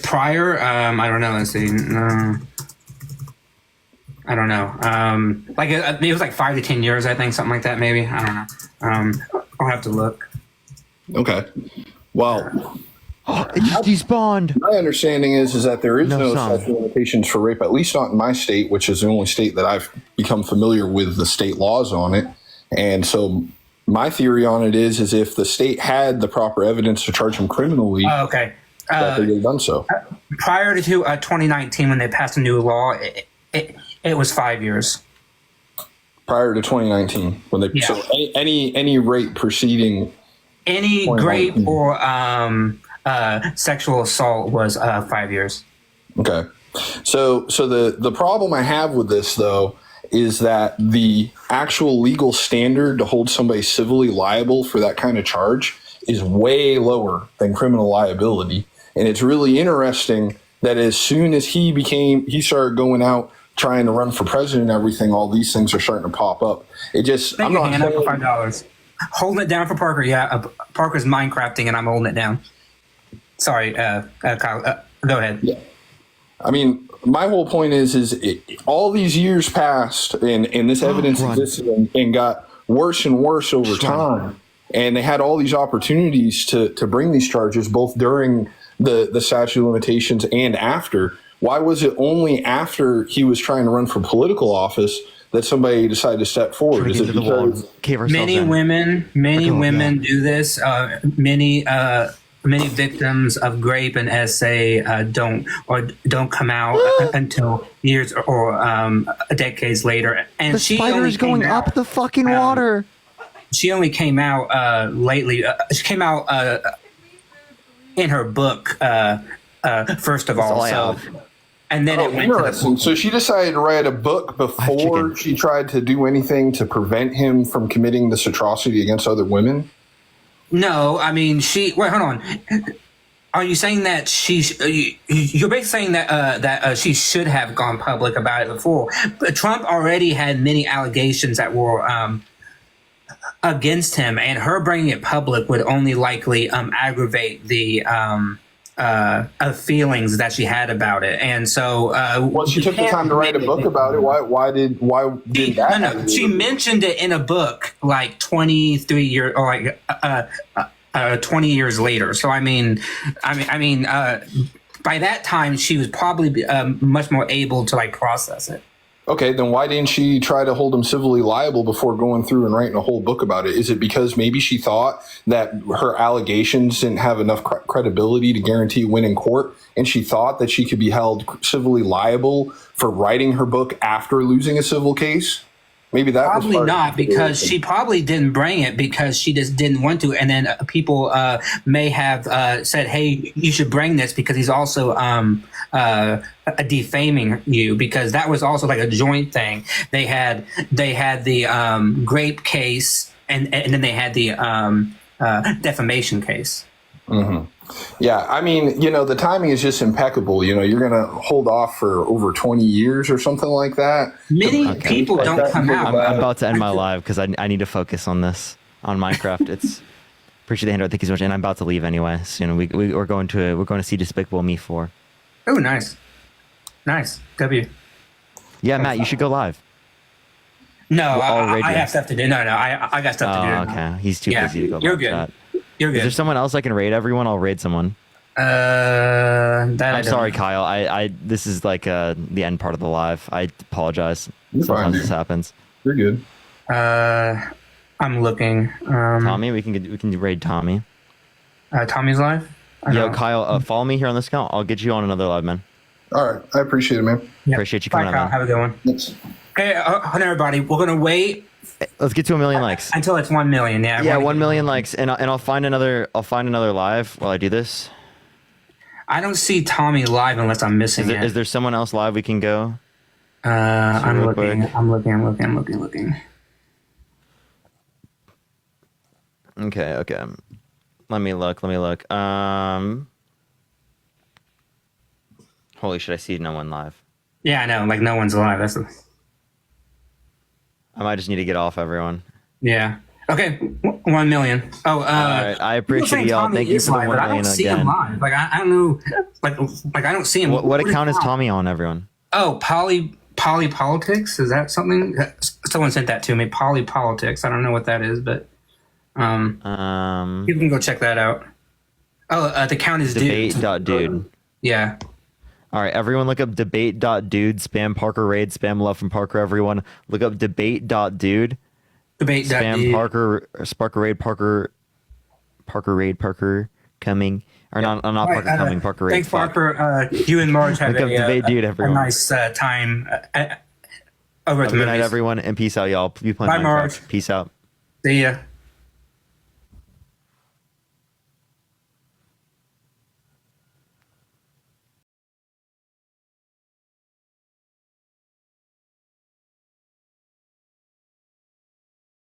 Prior, I don't know. Let's see. I don't know. It was 5 to 10 years, I think, something like that. Maybe I don't know. I'll have to look. Okay. Well, it just despawned. My understanding is that there is no statute of limitations for rape, at least not in my state, which is the only state that I've become familiar with the state laws on it. And so my theory on it is if the state had the proper evidence to charge him criminally, okay, that they would have done so. Prior to 2019, when they passed a new law, it was 5 years. Prior to 2019, when they so any rape proceeding, any rape or sexual assault was 5 years. Okay, so the problem I have with this though is that the actual legal standard to hold somebody civilly liable for that kind of charge is way lower than criminal liability, and it's really interesting that as soon as he started going out trying to run for president and everything, all these things are starting to pop up. It just, I'm not saying, for $5. Holding it down for Parker. Yeah, Parker's Minecrafting and I'm holding it down. Sorry, Kyle. Go ahead. Yeah. I mean, my whole point is all these years passed, and this evidence existed and got worse and worse over time. And they had all these opportunities to bring these charges, both during the statute of limitations and after. Why was it only after he was trying to run for political office that somebody decided to step forward? Is it because many women do this? Many victims of grape and SA don't come out until years or decades later. And The spider is going up the fucking water. She only came out lately. She came out in her book first of all. So, and then it went to interesting. So she decided to write a book before she tried to do anything to prevent him from committing this atrocity against other women. No, I mean wait, hold on. Are you saying that you're basically saying that she should have gone public about it before? But Trump already had many allegations that were against him, and her bringing it public would only likely aggravate the feelings that she had about it. And so, well, she took the time to write a book about it. Why did that? No, she mentioned it in a book like 23 years or like 20 years later. So I mean, by that time she was probably much more able to like process it. Okay, then why didn't she try to hold him civilly liable before going through and writing a whole book about it? Is it because maybe she thought that her allegations didn't have enough credibility to guarantee a win in court, and she thought that she could be held civilly liable for writing her book after losing a civil case? Maybe that probably was not, because she probably didn't bring it because she just didn't want to, and then people may have said, "Hey, you should bring this," because he's also defaming you, because that was also like a joint thing. They had the grape case, and then they had the defamation case. Mm-hmm. Yeah, I mean, the timing is just impeccable. You're going to hold off for over 20 years or something like that. Many people don't come out. I'm about to end my live because I need to focus on this, on Minecraft. Appreciate the handout. Thank you so much. And I'm about to leave anyway. So, we're going to see Despicable Me 4. Oh, nice. W. Yeah, Matt, you should go live. No, I have stuff to do. No, I got stuff to do. Okay. He's too busy to go. You're good. Chat. You're good. Is there someone else I can raid everyone? I'll raid someone. I'm sorry, Kyle. I this is like the end part of the live. I apologize. Sometimes this happens. You're good. I'm looking. Tommy, we can raid Tommy. Tommy's live. Yo, Kyle, follow me here on this account. I'll get you on another live, man. All right, I appreciate it, man. Yep. Appreciate you Bye, coming Kyle. on. Have a good one. Thanks. Okay, hold on, everybody. We're gonna wait. Let's get to 1 million likes until it's 1 million. Yeah, 1 million likes, and I'll find another. I'll find another live while I do this. I don't see Tommy live unless I'm missing it. Is there someone else live we can go? I'm looking. I'm looking. Okay. Let me look. Holy shit! I see no one live. Yeah, I know. Like no one's live. I might just need to get off everyone. Yeah. Okay. 1 million. Oh. All right. I appreciate y'all. Thank you for the 1 million again. I don't see him live. Like I don't know. Like I don't see him. What account is Tommy on, everyone? Oh, Poly Politics. Is that something? Someone sent that to me. Poly Politics. I don't know what that is, but you can go check that out. Oh, the count is debate.dude. Yeah. All right, everyone look up debate.dude, spam Parker raid, spam love from Parker, everyone. Look up debate.dude. Debate.dude. Spam Parker, Sparker raid, Parker raid, Parker coming. Or not Parker coming, Parker raid. Thanks, Parker. You and Marge had a nice time over at the Good night, everyone, and peace out, y'all. Be playing Bye, Minecraft. Marge. Peace out. See ya.